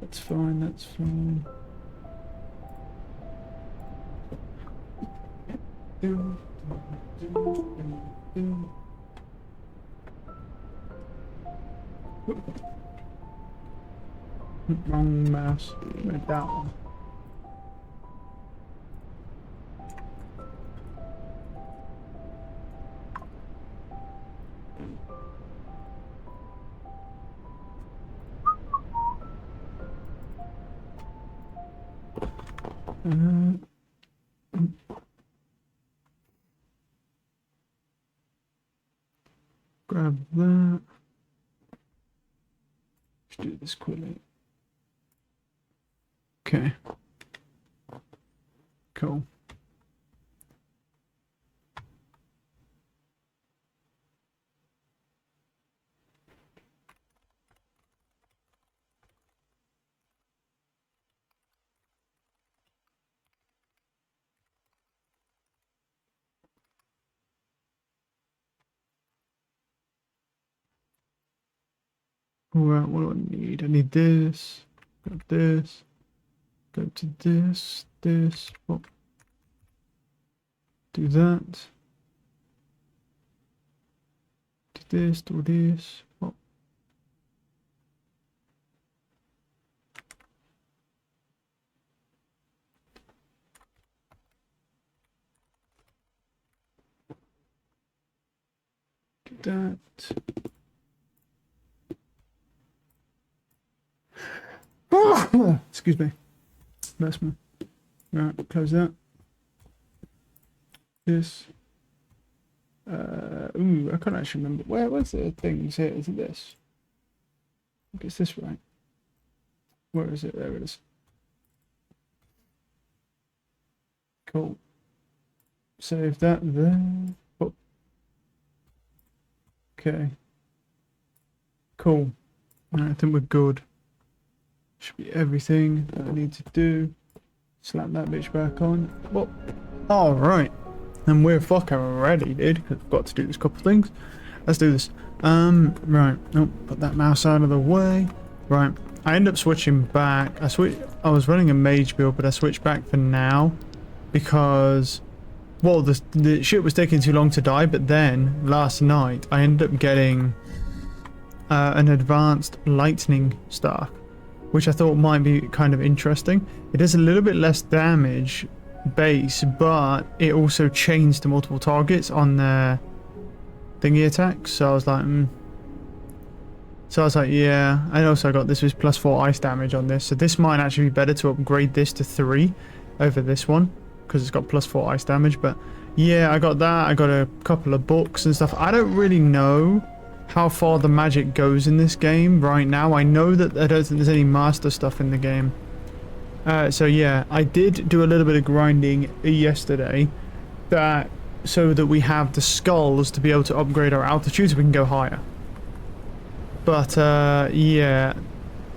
That's fine, that's fine. Wrong mouse. Went that one. Grab that. Let's do this quickly. Okay. Cool. Alright, what do I need? I need this. Grab this. Go to this. This. Oh. Do that. Do this. Do this. Oh. Do that. Excuse me. Bless me. Right, close that. This. Ooh, I can't actually remember. Where's the things here? Is it this? I think it's this, right? Where is it? There it is. Cool. Save that there. Oh. Okay. Cool. Right, I think we're good. Should be everything that I need to do. Slap that bitch back on. Well, alright. And we're fucking ready, dude. Because I've got to do this couple things. Let's do this. Right. Oh, put that mouse out of the way. Right. I end up switching back. I was running a mage build, but I switched back for now. Because, well, the shit was taking too long to die. But then, last night, I ended up getting an advanced lightning staff, which I thought might be kind of interesting. It does a little bit less damage base, but it also chains to multiple targets on their thingy attacks. So I was like, yeah. And also I got this with +4 ice damage on this. So this might actually be better to upgrade this to 3 over this one, because it's got +4 ice damage. But yeah, I got that. I got a couple of books and stuff. I don't really know how far the magic goes in this game right now. I know that I don't think there's any master stuff in the game. So yeah, I did do a little bit of grinding yesterday, so that we have the skulls to be able to upgrade our altitude so we can go higher. But yeah,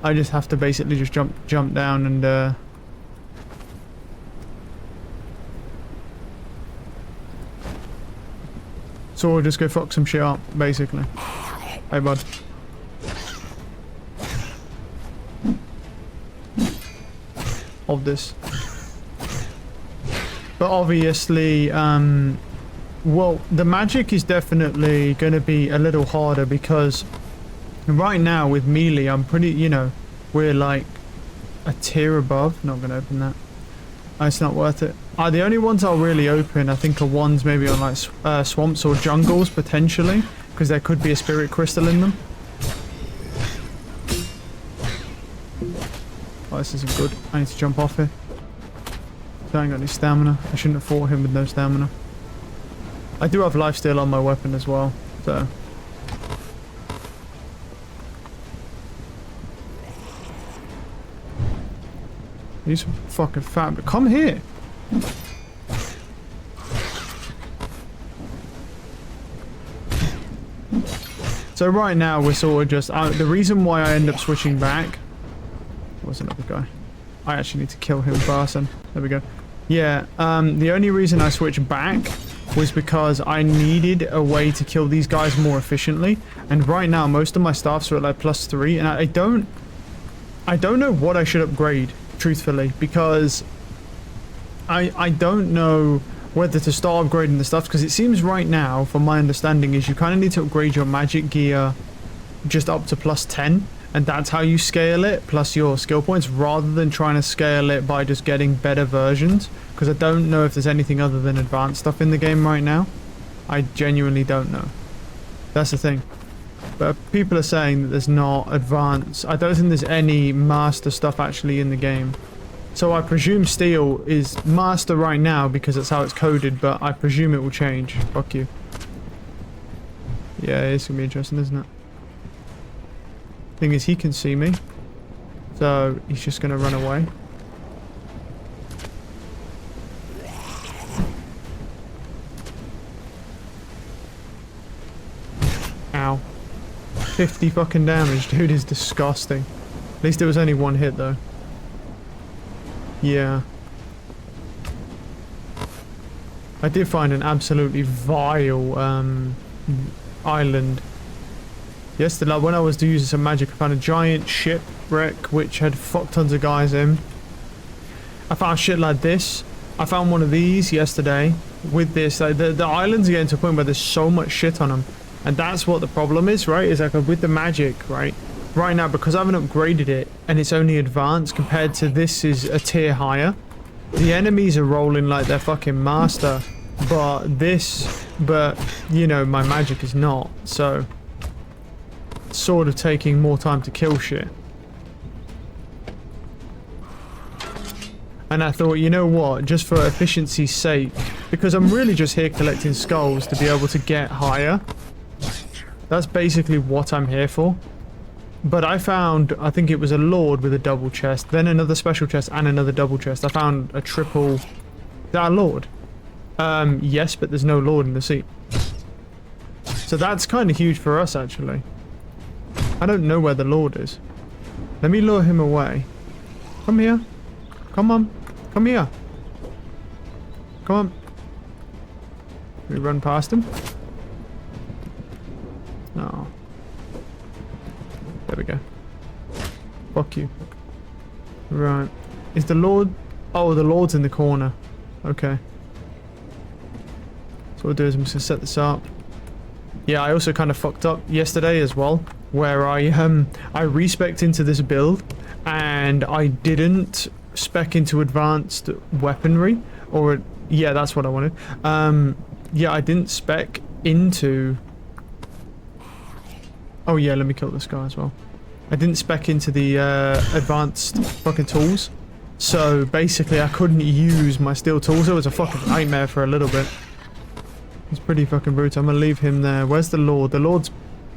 I just have to basically just jump down and so we'll just go fuck some shit up, basically. Hey, bud. Of this. But obviously, well, the magic is definitely going to be a little harder because right now with melee, I'm pretty, you know, we're like a tier above. Not going to open that. It's not worth it. The only ones I'll really open, I think, are ones maybe on like swamps or jungles, potentially, because there could be a spirit crystal in them. Oh, this isn't good. I need to jump off here. I ain't got any stamina. I shouldn't have fought him with no stamina. I do have lifesteal on my weapon as well, so... He's fucking fat, but come here! So right now we're sort of just... the reason why I end up switching back... Where's another guy? I actually need to kill him first. There we go. Yeah, the only reason I switched back was because I needed a way to kill these guys more efficiently. And right now, most of my staffs are at like +3, and I don't... I don't know what I should upgrade, truthfully, because I don't know whether to start upgrading the stuff, because it seems right now, from my understanding, is you kind of need to upgrade your magic gear just up to +10, and that's how you scale it, plus your skill points, rather than trying to scale it by just getting better versions, because I don't know if there's anything other than advanced stuff in the game right now. I genuinely don't know. That's the thing. But people are saying that there's not advanced. I don't think there's any master stuff actually in the game. So I presume steel is master right now because that's how it's coded, but I presume it will change. Fuck you. Yeah, it's gonna be interesting, isn't it? Thing is, he can see me. So he's just gonna run away. Ow. 50 fucking damage, dude, is disgusting. At least it was only one hit though. Yeah. I did find an absolutely vile island. Yesterday, when I was using some magic, I found a giant shipwreck which had fuck tons of guys in. I found shit like this. I found one of these yesterday with this. Like, the islands are getting to a point where there's so much shit on them. And that's what the problem is, right? Is like with the magic, right? Right now, because I haven't upgraded it and it's only advanced compared to this is a tier higher, the enemies are rolling like they're fucking master, but you know, my magic is not, so it's sort of taking more time to kill shit. And I thought, you know what, just for efficiency's sake, because I'm really just here collecting skulls to be able to get higher. That's basically what I'm here for. But I found, I think it was a lord with a double chest, then another special chest and another double chest. I found a triple... Is that a lord? Yes, but there's no lord in the sea. So that's kind of huge for us, actually. I don't know where the lord is. Let me lure him away. Come here. Come on. Come here. Come on. We run past him. No. There we go. Fuck you. Right. Is the lord... Oh, the lord's in the corner. Okay. So what we'll do is I'm just gonna set this up. Yeah, I also kind of fucked up yesterday as well, where I respec'd into this build and I didn't spec into advanced weaponry, or yeah, that's what I wanted. Yeah, I didn't spec into... Oh yeah, let me kill this guy as well. I didn't spec into the advanced fucking tools. So basically I couldn't use my steel tools. It was a fucking nightmare for a little bit. It's pretty fucking brutal. I'm gonna leave him there. Where's the lord? The lord's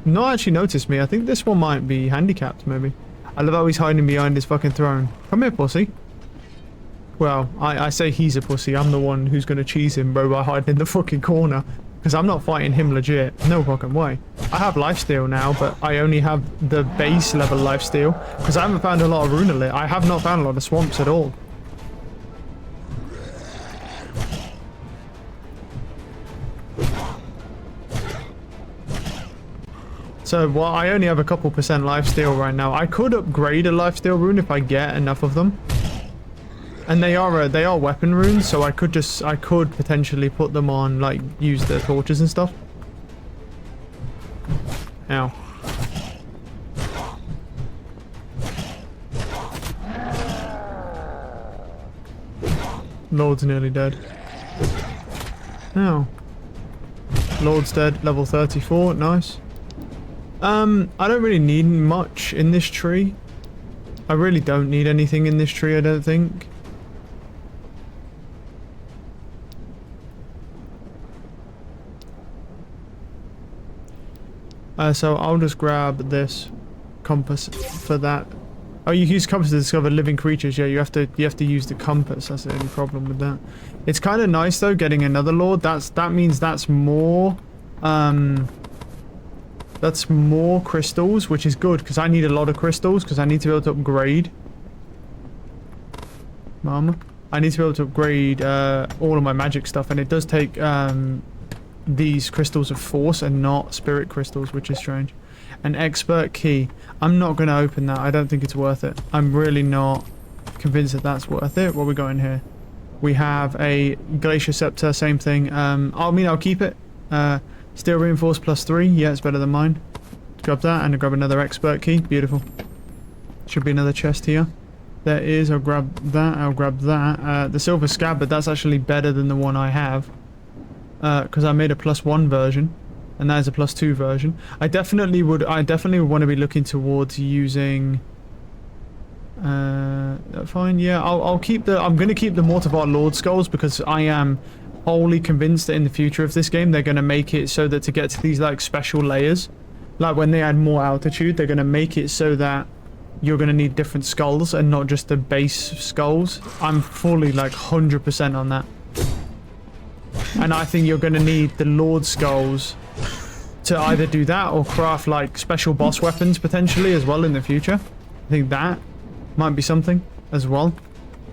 not actually noticed me. I think this one might be handicapped maybe. I love how he's hiding behind his fucking throne. Come here, pussy. Well, I say he's a pussy. I'm the one who's gonna cheese him, bro, by hiding in the fucking corner. Because I'm not fighting him legit. No fucking way. I have lifesteal now, but I only have the base level lifesteal. Because I haven't found a lot of runelit. I have not found a lot of swamps at all. So, well, I only have a couple % lifesteal right now. I could upgrade a lifesteal rune if I get enough of them. And they are weapon runes, so I could potentially put them on, like, use the torches and stuff. Ow. Lord's nearly dead. Ow. Lord's dead, level 34, nice. I don't really need much in this tree. I really don't need anything in this tree, I don't think. So I'll just grab this compass for that. Oh, you use compass to discover living creatures. Yeah, you have to use the compass. That's the only problem with that. It's kind of nice though getting another lord. That means that's more crystals, which is good because I need a lot of crystals because I need to be able to upgrade. Mama, I need to be able to upgrade all of my magic stuff, and it does take these crystals of force and not spirit crystals, which is strange. An expert key. I'm not going to open that. I don't think it's worth it. I'm really not convinced that that's worth it. What we got in here? We have a Glacier Scepter, same thing. I'll keep it. Steel Reinforced +3. Yeah, it's better than mine. Grab that and grab another expert key. Beautiful. Should be another chest here. There is. I'll grab that. I'll grab that. The Silver Scabbard, that's actually better than the one I have. Because I made a +1 version. And that is a +2 version. I definitely would want to be looking towards using... fine, yeah. I'm going to keep the Mortivar Lord Skulls because I am wholly convinced that in the future of this game, they're going to make it so that to get to these, like, special layers, like when they add more altitude, they're going to make it so that you're going to need different skulls and not just the base skulls. I'm fully, like, 100% on that. And I think you're going to need the Lord Skulls to either do that or craft, like, special boss weapons potentially as well in the future. I think that might be something as well.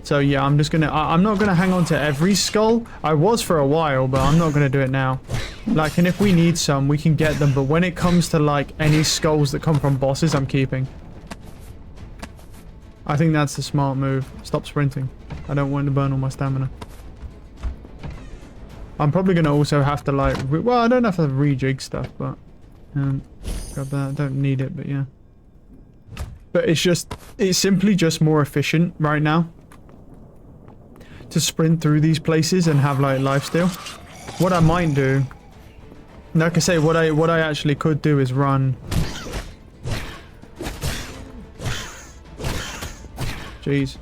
So yeah, I'm not gonna hang on to every skull. I was for a while, but I'm not gonna do it now. Like, and if we need some, we can get them, but when it comes to, like, any skulls that come from bosses, I'm keeping. I think that's the smart move. Stop sprinting. I don't want to burn all my stamina. I'm probably gonna also have to, like, well, I don't have to rejig stuff, but grab that. I don't need it, but yeah. But it's simply just more efficient right now to sprint through these places and have, like, lifesteal. What I might do, like I say, what I actually could do is run. Jeez,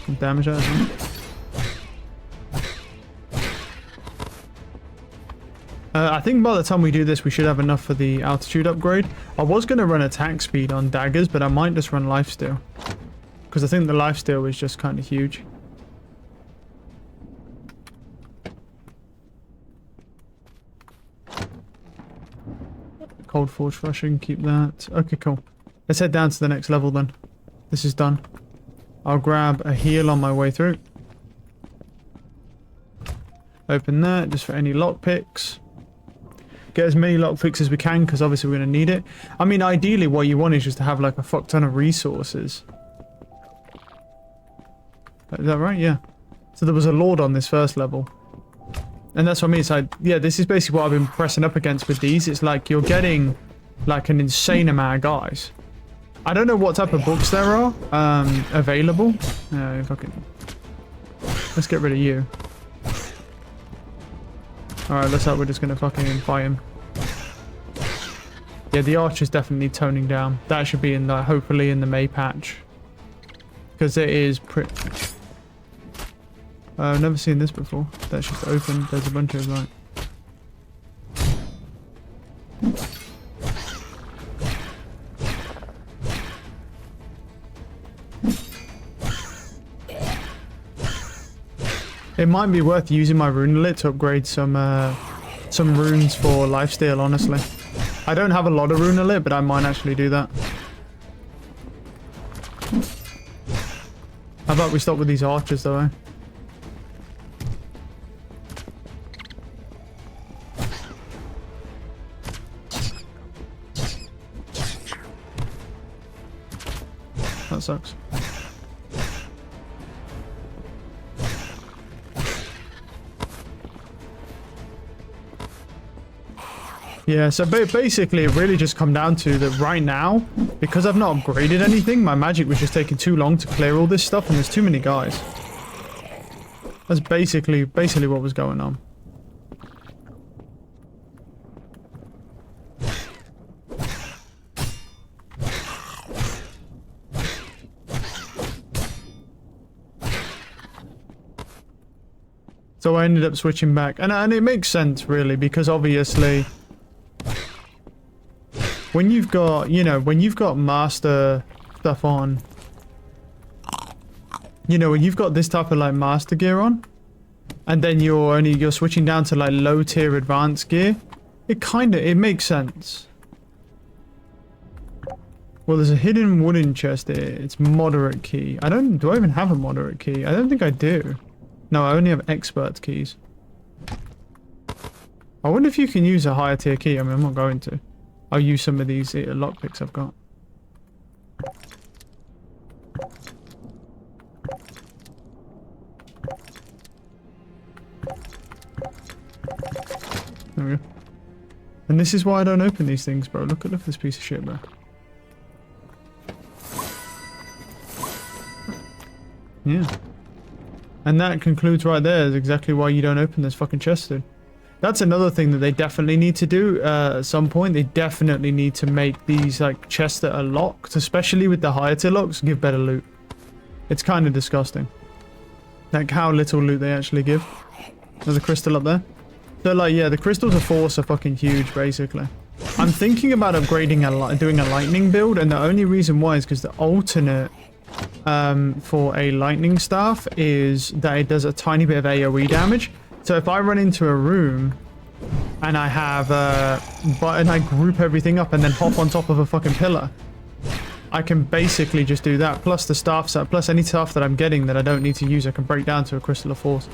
some damage out of him. I think by the time we do this, we should have enough for the altitude upgrade. I was going to run attack speed on daggers, but I might just run lifesteal. Because I think the lifesteal is just kind of huge. Cold Forge Rushing, keep that. Okay, cool. Let's head down to the next level then. This is done. I'll grab a heal on my way through. Open that, just for any lockpicks. Get as many lockpicks as we can, because obviously we're going to need it. I mean, ideally what you want is just to have, like, a fuck ton of resources. Is that right? Yeah. So there was a Lord on this first level. And that's what I mean. It's like, yeah, this is basically what I've been pressing up against with these. It's like you're getting, like, an insane amount of guys. I don't know what type of books there are available. Let's get rid of you. Alright, looks like we're just gonna fucking fight him. Yeah, the archer's definitely toning down. That should be in the, hopefully in the May patch. Because it is pretty... I've never seen this before. That's just open. There's a bunch of, like... It might be worth using my Runelet to upgrade some runes for lifesteal, honestly. I don't have a lot of Runelet, but I might actually do that. How about we stop with these archers, though, eh? That sucks. Yeah, so basically it really just come down to that right now, because I've not upgraded anything, my magic was just taking too long to clear all this stuff and there's too many guys. That's basically what was going on. So I ended up switching back, and it makes sense really, because obviously when you've got, you know, when you've got master stuff on, you know, when you've got this type of, like, master gear on, and then you're switching down to, like, low tier advanced gear, it makes sense. Well, there's a hidden wooden chest here. It's moderate key. Do I even have a moderate key? I don't think I do. No, I only have expert keys. I wonder if you can use a higher tier key. I mean, I'm not going to. I'll use some of these lockpicks I've got. There we go. And this is why I don't open these things, bro. Look at this piece of shit, bro. Yeah. And that concludes right there is exactly why you don't open this fucking chest, dude. That's another thing that they definitely need to do at some point. They definitely need to make these like chests that are locked, especially with the higher tier locks, give better loot. It's kind of disgusting. Like how little loot they actually give. There's a crystal up there. So like, yeah, the crystals of force are fucking huge, basically. I'm thinking about upgrading doing a lightning build, and the only reason why is because the alternate for a lightning staff is that it does a tiny bit of AoE damage. So if I run into a room and I have and I group everything up and then hop on top of a fucking pillar, I can basically just do that. Plus the staff set, plus any staff that I'm getting that I don't need to use, I can break down to a crystal of force.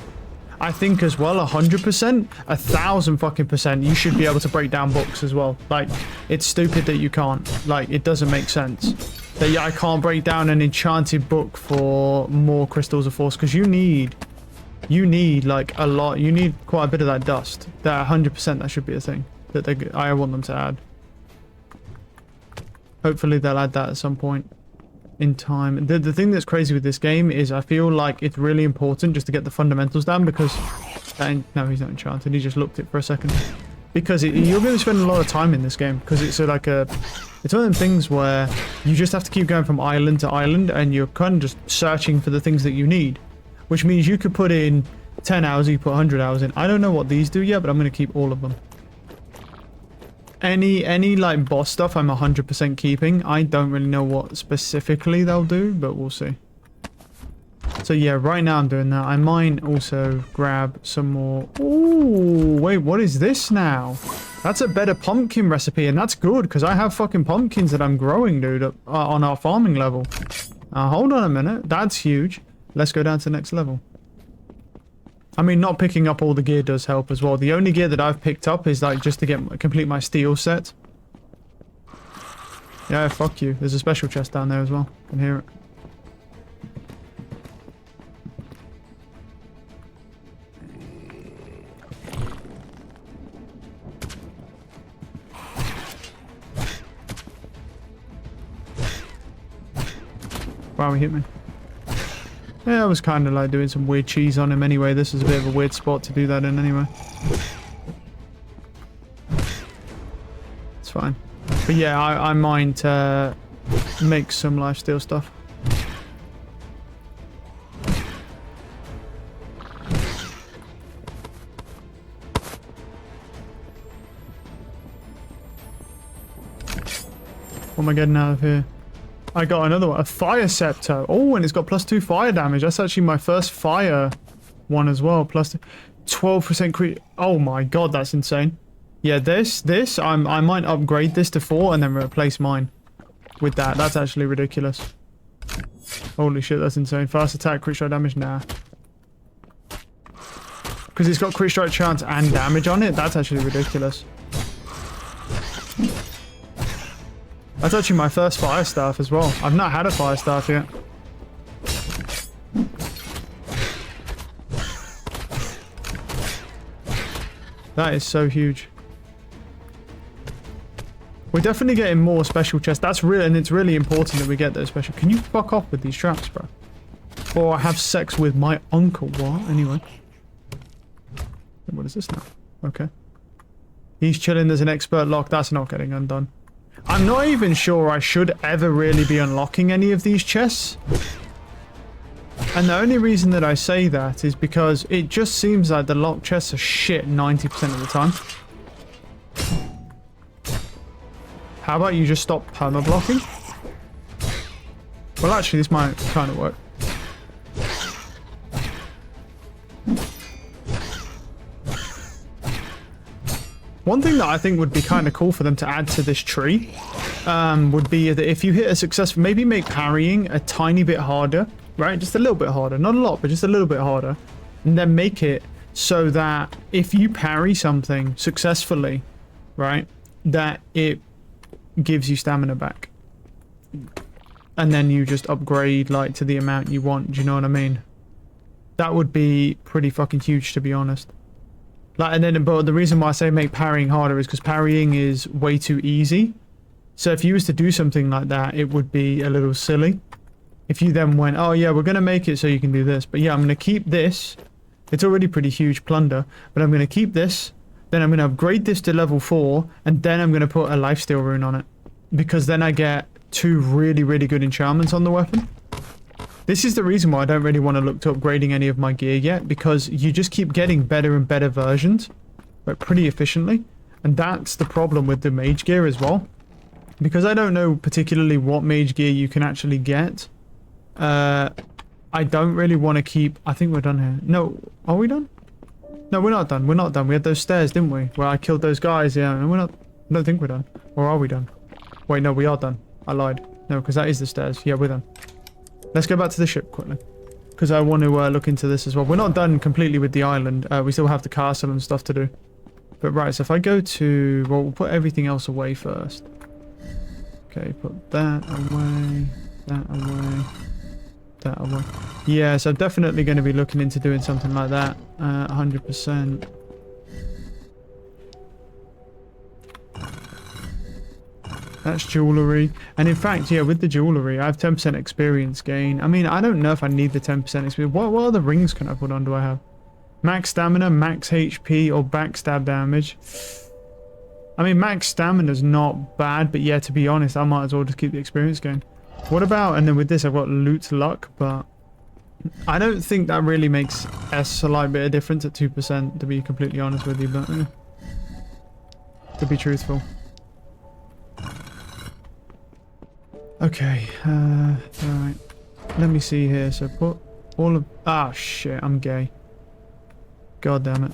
I think as well, 100%, 1,000 fucking %, you should be able to break down books as well. Like, it's stupid that you can't. Like, it doesn't make sense. That yeah, I can't break down an enchanted book for more crystals of force, because you need like a lot. You need quite a bit of that dust. That 100%, that should be a thing that I want them to add. Hopefully they'll add that at some point in time. The thing that's crazy with this game is I feel like it's really important just to get the fundamentals down, because no, he's not enchanted. He just looked it for a second. Because you're going to spend a lot of time in this game, because it's one of them things where you just have to keep going from island to island, and you're kind of just searching for the things that you need, which means you could put in 10 hours, you put 100 hours in. I don't know what these do yet, but I'm going to keep all of them. Any like boss stuff I'm 100% keeping. I don't really know what specifically they'll do, but we'll see. So yeah, right now I'm doing that. I might also grab some more. Ooh, wait, what is this now? That's a better pumpkin recipe, and that's good because I have fucking pumpkins that I'm growing, dude, on our farming level. Hold on a minute. That's huge. Let's go down to the next level. I mean, not picking up all the gear does help as well. The only gear that I've picked up is like just to complete my steel set. Yeah, fuck you. There's a special chest down there as well. I can hear it. Wow, he hit me. Yeah, I was kind of like doing some weird cheese on him anyway. This is a bit of a weird spot to do that in anyway. It's fine. But yeah, I might make some lifesteal stuff. What am I getting out of here? I got another one, a fire scepter. Oh, and it's got +2 fire damage. That's actually my first fire one as well. Plus 12% crit. Oh my god, that's insane. Yeah, I might upgrade this to 4 and then replace mine with that. That's actually ridiculous. Holy shit, that's insane. Fast attack, crit strike damage, nah. Because it's got crit strike chance and damage on it. That's actually ridiculous. That's actually my first fire staff as well. I've not had a fire staff yet. That is so huge. We're definitely getting more special chests. That's real, and it's really important that we get those special. Can you fuck off with these traps, bro? Or I have sex with my uncle. What? Anyway. What is this now? Okay. He's chilling. There's an expert lock. That's not getting undone. I'm not even sure I should ever really be unlocking any of these chests. And the only reason that I say that is because it just seems like the lock chests are shit 90% of the time. How about you just stop perma-blocking? Well, actually, this might kind of work. One thing that I think would be kind of cool for them to add to this tree would be that if you hit a success, maybe make parrying a tiny bit harder, right? Just a little bit harder. Not a lot, but just a little bit harder. And then make it so that if you parry something successfully, right, that it gives you stamina back. And then you just upgrade like to the amount you want, do you know what I mean? That would be pretty fucking huge, to be honest. Like, and then, but the reason why I say make parrying harder is because parrying is way too easy. So if you was to do something like that, it would be a little silly. If you then went, oh yeah, we're going to make it so you can do this. But yeah, I'm going to keep this. It's already pretty huge plunder. But I'm going to keep this. Then I'm going to upgrade this to level 4. And then I'm going to put a lifesteal rune on it. Because then I get 2 really, really good enchantments on the weapon. This is the reason why I don't really want to look to upgrading any of my gear yet, because you just keep getting better and better versions, but pretty efficiently. And that's the problem with the mage gear as well. Because I don't know particularly what mage gear you can actually get. I don't really want to keep... I think we're done here. No, are we done? No, we're not done. We're not done. We had those stairs, didn't we? Where I killed those guys, yeah. And we're not... I don't think we're done. Or are we done? Wait, no, we are done. I lied. No, because that is the stairs. Yeah, we're done. Let's go back to the ship quickly, because I want to look into this as well. We're not done completely with the island. We still have the castle and stuff to do. But right, so if I go to... Well, we'll put everything else away first. Okay, put that away, that away, that away. Yeah, so I'm definitely going to be looking into doing something like that. 100%. That's jewellery. And in fact, yeah, with the jewellery, I have 10% experience gain. I mean, I don't know if I need the 10% experience. What other rings can I put on do I have? Max stamina, max HP, or backstab damage. I mean, max stamina's not bad, but yeah, to be honest, I might as well just keep the experience gain. What about, and then with this, I've got loot luck, but I don't think that really makes a slight bit of difference at 2%, to be completely honest with you, but to be truthful. Okay, alright. Let me see here. So put all of... Ah, shit, I'm gay. God damn it.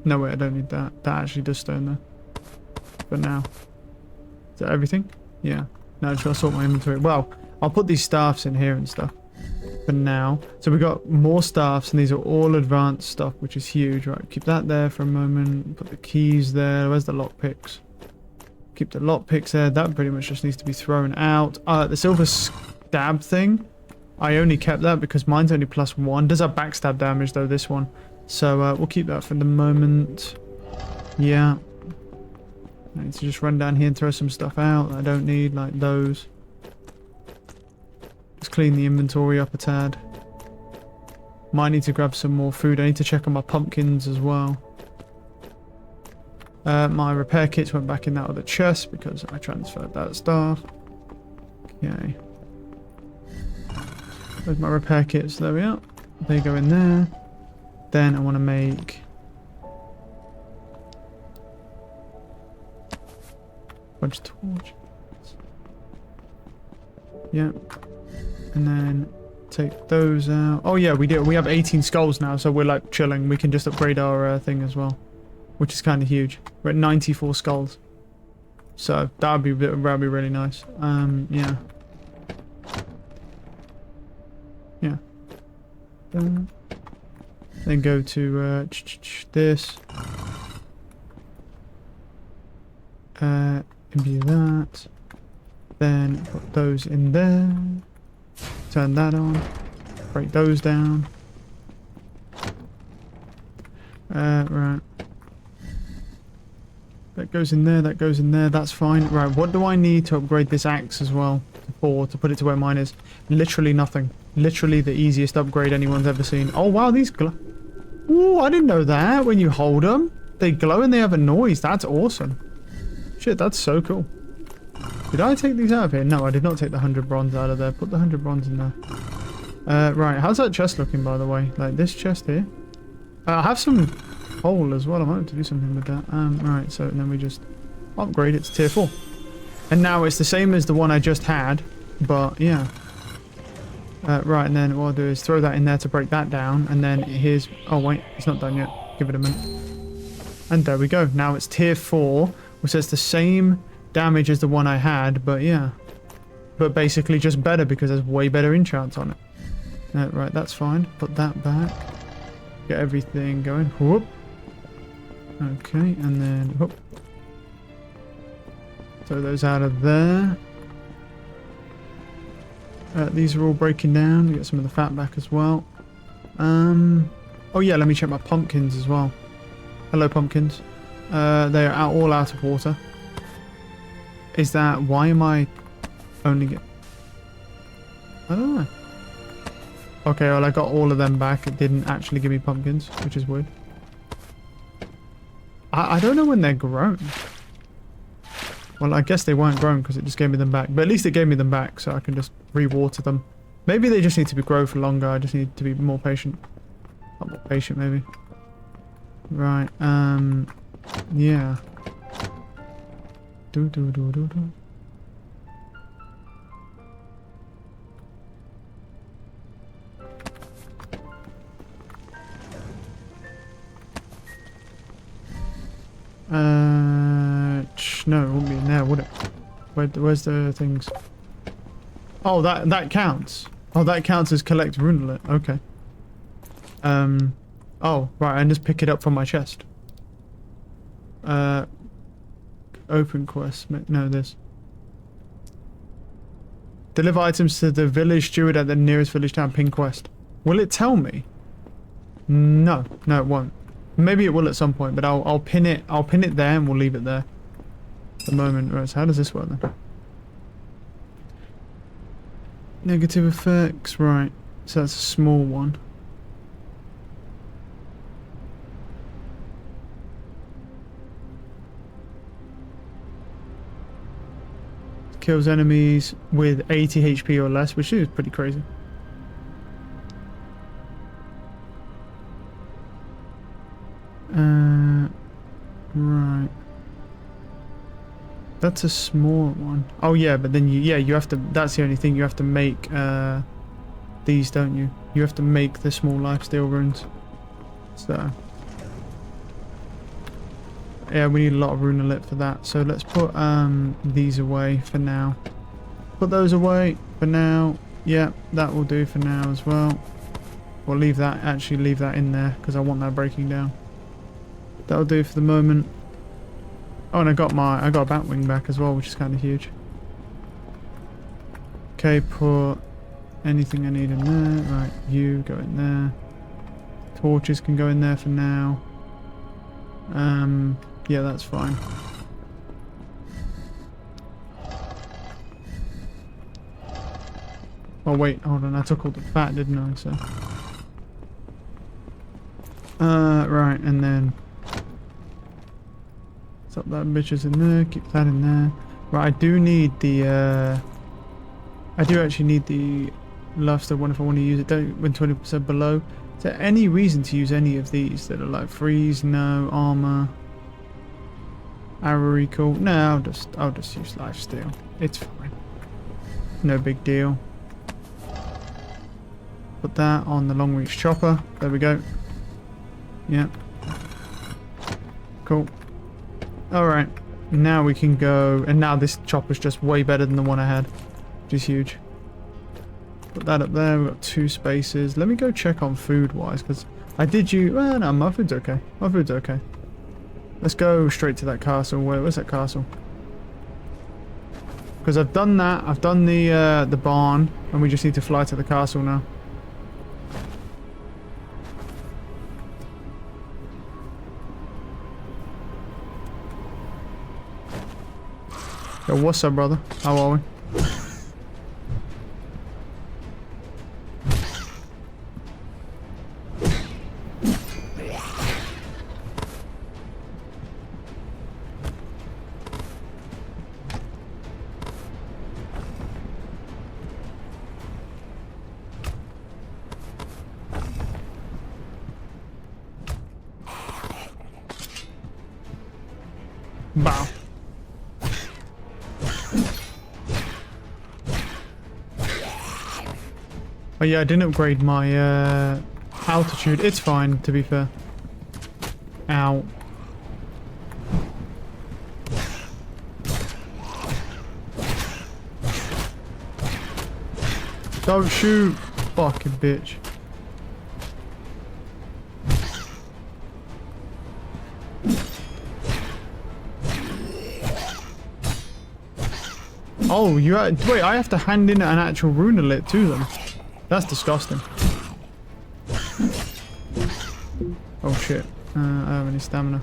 No, wait, I don't need that. That actually does stone there. But now. Is that everything? Yeah. No, I just gotta sort my inventory. Well, I'll put these staffs in here and stuff. For now. So we've got more staffs, and these are all advanced stuff, which is huge. Right, keep that there for a moment. Put the keys there. Where's the lockpicks? Keep the lockpicks there. That pretty much just needs to be thrown out. The silver stab thing, I only kept that because mine's only +1. Does have backstab damage though, this one. So we'll keep that for the moment. Yeah. I need to just run down here and throw some stuff out that I don't need, like those. Let's clean the inventory up a tad. Might need to grab some more food. I need to check on my pumpkins as well. My repair kits went back in that other chest because I transferred that stuff. Okay. There's my repair kits. There we are. They go in there. Then I want to make... bunch of torches. Yeah. And then take those out. Oh yeah, we do. We have 18 skulls now, so we're like chilling. We can just upgrade our thing as well, which is kind of huge. We're at 94 skulls, so that'd be really nice. Yeah. Yeah. Then go to this. Imbue that. Then put those in there. Turn that on. Break those down. Right. That goes in there, that goes in there, that's fine. Right, what do I need to upgrade this axe as well? To put it to where mine is? Literally nothing. Literally the easiest upgrade anyone's ever seen. Oh wow, these glow. Ooh, I didn't know that. When you hold them, they glow and they have a noise. That's awesome. Shit, that's so cool. Did I take these out of here? No, I did not take the 100 bronze out of there. Put the 100 bronze in there. Right, how's that chest looking, by the way? Like this chest here? I have some coal as well. I wanted to do something with that. Right, so then we just upgrade it to tier 4. And now it's the same as the one I just had, but yeah. Right, and then what I'll do is throw that in there to break that down, and then here's... Oh wait, it's not done yet. Give it a minute. And there we go. Now it's tier 4, which has the same damage as the one I had, but yeah. But basically just better because there's way better enchants on it. Right, that's fine. Put that back. Get everything going. Whoop. Okay, and then whoop. Throw those out of there. These are all breaking down. We get some of the fat back as well. Oh yeah, let me check my pumpkins as well. Hello, pumpkins. They are all out of water. Is that... Why am I only get... I don't know. Okay, well I got all of them back. It didn't actually give me pumpkins, which is weird. I don't know when they're grown. Well, I guess they weren't grown because it just gave me them back. But at least it gave me them back, so I can just re-water them. Maybe they just need to be grow for longer. I just need to be more patient. Not more patient, maybe. Right, yeah. Do. No, it wouldn't be in there, would it? Where's the things? Oh, that counts. Oh, that counts as collect runelet. Okay. Oh, right, and just pick it up from my chest. Open quest. No, this. Deliver items to the village steward at the nearest village town. Pin quest. Will it tell me? No, it won't. Maybe it will at some point, but I'll pin it. I'll pin it there, and we'll leave it there. At the moment, right? So how does this work then? Negative effects, right? So that's a small one. Kills enemies with 80 HP or less, which is pretty crazy. Right. That's a small one. Oh yeah, but then you have to, that's the only thing, you have to make these, don't you? You have to make the small lifesteal runes. So yeah, we need a lot of runelet for that. So let's put these away for now. Put those away for now. Yeah, that will do for now as well. We'll leave that, actually leave that in there because I want that breaking down. That'll do for the moment. Oh, and I got a Batwing back as well, which is kind of huge. Okay, put anything I need in there. Right, you go in there. Torches can go in there for now. Yeah, that's fine. Oh wait, hold on, I took all the fat, didn't I? So right, and then stop that bitches in there, keep that in there. Right, I do need the I do actually need the lifesteal one if I want to use it. Don't when 20% below. Is there any reason to use any of these that are like freeze? No. Armor, arrow recall. No, I'll just use lifesteal. It's fine. No big deal. Put that on the long reach chopper. There we go. Yeah. Cool. Alright. Now we can go, and now this chopper's just way better than the one I had, which is huge. Put that up there. We've got 2 spaces. Let me go check on food wise, because I did you. Well, no, my food's okay. My food's okay. Let's go straight to that castle. Where's that castle? Because I've done that. I've done the barn, and we just need to fly to the castle now. Yo, what's up, brother? How are we? Bow. Oh yeah, I didn't upgrade my altitude. It's fine, to be fair. Ow. Don't shoot, fucking bitch. Oh, wait, I have to hand in an actual runelet to them. That's disgusting. Oh shit. I don't have any stamina.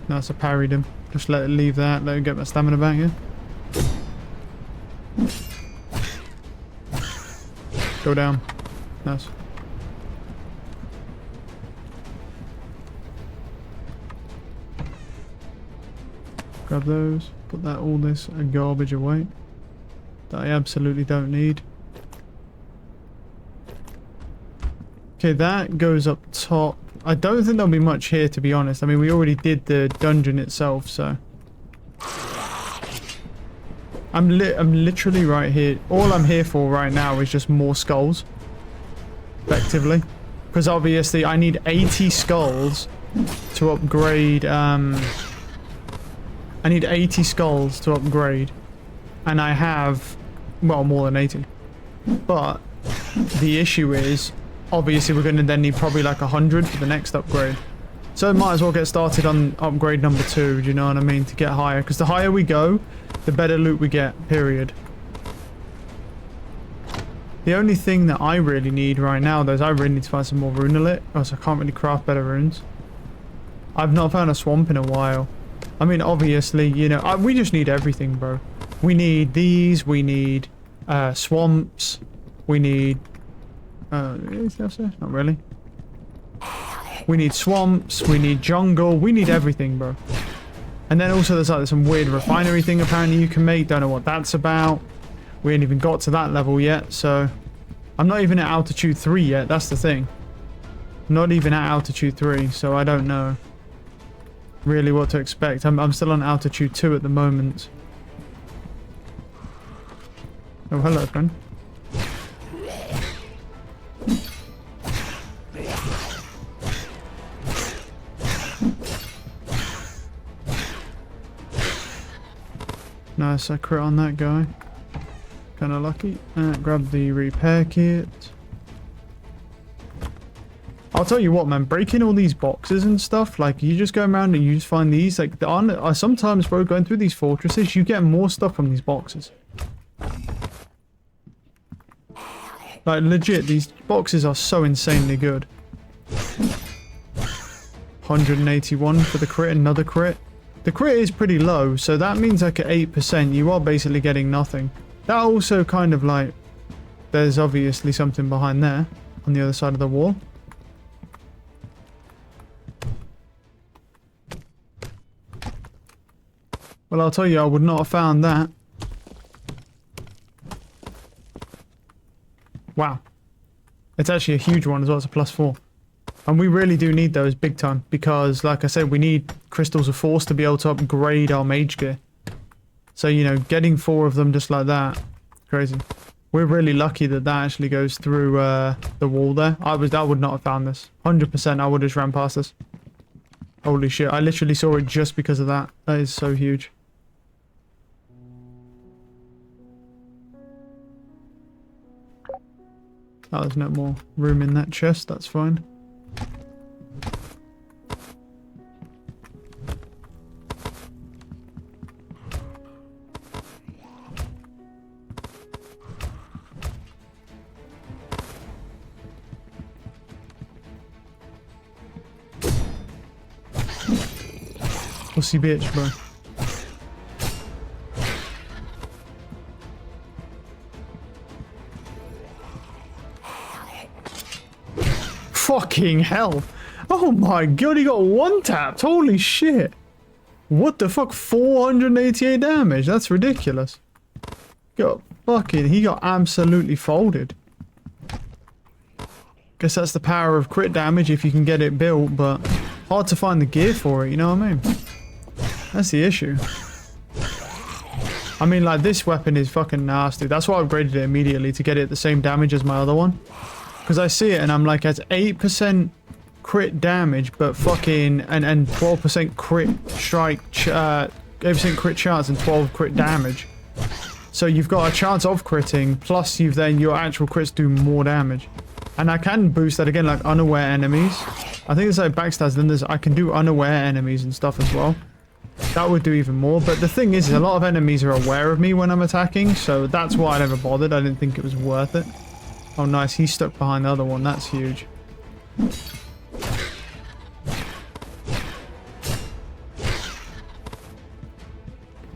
No, so I parried him. Just leave that, let him get my stamina back here. Go down. Nice. Grab those. Put all this garbage away. That I absolutely don't need. Okay, that goes up top. I don't think there'll be much here, to be honest. I mean, we already did the dungeon itself, so... I'm literally right here. All I'm here for right now is just more skulls. Effectively. Because obviously I need 80 skulls to upgrade, I need 80 skulls to upgrade. And I have, well, more than 80. But the issue is, obviously we're going to then need probably like 100 for the next upgrade. So might as well get started on upgrade number 2, do you know what I mean, to get higher. Because the higher we go, the better loot we get, period. The only thing that I really need right now, though, is I really need to find some more runelet, or else I can't really craft better runes. I've not found a swamp in a while. I mean, obviously, you know, we just need everything, bro. We need these, we need swamps, we need... anything else there? Not really. We need swamps, we need jungle, we need everything, bro. And then also there's like some weird refinery thing apparently you can make, don't know what that's about. We ain't even got to that level yet, so... I'm not even at altitude 3 yet, that's the thing. Not even at altitude 3, so I don't know really what to expect. I'm still on altitude 2 at the moment. Oh, hello, friend. Nice, I crit on that guy. Kinda lucky. Grab the repair kit. I'll tell you what, man, breaking all these boxes and stuff, like, you just go around and you just find these, like, sometimes, bro, going through these fortresses, you get more stuff from these boxes. Like, legit, these boxes are so insanely good. 181 for the crit, another crit. The crit is pretty low, so that means like at 8%, you are basically getting nothing. That also kind of like, there's obviously something behind there, on the other side of the wall. Well, I'll tell you, I would not have found that. Wow. It's actually a huge one as well, it's a +4. And we really do need those big time, because like I said, we need crystals of force to be able to upgrade our mage gear. So, you know, getting 4 of them just like that, crazy. We're really lucky that that actually goes through the wall there. I would not have found this. 100% I would have just ran past this. Holy shit, I literally saw it just because of that. That is so huge. Oh, there's no more room in that chest, that's fine. Pussy bitch, bro. Fucking hell. Oh my god, he got one tapped. Holy shit. What the fuck? 488 damage? That's ridiculous. He got absolutely folded. Guess that's the power of crit damage if you can get it built, but hard to find the gear for it, you know what I mean? That's the issue. I mean, like, this weapon is fucking nasty. That's why I upgraded it immediately, to get it the same damage as my other one. Because I see it and I'm like, it's 8% crit damage, but fucking, and 12% crit strike, 8% crit chance and 12 crit damage. So you've got a chance of critting, plus your actual crits do more damage. And I can boost that again, like unaware enemies. I think it's like backstabs, then I can do unaware enemies and stuff as well. That would do even more, but the thing is a lot of enemies are aware of me when I'm attacking, so that's why I never bothered. I didn't think it was worth it. Oh nice, he's stuck behind the other one, that's huge.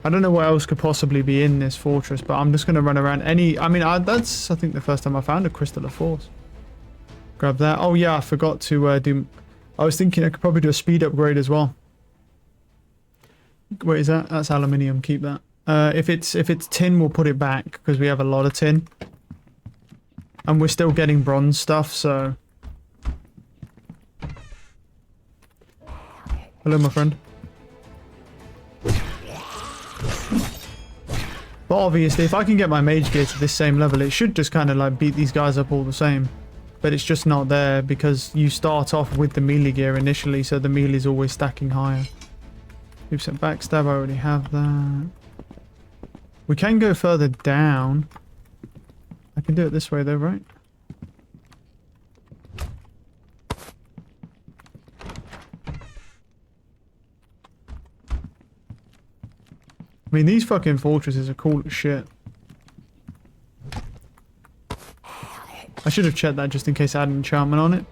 I don't know what else could possibly be in this fortress, but I'm just going to run around that's I think the first time I found a Crystal of Force. Grab that. Oh yeah, I forgot to do... I was thinking I could probably do a speed upgrade as well. Wait, is that? That's aluminium. Keep that. If it's tin, we'll put it back because we have a lot of tin, and we're still getting bronze stuff. So, hello, my friend. But obviously, if I can get my mage gear to this same level, it should just kind of like beat these guys up all the same. But it's just not there because you start off with the melee gear initially, so the melee is always stacking higher. 2% backstab, I already have that. We can go further down. I can do it this way though, right? I mean, these fucking fortresses are cool as shit. I should have checked that just in case I had an enchantment on it.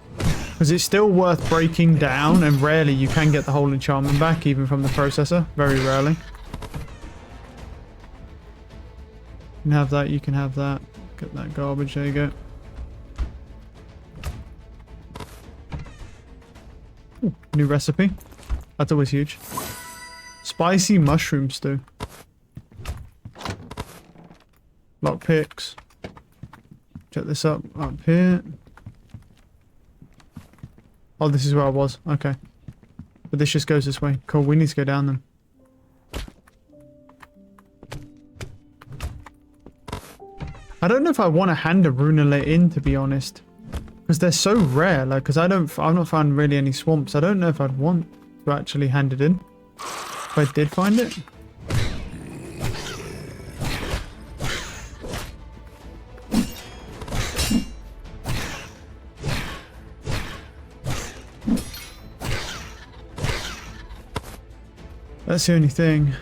Because it's still worth breaking down, and rarely you can get the whole enchantment back, even from the processor. Very rarely. You can have that, you can have that. Get that garbage, there you go. Ooh, new recipe. That's always huge. Spicy mushroom stew. Lockpicks. Check this up here. Oh, this is where I was. Okay. But this just goes this way. Cool, we need to go down then. I don't know if I want to hand a Runelite in, to be honest. Because they're so rare, like, because I've not found really any swamps. I don't know if I'd want to actually hand it in. If I did find it. That's the only thing.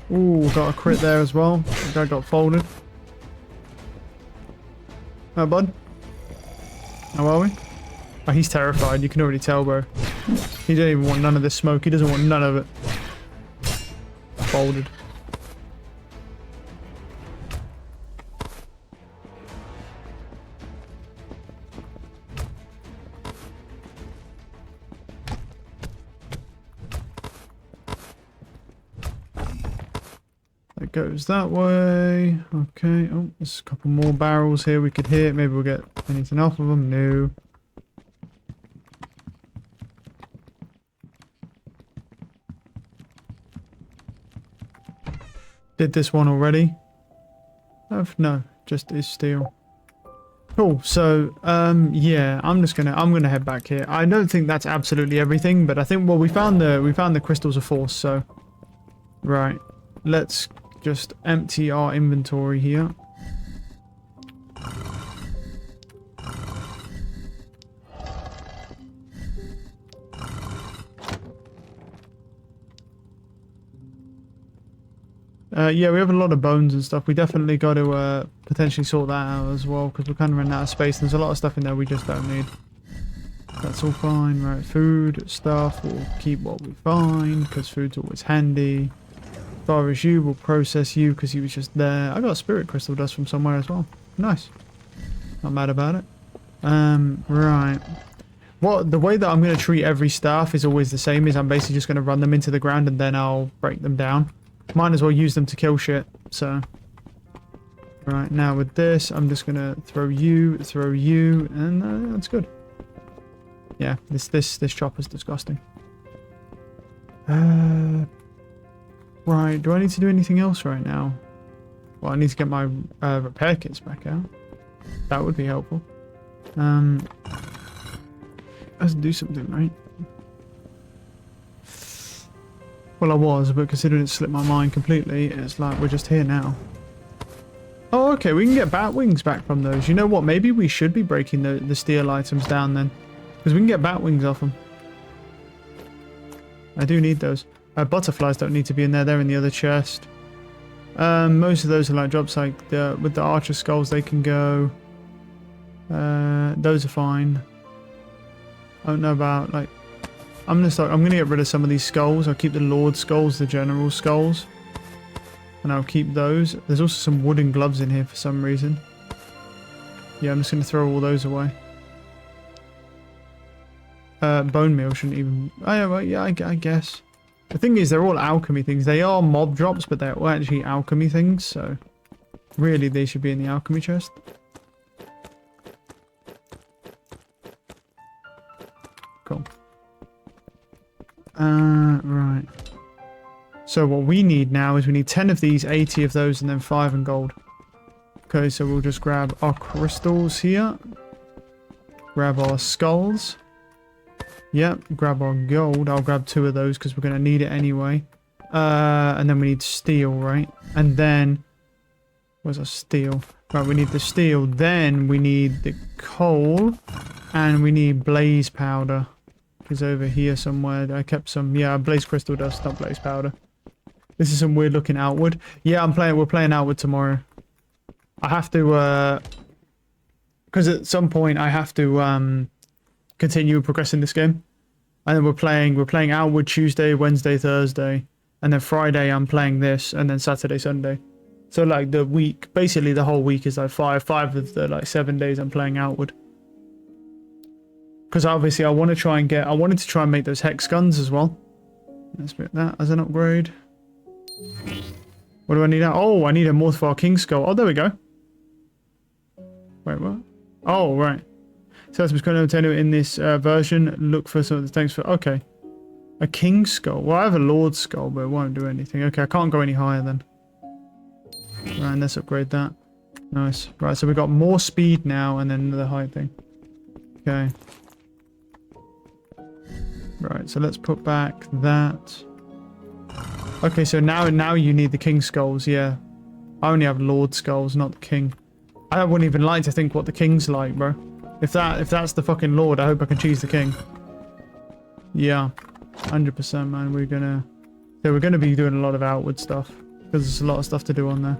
Ooh, got a crit there as well. The guy got folded. Oh, bud. How are we? Oh, he's terrified. You can already tell, bro. He doesn't even want none of this smoke. He doesn't want none of it. Folded. That goes that way. Okay. Oh, there's a couple more barrels here we could hit. Maybe we'll get anything off of them. No. Did this one already? No, just is steel. Cool. So, yeah, I'm gonna head back here. I don't think that's absolutely everything, but I think, well, we found the crystals of force. So, right, let's just empty our inventory here. Yeah, we have a lot of bones and stuff. We definitely got to potentially sort that out as well, because we're kind of running out of space. There's a lot of stuff in there we just don't need. That's all fine, right? Food, stuff, we'll keep what we find, because food's always handy. As far as you, we'll process you, because he was just there. I got a spirit crystal dust from somewhere as well. Nice. Not mad about it. Right. The way that I'm going to treat every staff is always the same, is I'm basically just going to run them into the ground and then I'll break them down. Might as well use them to kill shit, so. Right, now with this, I'm just gonna throw you, and that's good. Yeah, this chopper's disgusting. Right, do I need to do anything else right now? Well, I need to get my repair kits back out. That would be helpful. Let's do something, right? Well, I was, but considering it slipped my mind completely, it's like we're just here now. Oh, okay, we can get bat wings back from those. You know what? Maybe we should be breaking the steel items down then. Because we can get bat wings off them. I do need those. Butterflies don't need to be in there. They're in the other chest. Most of those are like drops, like with the archer skulls, they can go. Those are fine. I don't know about like. I'm gonna get rid of some of these skulls. I'll keep the Lord skulls, the General skulls, and I'll keep those. There's also some wooden gloves in here for some reason. Yeah, I'm just gonna throw all those away. Bone meal shouldn't even. Oh yeah, well, yeah, I guess. The thing is, they're all alchemy things. They are mob drops, but they're all actually alchemy things. So really, they should be in the alchemy chest. Cool. Right. So what we need now is we need 10 of these, 80 of those, and then 5 in gold. Okay, so we'll just grab our crystals here. Grab our skulls. Yep, grab our gold. I'll grab 2 of those because we're going to need it anyway. And then we need steel, right? And then... where's our steel? Right, we need the steel. Then we need the coal. And we need blaze powder. Is over here somewhere. I kept some, yeah, blaze crystal dust, not blaze powder. This is some weird looking outward. Yeah, we're playing outward tomorrow. I have to, because at some point I have to continue progressing this game. And then we're playing outward Tuesday, Wednesday, Thursday, and then Friday I'm playing this, and then Saturday, Sunday. So like the week, basically the whole week is like five of the like 7 days I'm playing outward. Because obviously I wanted to try and make those hex guns as well. Let's put that as an upgrade. What do I need now? Oh, I need a Mortifier King Skull. Oh, there we go. Wait, what? Oh, right. So that's what's going to obtain it in this version. Look for some of the things for... okay. A King Skull. Well, I have a Lord Skull, but it won't do anything. Okay, I can't go any higher then. Right, let's upgrade that. Nice. Right, so we've got more speed now and then another height thing. Okay. Right, so let's put back that. Okay, so now you need the King Skulls, yeah. I only have Lord Skulls, not the King. I wouldn't even like to think what the King's like, bro. If that's the fucking Lord, I hope I can choose the King. Yeah, 100%, man. We're gonna be doing a lot of outward stuff because there's a lot of stuff to do on there.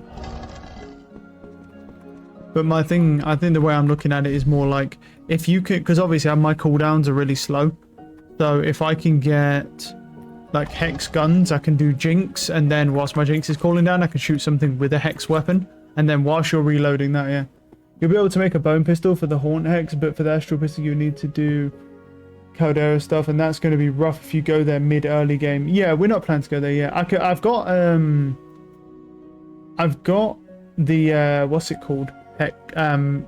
But I think the way I'm looking at it is more like if you could, because obviously my cooldowns are really slow. So if I can get like hex guns, I can do jinx, and then whilst my jinx is cooling down, I can shoot something with a hex weapon. And then whilst you're reloading that, yeah. You'll be able to make a bone pistol for the haunt hex, but for the astral pistol you need to do Caldera stuff, and that's going to be rough if you go there mid-early game. Yeah, we're not planning to go there yet. I've got the what's it called?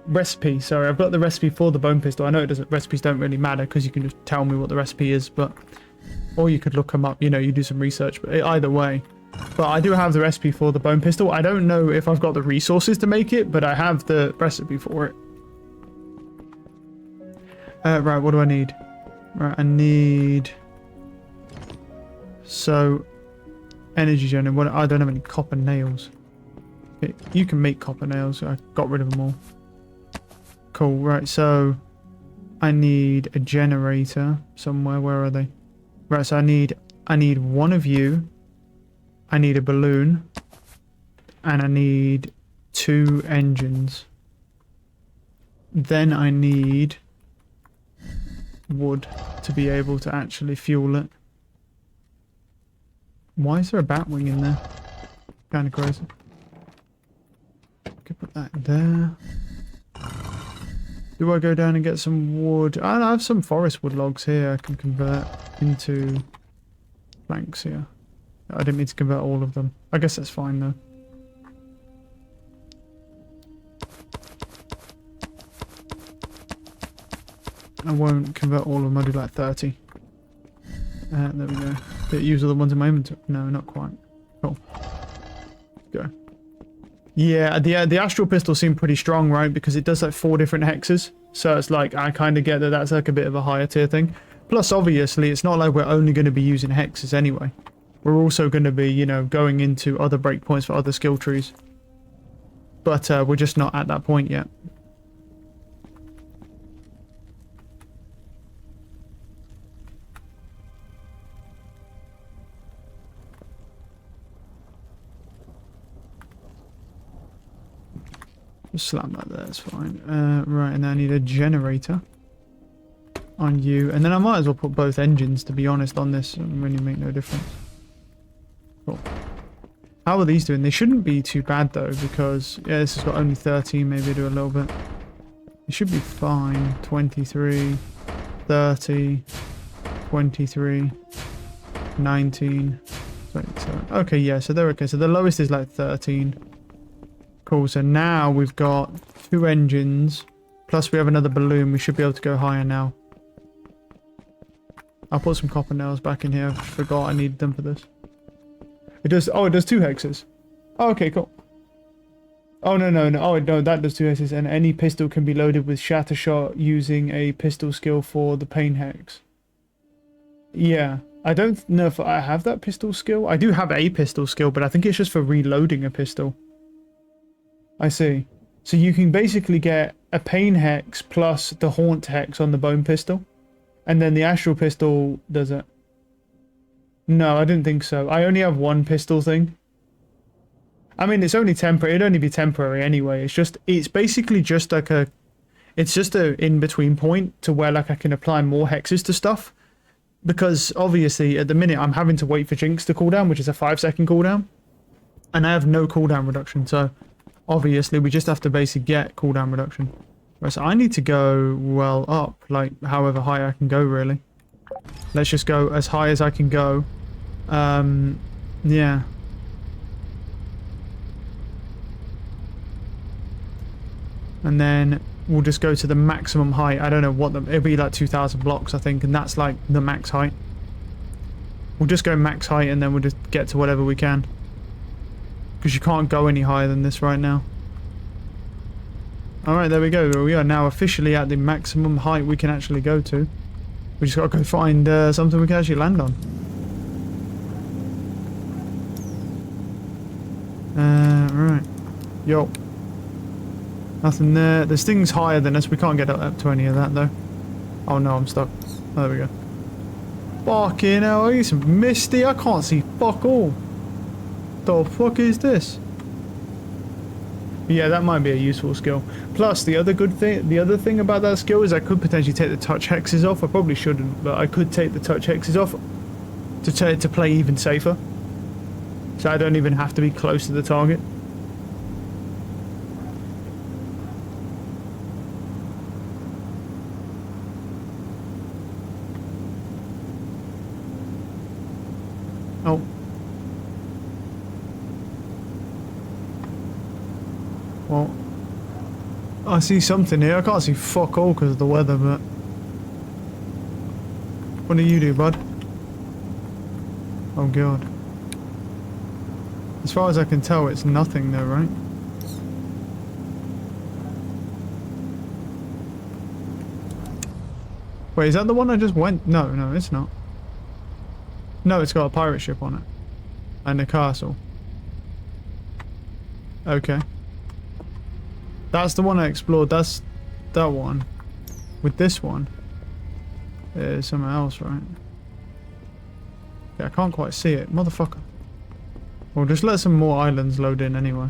Recipe. Sorry, I've got the recipe for the bone pistol. I know recipes don't really matter because you can just tell me what the recipe is, but or you could look them up. You know, you do some research. But either way, but I do have the recipe for the bone pistol. I don't know if I've got the resources to make it, but I have the recipe for it. Right, what do I need? Right, I need energy gen. What? I don't have any copper nails. You can make copper nails. I got rid of them all. Cool. Right. So I need a generator somewhere. Where are they? Right. So I need one of you. I need a balloon, and I need 2 engines. Then I need wood to be able to actually fuel it. Why is there a bat wing in there? Kind of crazy. Put that there. Do I go down and get some wood? I have some forest wood logs here I can convert into planks here. I didn't mean to convert all of them. I guess that's fine though. I won't convert all of them, I'll do like 30. There we go. Did it use all the ones in my inventory? No, not quite. Cool. Go. Yeah, the astral pistol seemed pretty strong, right? Because it does like 4 different hexes. So it's like, I kind of get that that's like a bit of a higher tier thing. Plus, obviously, it's not like we're only going to be using hexes anyway. We're also going to be, you know, going into other breakpoints for other skill trees. But we're just not at that point yet. Just slap that there, it's fine. Right, and then I need a generator on you. And then I might as well put both engines, to be honest, on this. It won't really make no difference. Cool. How are these doing? They shouldn't be too bad, though, because... Yeah, this has got only 13. Maybe do a little bit. It should be fine. 23, 30, 23, 19, 27. Okay, yeah, so they're okay. So the lowest is like 13. Cool, so now we've got 2 engines, plus we have another balloon. We should be able to go higher now. I'll put some copper nails back in here. I forgot I needed them for this. It does, oh, it does 2 hexes. Oh, okay, cool. Oh, no. Oh, no, that does 2 hexes, and any pistol can be loaded with shatter shot using a pistol skill for the pain hex. Yeah, I don't know if I have that pistol skill. I do have a pistol skill, but I think it's just for reloading a pistol. I see. So you can basically get a pain hex plus the haunt hex on the bone pistol. And then the astral pistol does it. No, I didn't think so. I only have 1 pistol thing. I mean, it's only temporary. It'd only be temporary anyway. It's basically just like it's just a in-between point to where like I can apply more hexes to stuff. Because obviously at the minute I'm having to wait for Jinx to cooldown, which is a 5-second cooldown. And I have no cooldown reduction, so obviously we just have to basically get cooldown reduction. Right, so I need to go, well, up, like however high I can go really. Let's just go as high as I can go. Yeah. And then we'll just go to the maximum height. I don't know what it'll be like 2,000 blocks, I think, and that's like the max height. We'll just go max height and then we'll just get to whatever we can. Because you can't go any higher than this right now. Alright, there we go. We are now officially at the maximum height we can actually go to. We just gotta go find something we can actually land on. Right. Yo. Nothing there. There's things higher than us. We can't get up to any of that though. Oh no, I'm stuck. Oh, there we go. Fucking hell, it's misty. I can't see fuck all. The fuck is this? Yeah, that might be a useful skill. Plus, the other thing about that skill is I could potentially take the touch hexes off. I probably shouldn't, but I could take the touch hexes off to play even safer. So I don't even have to be close to the target. Oh. Well, I see something here. I can't see fuck all because of the weather, but... What do you do, bud? Oh, God. As far as I can tell, it's nothing though, right? Wait, is that the one I just went? No, no, it's not. No, it's got a pirate ship on it. And a castle. Okay. That's the one I explored. That's that one. With this one, there's something else, right? Yeah, I can't quite see it. Motherfucker. Well, just let some more islands load in anyway.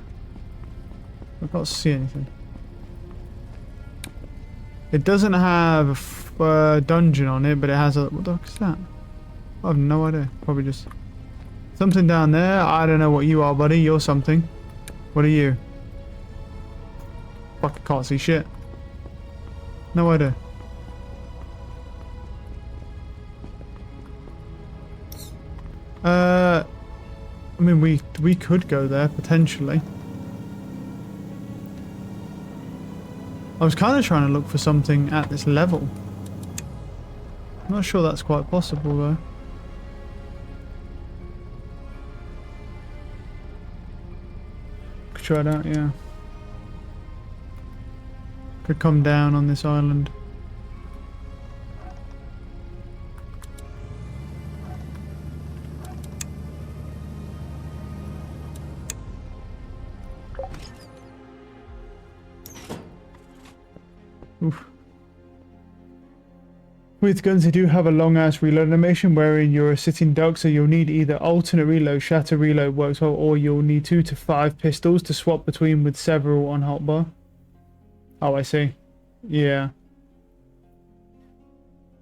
I can't see anything. It doesn't have a dungeon on it, but it has a... What the fuck is that? I have no idea. Probably just... Something down there. I don't know what you are, buddy. You're something. What are you? Fucking can't see shit. No idea. I mean, we could go there, potentially. I was kind of trying to look for something at this level. I'm not sure that's quite possible, though. Could try it out, yeah. Could come down on this island. Oof. With guns, they do have a long-ass reload animation wherein you're a sitting duck, so you'll need either alternate reload, shatter reload works well, or you'll need 2 to 5 pistols to swap between with several on hotbar. Oh, I see. Yeah.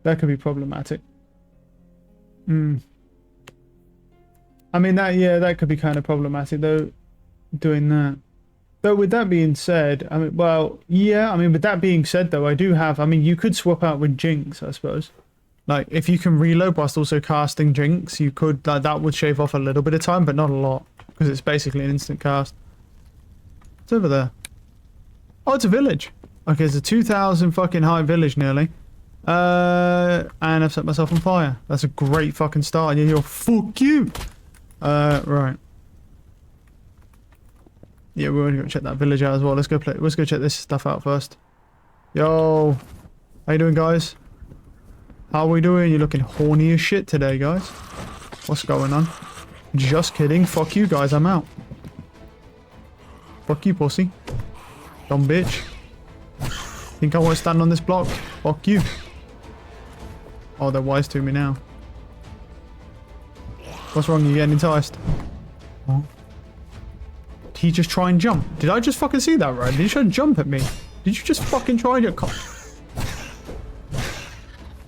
That could be problematic. I mean, that could be kind of problematic, though, doing that. Though, with that being said, I mean, well, yeah, I mean, with that being said, though, I mean, you could swap out with Jinx, I suppose. Like, if you can reload whilst also casting Jinx, you could, like, that would shave off a little bit of time, but not a lot, because it's basically an instant cast. It's over there. Oh, it's a village. Okay, it's a 2,000 fucking high village, nearly. And I've set myself on fire. That's a great fucking start, and you're, fuck you! Right. Yeah, we're gonna go check that village out as well. Let's go check this stuff out first. Yo, how you doing, guys? How are we doing? You're looking horny as shit today, guys. What's going on? Just kidding. Fuck you, guys. I'm out. Fuck you, pussy. Dumb bitch. Think I want to stand on this block? Fuck you. Oh, they're wise to me now. What's wrong? You getting enticed? Huh? Did he just try and jump? Did I just fucking see that right? Did he try and jump at me? Did you just fucking try and get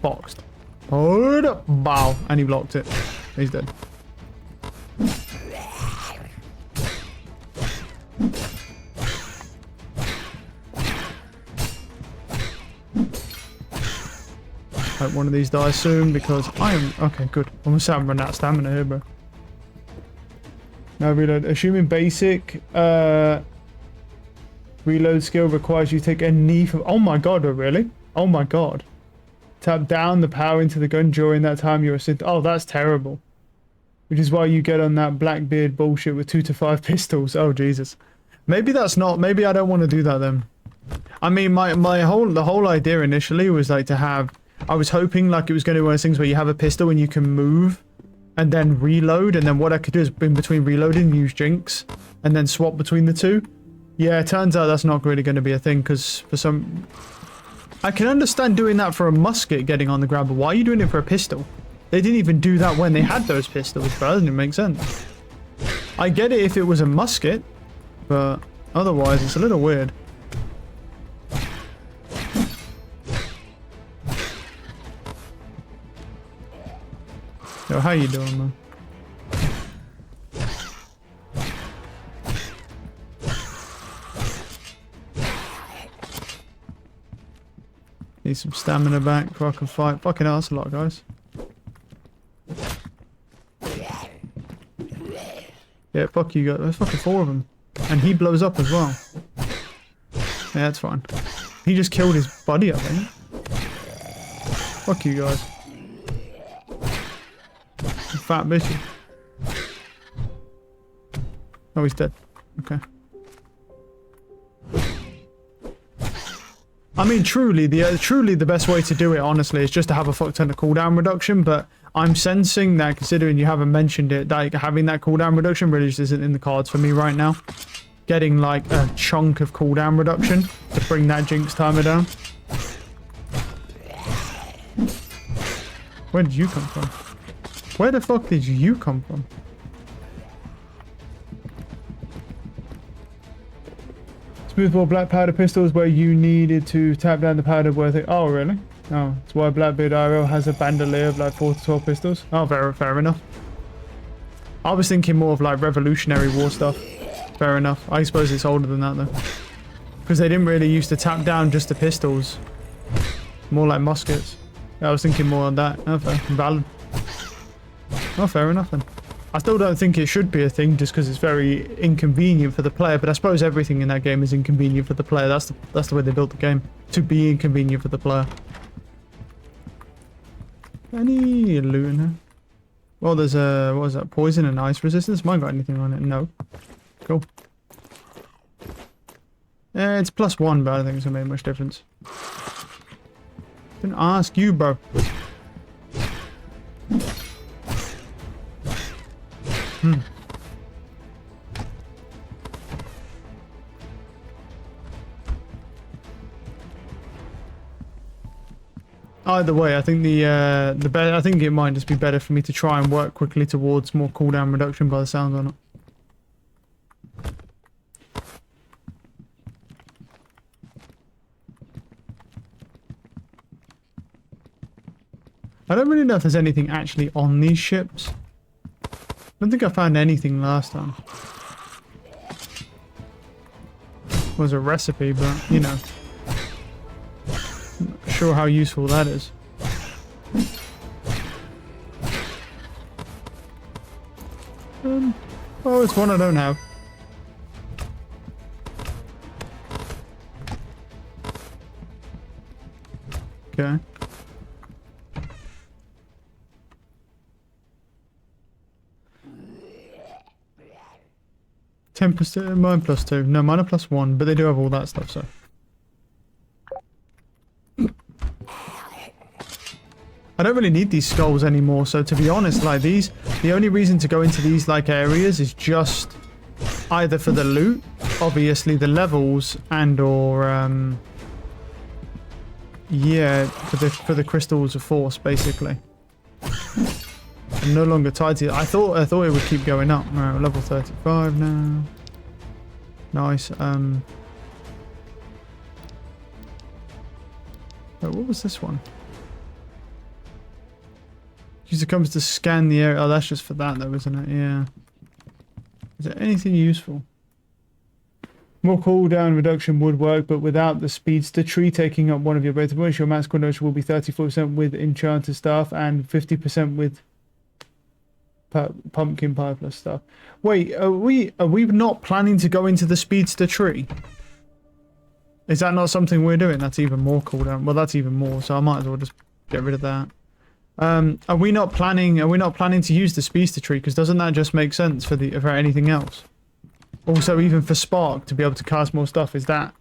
boxed? Hold up. Bow. And he blocked it. He's dead. Hope one of these dies soon because I am... Okay, good. I'm gonna say I'm running out of stamina here, bro. Now reload. Assuming basic reload skill requires you to take a knee from... Oh my god, oh really? Oh my god. Tap down the power into the gun during that time you're a... Oh, that's terrible. Which is why you get on that Blackbeard bullshit with 2 to 5 pistols. Oh, Jesus. Maybe that's not... Maybe I don't want to do that then. I mean, the whole idea initially was like to have... I was hoping like it was going to be one of those things where you have a pistol and you can move and then reload, and then what I could do is in between reloading use Jinx and then swap between the two. Yeah, it turns out that's not really going to be a thing because for some... I can understand doing that for a musket getting on the ground, but why are you doing it for a pistol? They didn't even do that when they had those pistols, bro. That doesn't make sense. I get it if it was a musket, but otherwise it's a little weird. Yo, how you doing, man? Need some stamina back before I can fight. Fucking hell, that's a lot, guys. Yeah, fuck you guys. There's fucking 4 of them. And he blows up as well. Yeah, that's fine. He just killed his buddy, I think. Fuck you guys. Fat bitch. Oh, he's dead. Okay. I mean, truly the best way to do it, honestly, is just to have a fuck ton of cooldown reduction, but I'm sensing that, considering you haven't mentioned it, like having that cooldown reduction really just isn't in the cards for me right now. Getting like a chunk of cooldown reduction to bring that Jinx timer down. Where did you come from? Where the fuck did you come from? Smoothbore black powder pistols where you needed to tap down the powder worth it. Oh, really? Oh, that's why Blackbeard IRL has a bandolier of like 4 to 12 pistols. Oh, fair enough. I was thinking more of like Revolutionary War stuff. Fair enough. I suppose it's older than that though. Because they didn't really used to tap down just the pistols. More like muskets. Yeah, I was thinking more on that. Oh, fair. Valid. Oh, fair enough then. I still don't think it should be a thing just because it's very inconvenient for the player, but I suppose everything in that game is inconvenient for the player. That's the way they built the game. To be inconvenient for the player. Any loot in here? Well, there's a... what is that? Poison and ice resistance? Mine got anything on it? No. Cool. It's +1, but I don't think it's gonna make much difference. Didn't ask you, bro. either way, I think I think it might just be better for me to try and work quickly towards more cooldown reduction by the sound on it. I don't really know if there's anything actually on these ships. I don't think I found anything last time. It was a recipe, but you know. Not sure how useful that is. Oh, it's one I don't have. Okay. 10%, mine +2. No, mine are +1, but they do have all that stuff, so. I don't really need these skulls anymore, so to be honest, like these, the only reason to go into these like areas is just either for the loot, obviously the levels, and or yeah, for the crystals of force, basically. I'm no longer tied to it. I thought it would keep going up. Alright, we're level 35 now. Nice. Oh, what was this one? User comes to scan the area. Oh, that's just for that though, isn't it? Yeah. Is there anything useful? More cooldown reduction would work, but without the speedster tree taking up one of your beta points, your max cooldown will be 34% with enchanted staff and 50% with pumpkin pie plus stuff. Wait, are we not planning to go into the speedster tree? Is that not something we're doing? That's even more cooldown. Well, that's even more, so I might as well just get rid of that. Are we not planning to use the speedster tree? Because doesn't that just make sense for anything else? Also, even for Spark to be able to cast more stuff, is that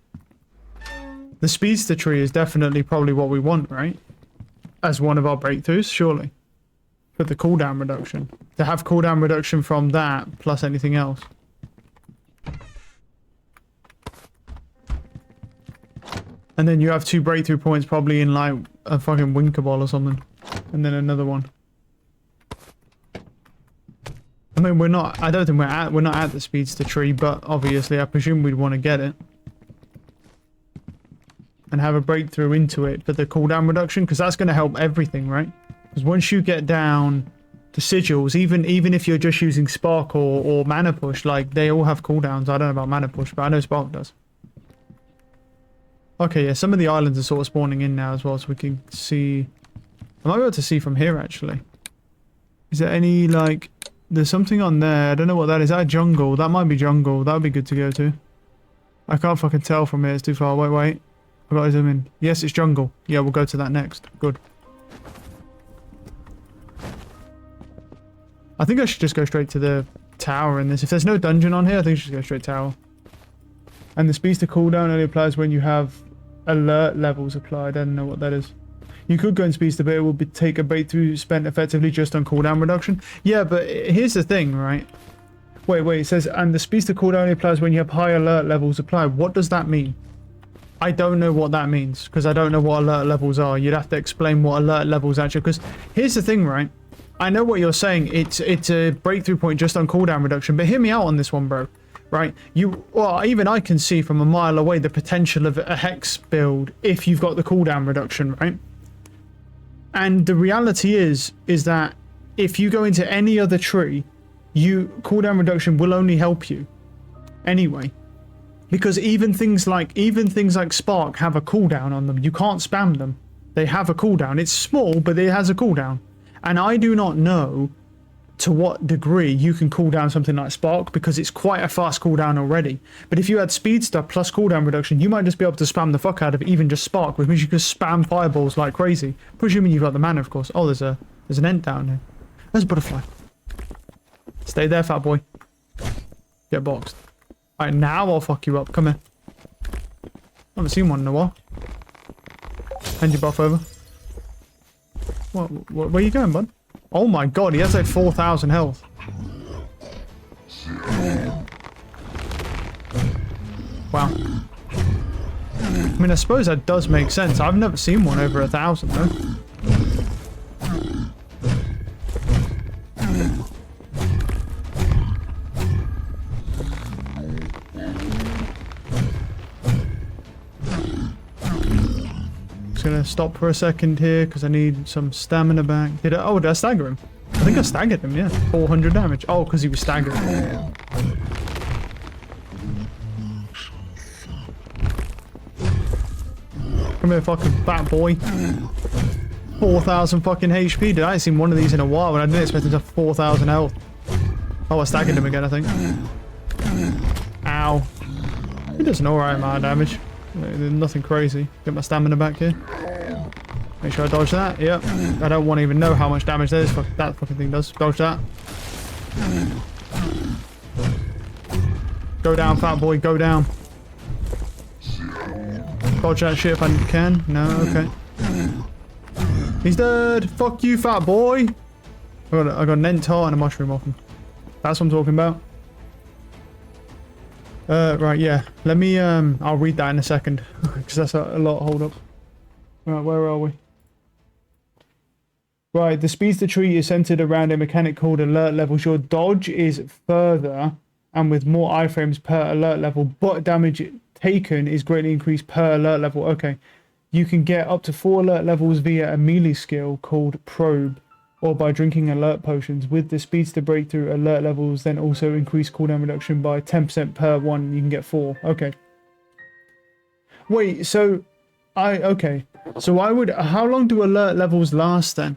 the speedster tree is definitely probably what we want, right? As one of our breakthroughs, surely. For the cooldown reduction. To have cooldown reduction from that plus anything else. And then you have 2 breakthrough points probably in like a fucking Winker Ball or something. And then another one. I mean, I don't think we're not at the speedster tree, but obviously I presume we'd want to get it. And have a breakthrough into it for the cooldown reduction, because that's going to help everything, right? Because once you get down to sigils, even if you're just using Spark or Mana Push, like they all have cooldowns. I don't know about Mana Push, but I know Spark does. Okay, yeah, some of the islands are sort of spawning in now as well, so we can see. I might be able to see from here actually. Is there any like? There's something on there. I don't know what that is. Is that a jungle? That might be jungle. That would be good to go to. I can't fucking tell from here. It's too far. Wait. I've got to zoom in. Yes, it's jungle. Yeah, we'll go to that next. Good. I think I should just go straight to the tower in this. If there's no dungeon on here, I think I should go straight tower. And the speedster cooldown only applies when you have alert levels applied. I don't know what that is. You could go in speedster, but it will take a breakthrough spent effectively just on cooldown reduction. Yeah, but here's the thing, right? Wait. It says, and the speedster cooldown only applies when you have high alert levels applied. What does that mean? I don't know what that means, because I don't know what alert levels are. You'd have to explain what alert levels actually, because here's the thing, right? I know what you're saying. It's a breakthrough point just on cooldown reduction, but hear me out on this one, bro. Right? Well, even I can see from a mile away the potential of a Hex build if you've got the cooldown reduction, right? And the reality is that if you go into any other tree, cooldown reduction will only help you anyway. Because even things like Spark have a cooldown on them. You can't spam them. They have a cooldown. It's small, but it has a cooldown. And I do not know to what degree you can cool down something like Spark, because it's quite a fast cooldown already. But if you had Speedster plus cooldown reduction, you might just be able to spam the fuck out of even just Spark, which means you can spam fireballs like crazy. Presuming you've got the mana, of course. Oh, there's an ent down here. There's a butterfly. Stay there, fat boy. Get boxed. Alright, now I'll fuck you up. Come here. I haven't seen one in a while. Hand your buff over. What, where are you going, bud? Oh my god, he has like 4,000 health. Wow. I mean, I suppose that does make sense. I've never seen one over 1,000 though. Just gonna stop for a second here because I need some stamina back. Did I stagger him? I think I staggered him, yeah. 400 damage. Oh, because he was staggered. Come here, fucking fat boy. 4,000 fucking HP. Dude, I ain't seen one of these in a while, and I didn't expect him to have 4,000 health. Oh, I staggered him again, I think. Ow. He does an alright amount of damage. Nothing crazy. Get my stamina back here. Make sure I dodge that. Yep. I don't want to even know how much damage that fucking thing does. Dodge that. Go down, fat boy. Go down. Dodge that shit if I can. No, okay. He's dead. Fuck you, fat boy. I got an ent heart and a mushroom off him. That's what I'm talking about. Right, yeah. Let me, I'll read that in a second. Because that's a lot. Hold up. Right, where are we? Right, the speedster tree is centered around a mechanic called alert levels. Your dodge is further and with more iframes per alert level, but damage taken is greatly increased per alert level. Okay. You can get up to 4 alert levels via a melee skill called Probe, or by drinking alert potions. With the speedster breakthrough, alert levels then also increase cooldown reduction by 10% per one. You can get 4. Okay. Wait, so okay. So how long do alert levels last then?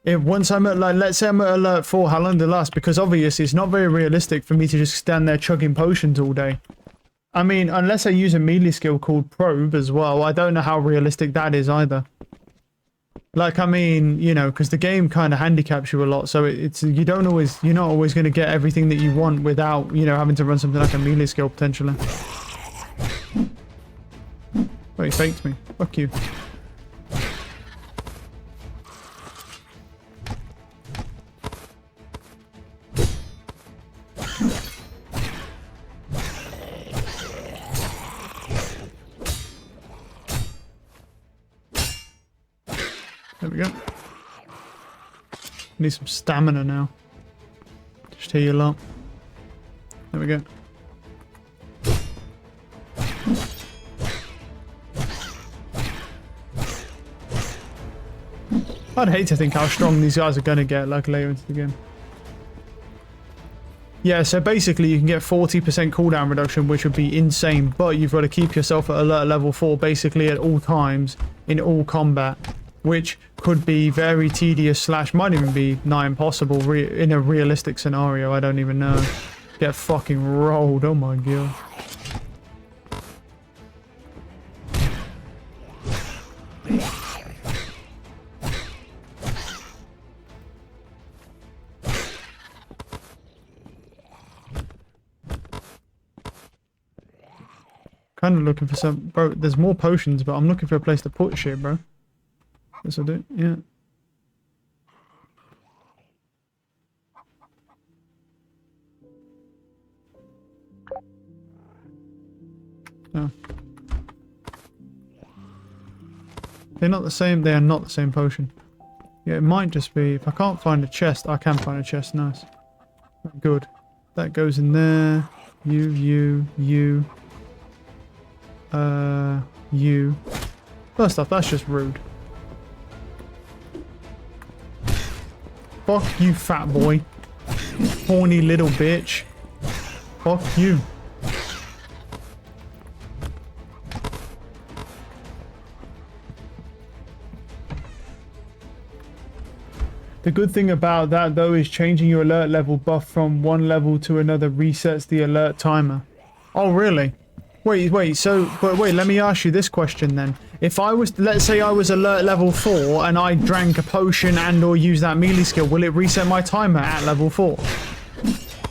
If once I'm at, like, let's say I'm at alert 4, how long do they last? Because obviously it's not very realistic for me to just stand there chugging potions all day. I mean, unless I use a melee skill called Probe as well, I don't know how realistic that is either. Like, I mean, you know, because the game kind of handicaps you a lot, so you're not always going to get everything that you want without, you know, having to run something like a melee skill potentially. Wait, he faked me. Fuck you. There we go. Need some stamina now. Just heal up. There we go. I'd hate to think how strong these guys are going to get like later into the game. Yeah, so basically you can get 40% cooldown reduction, which would be insane, but you've got to keep yourself at alert level 4 basically at all times in all combat, which could be very tedious / might even be nigh impossible in a realistic scenario. I don't even know. Get fucking rolled. Oh my god. Kind of looking for some, bro. There's more potions, but I'm looking for a place to put shit, bro. This will do. Yeah. Oh. They're not the same. They are not the same potion. Yeah, it might just be. If I can't find a chest, I can find a chest. Nice. Good. That goes in there. You. You. First off, that's just rude. Fuck you, fat boy. Horny little bitch. Fuck you. The good thing about that though is changing your alert level buff from one level to another resets the alert timer. Oh really? Wait, so, but wait, let me ask you this question then. If I was, let's say I was alert level 4 and I drank a potion and or used that melee skill, will it reset my timer at level 4?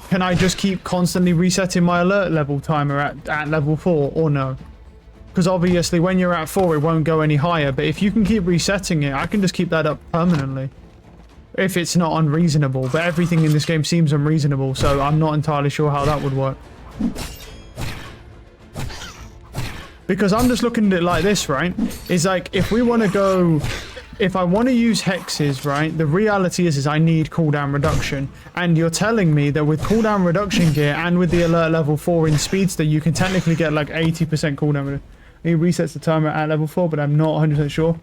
Can I just keep constantly resetting my alert level timer at level 4 or no? Because obviously when you're at 4 it won't go any higher, but if you can keep resetting it, I can just keep that up permanently. If it's not unreasonable, but everything in this game seems unreasonable, so I'm not entirely sure how that would work. Because I'm just looking at it like this, right? Is like, if we want to go... If I want to use hexes, right, the reality is I need cooldown reduction. And you're telling me that with cooldown reduction gear and with the alert level 4 in Speedster, you can technically get like 80% cooldown reduction. He resets the timer at level 4, but I'm not 100% sure.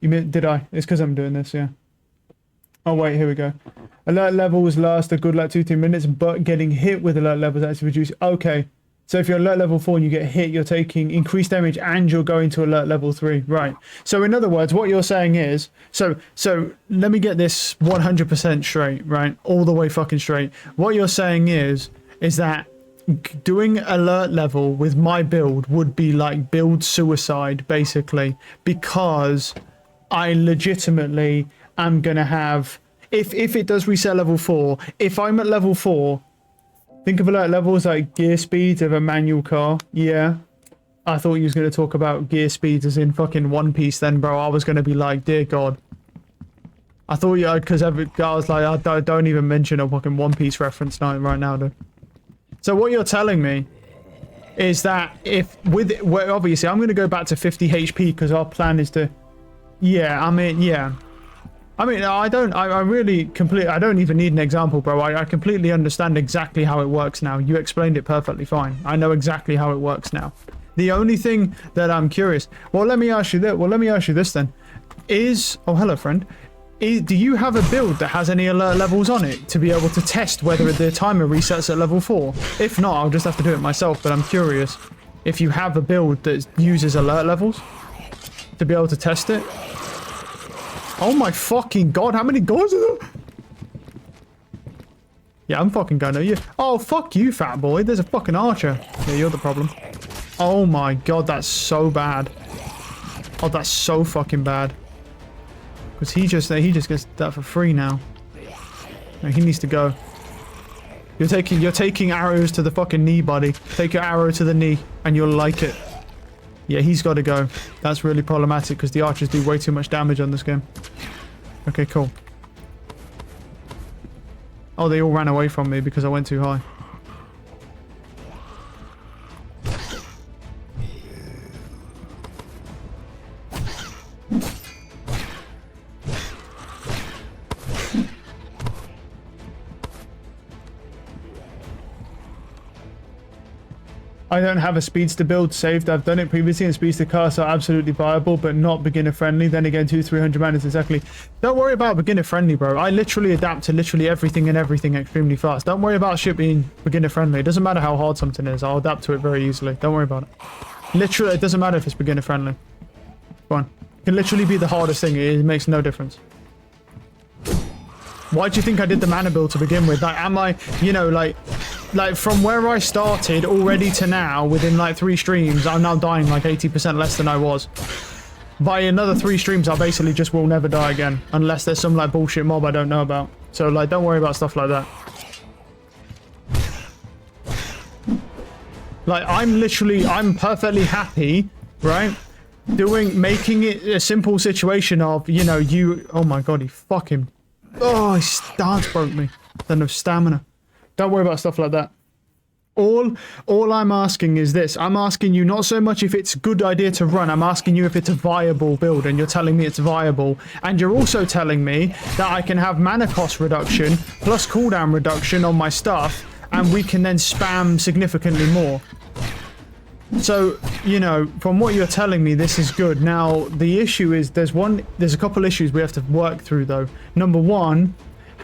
You mean, did I? It's because I'm doing this, yeah. Oh, wait, here we go. Alert levels last a good like 2-3 minutes, but getting hit with alert levels actually reduce. Okay. So if you're alert level 4 and you get hit, you're taking increased damage and you're going to alert level 3. Right. So in other words, what you're saying is, so let me get this 100% straight, right? All the way fucking straight. What you're saying is that doing alert level with my build would be like build suicide, basically, because I legitimately am going to have, if it does reset level 4, if I'm at level 4, think of alert levels like gear speeds of a manual car. Yeah. I thought you was going to talk about gear speeds as in fucking One Piece then, bro. I was going to be like, dear God. I thought you, because I was like, I don't even mention a fucking One Piece reference right now, dude. So what you're telling me is that well, obviously I'm going to go back to 50 HP because our plan is to, yeah, I mean, yeah. I mean, I don't even need an example, bro. I completely understand exactly how it works now. You explained it perfectly fine. I know exactly how it works now. The only thing that I'm curious, well, let me ask you this then. Oh, hello, friend. Do you have a build that has any alert levels on it to be able to test whether the timer resets at level 4? If not, I'll just have to do it myself, but I'm curious if you have a build that uses alert levels to be able to test it. Oh my fucking God, how many guys are there? Yeah, I'm fucking going to you. Oh, fuck you, fat boy. There's a fucking archer. Yeah, you're the problem. Oh my God, that's so bad. Oh, that's so fucking bad. Because he just gets that for free now. No, he needs to go. You're taking arrows to the fucking knee, buddy. Take your arrow to the knee and you'll like it. Yeah, he's got to go. That's really problematic because the archers do way too much damage on this game. Okay, cool. Oh, they all ran away from me because I went too high. I don't have a Speedster build saved. I've done it previously, and Speedster cars are absolutely viable, but not beginner friendly. Then again, 200-300 man is exactly. Don't worry about beginner friendly, bro. I literally adapt to literally everything extremely fast. Don't worry about shit being beginner friendly. It doesn't matter how hard something is. I'll adapt to it very easily. Don't worry about it. Literally, it doesn't matter if it's beginner friendly. Fine. It can literally be the hardest thing. It makes no difference. Why do you think I did the mana build to begin with? Like, am I, you know, like from where I started already to now, within like 3 streams, I'm now dying like 80% less than I was. By another 3 streams, I basically just will never die again, unless there's some like bullshit mob I don't know about. So like, don't worry about stuff like that. Like, I'm perfectly happy, right? Making it a simple situation of, you know, oh my God, he fucking, oh, his stance broke me. Then no stamina. Don't worry about stuff like that. All I'm asking is this. I'm asking you not so much if it's a good idea to run. I'm asking you if it's a viable build, and you're telling me it's viable. And you're also telling me that I can have mana cost reduction plus cooldown reduction on my stuff, and we can then spam significantly more. So, you know, from what you're telling me, this is good. Now, the issue is there's a couple issues we have to work through, though. Number one,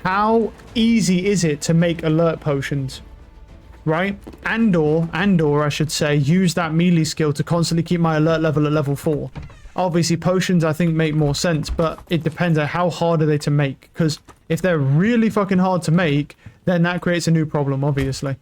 how easy is it to make alert potions? Right? And/or I should say, use that melee skill to constantly keep my alert level at level 4. Obviously, potions, I think, make more sense, but it depends on how hard are they to make. Because if they're really fucking hard to make, then that creates a new problem, obviously.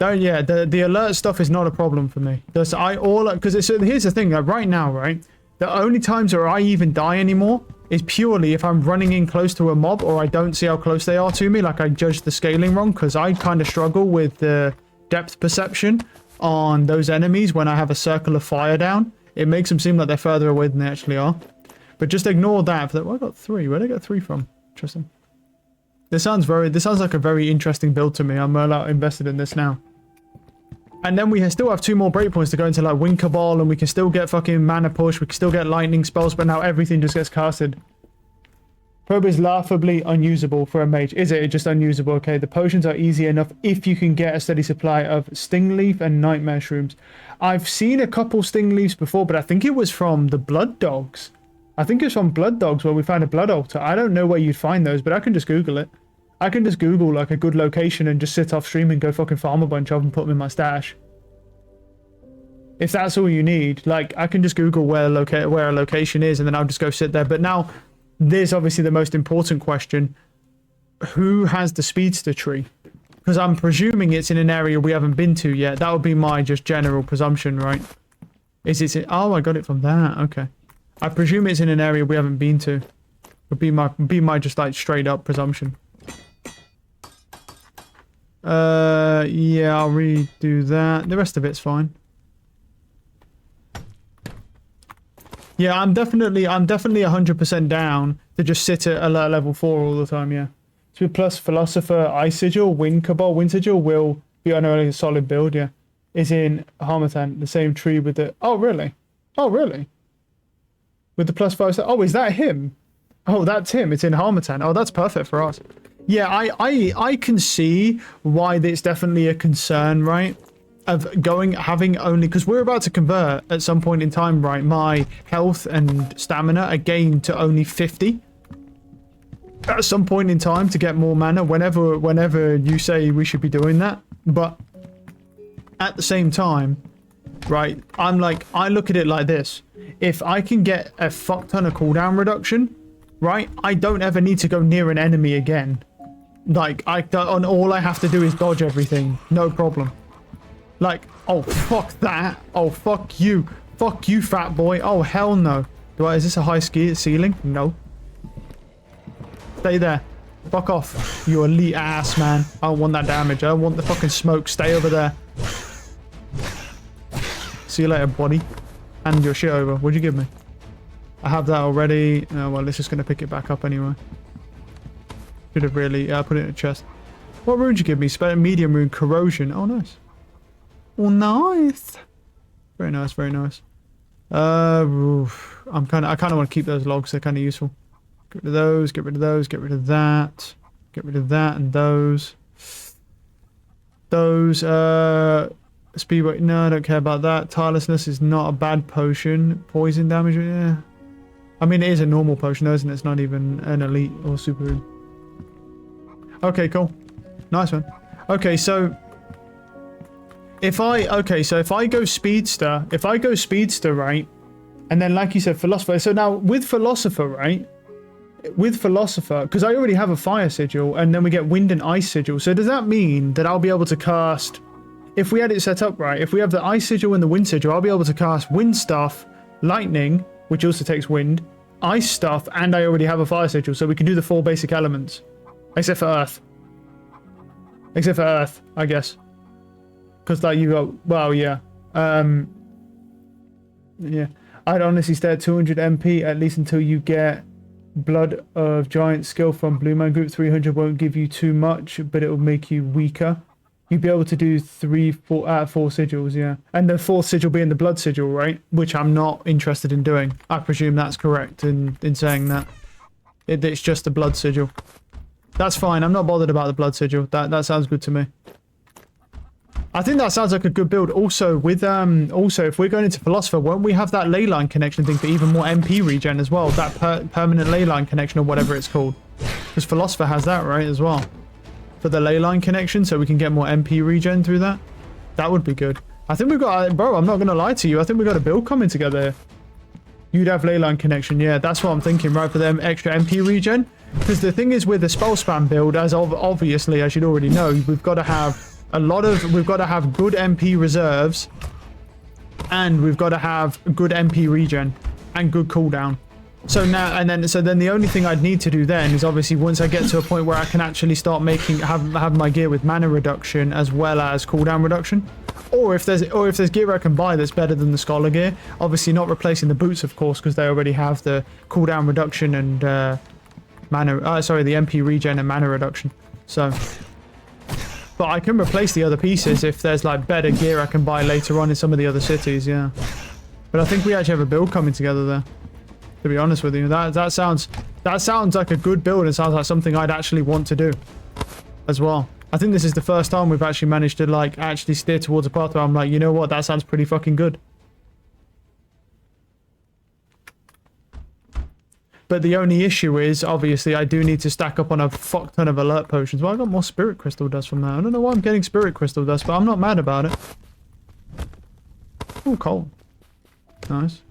Yeah, the alert stuff is not a problem for me. Here's the thing, like, right now, right? The only times where I even die anymore is purely if I'm running in close to a mob or I don't see how close they are to me, like I judge the scaling wrong, because I kind of struggle with the depth perception on those enemies when I have a circle of fire down. It makes them seem like they're further away than they actually are. But just ignore that. Well, I got 3. Where did I get 3 from? Interesting. This sounds like a very interesting build to me. I'm invested in this now. And then we still have 2 more breakpoints to go into like Wind Cabal, and we can still get fucking mana push. We can still get lightning spells, but now everything just gets casted. Probe is laughably unusable for a mage. Is it? It's just unusable. Okay, the potions are easy enough if you can get a steady supply of sting leaf and nightmare shrooms. I've seen a couple sting leaves before, but I think it was from the blood dogs. I think it's from blood dogs where we found a blood altar. I don't know where you'd find those, but I can just Google it. I can just Google like a good location and just sit off stream and go fucking farm a bunch of them and put them in my stash. If that's all you need, like I can just Google where a location is, and then I'll just go sit there. But now, there's obviously the most important question. Who has the speedster tree? Because I'm presuming it's in an area we haven't been to yet. That would be my just general presumption, right? Is it? Oh, I got it from that. Okay. I presume it's in an area we haven't been to. Would be my just like straight up presumption. Yeah, I'll redo that. The rest of it's fine. Yeah, I'm definitely 100% down to just sit at alert level 4 all the time, yeah. So plus Philosopher, Ice Sigil, Wind Cabal. Wind Sigil will be on a solid build, yeah. Is in Harmattan, the same tree with the... Oh, really? Oh, really? With the +5... Oh, is that him? Oh, that's him. It's in Harmattan. Oh, that's perfect for us. Yeah, I can see why it's definitely a concern, right? Of having only, because we're about to convert at some point in time, right? My health and stamina again to only 50 at some point in time to get more mana whenever you say we should be doing that. But at the same time, right, I'm like, I look at it like this: if I can get a fuck ton of cooldown reduction, right, I don't ever need to go near an enemy again. Like all I have to do is dodge everything, no problem. Like, oh, fuck that. Oh, fuck you. Fuck you, fat boy. Oh, hell no. Is this a high ceiling? No. Stay there. Fuck off. You elite ass, man. I don't want that damage. I don't want the fucking smoke. Stay over there. See you later, buddy. Hand your shit over. What'd you give me? I have that already. Oh, well, it's just going to pick it back up anyway. Should have really... Yeah, I put it in a chest. What rune did you give me? Medium rune. Corrosion. Oh, nice. Oh, nice. Very nice, very nice. I kind of want to keep those logs. They're kind of useful. Get rid of those, get rid of those, get rid of that. Get rid of that and those. Those, speedway, no, I don't care about that. Tirelessness is not a bad potion. Poison damage, yeah. I mean, it is a normal potion, though, isn't it? It's not even an elite or super rune. Okay, cool. Nice one. Okay, so... If I go speedster, right, and then like you said, philosopher. So now with philosopher, right, because I already have a fire sigil, and then we get wind and ice sigil. So does that mean that I'll be able to cast, if we had it set up right, if we have the ice sigil and the wind sigil, I'll be able to cast wind stuff, lightning, which also takes wind, ice stuff, and I already have a fire sigil, so we can do the 4 basic elements, except for earth, I guess. Because like you go, well, yeah. Yeah. I'd honestly stay at 200 MP at least until you get Blood of Giant skill from Blue Man Group. 300 won't give you too much, but it will make you weaker. You'd be able to do 4 sigils, yeah. And the 4th sigil being the blood sigil, right? Which I'm not interested in doing. I presume that's correct in saying that. It's just the blood sigil. That's fine. I'm not bothered about the blood sigil. That sounds good to me. I think that sounds like a good build. Also, with if we're going into Philosopher, won't we have that ley line connection thing for even more MP regen as well? That permanent ley line connection or whatever it's called. Because Philosopher has that, right, as well. For the ley line connection, so we can get more MP regen through that. That would be good. I think we've got... Bro, I'm not going to lie to you. I think we've got a build coming together here. You'd have ley line connection. Yeah, that's what I'm thinking, right, for them extra MP regen. Because the thing is with the spell spam build, obviously, as you'd already know, we've got to have... we've got to have good MP reserves, and we've got to have good MP regen and good cooldown. So then the only thing I'd need to do then is obviously once I get to a point where I can actually start have my gear with mana reduction as well as cooldown reduction, or if there's gear I can buy that's better than the scholar gear, obviously not replacing the boots of course because they already have the cooldown reduction and the MP regen and mana reduction. So But I can replace the other pieces if there's like better gear I can buy later on in some of the other cities, yeah. But I think we actually have a build coming together there. To be honest with you, that sounds like a good build. It sounds like something I'd actually want to do as well. I think this is the first time we've actually managed to like actually steer towards a path where I'm like, you know what, that sounds pretty fucking good. But the only issue is, obviously, I do need to stack up on a fuck ton of alert potions. Well, I got more spirit crystal dust from that. I don't know why I'm getting spirit crystal dust, but I'm not mad about it. Oh, coal. Nice.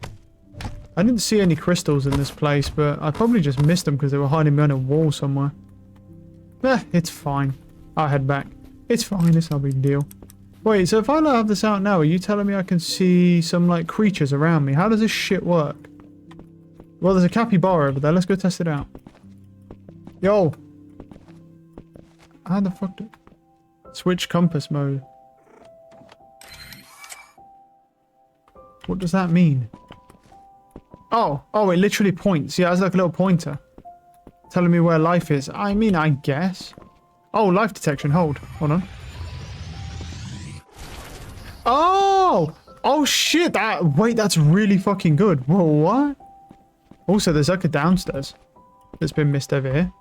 I didn't see any crystals in this place, but I probably just missed them because they were hiding behind a wall somewhere. It's fine. I'll head back. It's fine, it's no big deal. Wait, so if I have this out now, are you telling me I can see some, like, creatures around me? How does this shit work? Well, there's a capybara over there. Let's go test it out. Yo! How the fuck do... Switch compass mode. What does that mean? Oh, it literally points. Yeah, it's like a little pointer. Telling me where life is. I mean, I guess. Oh, life detection. Hold on. Oh, shit. Wait, that's really fucking good. Whoa, what? Also, there's like a downstairs that's been missed over here.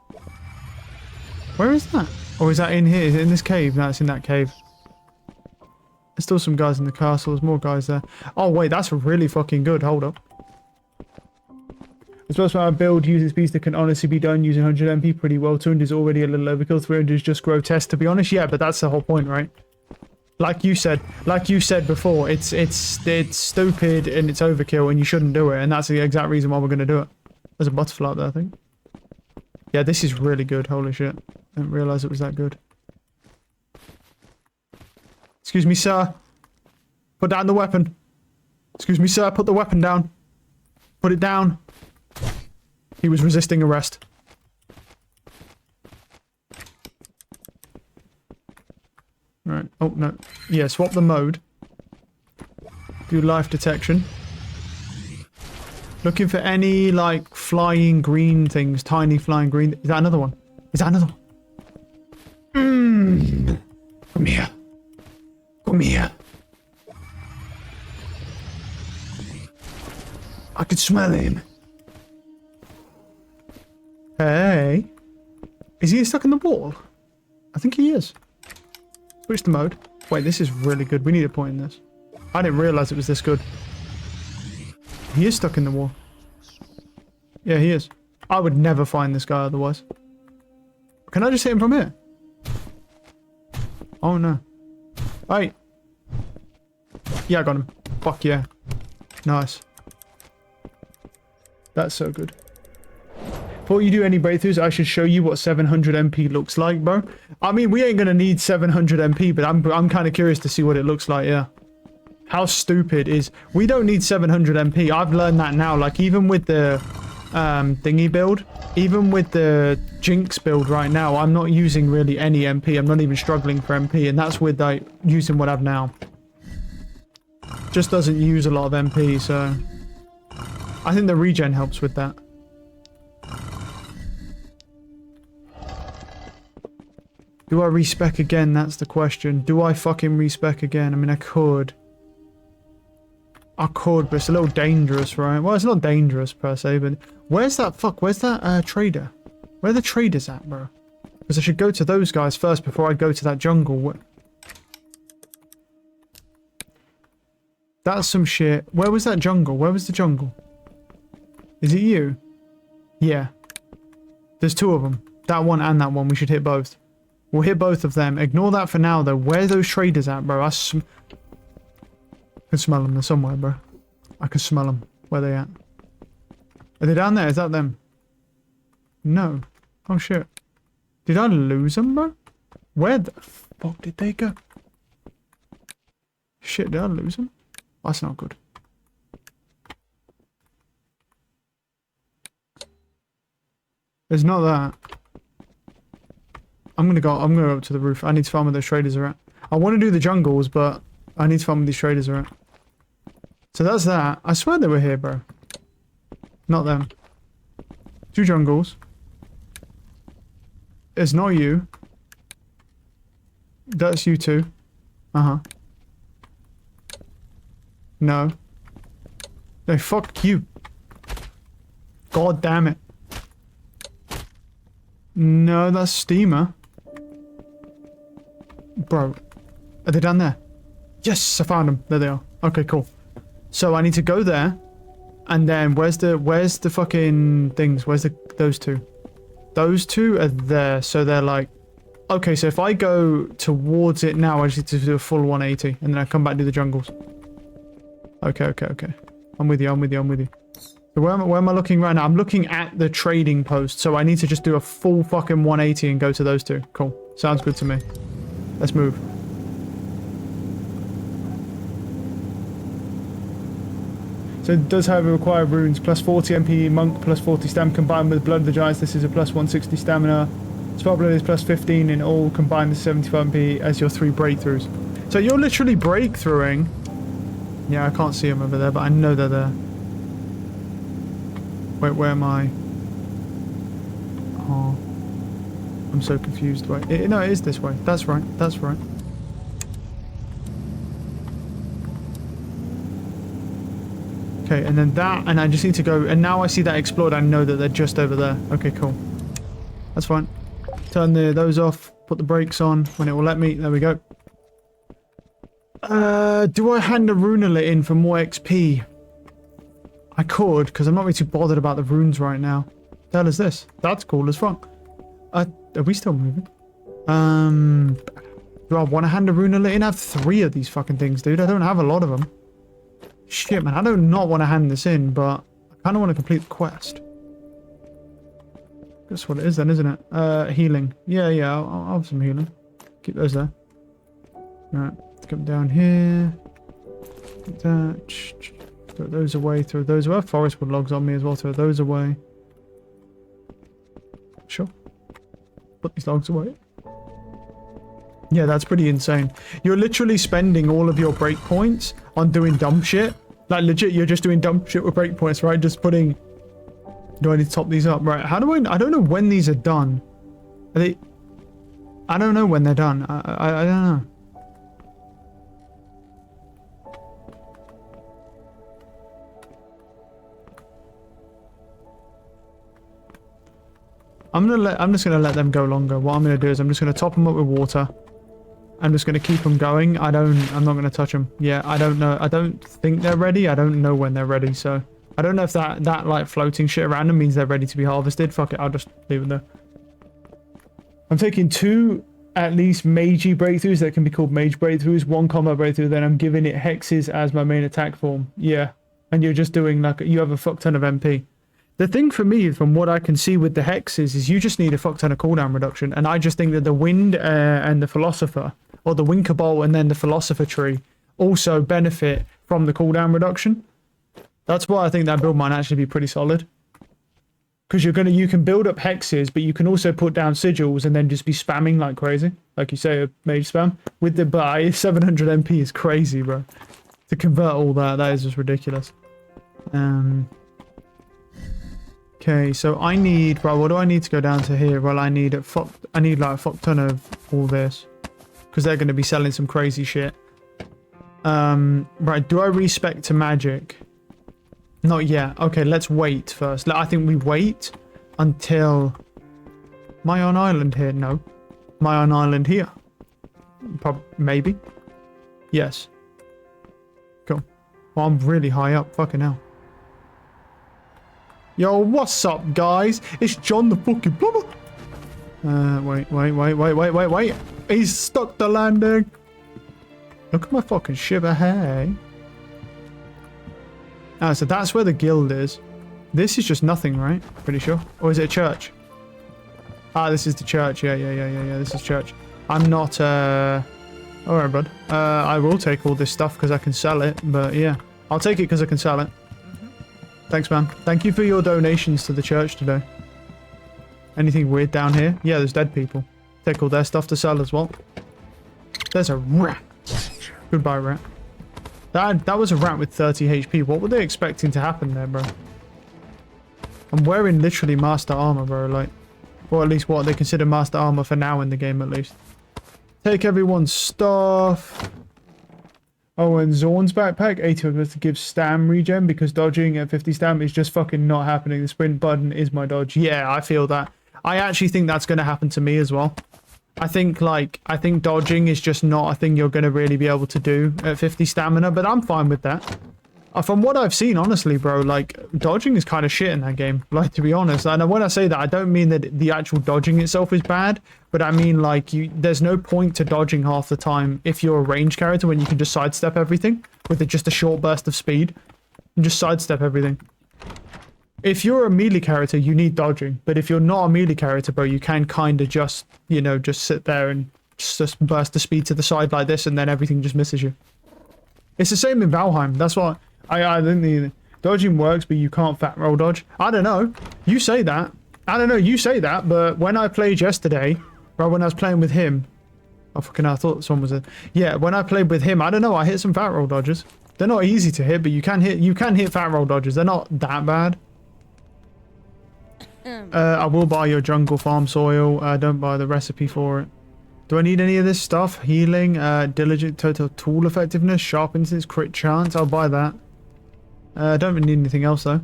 Where is that? Or is that in here? Is it in this cave? No, it's in that cave. There's still some guys in the castle. There's more guys there. Oh, wait, that's really fucking good. Hold up. As well as my build uses beast that can honestly be done using 100 MP pretty well. 200 is already a little overkill. 300 is just grotesque, to be honest. Yeah, but that's the whole point, right? Like you said before, it's stupid and it's overkill and you shouldn't do it, and that's the exact reason why we're going to do it. There's a butterfly up there, I think. Yeah, this is really good. Holy shit. I didn't realise it was that good. Excuse me, sir. Put down the weapon. Excuse me, sir. Put the weapon down. Put it down. He was resisting arrest. Right. Oh, no. Yeah, swap the mode. Do life detection. Looking for any, like, flying green things. Tiny flying green. Is that another one? Is that another one? Come here. Come here. I can smell him. Hey. Is he stuck in the wall? I think he is. Switch the mode. Wait, this is really good. We need a point in this. I didn't realize it was this good. He is stuck in the wall. Yeah, he is. I would never find this guy otherwise. Can I just hit him from here? Oh, no. Hey. Yeah, I got him. Fuck yeah. Nice. That's so good. Before you do any breakthroughs, I should show you what 700 MP looks like, bro. I mean, we ain't gonna need 700 MP, but I'm kind of curious to see what it looks like, yeah. How stupid is... We don't need 700 MP. I've learned that now. Like, even with the thingy build, even with the Jinx build right now, I'm not using really any MP. I'm not even struggling for MP, and that's with, like, using what I have now. Just doesn't use a lot of MP, so... I think the regen helps with that. Do I respec again? That's the question. Do I fucking respec again? I mean, I could. I could, but it's a little dangerous, right? Well, it's not dangerous per se, but... Where's that trader? Where are the traders at, bro? Because I should go to those guys first before I go to that jungle. That's some shit. Where was that jungle? Where was the jungle? Is it you? Yeah. There's two of them. That one and that one. We should hit both. We'll hit both of them. Ignore that for now, though. Where are those traders at, bro? I can smell them. They're somewhere, bro. I can smell them. Where are they at? Are they down there? Is that them? No. Oh, shit. Did I lose them, bro? Where the fuck did they go? Shit, did I lose them? That's not good. There's not that. I'm gonna go up to the roof. I need to find where those traders are at. I want to do the jungles, but I need to find where these traders are at. So that's that. I swear they were here, bro. Not them. Two jungles. It's not you. That's you too. Uh-huh. No. No, fuck you. God damn it. No, that's Steamer. Bro. Are they down there? Yes, I found them. There they are. Okay, cool. So I need to go there. And then where's the fucking things? Where's those two? Those two are there. So they're like, okay, so if I go towards it now, I just need to do a full 180 and then I come back to the jungles. Okay, okay, okay. I'm with you, I'm with you, I'm with you. So where am I looking right now? I'm looking at the trading post. So I need to just do a full fucking 180 and go to those two. Cool. Sounds good to me. Let's move. So it does, however, require runes. Plus 40 MP monk, plus 40 stamina combined with blood of the giants. This is a plus 160 stamina. Spell blood is plus 15 in all combined with 75 MP as your 3 breakthroughs. So you're literally breakthroughing. Yeah, I can't see them over there, but I know they're there. Wait, where am I? Oh, I'm so confused. Wait, no, it is this way. That's right. That's right. Okay, and then that, and I just need to go, and now I see that explode, I know that they're just over there. Okay, cool. That's fine. Turn those off, put the brakes on when it will let me. There we go. Do I hand a runelet in for more XP? I could, because I'm not really too bothered about the runes right now. The hell is this? That's cool as fuck. Are we still moving? Do I want to hand a runelet in? I have 3 of these fucking things, dude. I don't have a lot of them. Shit, man. I do not want to hand this in, but I kind of want to complete the quest. That's what it is then, isn't it? Healing. Yeah, I'll have some healing. Keep those there. Alright, come down here. Get that. Throw those away, throw those away. Forest wood logs on me as well, throw those away. Sure. Put these logs away. Yeah, that's pretty insane. You're literally spending all of your breakpoints on doing dumb shit. Like, legit, you're just doing dumb shit with breakpoints, right? Just putting... Do I need to top these up? Right, how do I don't know when these are done. Are they... I don't know when they're done. I don't know. I'm just gonna let them go longer. What I'm gonna do is I'm just gonna top them up with water. I'm just gonna keep them going. I'm not gonna touch them. Yeah, I don't know. I don't think they're ready. I don't know when they're ready. So I don't know if that like floating shit around them means they're ready to be harvested. Fuck it, I'll just leave it there. I'm taking 2 at least magey breakthroughs that can be called mage breakthroughs. 1 combat breakthrough. Then I'm giving it hexes as my main attack form. Yeah, and you're just doing like you have a fuck ton of MP. The thing for me, from what I can see with the hexes, is you just need a fuck ton of cooldown reduction. And I just think that the wind and the philosopher, or the Winker Bolt and then the philosopher tree, also benefit from the cooldown reduction. That's why I think that build might actually be pretty solid. Because you can build up hexes, but you can also put down sigils and then just be spamming like crazy. Like you say, a mage spam. With the buy, 700 MP is crazy, bro. To convert all that is just ridiculous. Okay, so I need, bro, what do I need to go down to here? Well, I need like a fuck ton of all this. Because they're going to be selling some crazy shit. Right, do I respec to magic? Not yet. Okay, let's wait first. I think we wait until... Am I on island here? No. Am I on island here? Maybe. Yes. Cool. Well, I'm really high up. Fucking hell. Yo, what's up, guys? It's John the fucking plumber. Wait. He's stuck the landing. Look at my fucking shiver, hey. Ah, so that's where the guild is. This is just nothing, right? Pretty sure. Or is it a church? Ah, this is the church. Yeah. This is church. I'm not, alright, bud. I will take all this stuff because I can sell it. But yeah, I'll take it because I can sell it. Thanks, man. Thank you for your donations to the church today. Anything weird down here? Yeah, there's dead people. Take all their stuff to sell as well. There's a rat. Goodbye, rat. That was a rat with 30 HP. What were they expecting to happen there, bro? I'm wearing literally master armor, bro. Like, or at least what they consider master armor for now in the game, at least. Take everyone's stuff. Oh, and Zorn's backpack, 80 of us to give stam regen because dodging at 50 stam is just fucking not happening. The sprint button is my dodge. Yeah, I feel that. I actually think that's going to happen to me as well. I think dodging is just not a thing you're going to really be able to do at 50 stamina, but I'm fine with that. From what I've seen, honestly, bro, like, dodging is kind of shit in that game, like, to be honest. And when I say that, I don't mean that the actual dodging itself is bad, but I mean, like, there's no point to dodging half the time if you're a range character when you can just sidestep everything with just a short burst of speed. And just sidestep everything. If you're a melee character, you need dodging, but if you're not a melee character, bro, you can kind of just, you know, just sit there and just burst the speed to the side like this, and then everything just misses you. It's the same in Valheim. That's why I think the dodging works, but you can't fat roll dodge. I don't know. You say that. I don't know. You say that, but when I played yesterday, right when I was playing with him, oh fucking hell, I thought someone was a... Yeah, when I played with him, I don't know. I hit some fat roll dodges. They're not easy to hit, but you can hit fat roll dodges. They're not that bad. I will buy your jungle farm soil. Don't buy the recipe for it. Do I need any of this stuff? Healing, diligent, total tool effectiveness, sharp instance, crit chance. I'll buy that. I don't really need anything else though.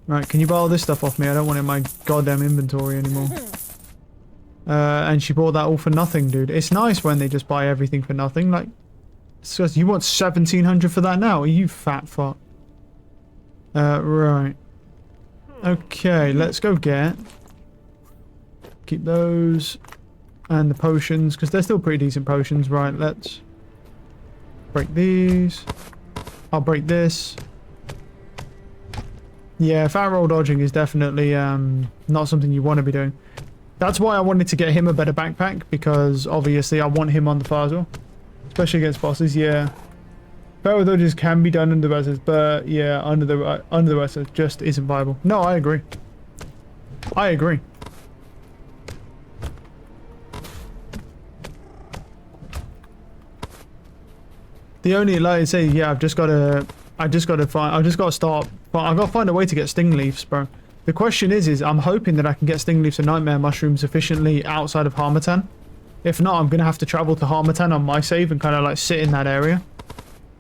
Right, can you buy all this stuff off me? I don't want it in my goddamn inventory anymore. And she bought that all for nothing, dude. It's nice when they just buy everything for nothing. Like, it's just, you want 1,700 for that now? Are you fat fuck? Right. Okay, let's go get... Keep those. And the potions, because they're still pretty decent potions. Right, let's break these. I'll break this. Yeah, fat roll dodging is definitely not something you want to be doing. That's why I wanted to get him a better backpack, because obviously I want him on the far as well. Especially against bosses, yeah. Fat roll dodges can be done under the resist, but yeah, under the resist just isn't viable. No, I agree. I agree. The only, like I say, yeah, I've just got to find a way to get sting leaves, bro. The question is I'm hoping that I can get sting leaves and nightmare mushrooms efficiently outside of Harmattan. If not, I'm going to have to travel to Harmattan on my save and kind of like sit in that area.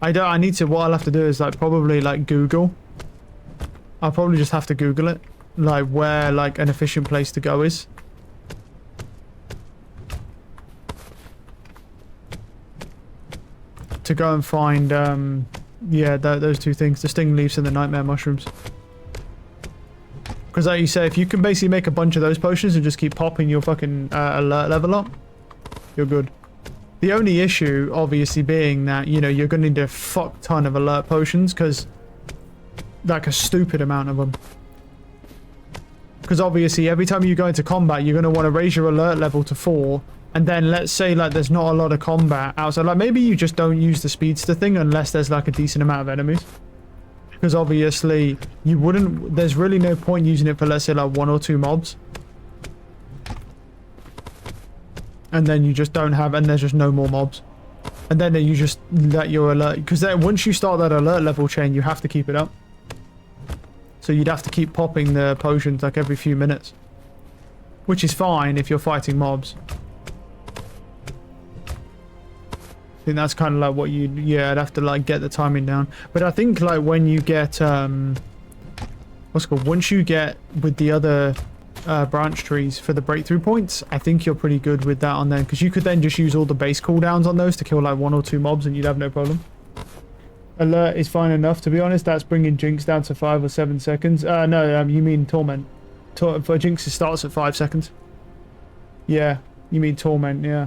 what I'll have to do is like probably like Google. I'll probably just have to Google it. Like where like an efficient place to go is. To go and find, yeah, those two things, the sting leaves and the nightmare mushrooms. Because like you say, if you can basically make a bunch of those potions and just keep popping your fucking alert level up, you're good. The only issue, obviously, being that, you know, you're going to need a fuck ton of alert potions, because, like, a stupid amount of them. Because obviously, every time you go into combat, you're going to want to raise your alert level to 4, and then let's say like there's not a lot of combat outside, like maybe you just don't use the speedster thing unless there's like a decent amount of enemies, because obviously you wouldn't, there's really no point using it for, let's say, like 1 or 2 mobs, and then you just don't have, and there's just no more mobs, and then you just let your alert, because then once you start that alert level chain, you have to keep it up, so you'd have to keep popping the potions like every few minutes, which is fine if you're fighting mobs. I think that's kind of like what you, yeah, I'd have to like get the timing down. But I think like when you get, what's it called? Once you get with the other branch trees for the breakthrough points, I think you're pretty good with that on them. Because you could then just use all the base cooldowns on those to kill like 1 or 2 mobs and you'd have no problem. Alert is fine enough, to be honest. That's bringing Jinx down to 5 or 7 seconds. No, you mean Torment. For Jinx, it starts at 5 seconds. Yeah, you mean Torment, yeah.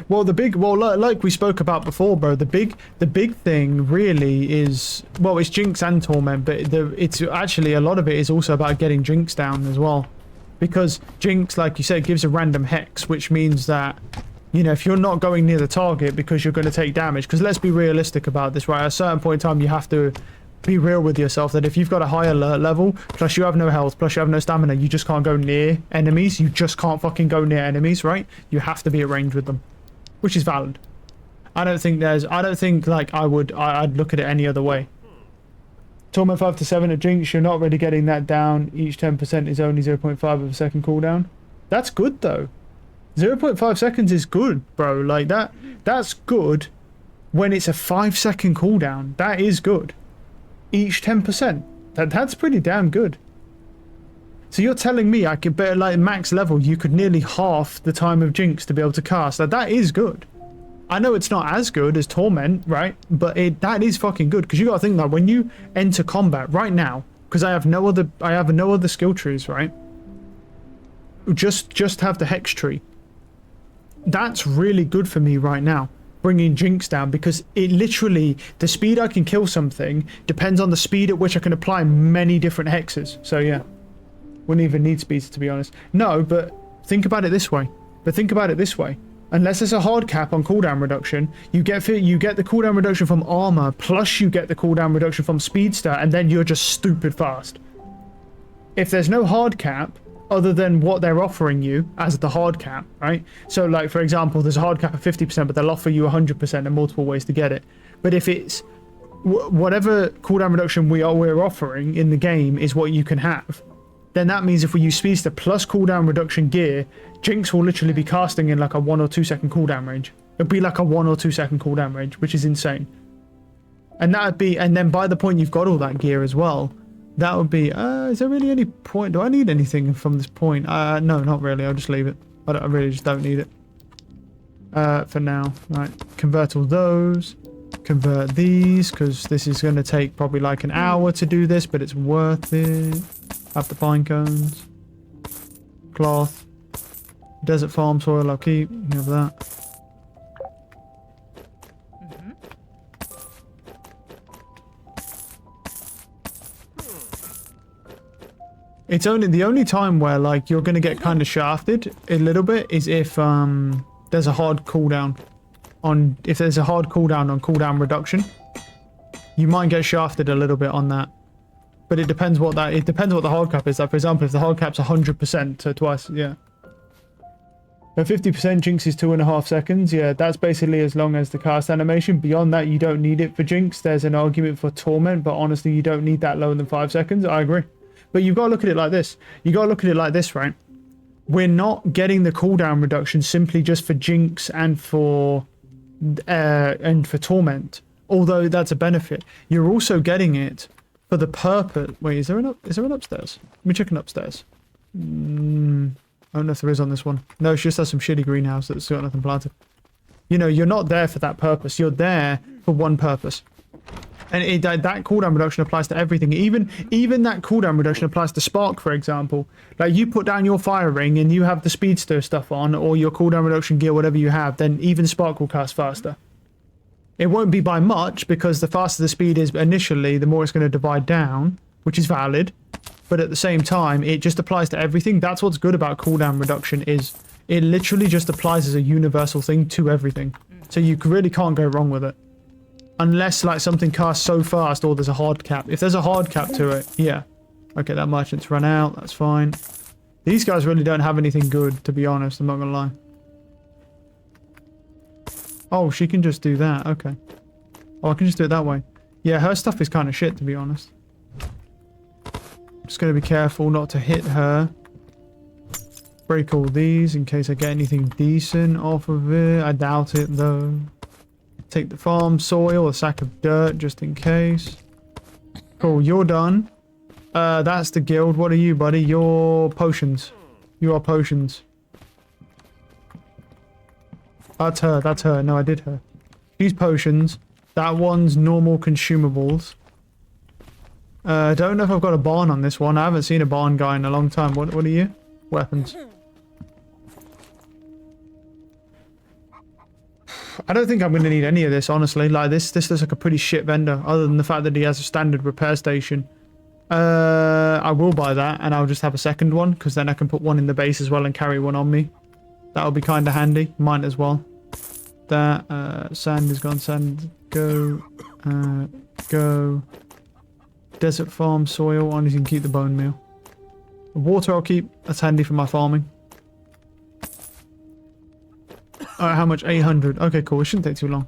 Well, like we spoke about before, bro, the big thing really is, well, it's Jinx and Torment, but it's actually, a lot of it is also about getting Jinx down as well. Because Jinx, like you said, gives a random hex, which means that, you know, if you're not going near the target because you're going to take damage, because let's be realistic about this, right? At a certain point in time, you have to be real with yourself that if you've got a high alert level, plus you have no health, plus you have no stamina, you just can't go near enemies. You just can't fucking go near enemies, right? You have to be at range with them. Which is valid. I don't think like I'd look at it any other way. Torment 5 to 7 at Jinx, you're not really getting that down. Each 10% is only 0.5 of a second cooldown. That's good though. 0.5 seconds is good, bro. Like that's good when it's a 5-second cooldown. That is good. Each 10%. That's pretty damn good. So you're telling me I could better, like, max level, you could nearly half the time of Jinx to be able to cast. That is good. I know it's not as good as Torment, right? But that is fucking good, because you gotta think that when you enter combat right now, because I have no other skill trees, right? Just have the Hex tree. That's really good for me right now, bringing Jinx down, because it literally, the speed I can kill something depends on the speed at which I can apply many different hexes. So yeah, wouldn't even need speeds, to be honest. No, but think about it this way. Unless there's a hard cap on cooldown reduction, you get the cooldown reduction from armor, plus you get the cooldown reduction from speedster, and then you're just stupid fast. If there's no hard cap, other than what they're offering you as the hard cap, right? So, like, for example, there's a hard cap of 50%, but they'll offer you 100% and multiple ways to get it. But if it's whatever cooldown reduction we're offering in the game is what you can have, then that means if we use speedster plus cooldown reduction gear, Jinx will literally be casting in like a 1 or 2 second cooldown range. It'd be like a 1 or 2 second cooldown range, which is insane. And then by the point you've got all that gear as well, that would be, is there really any point? Do I need anything from this point? No, not really. I'll just leave it. I really just don't need it. For now. Right, convert all those. Convert these, because this is going to take probably like an hour to do this, but it's worth it. Have the pine cones. Cloth. Desert farm soil, I'll keep. You have that. It's the only time where, like, you're going to get kind of shafted a little bit is if there's a hard cooldown on cooldown reduction. You might get shafted a little bit on that. But it depends what the hard cap is. Like, for example, if the hard cap's 100%, so twice, yeah. But 50% Jinx is 2.5 seconds. Yeah, that's basically as long as the cast animation. Beyond that, you don't need it for Jinx. There's an argument for Torment, but honestly, you don't need that lower than 5 seconds. I agree. But you've got to look at it like this. Right? We're not getting the cooldown reduction simply just for Jinx and for Torment. Although that's a benefit. You're also getting it for the purpose. Wait, is there an upstairs? Let me check an upstairs. I don't know if there is on this one. No, it's just has some shitty greenhouse that's got nothing planted. You know, you're not there for that purpose. You're there for one purpose. And that cooldown reduction applies to everything. Even that cooldown reduction applies to Spark, for example. Like, you put down your fire ring and you have the speedster stuff on, or your cooldown reduction gear, whatever you have, then even Spark will cast faster. It won't be by much, because the faster the speed is initially, the more it's going to divide down, which is valid. But at the same time, it just applies to everything. That's what's good about cooldown reduction, is it literally just applies as a universal thing to everything. So you really can't go wrong with it. Unless, like, something casts so fast or there's a hard cap. If there's a hard cap to it, yeah. Okay, that merchant's run out. That's fine. These guys really don't have anything good, to be honest. I'm not going to lie. Oh, she can just do that. Okay. Oh, I can just do it that way. Yeah, her stuff is kind of shit, to be honest. Just going to be careful not to hit her. Break all these in case I get anything decent off of it. I doubt it, though. Take the farm soil, a sack of dirt, just in case. Cool, you're done. That's the guild. What are you, buddy? You're potions. You are potions. That's her. That's her. No, I did her. She's potions. That one's normal consumables. I don't know if I've got a barn on this one. I haven't seen a barn guy in a long time. What are you? Weapons. I don't think I'm going to need any of this, honestly. Like, this looks like a pretty shit vendor, other than the fact that he has a standard repair station. I will buy that, and I'll just have a second one, because then I can put one in the base as well and carry one on me. That'll be kind of handy. Might as well. That, sand is gone. Sand, go. Go. Desert farm soil. I need to keep the bone meal. Water I'll keep. That's handy for my farming. Alright, how much? 800. Okay, cool. It shouldn't take too long.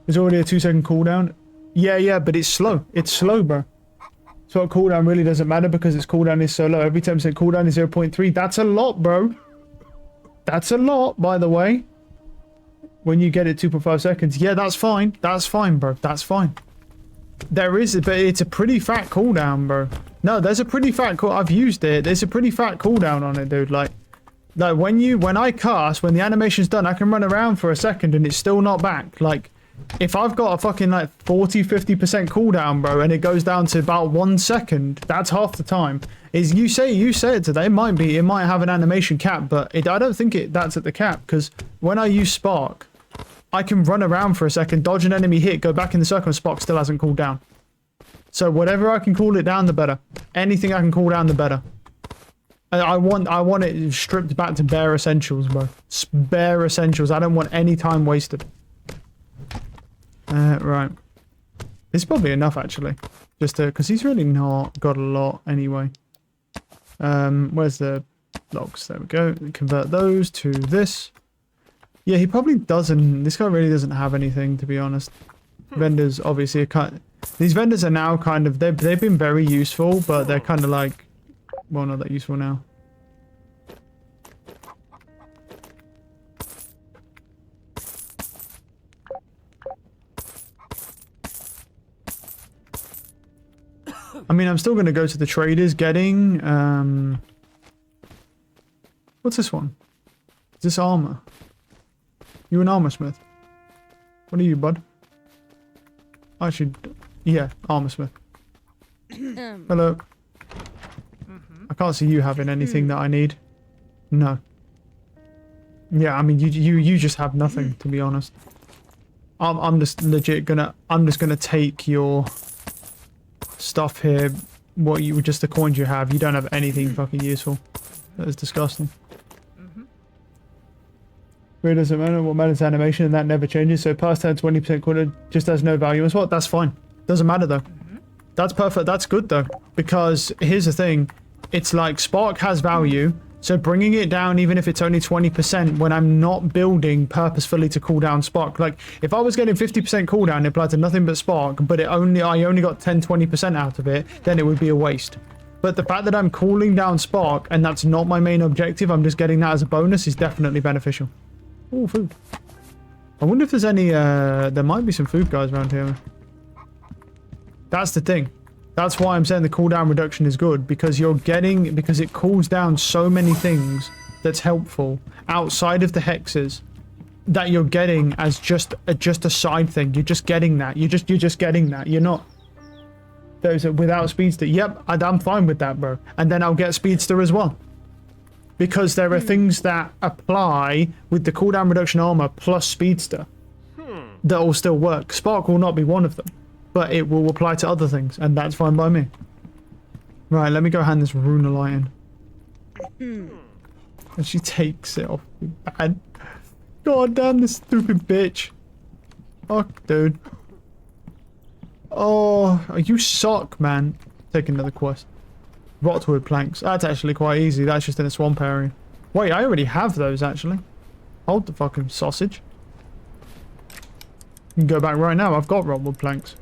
There's already a 2-second cooldown. Yeah, but it's slow. It's slow, bro. It's So cooldown really doesn't matter because its cooldown is so low. Every 10% cooldown is 0.3. That's a lot, bro. That's a lot, by the way. When you get it 2.5 seconds. Yeah, that's fine. That's fine, bro. That's fine. There is, but it's a pretty fat cooldown, bro. No, there's a pretty fat I've used it. There's a pretty fat cooldown on it, dude. Like when I cast, when the animation's done, I can run around for a second and it's still not back. Like, if I've got a fucking like 40-50% cooldown, bro, and it goes down to about 1 second, that's half the time. You say it today. It might have an animation cap, but I don't think that's at the cap, because when I use Spark, I can run around for a second, dodge an enemy hit, go back in the circle, and Spark still hasn't cooled down. So whatever I can cool it down, the better. Anything I can cool down, the better. I want it stripped back to bare essentials, bro. Bare essentials. I don't want any time wasted. Right. This is probably enough, actually. Just because he's really not got a lot anyway. Where's the logs? There we go. Convert those to this. Yeah, he probably doesn't. This guy really doesn't have anything, to be honest. Vendors, obviously, are kind. These vendors are now kind of. They've been very useful, but they're kind of like. Well, not that useful now. I mean, I'm still going to go to the traders getting, what's this one? Is this armor? You an armor smith? What are you, bud? Actually, yeah, armor smith. Hello. I can't see you having anything that I need. No. Yeah, I mean, you just have nothing, to be honest. I'm just legit I'm just gonna take your stuff here, just the coins you have. You don't have anything fucking useful. That is disgusting. Really doesn't matter. What matters is animation, and that never changes. So past 10, 20% quarter just has no value as well. That's fine. Doesn't matter though. That's perfect. That's good though, because here's the thing. It's like Spark has value, so bringing it down, even if it's only 20%, when I'm not building purposefully to cool down Spark. Like, if I was getting 50% cooldown, it applied to nothing but Spark, but I only got 10-20% out of it, then it would be a waste. But the fact that I'm cooling down Spark, and that's not my main objective, I'm just getting that as a bonus, is definitely beneficial. Oh, food. I wonder if there's any, there might be some food guys around here. That's the thing. That's why I'm saying the cooldown reduction is good, because because it cools down so many things that's helpful outside of the hexes that you're getting as just a side thing. You're just getting that. You're just getting that. You're not. Without speedster. Yep, I'm fine with that, bro. And then I'll get speedster as well. Because there are things that apply with the cooldown reduction armor plus speedster that will still work. Spark will not be one of them. But it will apply to other things, and that's fine by me. Right, let me go hand this Runelite in. And she takes it off. Bad. God damn this stupid bitch. Fuck, dude. Oh, you suck, man. Take another quest. Rotwood planks. That's actually quite easy. That's just in a swamp area. Wait, I already have those, actually. Hold the fucking sausage. You can go back right now. I've got rotwood planks.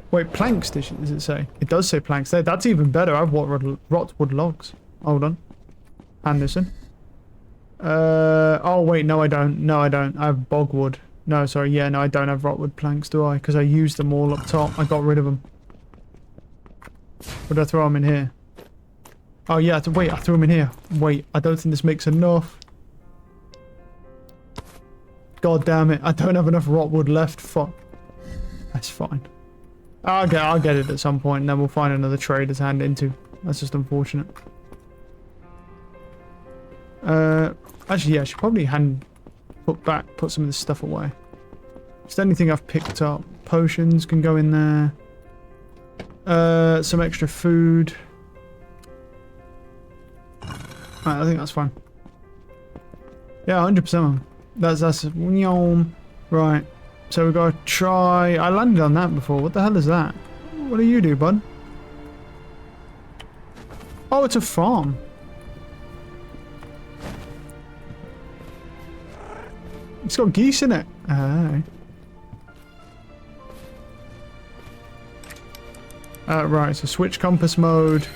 Wait, planks, does it say? It does say planks there. That's even better. I've rotwood logs. Hold on. Hand this in. Oh, wait, no, I don't. No, I don't. I have bogwood. No, sorry. Yeah, no, I don't have rotwood planks, do I? Because I used them all up top. I got rid of them. Would I throw them in here? Oh, yeah. Wait, I threw them in here. Wait, I don't think this makes enough. God damn it. I don't have enough rotwood left. Fuck. That's fine. I'll get it at some point, and then we'll find another trader to hand it into. That's just unfortunate. Actually, yeah, I should probably put some of this stuff away. Just anything I've picked up. Potions can go in there. Some extra food. Right, I think that's fine. Yeah, 100%. That's right. So we gotta try. I landed on that before. What the hell is that? What do you do, bud? Oh, it's a farm. It's got geese in it. Right, so switch compass mode.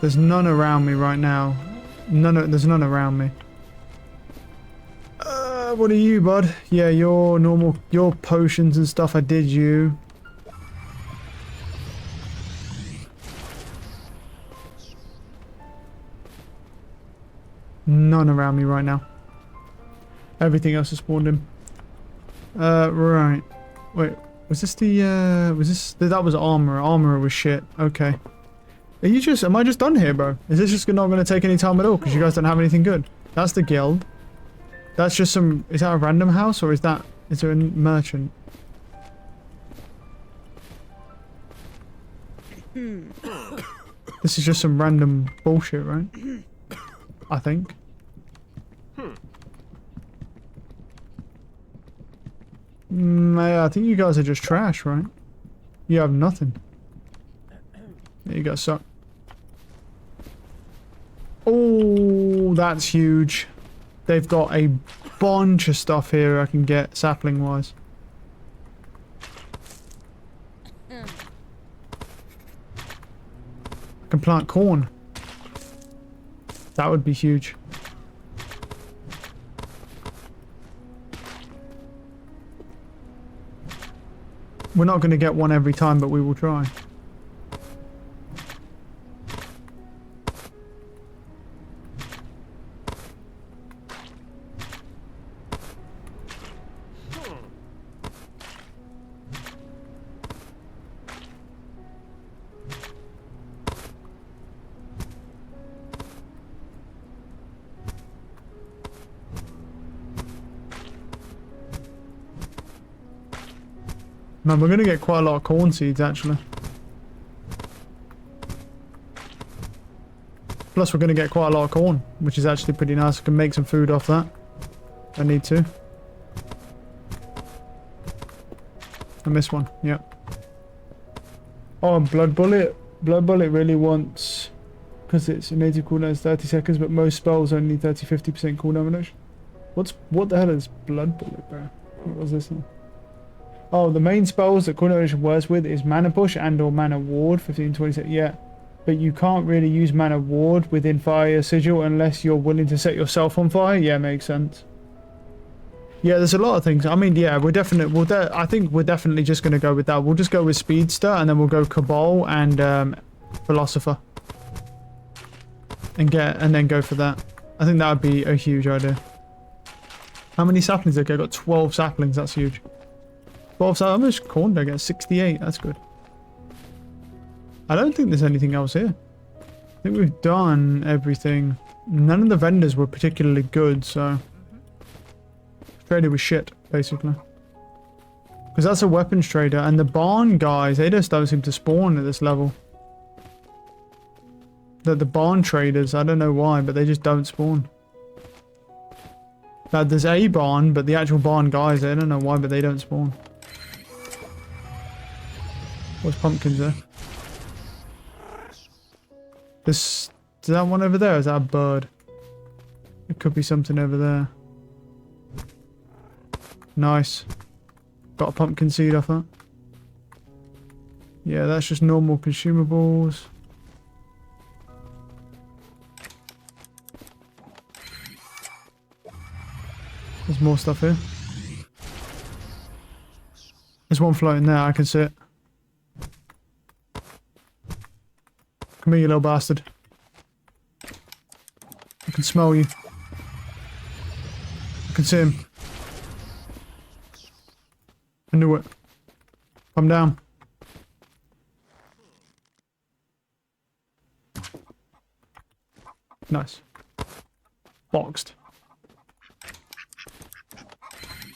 There's none around me right now. There's none around me. What are you, bud? Yeah, your normal, your potions and stuff, I did you. None around me right now. Everything else is spawned in. Right. Wait, was this that was armor. Armor was shit. Okay. Am I just done here, bro? Is this just not going to take any time at all? Because you guys don't have anything good. That's the guild. That's just some, is that a random house or is there a merchant? This is just some random bullshit, right? I think. Yeah, I think you guys are just trash, right? You have nothing. There you go, suck. Oh, that's huge. They've got a bunch of stuff here I can get sapling wise. I can plant corn. That would be huge. We're not going to get one every time, but we will try. Man, we're going to get quite a lot of corn seeds, actually. Plus, we're going to get quite a lot of corn, which is actually pretty nice. I can make some food off that. I need to. I missed one, yeah. Oh, Blood Bullet. Blood Bullet really wants... Because it's a native cooldown is 30 seconds, but most spells only 30-50% cooldown reduction. What the hell is Blood Bullet, bro? What was this one? Oh, the main spells that cooldown works with is Mana Push and or Mana Ward, 15-20 yeah. But you can't really use Mana Ward within Fire Sigil unless you're willing to set yourself on fire. Yeah, makes sense. Yeah, there's a lot of things. I mean, yeah, I think we're definitely just going to go with that. We'll just go with Speedster and then we'll go Cabal and Philosopher. And then go for that. I think that would be a huge idea. How many saplings did I get? I got 12 saplings, that's huge. 12 saplings, how much corn did I get? 68, that's good. I don't think there's anything else here. I think we've done everything. None of the vendors were particularly good, so... Traded with shit, basically. Because that's a weapons trader, and the barn guys, they just don't seem to spawn at this level. The barn traders, I don't know why, but they just don't spawn. Now, there's a barn, but the actual barn guys, I don't know why, but they don't spawn. What's pumpkins there? Is that one over there? Or is that a bird? It could be something over there. Nice. Got a pumpkin seed off that. Yeah, that's just normal consumables. There's more stuff here. There's one floating there, I can see it. Come here, you little bastard. I can smell you. I can see him. I knew it. Come down. Nice. Boxed.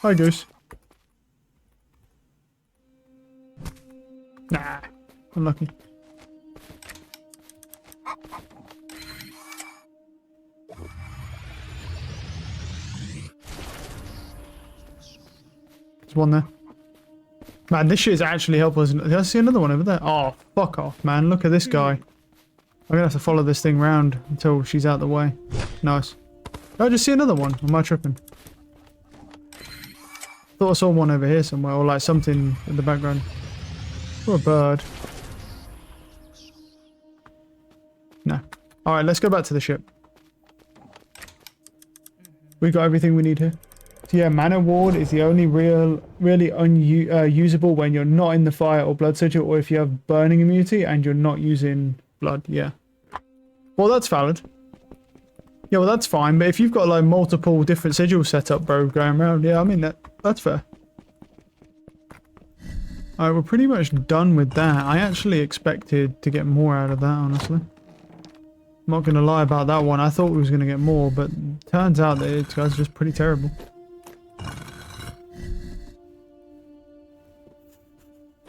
Hi, Goose. Nah. Unlucky. There's one there. Man, this shit is actually helpful. Did I see another one over there? Oh, fuck off, man. Look at this guy. I'm gonna have to follow this thing round until she's out the way. Nice. Oh, I just see another one. Am I tripping? thought I saw one over here somewhere, or like something in the background. Or a bird. No. Alright, let's go back to the ship. We got everything we need here. So yeah, Mana Ward is the only really unusable when you're not in the fire or blood sigil, or if you have burning immunity and you're not using blood, yeah. Well, that's valid. Yeah, well, that's fine, but if you've got like multiple different sigils set up, bro, going around, yeah, I mean, that's fair. Alright, we're pretty much done with that. I actually expected to get more out of that, honestly. I'm not going to lie about that one. I thought we was going to get more, but turns out that it's guys just pretty terrible.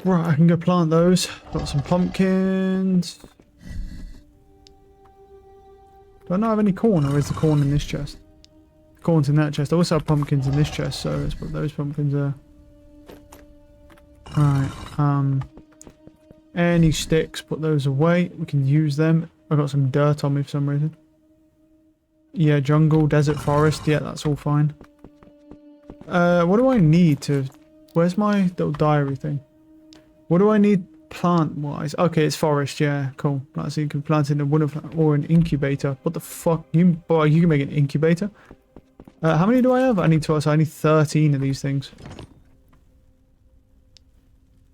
Right, I can go plant those. Got some pumpkins. Do I not have any corn, or is the corn in this chest? The corn's in that chest. I also have pumpkins in this chest, so let's put those pumpkins there. Right, any sticks, put those away. We can use them. I got some dirt on me for some reason. Yeah, jungle, desert, forest. Yeah, that's all fine. What do I need to... Where's my little diary thing? What do I need plant-wise? Okay, it's forest. Yeah, cool. Like, so you can plant in a wooden plant or an incubator. What the fuck? Boy, you can make an incubator? How many do I have? I need 12, so I need 13 of these things.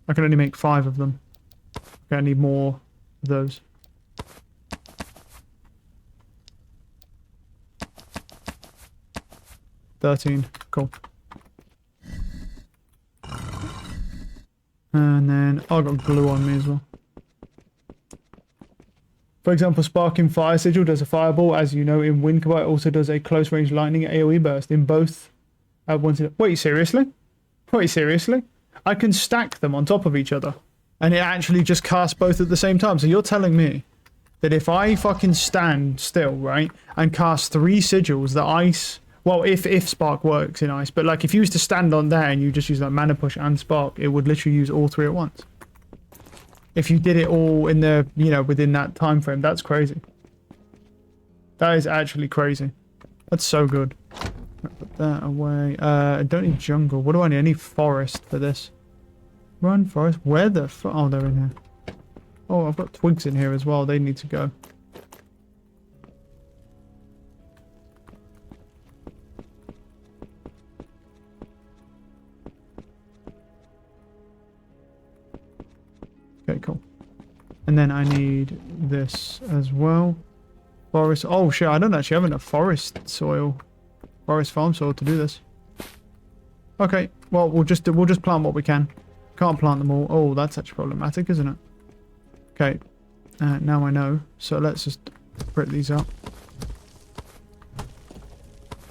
I can only make 5 of them. Okay, I need more of those. $13. Cool. And then I've got glue on me as well. For example, Sparking Fire Sigil does a fireball. As you know, in Windcarbide, it also does a close range lightning AoE burst. In both, I wanted. Wait, seriously? Wait, seriously? I can stack them on top of each other, and it actually just casts both at the same time. So you're telling me that if I fucking stand still, right, and cast 3 sigils, the ice. Well, if Spark works in ice, but like if you was to stand on there and you just use like Mana Push and Spark, it would literally use all 3 at once. If you did it all in the, you know, within that time frame, that's crazy. That is actually crazy. That's so good. Put that away. I don't need jungle. What do I need? I need forest for this. Run, forest. Where the fuck? Oh, they're in here. Oh, I've got twigs in here as well. They need to go. Okay, cool. And then I need this as well. Forest. Oh shit, I don't actually have enough forest soil. Forest farm soil to do this. Okay, well we'll just plant what we can. Can't plant them all. Oh, that's actually problematic, isn't it? Okay. Now I know. So let's just break these up.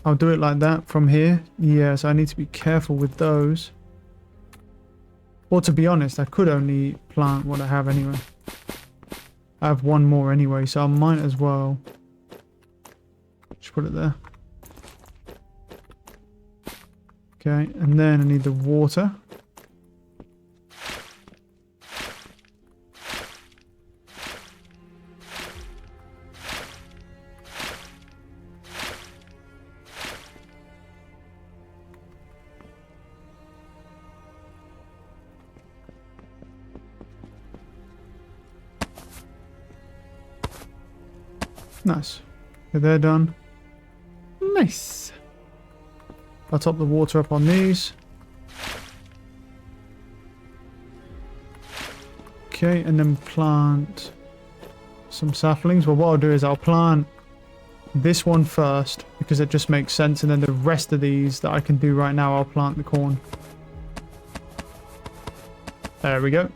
I'll do it like that from here. Yes, I need to be careful with those. Or to be honest, I could only plant what I have anyway. I have one more anyway, so I might as well just put it there. Okay, and then I need the water. Nice. Okay, they're done. Nice. I'll top the water up on these. Okay, and then plant some saplings. Well, what I'll do is I'll plant this one first because it just makes sense, and then the rest of these that I can do right now, I'll plant the corn. There we go.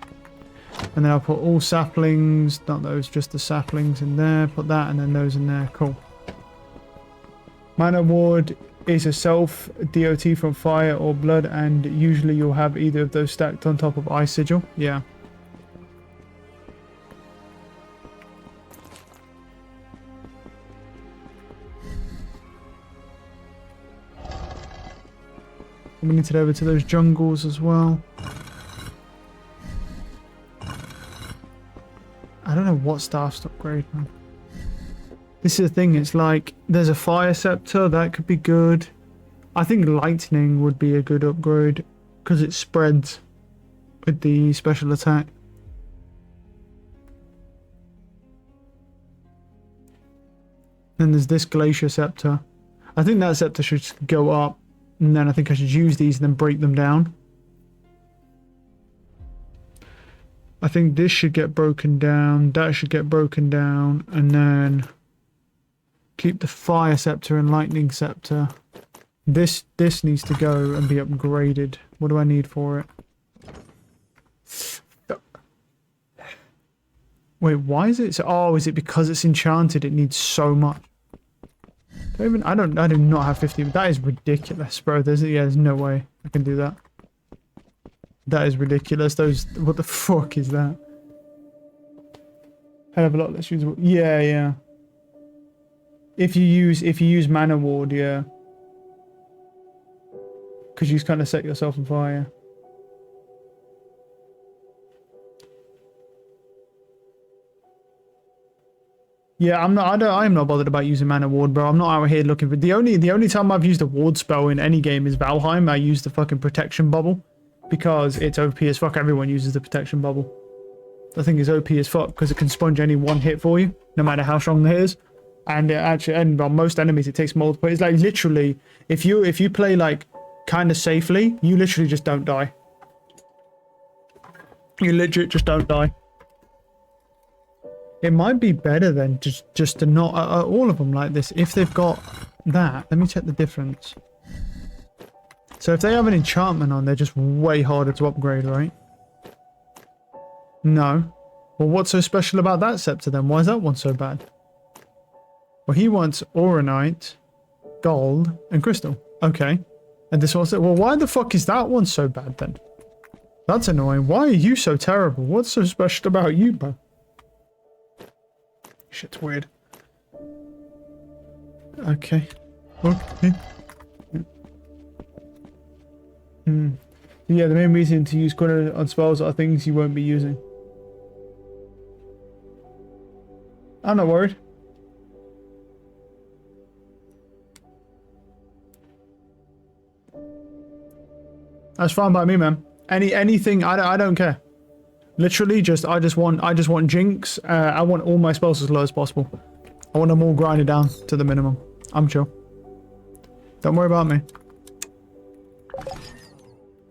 And then I'll put all saplings, not those, just the saplings in there. Put that and then those in there. Cool. Mana Ward is a self DOT from fire or blood, and usually you'll have either of those stacked on top of Ice Sigil. Yeah. We need to head over to those jungles as well. I don't know what staffs to upgrade, man. This is the thing, it's like, there's a fire scepter, that could be good. I think lightning would be a good upgrade because it spreads with the special attack. Then there's this glacier scepter. I think that scepter should go up, and then I think I should use these and then break them down. I think this should get broken down, that should get broken down, and then keep the fire scepter and lightning scepter. This needs to go and be upgraded. What do I need for it? Wait, why is it? Oh, is it because it's enchanted? It needs so much. I do not have 50. That is ridiculous, bro. There's no way I can do that. That is ridiculous. What the fuck is that? Hell of a lot less usable. Yeah. If you use Mana Ward, yeah. Because you kind of set yourself on fire. Yeah, I'm not bothered about using Mana Ward, bro. I'm not out here looking for the only time I've used a ward spell in any game is Valheim. I used the fucking protection bubble because it's OP as fuck. Everyone uses the protection bubble. The thing is OP as fuck because it can sponge any one hit for you, no matter how strong it is. And on most enemies it takes multiple. It's like literally if you play like kind of safely, you literally just don't die. You legit just don't die. It might be better than just to not all of them like this. If they've got that, let me check the difference. So if they have an enchantment on, they're just way harder to upgrade, right? No. Well, what's so special about that scepter then? Why is that one so bad? Well, he wants Auronite, Gold, and Crystal. Okay. And this one's... Well, why the fuck is that one so bad then? That's annoying. Why are you so terrible? What's so special about you, bro? Shit's weird. Okay. Okay. Yeah, the main reason to use Quinn on spells are things you won't be using. I'm not worried. That's fine by me, man. Anything, I don't care. Literally, I just want Jinx. I want all my spells as low as possible. I want them all grinded down to the minimum. I'm chill. Don't worry about me.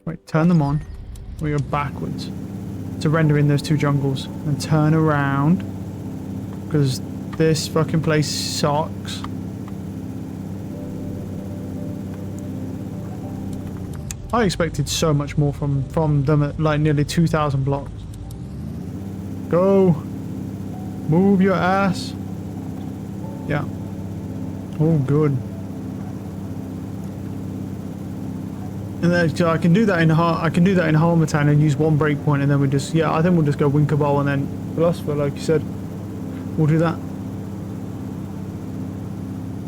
Wait, turn them on. We go backwards to render in those two jungles and turn around because this fucking place sucks. I expected so much more from them at like nearly 2,000 blocks. Go. Move your ass. Yeah. Oh, good. And then so I can do that in Harmattan and use one breakpoint, and then we just I think we'll just go Winkerball and then Philosopher, like you said. We'll do that.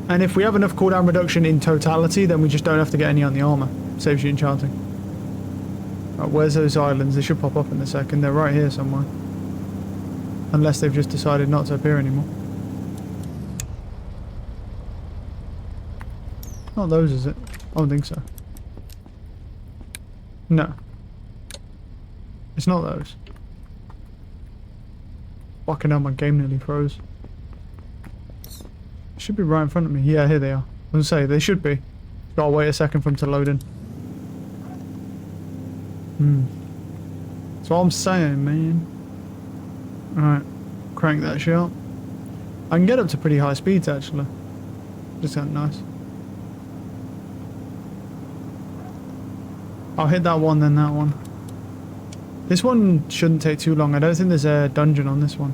And if we have enough cooldown reduction in totality, then we just don't have to get any on the armor. Saves you enchanting. Right, where's those islands? They should pop up in a second. They're right here somewhere. Unless they've just decided not to appear anymore. Not those, is it? I don't think so. No. It's not those. Fucking hell, my game nearly froze. Should be right in front of me. Yeah, here they are. I was gonna say, they should be. Gotta wait a second for them to load in. That's what I'm saying, man. Alright. Crank that shit up. I can get up to pretty high speeds, actually. Just sounds nice. I'll hit that one, then that one. This one shouldn't take too long. I don't think there's a dungeon on this one.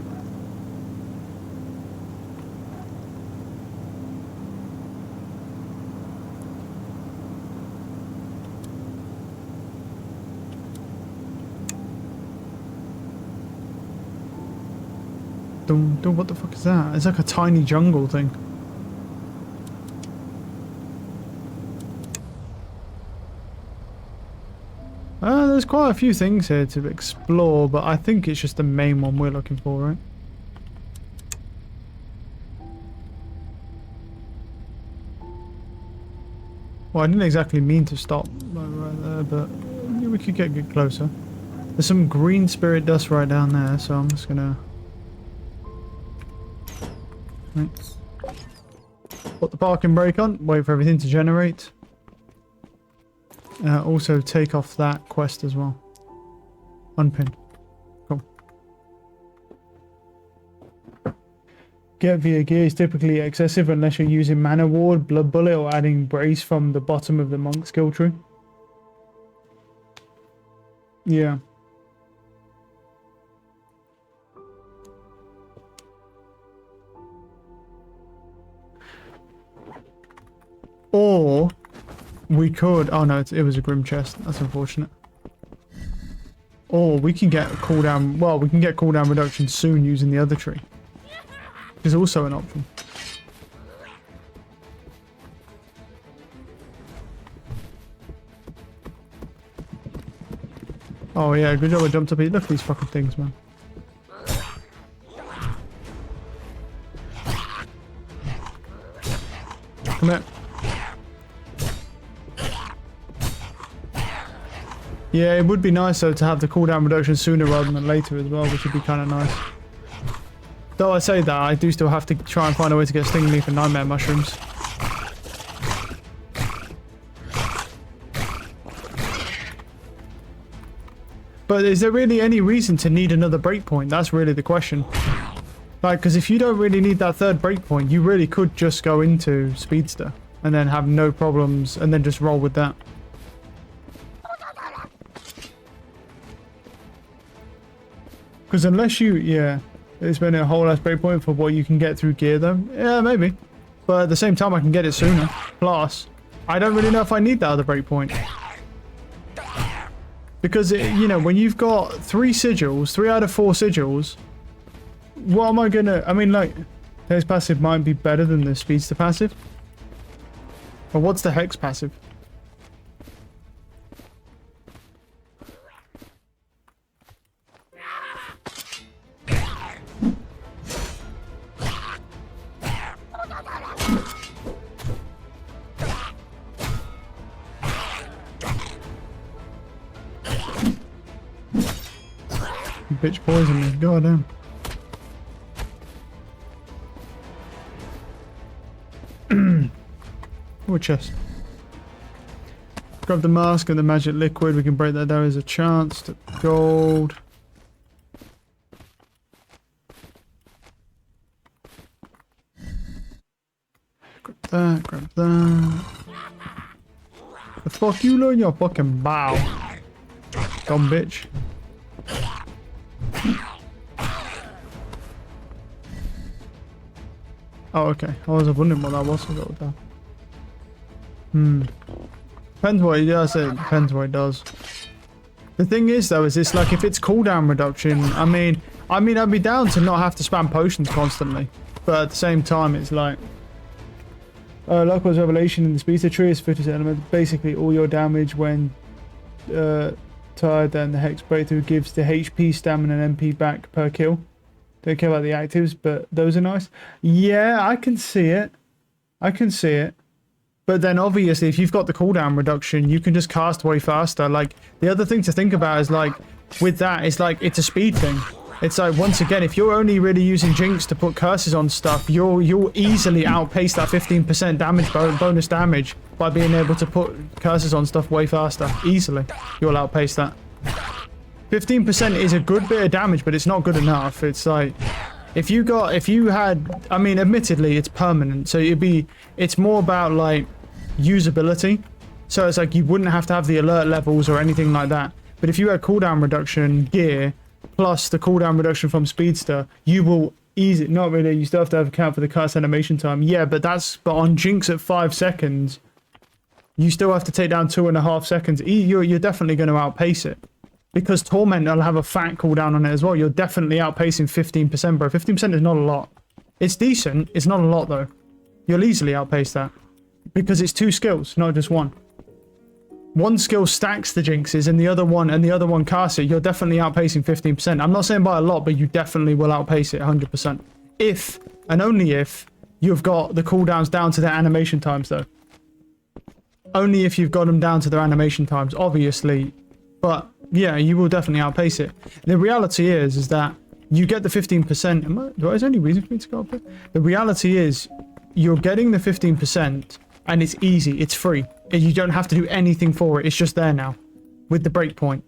What the fuck is that? It's like a tiny jungle thing. There's quite a few things here to explore, but I think it's just the main one we're looking for, right? Well, I didn't exactly mean to stop right there, but yeah, we could get closer. There's some green spirit dust right down there, so I'm just gonna... Right. Put the parking brake on, wait for everything to generate. Also take off that quest as well. Unpin. Cool. Get via gear is typically excessive unless you're using Mana Ward, Blood Bullet, or adding Brace from the bottom of the Monk skill tree. Yeah. Or we could... Oh no, it was a Grim Chest. That's unfortunate. Or we can get cooldown... Well, we can get cooldown reduction soon using the other tree. Is also an option. Oh yeah, good job I jumped up here. Look at these fucking things, man. Come here. Yeah, it would be nice though to have the cooldown reduction sooner rather than later as well, which would be kind of nice. Though I say that, I do still have to try and find a way to get Sting Leaf and Nightmare Mushrooms. But is there really any reason to need another breakpoint? That's really the question. Like, because if you don't really need that third breakpoint, you really could just go into Speedster and then have no problems and then just roll with that. Because unless you, yeah, it's been a whole ass breakpoint for what you can get through gear though. Yeah, maybe. But at the same time, I can get it sooner. Plus, I don't really know if I need that other breakpoint. Because, you know, when you've got 3 sigils, 3 out of 4 sigils, what am I gonna... I mean, like, Hex passive might be better than the Speedster passive. But what's the Hex passive? Bitch poison me, goddamn. Oh, chest. Grab the mask and the magic liquid. We can break that down as a chance to gold. Grab that, grab that. The fuck you learn your fucking bow. Dumb bitch. Oh, okay. I was wondering what that was. I got that. Depends what it does. It depends what it does. The thing is, though, is it's like if it's cooldown reduction. I mean, I'd be down to not have to spam potions constantly, but at the same time, it's like likewise, revelation in the speedster tree is 50% element. Basically, all your damage when tired, then the hex breakthrough gives the HP, stamina, and MP back per kill. Don't care about the actives, but those are nice. Yeah, I can see it. I can see it. But then obviously, if you've got the cooldown reduction, you can just cast way faster. Like, the other thing to think about is, like, with that, it's like, it's a speed thing. It's like, once again, if you're only really using Jinx to put curses on stuff, you'll easily outpace that 15% damage bonus damage by being able to put curses on stuff way faster. Easily. You'll outpace that. 15% is a good bit of damage, but it's not good enough. It's like, if you had, I mean, admittedly, it's permanent, so it's more about, like, usability. So it's like, you wouldn't have to have the alert levels or anything like that. But if you had cooldown reduction gear, plus the cooldown reduction from Speedster, you will easy. Not really, you still have to account for the cast animation time. Yeah, but on Jinx at 5 seconds, you still have to take down 2.5 seconds. You're definitely going to outpace it. Because Torment will have a fat cooldown on it as well. You're definitely outpacing 15%, bro. 15% is not a lot. It's decent. It's not a lot, though. You'll easily outpace that. Because it's 2 skills, not just 1. One skill stacks the Jinxes, and the other one casts it. You're definitely outpacing 15%. I'm not saying by a lot, but you definitely will outpace it 100%. If, and only if, you've got the cooldowns down to their animation times, though. Only if you've got them down to their animation times, obviously. But yeah, you will definitely outpace it. The reality is that you get the 15%. Is there any reason for me to go up there? The reality is you're getting the 15% and it's easy. It's free. You don't have to do anything for it. It's just there now with the breakpoint.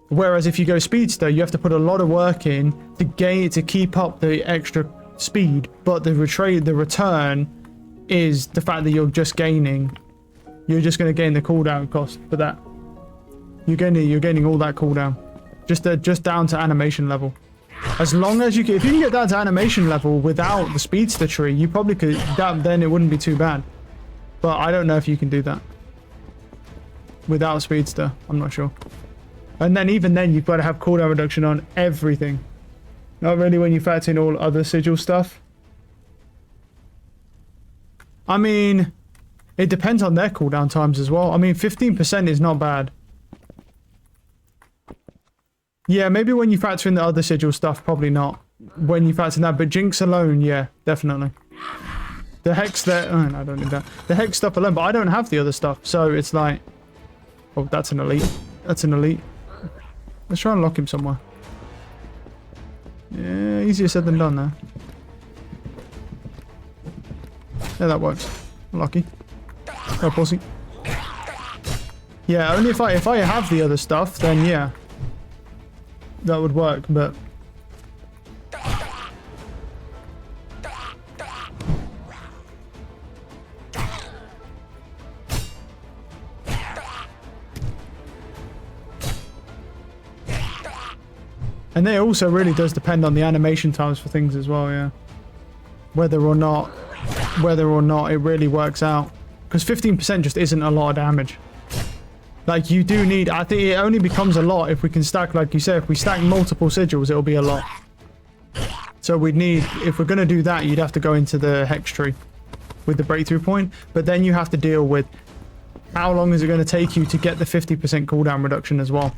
Whereas if you go speedster, you have to put a lot of work in to keep up the extra speed. But the return is the fact that you're just gaining. You're just going to gain the cooldown cost for that. You're gaining all that cooldown, just down to animation level. As long as if you can get down to animation level without the speedster tree, you probably could. Then it wouldn't be too bad. But I don't know if you can do that without speedster. I'm not sure. And then even then, you've got to have cooldown reduction on everything. Not really when you factor in all other sigil stuff. I mean, it depends on their cooldown times as well. I mean, 15% is not bad. Yeah, maybe when you factor in the other sigil stuff, probably not. When you factor in that, but Jinx alone, yeah, definitely. The Hex there, oh, no, I don't need that. The Hex stuff alone, but I don't have the other stuff, so it's like... Oh, that's an elite. That's an elite. Let's try and lock him somewhere. Yeah, easier said than done there. Yeah, that works. Lucky. Oh, pussy. Yeah, only if I have the other stuff, then yeah. That would work, but... And it also really does depend on the animation times for things as well, yeah. Whether or not it really works out. Because 15% just isn't a lot of damage. Like, you do need... I think it only becomes a lot if we can stack, like you said, if we stack multiple sigils, it'll be a lot. So we'd need... If we're going to do that, you'd have to go into the Hex tree with the breakthrough point. But then you have to deal with how long is it going to take you to get the 50% cooldown reduction as well.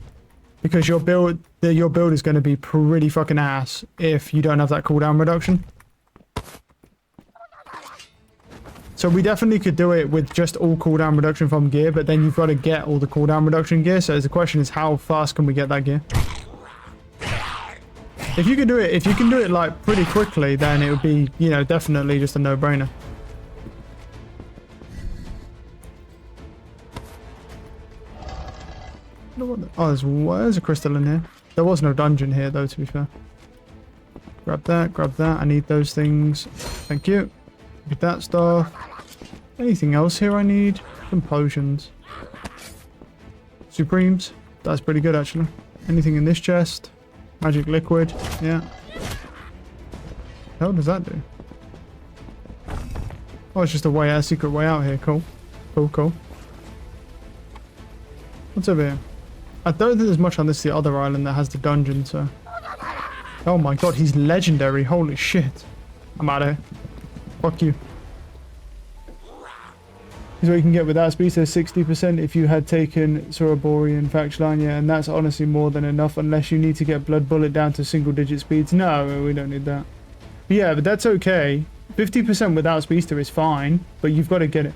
Because your build is going to be pretty fucking ass if you don't have that cooldown reduction. So we definitely could do it with just all cooldown reduction from gear, but then you've got to get all the cooldown reduction gear. So the question is, how fast can we get that gear? If you can do it like pretty quickly, then it would be, you know, definitely just a no-brainer. Oh, there's a crystal in here. There was no dungeon here, though, to be fair. Grab that, grab that. I need those things. Thank you. Get that stuff. Anything else here I need? Some potions. Supremes. That's pretty good, actually. Anything in this chest? Magic liquid. Yeah. What does that do? Oh, it's just a secret way out here. Cool. Cool, cool. What's over here? I don't think there's much on the other island that has the dungeon, so... Oh my god, he's legendary. Holy shit. I'm out of here. Fuck you. Is what you can get with that speed. So 60% if you had taken Soroborian faction line, yeah, and that's honestly more than enough unless you need to get Blood Bullet down to single digit speeds. No, we don't need that. But yeah, but that's okay. 50% without speedster is fine, but you've got to get it.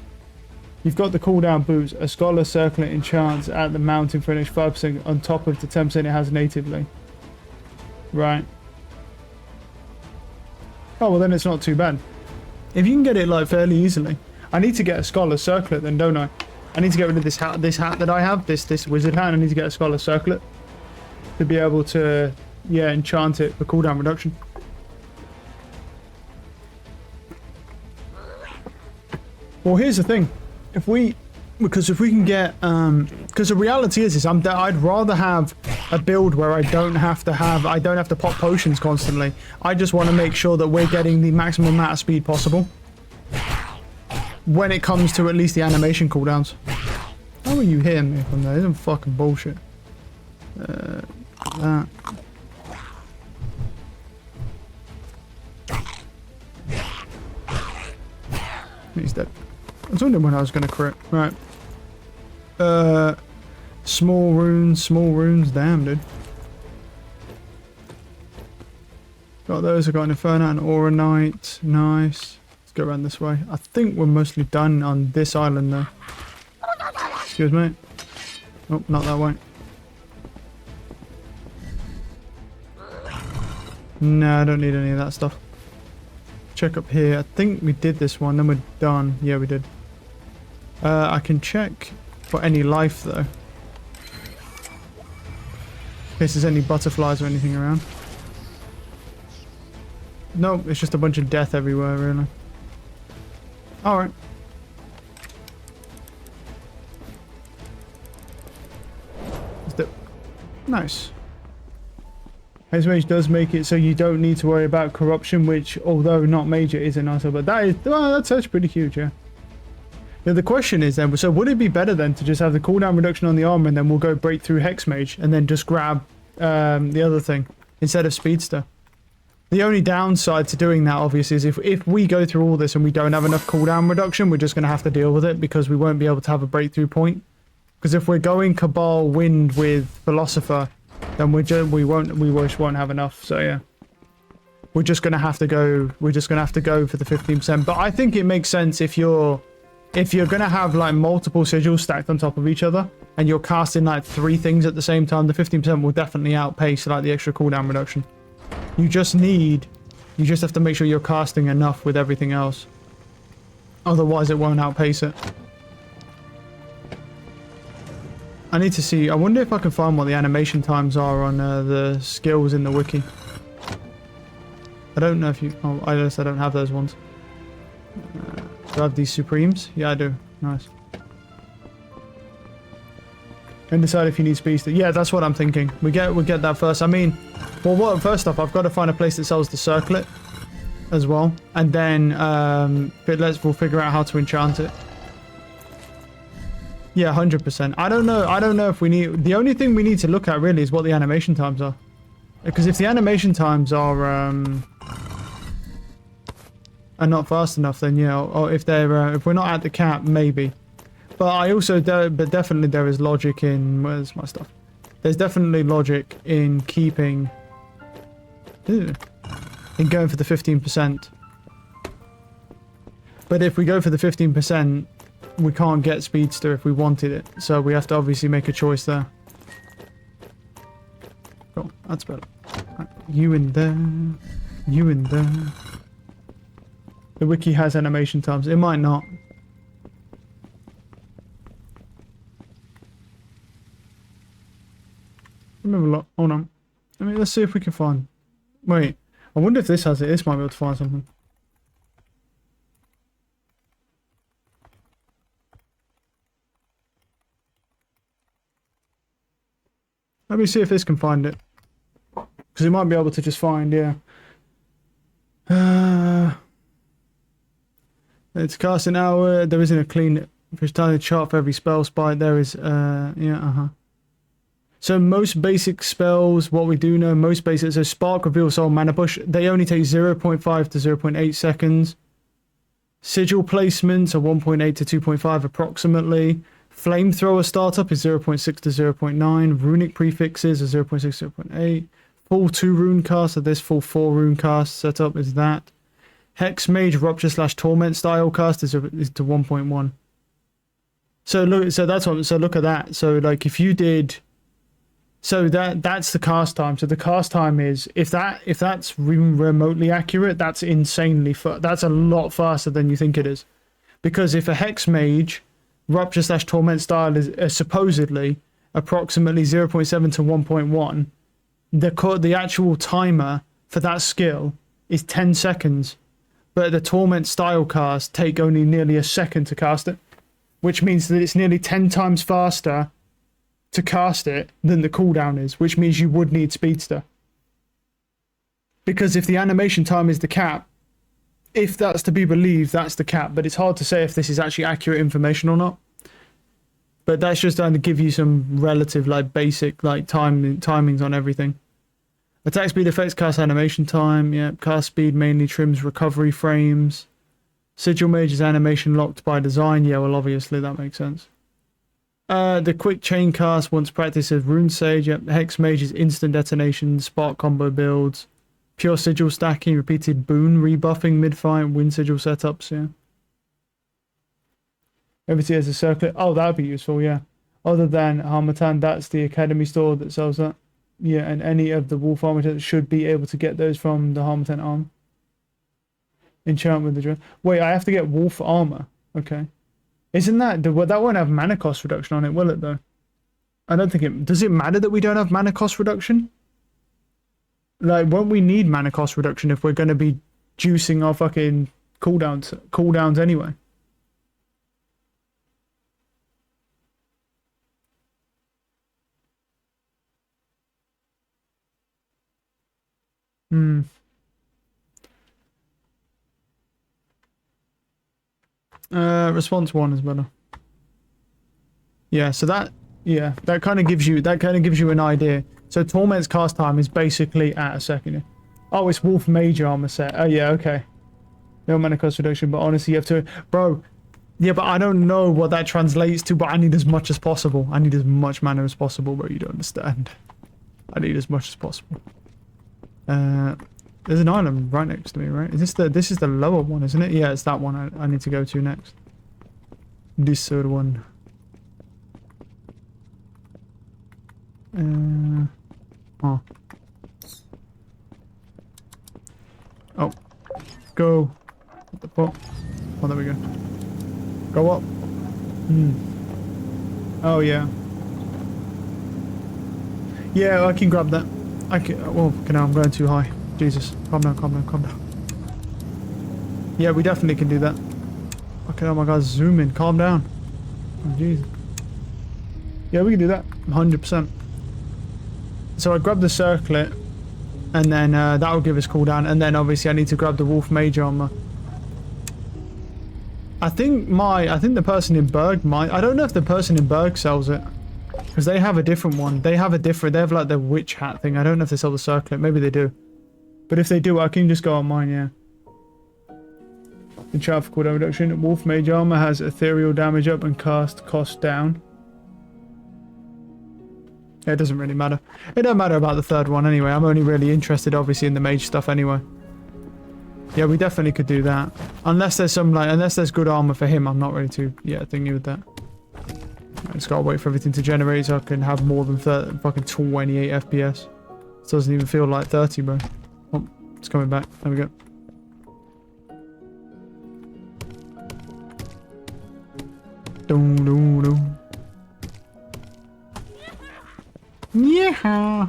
You've got the cooldown boots, a Scholar Circlet enchants at the mountain for an extra 5% on top of the 10% it has natively. Right. Oh, well then it's not too bad. If you can get it like fairly easily. I need to get a Scholar Circlet then, don't I? I need to get rid of this hat that I have, this wizard hat, and I need to get a Scholar Circlet to be able to, yeah, enchant it for cooldown reduction. Well, here's the thing. Because if we can get, because the reality is I'd rather have a build where I don't have to pop potions constantly. I just want to make sure that we're getting the maximum amount of speed possible when it comes to at least the animation cooldowns. How are you hitting me from there? This is fucking bullshit. That. He's dead. I was wondering when I was going to crit. Right. Small runes. Damn, dude. Got those. I got an Inferno and Aura Knight. Nice. Let's go around this way. I think we're mostly done on this island, though. Excuse me. Oh, not that way. No, I don't need any of that stuff. Check up here. I think we did this one, then we're done. Yeah, we did. I can check for any life, though. In case there's any butterflies or anything around. No, it's just a bunch of death everywhere, really. Alright. Nice. Hexmage does make it so you don't need to worry about corruption, which, although not major, is a nicer, but that is, well, that's pretty huge, yeah. Now the question is then, so would it be better then to just have the cooldown reduction on the armor and then we'll go break through Hexmage and then just grab the other thing instead of Speedster? The only downside to doing that, obviously, is if we go through all this and we don't have enough cooldown reduction, we're just going to have to deal with it because we won't be able to have a breakthrough point. Because if we're going Cabal Wind with Philosopher, then we just won't have enough. So yeah, we're just gonna have to go. We're just gonna have to go for the 15%. But I think it makes sense if you're gonna have like multiple sigils stacked on top of each other and you're casting like 3 things at the same time. The 15% will definitely outpace like the extra cooldown reduction. You just have to make sure you're casting enough with everything else. Otherwise, it won't outpace it. I need to see. I wonder if I can find what the animation times are on the skills in the wiki. I don't know if you... Oh, I guess I don't have those ones. Do I have these Supremes? Yeah, I do. Nice. And decide if you need Speedster. Yeah, that's what I'm thinking. We get that first. I mean, well, first off, I've got to find a place that sells the circlet as well. And then we'll figure out how to enchant it. Yeah, 100%. I don't know if we need... The only thing we need to look at really is what the animation times are. Because if the animation times are not fast enough, then yeah. Or if they're if we're not at the cap, maybe. But I also but definitely there is logic in... Where's my stuff? There's definitely logic in keeping... in going for the 15%. But if we go for the 15%... we can't get Speedster if we wanted it, so we have to obviously make a choice there. Cool, that's better. Right, you in there, you in there. The wiki has animation times. It might not. Remember, look. Hold on. Let's see if we can find. Wait, I wonder if this has it. This might be able to find something. Let me see if this can find it. Because it might be able to just find, yeah. It's casting hour. There isn't a clean tiny chart for every spell spike. There is, yeah, So most basic spells, what we do know, most basic, so Spark, Reveal, Soul, Mana Push, they only take 0.5 to 0.8 seconds. Sigil placements are 1.8 to 2.5 approximately. Flamethrower startup is 0.6 to 0.9. Runic prefixes are 0.6 to 0.8. Full 2 rune cast, so this full 4 rune cast setup is that. Hexmage Rupture / Torment style cast is to 1.1. So look, so that's what. So look at that. So like if you did, so that's the cast time. So the cast time is if that's remotely accurate, that's insanely that's a lot faster than you think it is, because if a Hexmage Rupture / Torment style is supposedly approximately 0.7 to 1.1. The actual timer for that skill is 10 seconds, but the Torment style cast take only nearly a second to cast it, which means that it's nearly 10 times faster to cast it than the cooldown is, which means you would need Speedster. Because if the animation time is the cap, if that's to be believed, that's the cap, but it's hard to say if this is actually accurate information or not. But that's just trying to give you some relative, like, basic, like, timings on everything. Attack speed affects cast animation time. Yeah, cast speed mainly trims recovery frames. Sigil Mage is animation locked by design. Yeah, well, obviously that makes sense. The quick chain cast once practiced as Rune Sage. Yep, Hex Mage is instant detonation, spark combo builds. Pure sigil stacking, repeated boon rebuffing mid-fight, win sigil setups, yeah. Everything has a circlet. Oh, that'd be useful, yeah. Other than Harmattan, that's the academy store that sells that. Yeah, and any of the wolf armor should be able to get those from the Harmattan arm. Enchant with the dress. Wait, I have to get wolf armor. Okay. Isn't that... That won't have mana cost reduction on it, will it, though? I don't think it... Does it matter that we don't have mana cost reduction? Like, won't we need mana cost reduction if we're going to be juicing our fucking cooldowns anyway? Hmm. Response 1 is better. Yeah, so that kind of gives you an idea. So Torment's cast time is basically at a second. Oh, it's Wolf Mage armor set. Oh yeah, okay. No mana cost reduction, but honestly you have to, bro. Yeah, but I don't know what that translates to, but I need as much as possible. I need as much mana as possible, bro. You don't understand. I need as much as possible. There's an island right next to me, right? Is this is the lower one, isn't it? Yeah, it's that one I need to go to next. This sort of one. Oh. Oh. Go. What the fuck? Oh, there we go. Go up. Oh, yeah. Yeah, I can grab that. I can... Oh, okay, now I'm going too high. Jesus. Calm down, calm down, calm down. Yeah, we definitely can do that. Okay, oh my god, zoom in. Calm down. Oh, Jesus. Yeah, we can do that. 100%. So I grab the circlet, and then that will give us cooldown, and then obviously I need to grab the Wolf Mage armor. I think the person in Berg might... I don't know if the person in Berg sells it, because they have a different one. They have like the witch hat thing. I don't know if they sell the circlet. Maybe they do. But if they do, I can just go on mine, yeah. Enchant for cooldown reduction. Wolf Mage armor has ethereal damage up and cast cost down. It doesn't really matter. It don't matter about the third one anyway. I'm only really interested, obviously, in the mage stuff anyway. Yeah, we definitely could do that. Unless there's unless there's good armor for him, I'm not really too, thingy with that. I just gotta wait for everything to generate so I can have more than fucking 28 FPS. It doesn't even feel like 30, bro. Oh, it's coming back. There we go. Dun, dun, dun. Yeah.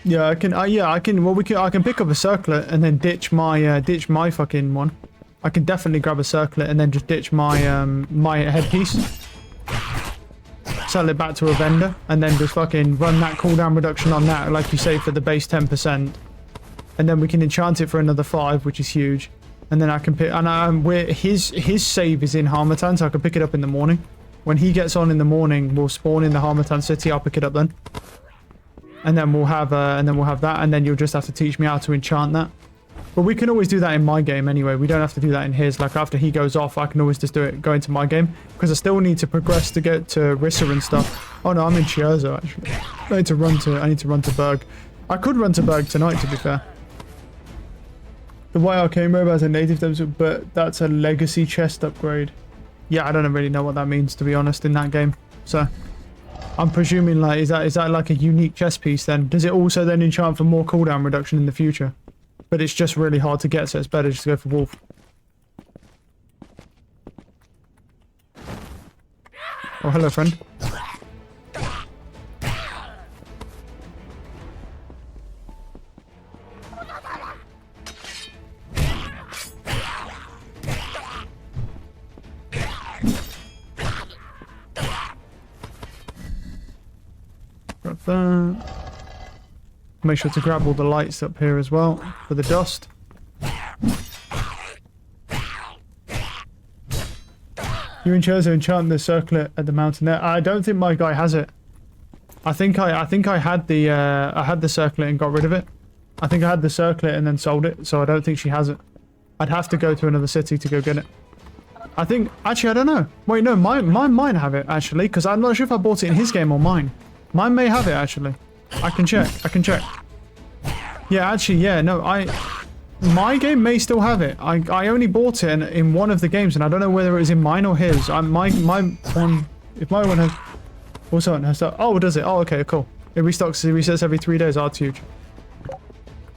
Yeah, I can. I can. Well, I can pick up a circlet and then ditch my fucking one. I can definitely grab a circlet and then just ditch my my headpiece, sell it back to a vendor, and then just fucking run that cooldown reduction on that, like you say, for the base 10%, and then we can enchant it for another 5, which is huge. And then I can pick. And his save is in Harmattan, so I can pick it up in the morning. When he gets on in the morning, we'll spawn in the Harmattan city. I'll pick it up then, and then we'll have that, and then you'll just have to teach me how to enchant that. But we can always do that in my game anyway. We don't have to do that in his. Like after he goes off, I can always just go into my game, because I still need to progress to get to Rissa and stuff. Oh no, I'm in Chiozo actually. I need to run to Berg. I could run to Berg tonight, to be fair. The White Arcane Robe has a native damage, but that's a legacy chest upgrade. Yeah, I don't really know what that means, to be honest, in that game. So I'm presuming, like, is that like a unique chest piece then? Does it also then enchant for more cooldown reduction in the future? But it's just really hard to get, so it's better just to go for Wolf. Oh, hello, friend. Grab that. Make sure to grab all the lights up here as well for the dust. You and Chiozo enchant the circlet at the mountain there. I don't think my guy has it. I think I had the circlet and got rid of it. I think I had the circlet and then sold it, so I don't think she has it. I'd have to go to another city to go get it. I think actually I don't know. Wait, no, mine might have it actually, because I'm not sure if I bought it in his game or mine. Mine may have it actually. I can check. Yeah, actually, yeah, no, My game may still have it. I only bought it in one of the games, and I don't know whether it was in mine or his. My one, if my one has, also it has that. Oh, does it? Oh, okay, cool. It restocks, it resets every 3 days. Oh, that's huge.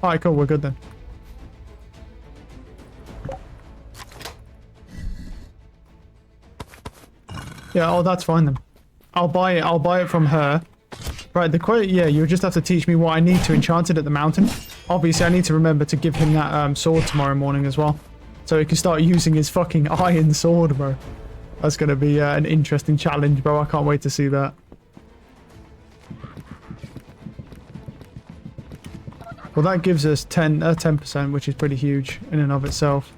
All right, cool. We're good then. Yeah. Oh, that's fine then. I'll buy it. I'll buy it from her. Right. The quote. Yeah. You'll just have to teach me what I need to enchant it at the mountain. Obviously, I need to remember to give him that sword tomorrow morning as well, so he can start using his fucking iron sword, bro. That's gonna be an interesting challenge, bro. I can't wait to see that. Well, that gives us 10%, which is pretty huge in and of itself.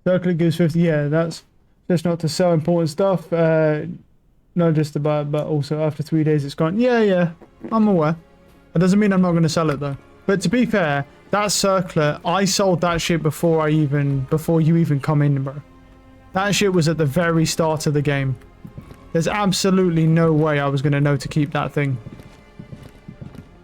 Circle gives 50. Yeah, that's just not to sell important stuff. Not just about, but also after 3 days it's gone. Yeah, I'm aware. That doesn't mean I'm not going to sell it though. But to be fair, that circlet, I sold that shit before you even come in, bro. That shit was at the very start of the game. There's absolutely no way I was going to know to keep that thing.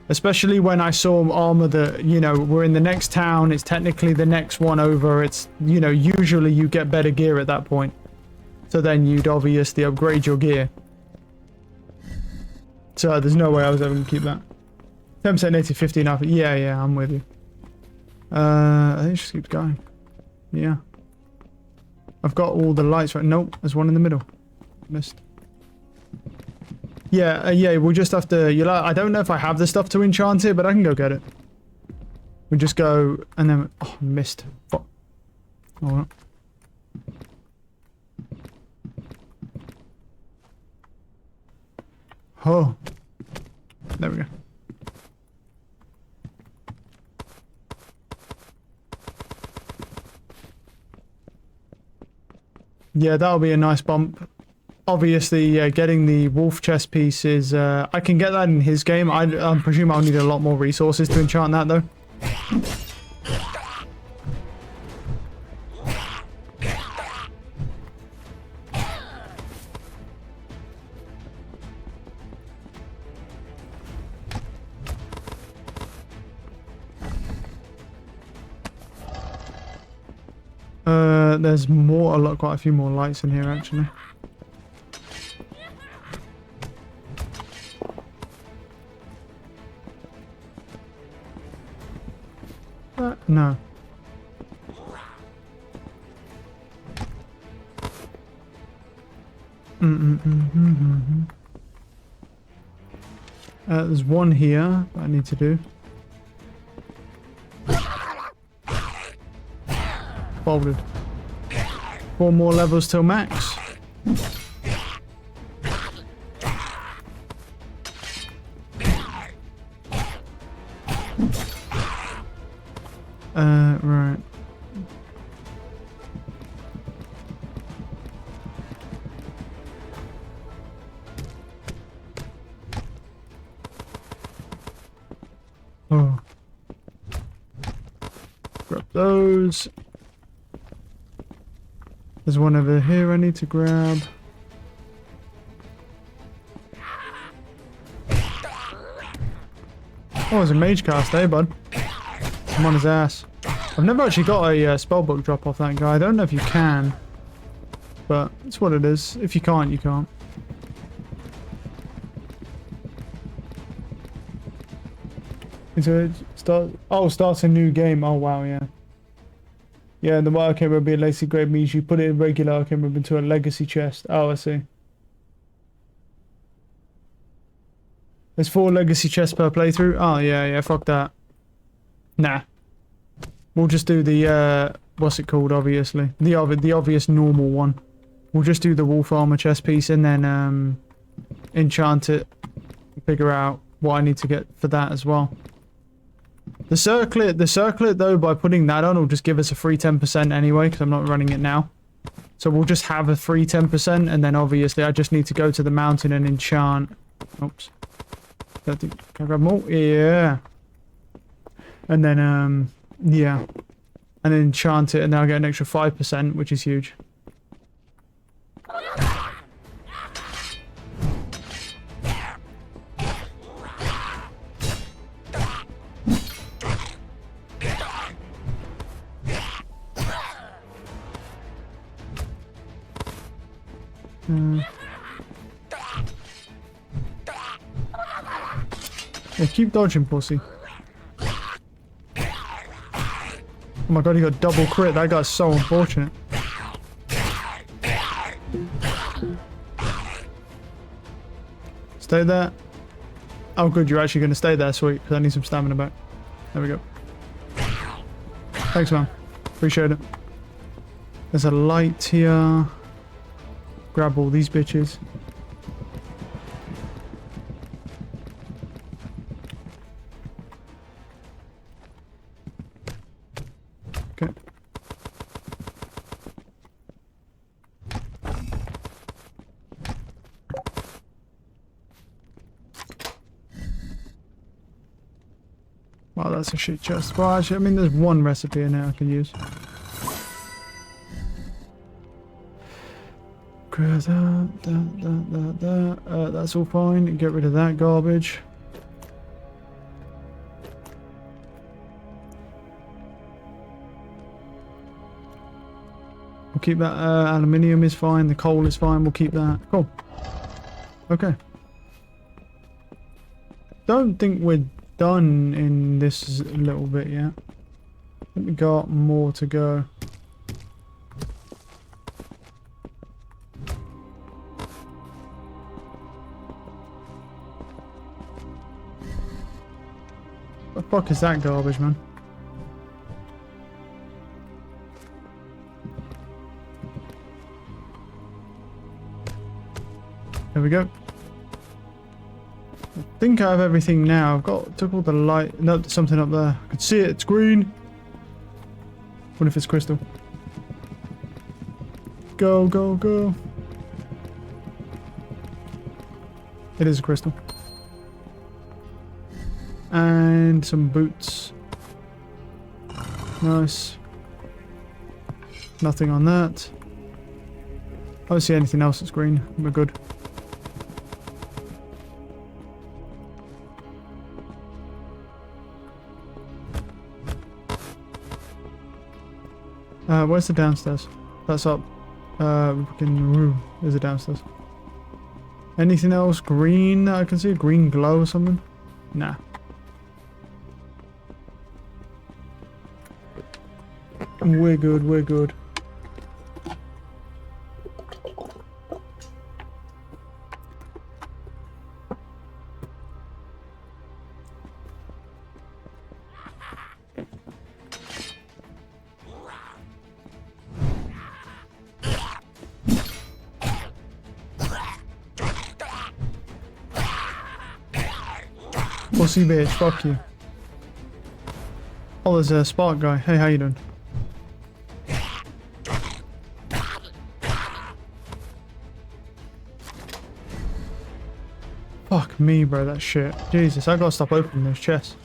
Especially when I saw armor that, you know, we're in the next town. It's technically the next one over. It's, you know, usually you get better gear at that point. So then you'd obviously upgrade your gear. So there's no way I was ever going to keep that. 10% native, 15 up. Yeah, I'm with you. I think it just keeps going. Yeah. I've got all the lights right. Nope, there's one in the middle. Missed. Yeah, we'll just have to... I don't know if I have the stuff to enchant it, but I can go get it. We just go and then... Oh, missed. Fuck. All right. Oh. There we go. Yeah, that'll be a nice bump. Obviously, getting the wolf chest piece is... I can get that in his game. I presume I'll need a lot more resources to enchant that, though. There's quite a few more lights in here, actually. No. There's one here that I need to do. Folded. 4 more levels till max. Right. Oh. Grab those. There's one over here I need to grab. Oh, it's a mage cast, eh, bud? I'm on his ass. I've never actually got a spellbook drop off that guy. I don't know if you can. But it's what it is. If you can't, you can't. Starts a new game. Oh, wow, yeah. Yeah, and the white arcane rub, a legacy grade means you put it in regular arcane rub into a legacy chest. Oh, I see. There's 4 legacy chests per playthrough. Oh, yeah, fuck that. Nah. We'll just do the, what's it called, obviously? The obvious normal one. We'll just do the wolf armor chest piece and then, enchant it. figure out what I need to get for that as well. The circlet though, by putting that on will just give us a free 10% anyway, because I'm not running it now. So we'll just have a free 10%, and then obviously I just need to go to the mountain and enchant. Oops. Can I grab more? Yeah. And then, yeah. And then enchant it, and then I'll get an extra 5%, which is huge. Yeah, keep dodging, pussy. Oh my god, he got double crit. That guy's so unfortunate. Stay there. Oh good, you're actually going to stay there, sweet, because I need some stamina back. There we go. Thanks, man. Appreciate it. There's a light here. Grab all these bitches. Okay. Wow, that's a shit chest. Well, actually, I mean, there's one recipe in here I can use. That's all fine. Get rid of that garbage. We'll keep that. Aluminium is fine. The coal is fine. We'll keep that. Cool. Okay. Don't think we're done in this little bit yet. I think we got more to go. What the fuck is that garbage, man? There we go. I think I have everything now. Took all the light. No, there's something up there. I can see it. It's green. What if it's crystal? Go, go, go. It is a crystal. And some boots. Nice. Nothing on that. I don't see anything else that's green. We're good. Where's the downstairs? That's up. There's a downstairs. Anything else green that I can see? A green glow or something? Nah. We're good, we're good. Pussy bitch, fuck you. Oh, there's a spark guy. Hey, how you doing? Fuck me, bro, that shit. Jesus, I gotta stop opening those chests.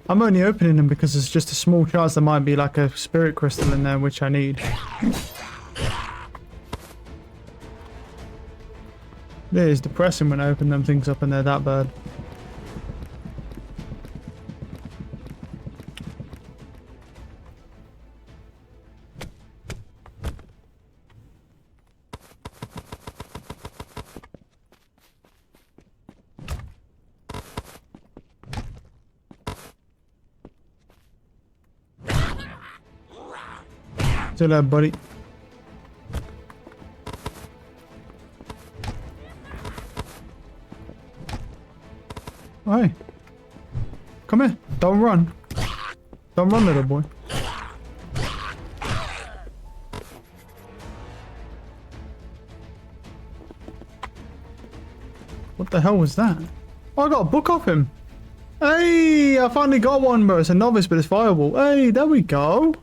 I'm only opening them because there's just a small chance there might be like a spirit crystal in there, which I need. It is depressing when I open them things up and they're that bad. See you later, buddy. Oh, hey. Come here. Don't run. Don't run, little boy. What the hell was that? Oh, I got a book off him. Hey, I finally got one, bro. It's a novice, but it's fireable. Hey, there we go.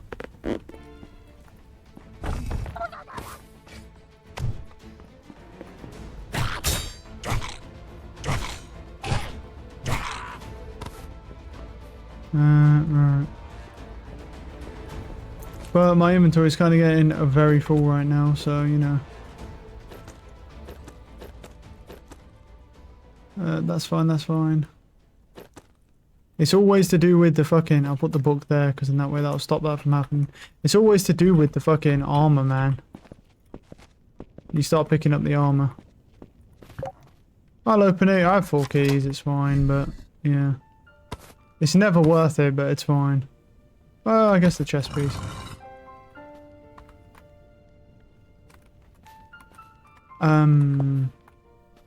Right. But my inventory is kind of getting very full right now, so, you know. That's fine, that's fine. It's always to do with the fucking... I'll put the book there, because in that way that'll stop that from happening. It's always to do with the fucking armor, man. You start picking up the armor. I'll open it. I have 4 keys, it's fine, but, yeah. It's never worth it, but it's fine. Well, I guess the chest piece.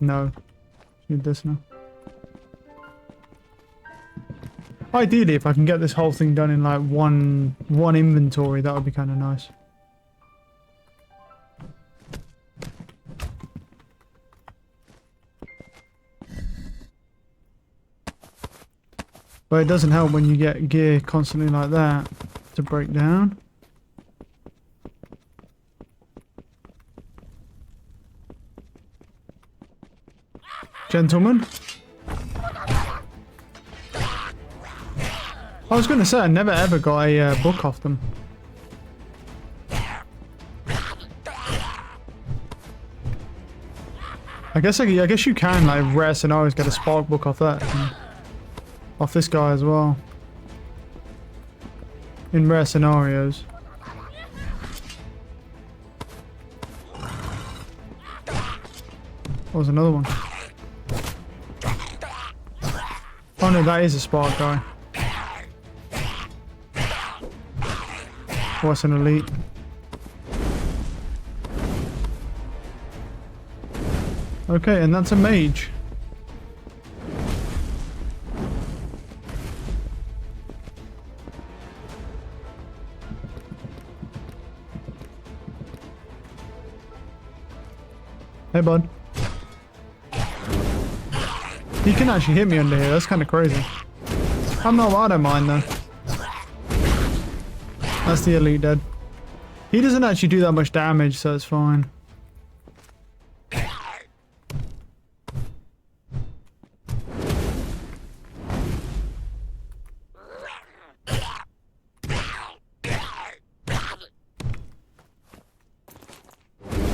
No. Need this now. Ideally, if I can get this whole thing done in like one inventory, that would be kind of nice. But it doesn't help when you get gear constantly like that to break down. Gentlemen. I was going to say, I never ever got a book off them. I guess you can, like, rare scenarios, get a spark book off that. Off this guy as well. In rare scenarios. What was another one? Oh no, that is a spark guy. What's an elite? Okay, and that's a mage. Hey, bud. He can actually hit me under here. That's kind of crazy. I don't mind though. That's the elite dead. He doesn't actually do that much damage, so it's fine.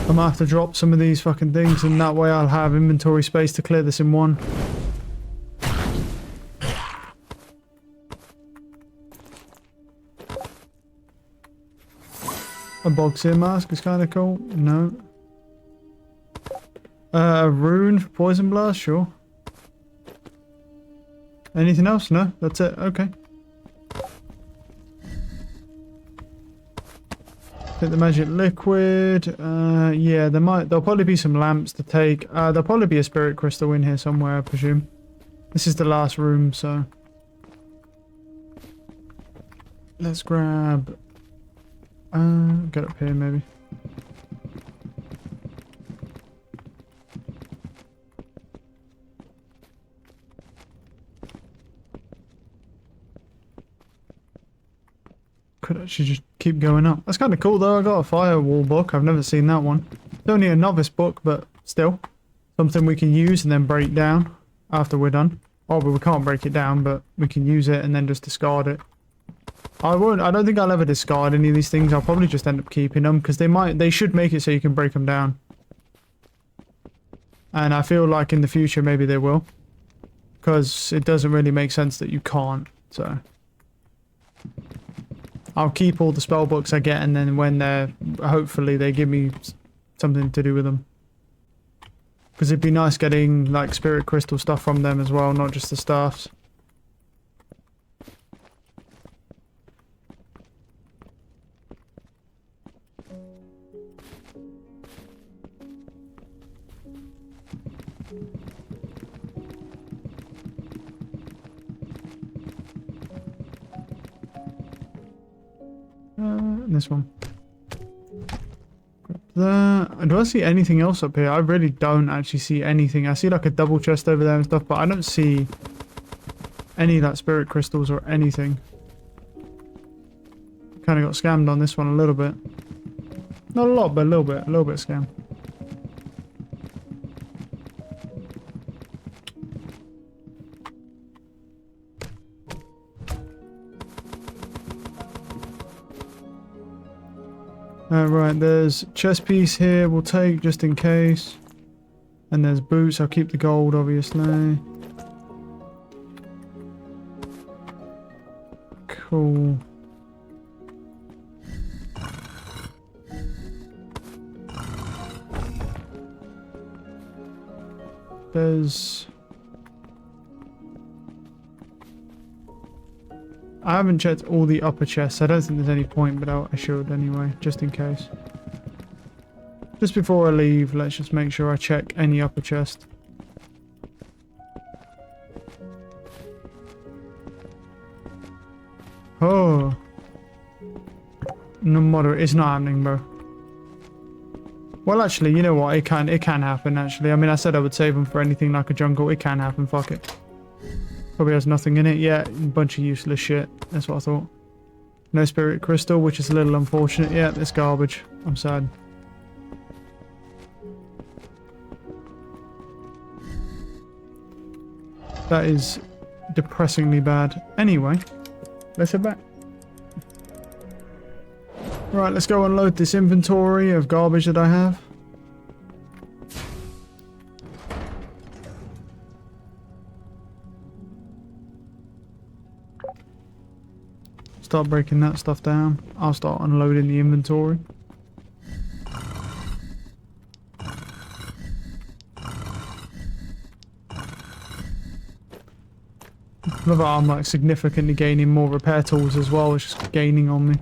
I'm gonna have to drop some of these fucking things, and that way I'll have inventory space to clear this in one. A Bogseer mask is kind of cool. No. A rune for poison blast, sure. Anything else? No, that's it. Okay. Take the magic liquid. Yeah, there'll probably be some lamps to take. There'll probably be a spirit crystal in here somewhere, I presume. This is the last room, so let's grab. Get up here maybe. Could actually just keep going up. That's kind of cool though. I got a firewall book. I've never seen that one. It's only a novice book, but still something we can use and then break down after we're done. Oh, but we can't break it down, but we can use it and then just discard it. I don't think I'll ever discard any of these things. I'll probably just end up keeping them because they should make it so you can break them down. And I feel like in the future maybe they will, because it doesn't really make sense that you can't. So I'll keep all the spell books I get, and then when hopefully they give me something to do with them. Because it'd be nice getting like spirit crystal stuff from them as well, not just the staffs. This one. Grab that. Do I see anything else up here? I really don't actually see anything. I see like a double chest over there and stuff, but I don't see any like spirit crystals or anything. Kind of got scammed on this one a little bit. Not a lot, but a little bit scam. Right, there's chest piece here we'll take just in case. And there's boots, I'll keep the gold obviously. Cool. There's... I haven't checked all the upper chests. I don't think there's any point, but I should anyway, just in case. Just before I leave, let's just make sure I check any upper chest. Oh. No matter, it's not happening, bro. Well, actually, you know what? It can happen, actually. I mean, I said I would save them for anything like a jungle. It can happen, fuck it. Probably has nothing in it yet. A bunch of useless shit. That's what I thought. No spirit crystal, which is a little unfortunate. Yeah, it's garbage. I'm sad. That is depressingly bad. Anyway, let's head back. Right, let's go unload this inventory of garbage that I have. Start breaking that stuff down. I'll start unloading the inventory. Love how I'm like significantly gaining more repair tools as well. It's just gaining on me.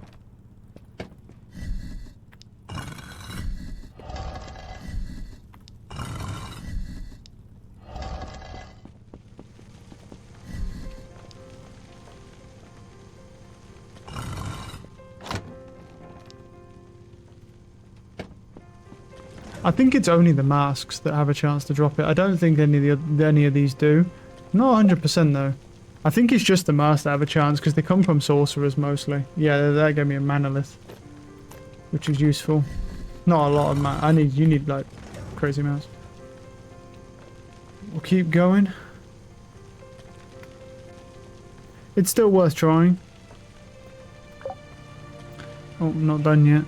I think it's only the masks that have a chance to drop it. I don't think any of these do. Not 100% though. I think it's just the masks that have a chance because they come from sorcerers mostly. Yeah, that gave me a manolith, which is useful. Not a lot of mana. You need like crazy amounts. We'll keep going. It's still worth trying. Oh, not done yet.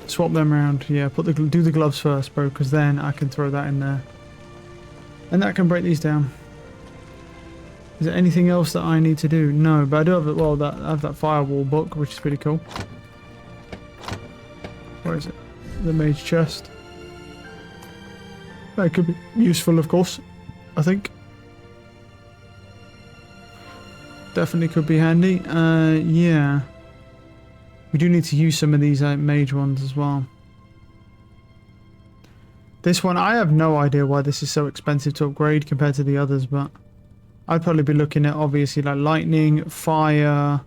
Swap them around. Yeah, do the gloves first, bro, because then I can throw that in there. And that can break these down. Is there anything else that I need to do? No, but I do have I have that firewall book, which is pretty cool. Where is it? The mage chest. That could be useful, of course. I think. Definitely could be handy. Yeah. We do need to use some of these mage ones as well. This one, I have no idea why this is so expensive to upgrade compared to the others, but I'd probably be looking at obviously like lightning, fire,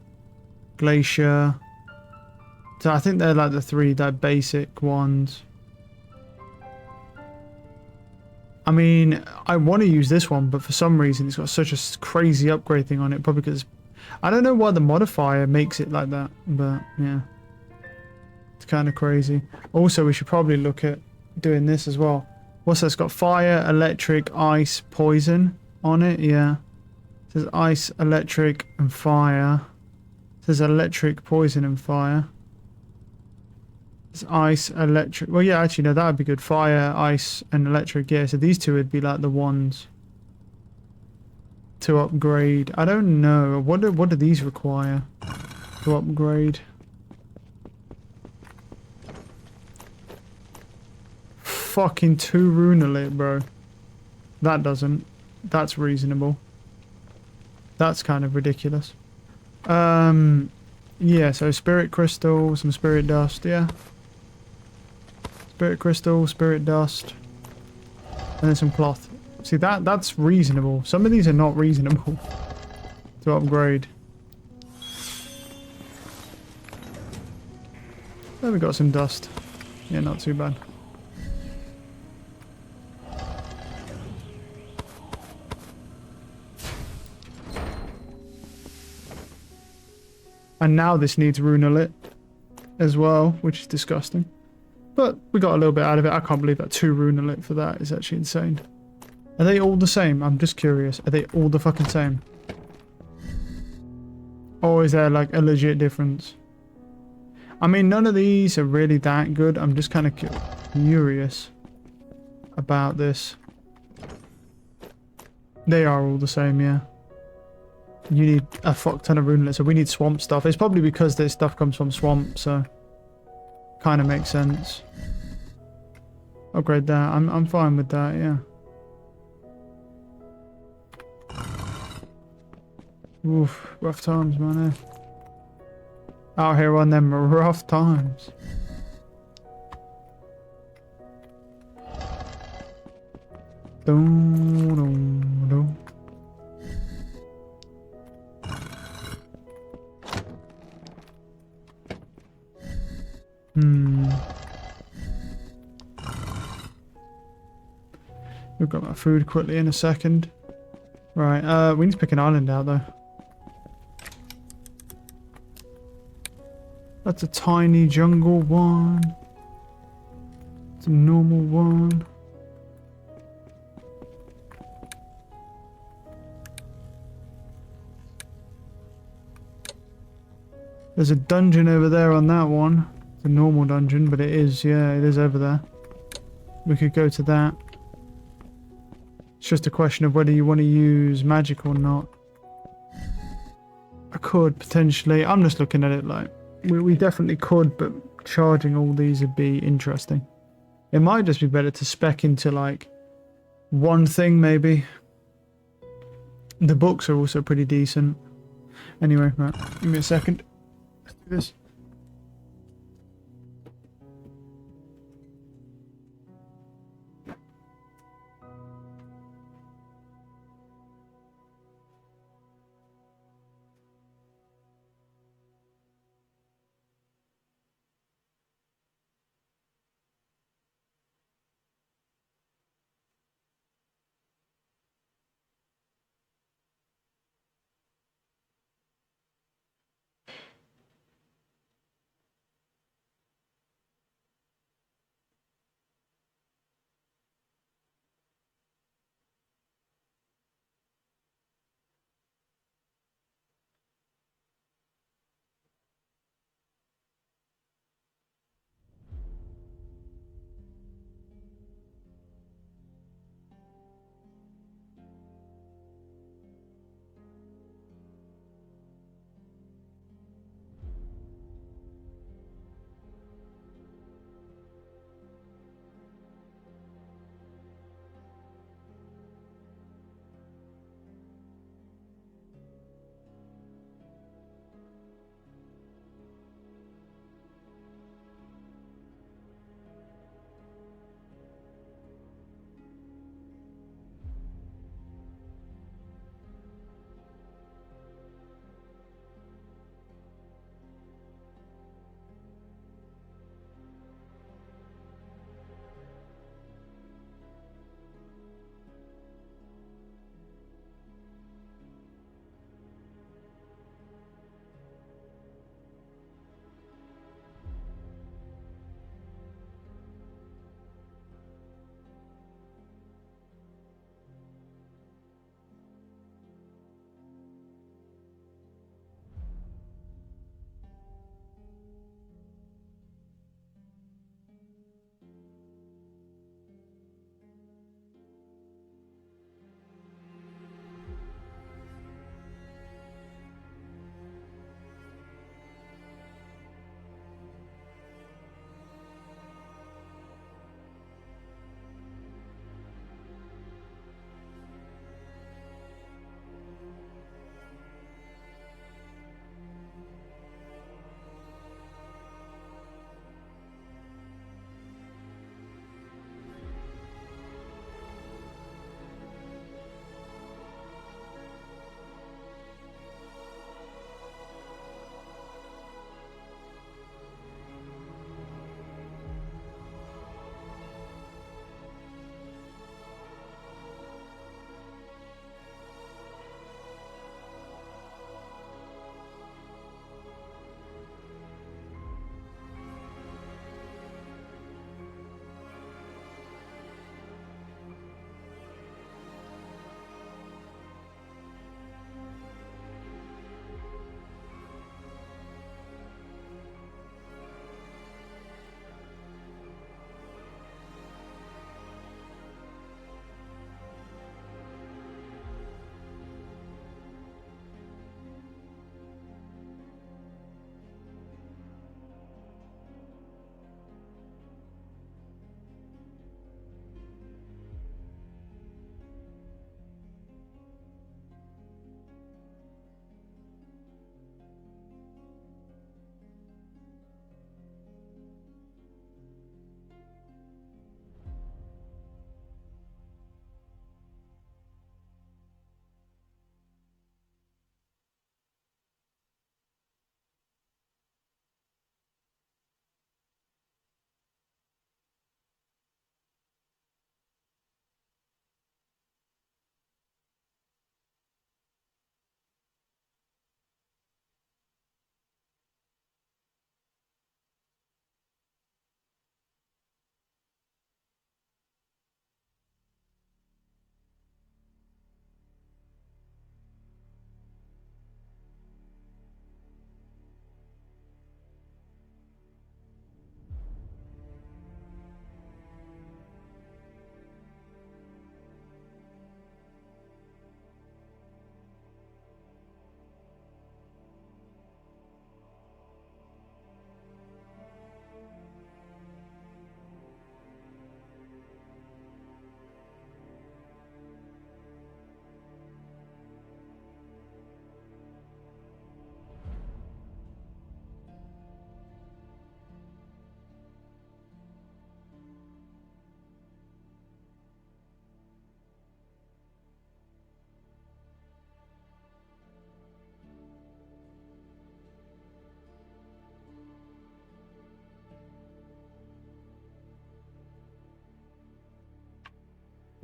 glacier. So I think they're like the three like basic ones. I mean, I want to use this one, but for some reason it's got such a crazy upgrade thing on it. Probably because I don't know why the modifier makes it like that, but yeah. It's kind of crazy. Also, we should probably look at doing this as well. What's that? It's got fire, electric, ice, poison on it. Yeah. It says ice, electric, and fire. It says electric, poison, and fire. It's ice, electric. Well, yeah, actually, no, that would be good. Fire, ice, and electric. Yeah, so these two would be like the ones to upgrade. I don't know. What do these require to upgrade? Fucking 2 runelit, bro. That doesn't. That's reasonable. That's kind of ridiculous. Yeah, so spirit crystal, some spirit dust, yeah. Spirit crystal, spirit dust, and then some cloth. See, that's reasonable. Some of these are not reasonable to upgrade. There we got some dust. Yeah, not too bad. And now this needs runelit as well, which is disgusting. But we got a little bit out of it. I can't believe that 2 runelit for that is actually insane. Are they all the same? I'm just curious. Are they all the fucking same? Or is there like a legit difference? I mean, none of these are really that good. I'm just kind of curious about this. They are all the same, yeah. You need a fuck ton of runelit, so we need swamp stuff. It's probably because this stuff comes from swamp, so kind of makes sense. Upgrade that. I'm fine with that, yeah. Oof, rough times, man. Out here on them rough times. Dun, dun, dun. We've got that food quickly in a second. Right, we need to pick an island out though. That's a tiny jungle one. It's a normal one. There's a dungeon over there on that one. It's a normal dungeon, but it is, yeah, it is over there. We could go to that. It's just a question of whether you want to use magic or not. I could, potentially. I'm just looking at it like, we definitely could, but charging all these would be interesting. It might just be better to spec into like one thing, maybe. The books are also pretty decent. Anyway, right, give me a second. Let's do this.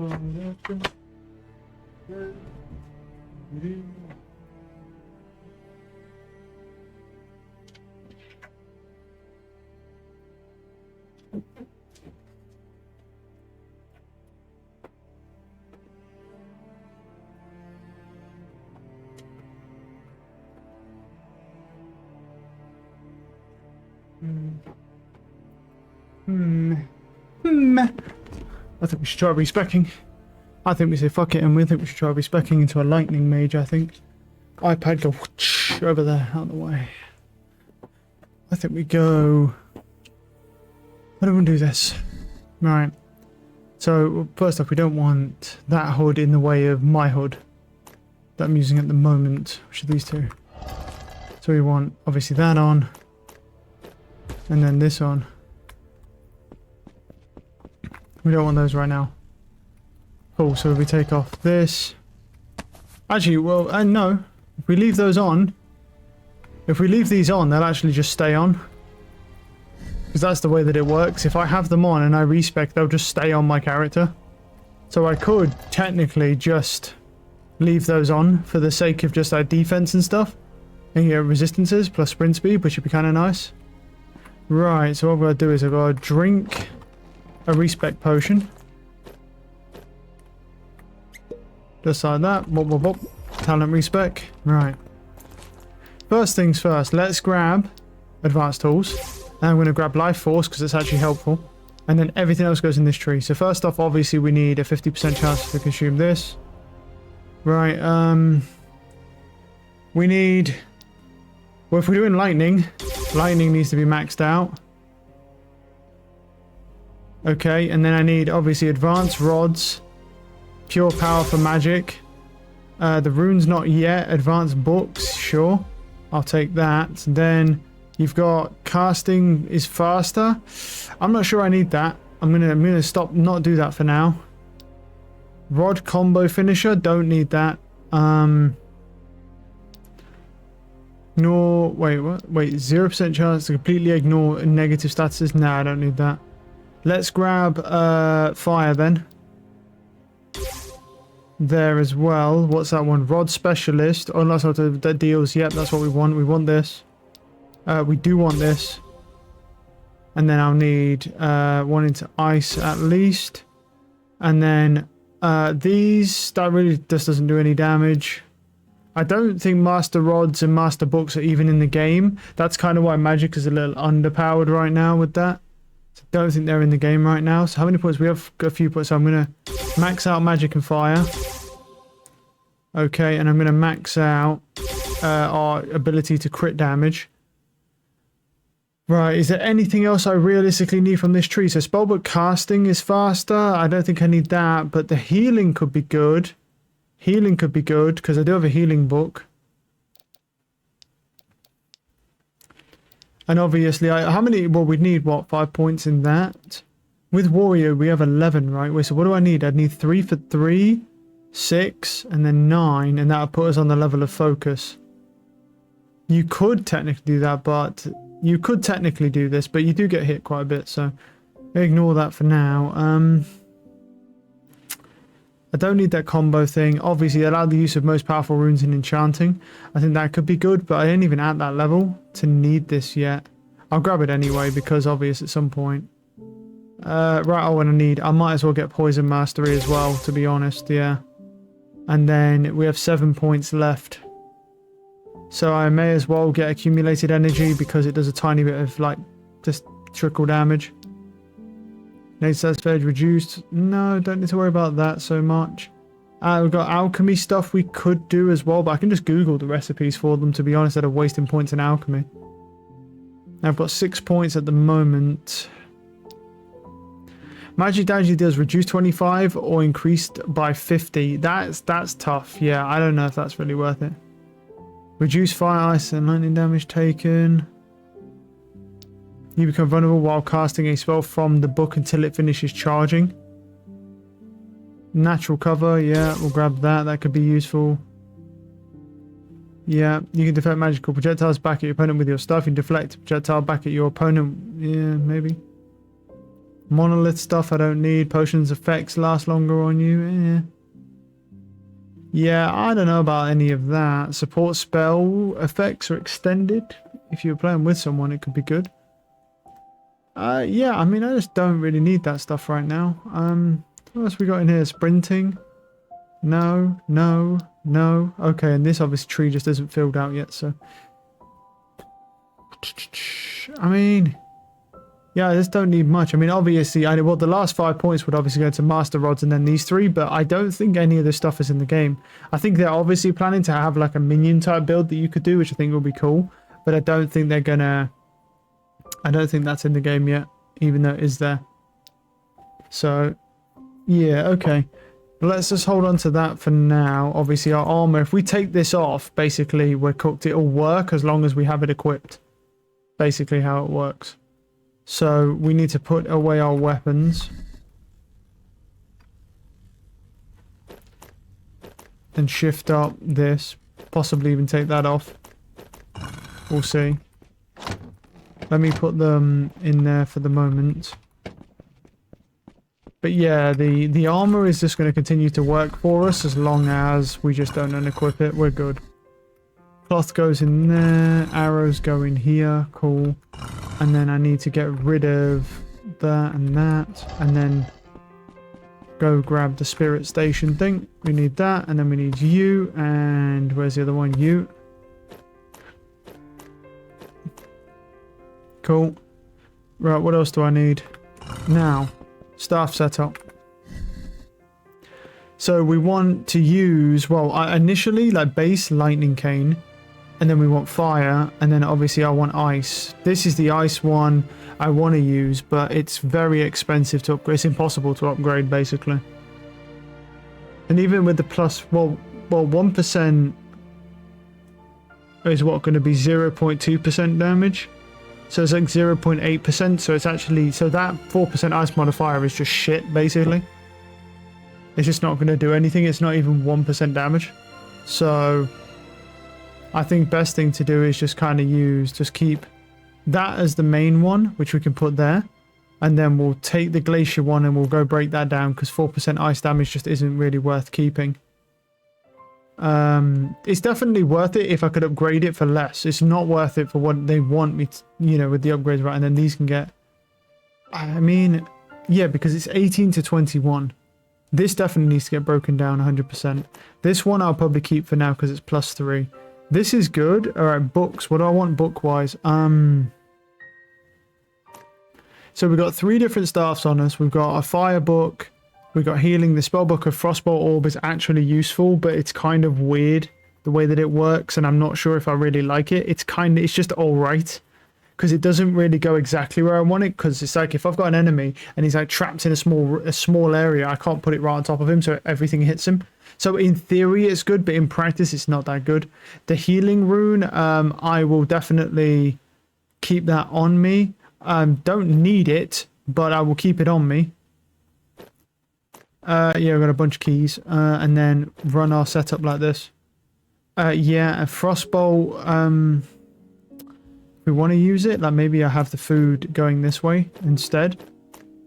I think we should try respecking. I think we say fuck it, and we think we should try respecking into a lightning mage. I think iPad go whoosh, over there, out of the way. I think we go. How do we do this? Right. So first off, we don't want that hood in the way of my hood that I'm using at the moment, which are these two. So we want obviously that on, and then this on. We don't want those right now. Cool, so if we take off this... Actually, well, no. If we leave those on... If we leave these on, they'll actually just stay on. Because that's the way that it works. If I have them on and I respec, they'll just stay on my character. So I could technically just leave those on for the sake of just our defense and stuff. And get resistances plus sprint speed, which would be kind of nice. Right, so what I've got to do is I've got to drink a respec potion. Just like that. Wop, wop, wop. Talent respec. Right. First things first, let's grab advanced tools. And I'm going to grab life force because it's actually helpful. And then everything else goes in this tree. So first off, obviously we need a 50% chance to consume this. Right, we need... Well, if we're doing lightning, lightning needs to be maxed out. Okay, and then I need obviously advanced rods, pure power for magic. The runes not yet, advanced books, sure. I'll take that. Then you've got casting is faster. I'm not sure I need that. I'm gonna stop, not do that for now. Rod combo finisher, don't need that. Nor wait, what? Wait, 0% chance to completely ignore negative statuses. Nah, I don't need that. Let's grab fire then. There as well. What's that one? Rod specialist. Oh, that's what that deals. Yep, that's what we want. We want this. We do want this. And then I'll need one into ice at least. And then these, that really just doesn't do any damage. I don't think Master Rods and Master Books are even in the game. That's kind of why Magic is a little underpowered right now with that. So I don't think they're in the game right now. So how many points? We have a few points. So I'm going to max out Magic and Fire. Okay, and I'm going to max out our ability to crit damage. Right, is there anything else I realistically need from this tree? So Spellbook casting is faster. I don't think I need that, but the healing could be good. Healing could be good, because I do have a healing book. And obviously, how many... Well, we'd need, what, 5 points in that? With Warrior, we have 11, right? Wait, so what do I need? I'd need 3 for 3, 6, and then 9, and that would put us on the level of focus. You could technically do that, but... You could technically do this, but you do get hit quite a bit, so... Ignore that for now. I don't need that combo thing. Obviously, allow the use of most powerful runes in enchanting. I think that could be good, but I ain't even at that level to need this yet. I'll grab it anyway, because obvious at some point. Right, oh, and I might as well get Poison Mastery as well, to be honest, yeah. And then we have 7 points left. So I may as well get Accumulated Energy, because it does a tiny bit of, like, just trickle damage. Nade Satisfied reduced. No, don't need to worry about that so much. We've got alchemy stuff we could do as well, but I can just Google the recipes for them, to be honest, instead of wasting points in alchemy. I've got 6 points at the moment. Magic damage deals reduced 25 or increased by 50. That's tough. Yeah, I don't know if that's really worth it. Reduce fire, ice, and lightning damage taken. You become vulnerable while casting a spell from the book until it finishes charging. Natural cover, yeah, we'll grab that. That could be useful. Yeah, you can deflect magical projectiles back at your opponent with your stuff. You can deflect a projectile back at your opponent. Yeah, maybe. Monolith stuff I don't need. Potions effects last longer on you. Yeah, I don't know about any of that. Support spell effects are extended. If you're playing with someone, it could be good. Yeah, I mean, I just don't really need that stuff right now. What else we got in here? Sprinting? No, no, no. Okay, and this obviously tree just isn't filled out yet, so... I mean... Yeah, I just don't need much. I mean, obviously, well, the last 5 points would obviously go to Master Rods and then these 3, but I don't think any of this stuff is in the game. I think they're obviously planning to have like a minion type build that you could do, which I think will be cool, but I don't think they're gonna... I don't think that's in the game yet, even though it is there. So, yeah, okay. Let's just hold on to that for now. Obviously, our armor, if we take this off, basically, we're cooked. It'll work as long as we have it equipped. Basically how it works. So, we need to put away our weapons. And shift up this. Possibly even take that off. We'll see. Let me put them in there for the moment. But yeah, the armor is just going to continue to work for us as long as we just don't unequip it. We're good. Cloth goes in there. Arrows go in here. Cool. And then I need to get rid of that and that. And then go grab the spirit station thing. We need that. And then we need you. And where's the other one? You. Cool. Right, what else do I need? Now, staff setup. So we want to use, well, initially like base lightning cane, and then we want fire, and then obviously I want ice. This is the ice one I want to use, but it's very expensive to upgrade. It's impossible to upgrade basically. And even with the plus, well 1% is what going to be 0.2% damage. So it's like 0.8%, so it's actually, so that 4% ice modifier is just shit, basically. It's just not going to do anything, it's not even 1% damage. So, I think best thing to do is just kind of just keep that as the main one, which we can put there. And then we'll take the glacier one and we'll go break that down, because 4% ice damage just isn't really worth keeping. It's definitely worth it if I could upgrade it for less. It's not worth it for what they want me to, you know, with the upgrades, right? And then these can get, I mean, yeah, because it's 18 to 21. This definitely needs to get broken down 100%. This one I'll probably keep for now because it's +3. This is good. All right, books. What do I want book-wise? So we've got 3 different staffs on us. We've got a fire book. We've got healing. The spellbook of Frostbolt Orb is actually useful, but it's kind of weird the way that it works, and I'm not sure if I really like it. It's just all right, because it doesn't really go exactly where I want it, because it's like if I've got an enemy and he's like trapped in a small area, I can't put it right on top of him so everything hits him. So in theory it's good, but in practice it's not that good. The healing rune, I will definitely keep that on me. Don't need it, but I will keep it on me. Yeah, we've got a bunch of keys, and then run our setup like this. Yeah, a Frostbolt, if we want to use it, like maybe I have the food going this way instead.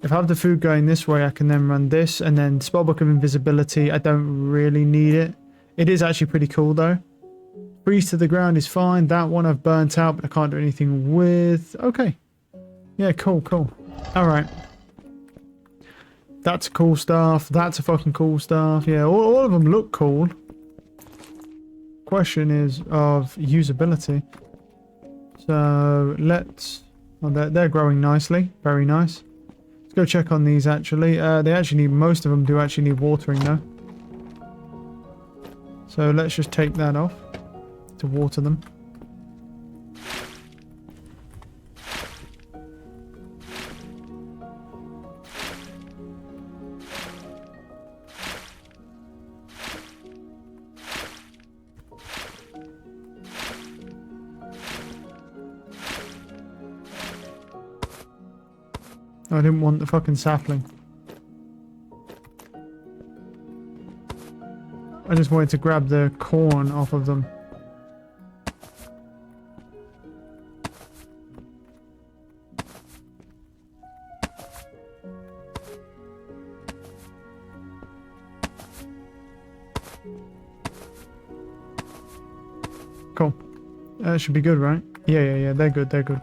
If I have the food going this way, I can then run this, and then Spellbook of Invisibility, I don't really need it. It is actually pretty cool though. Freeze to the ground is fine. That one I've burnt out, but I can't do anything with. Okay. Yeah, cool. Alright. That's cool stuff. That's a fucking cool stuff. Yeah, all of them look cool. Question is of usability. So let's... Oh, they're growing nicely. Very nice. Let's go check on these actually. They actually need... Most of them do actually need watering though. So let's just take that off to water them. I didn't want the fucking sapling. I just wanted to grab the corn off of them. Should be good, right? Yeah, they're good, they're good.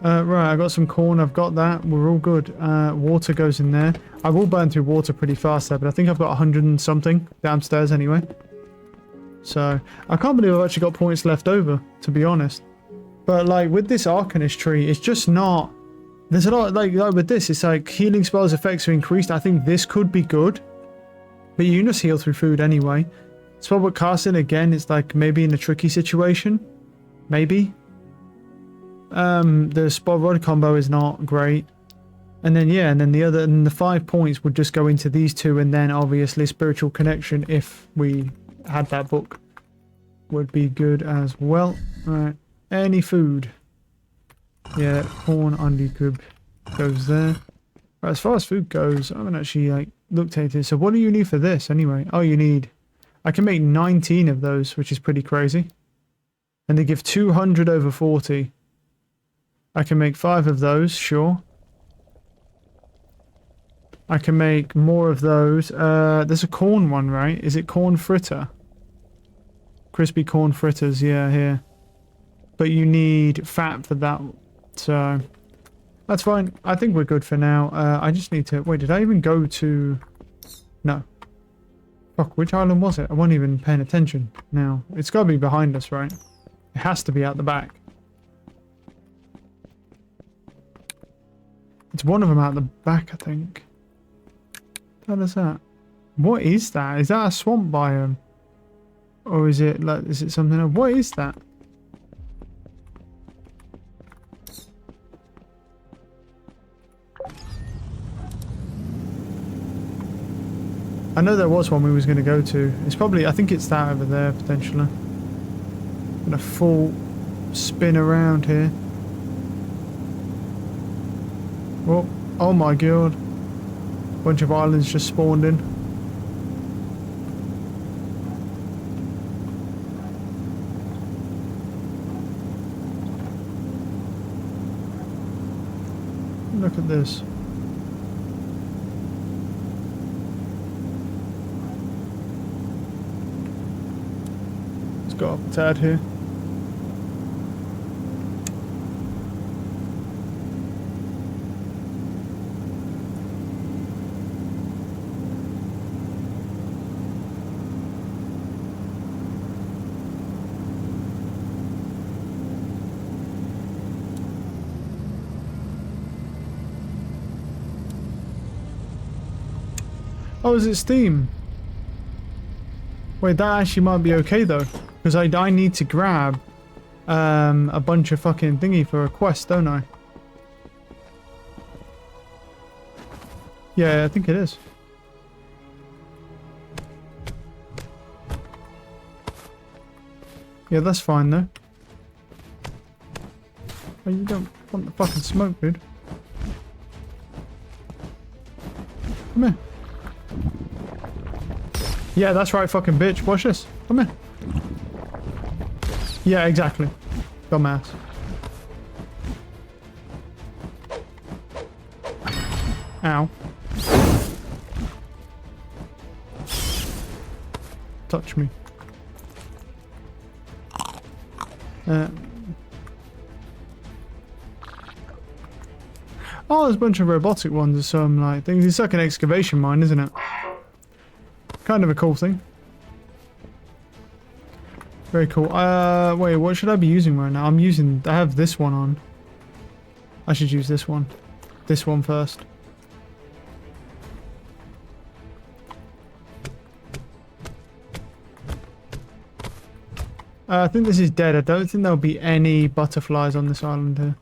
Right, I got some corn, I've got that, we're all good. Water goes in there. I will burn through water pretty fast there, but I think I've got 100 and something downstairs anyway. So, I can't believe I've actually got points left over, to be honest. But like, with this Arcanist tree, it's just not... There's a lot, like with this, it's like healing spells effects are increased. I think this could be good. But you can just heal through food anyway. Spell book casting, again, it's like maybe in a tricky situation. Maybe. The spot rod combo is not great. And then, yeah, and then the 5 points would just go into these two, and then obviously spiritual connection, if we had that book, would be good as well. Alright, any food. Yeah, corn onion cube goes there. Right, as far as food goes, I haven't actually like looked at it. So what do you need for this anyway? Oh, you need... I can make 19 of those, which is pretty crazy. And they give 200 over 40. I can make 5 of those, sure. I can make more of those. There's a corn one, right? Is it corn fritter? Crispy corn fritters, yeah, here. But you need fat for that. So, that's fine. I think we're good for now. I just need to... Wait, did I even go to... No. Fuck, which island was it? I wasn't even paying attention now. It's got to be behind us, right? It has to be out the back. It's one of them out the back, I think. What is that? What is that? Is that a swamp biome? Or is it like... Is it something else? What is that? I know there was one we was going to go to. It's probably... I think it's that over there, potentially. Gonna full spin around here. Oh, oh my god. Bunch of islands just spawned in. Look at this. It's got up a tad here. Oh, is it Steam? Wait, that actually might be okay though, because I need to grab a bunch of fucking thingy for a quest, don't I? Yeah, I think it is. Yeah, that's fine though. Oh, you don't want the fucking smoke, dude. Come here. Yeah, that's right, fucking bitch. Watch this. Come here. Yeah, exactly. Dumbass. Ow. Touch me. Oh, there's a bunch of robotic ones or some like things. It's like an excavation mine, isn't it? Kind of a cool thing. Very cool. Wait, what should I be using right now? I have this one on. I should use this one. This one first. I think this is dead. I don't think there'll be any butterflies on this island here.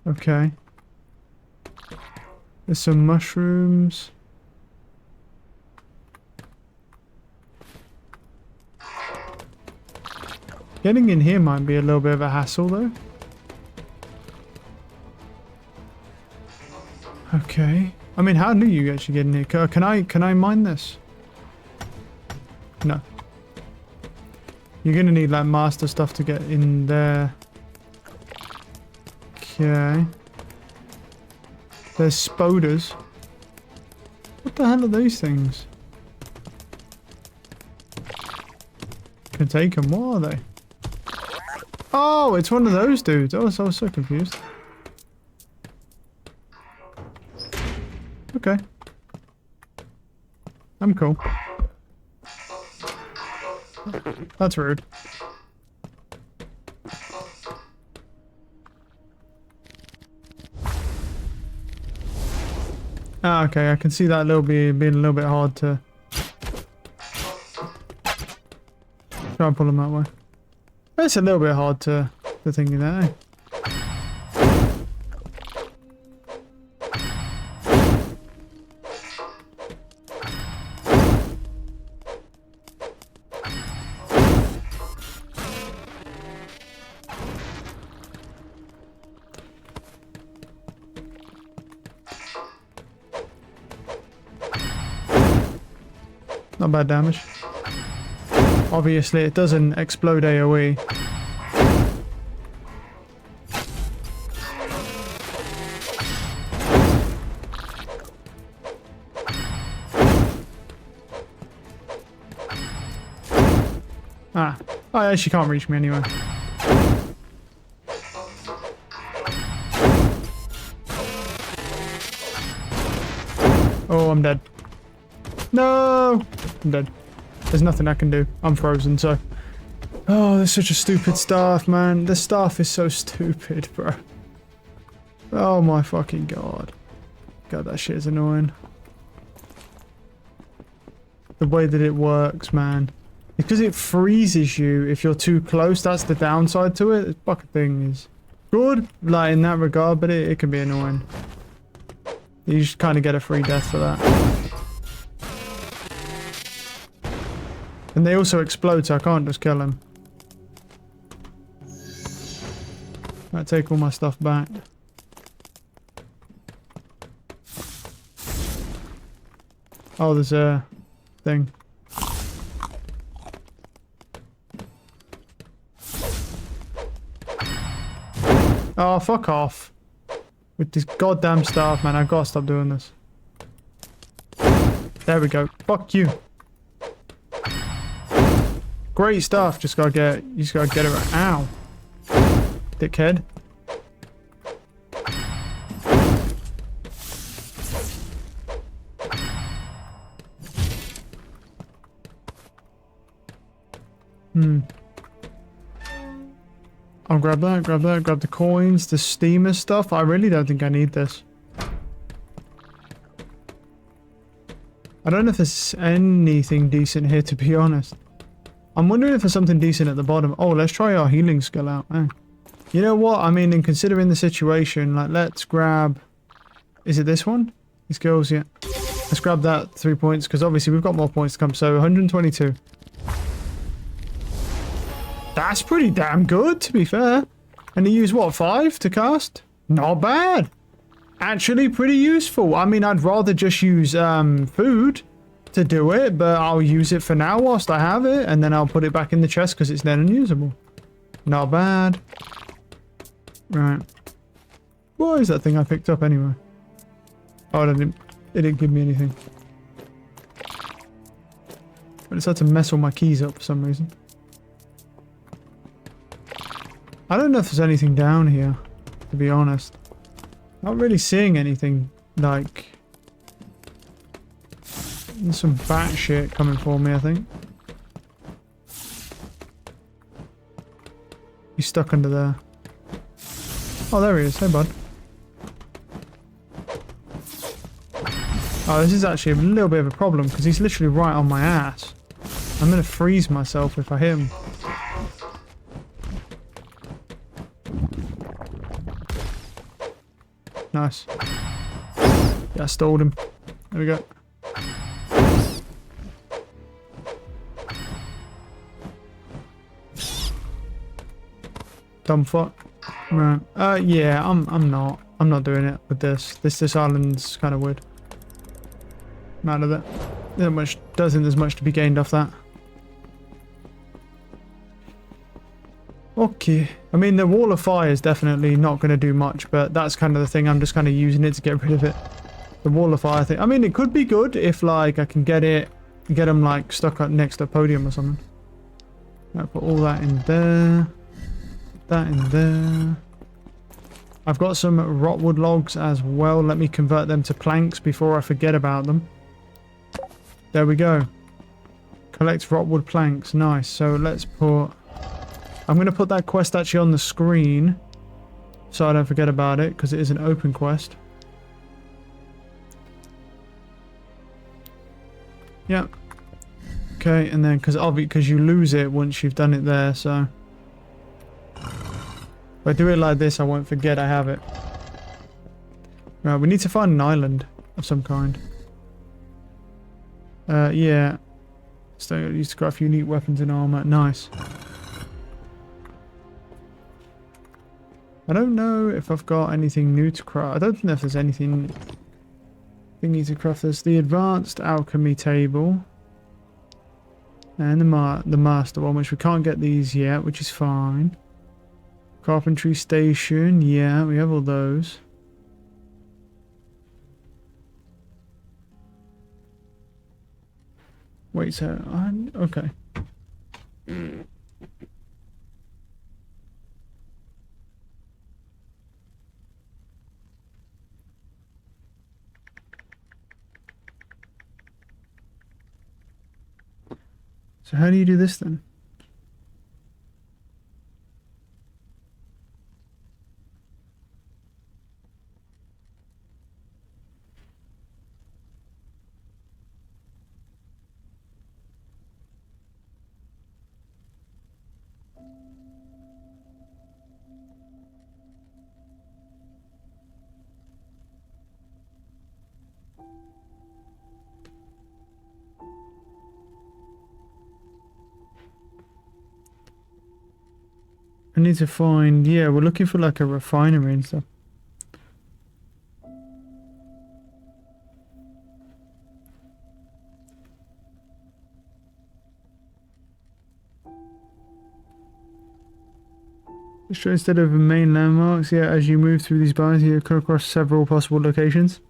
Okay. There's some mushrooms. Getting in here might be a little bit of a hassle though. Okay. I mean, how do you actually get in here? Can I mine this? No. You're gonna need like master stuff to get in there. Okay. There's spoders. What the hell are these things? Can take them. What are they? Oh, it's one of those dudes. I was so confused. Okay. I'm cool. That's rude. Ah, okay, I can see that being a little bit hard to try and pull them that way. It's a little bit hard to think of that, eh? Not bad damage. Obviously, it doesn't explode AoE. Ah. Oh, she can't reach me anyway. Oh, I'm dead. No! I'm dead. There's nothing I can do. I'm frozen, so... Oh, there's such a stupid staff, man. The staff is so stupid, bro. Oh my fucking god. God, that shit is annoying. The way that it works, man. Because it freezes you if you're too close. That's the downside to it. This fucking thing is good, like, in that regard, but it can be annoying. You just kind of get a free death for that. And they also explode, so I can't just kill them. I take all my stuff back. Oh, there's a thing. Oh, fuck off. With this goddamn staff, man. I've got to stop doing this. There we go. Fuck you. Great stuff. You just gotta get it right. Ow. Dickhead. I'll grab that, grab the coins, the steamer stuff. I really don't think I need this. I don't know if there's anything decent here, to be honest. I'm wondering if there's something decent at the bottom. Oh, let's try our healing skill out. Eh. You know what? I mean, in considering the situation, like, let's grab... Is it this one? These girls, yeah. Let's grab that 3 points, because obviously we've got more points to come. So, 122. That's pretty damn good, to be fair. And you use, what, 5 to cast? Not bad. Actually pretty useful. I mean, I'd rather just use food to do it, but I'll use it for now whilst I have it, and then I'll put it back in the chest because it's then unusable. Not bad. Right. What is that thing I picked up anyway? Oh, it didn't give me anything. I decided to mess all my keys up for some reason. I don't know if there's anything down here, to be honest. Not really seeing anything, like... There's some bat shit coming for me, I think. He's stuck under there. Oh, there he is. Hey, bud. Oh, this is actually a little bit of a problem, because he's literally right on my ass. I'm going to freeze myself if I hit him. Nice. Yeah, I stalled him. There we go. Dumb fuck. Right. Yeah, I'm not doing it with this. This island's kind of weird. I'm out of it. Doesn't there's much to be gained off that. Oh, Okay. I mean, the wall of fire is definitely not going to do much, but that's kind of the thing. I'm just kind of using it to get rid of it. The wall of fire thing. I mean, it could be good if, like, I can get them, like, stuck up next to a podium or something. I'll put all that in there. That in there. I've got some rotwood logs as well. Let me convert them to planks before I forget about them. There we go. Collect rotwood planks. Nice. So let's put... I'm going to put that quest actually on the screen so I don't forget about it, because it is an open quest. Yeah. Okay, and then because you lose it once you've done it there, so if I do it like this, I won't forget I have it. Right, we need to find an island of some kind. Yeah. So used to craft unique weapons and armor. Nice. I don't know if I've got anything new to craft. I don't know if there's anything thingy to craft. There's the advanced alchemy table. And the master one, which we can't get these yet, which is fine. Carpentry station. Yeah, we have all those. Wait, so... okay. So how do you do this then? I need to find... yeah, we're looking for like a refinery and stuff. So instead of main landmarks, yeah, as you move through these biomes, you come across several possible locations.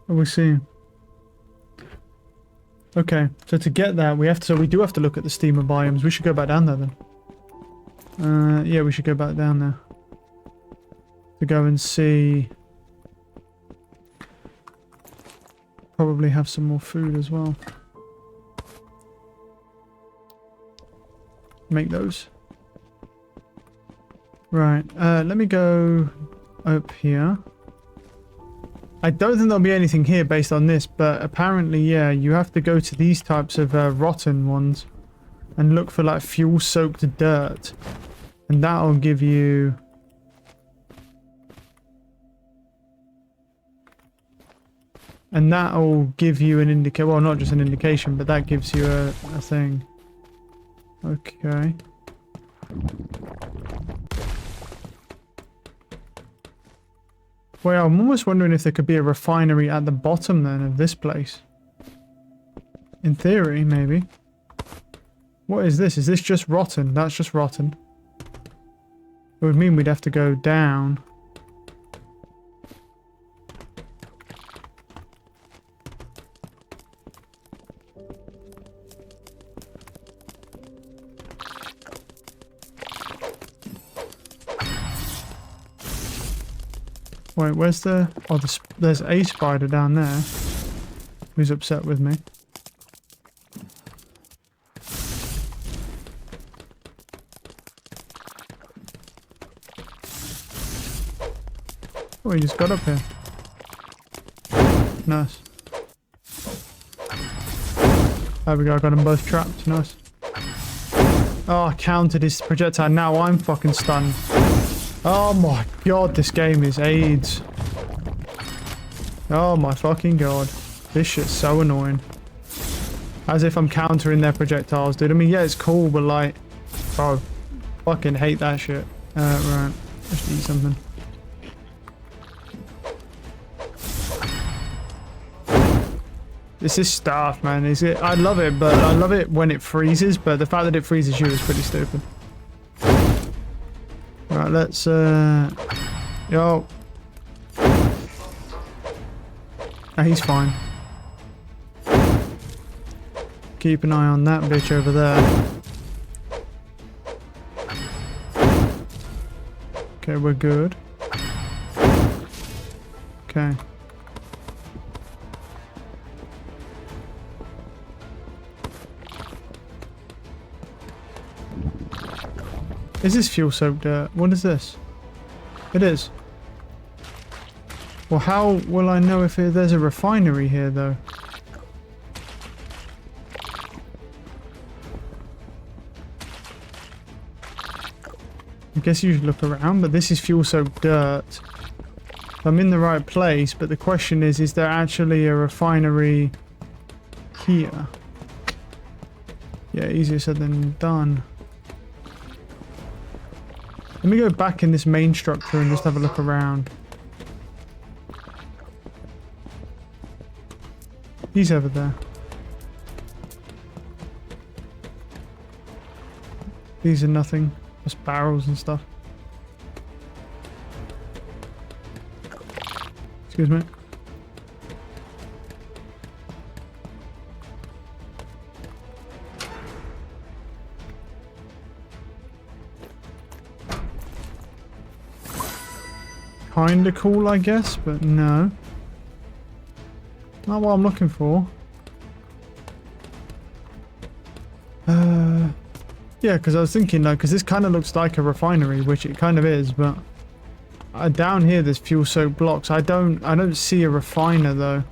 Oh, we see. Okay, so to get that, we do have to look at the steamer biomes. We should go back down there then. Yeah, we should go back down there to go and see. Probably have some more food as well. Make those. Right, let me go up here. I don't think there'll be anything here based on this, but apparently, yeah, you have to go to these types of rotten ones and look for like fuel-soaked dirt, and that'll give you... and that'll give you an indication, well, not just an indication, but that gives you a thing. Okay. Well, I'm almost wondering if there could be a refinery at the bottom then of this place. In theory, maybe. What is this? Is this just rotten? That's just rotten. It would mean we'd have to go down. Wait, where's the... oh, there's a spider down there who's upset with me. Oh, he just got up here. Nice. There we go, I got them both trapped. Nice. Oh, I countered his projectile. Now I'm fucking stunned. Oh my god, this game is AIDS. Oh my fucking god. This shit's so annoying. As if I'm countering their projectiles, dude. I mean, yeah, it's cool, but like... bro, fucking hate that shit. Right. Let's eat something. It's this staff, man. Is it? I love it, but I love it when it freezes. But the fact that it freezes you is pretty stupid. Right, let's yo. Oh, he's fine. Keep an eye on that bitch over there. Okay, we're good. Okay. Is this fuel soaked dirt? What is this? It is. Well, how will I know if there's a refinery here, though? I guess you should look around, but this is fuel soaked dirt. I'm in the right place, but the question is there actually a refinery here? Yeah, easier said than done. Let me go back in this main structure and just have a look around. He's over there. These are nothing. Just barrels and stuff. Excuse me. Kinda cool, I guess, but no. Not what I'm looking for. Yeah, because I was thinking, like, because this kind of looks like a refinery, which it kind of is, but down here there's fuel-soaked blocks. I don't see a refiner though.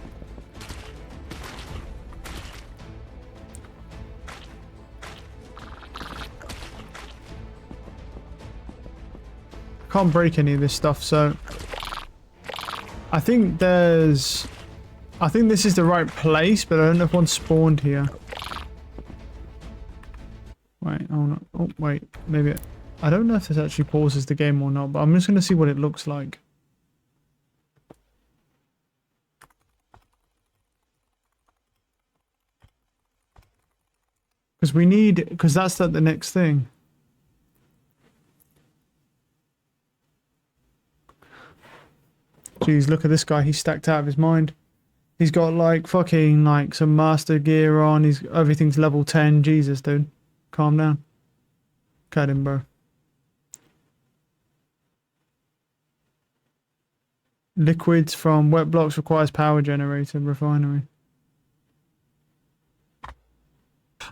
I can't break any of this stuff, so I think this is the right place, but I don't know if one spawned here. Wait, oh no, oh wait, maybe I don't know if this actually pauses the game or not, but I'm just going to see what it looks like. Because that's the next thing. Jeez, look at this guy, he's stacked out of his mind. He's got like fucking like some master gear on, everything's level 10, Jesus dude. Calm down. Cut him, bro. Liquids from wet blocks requires power generator refinery.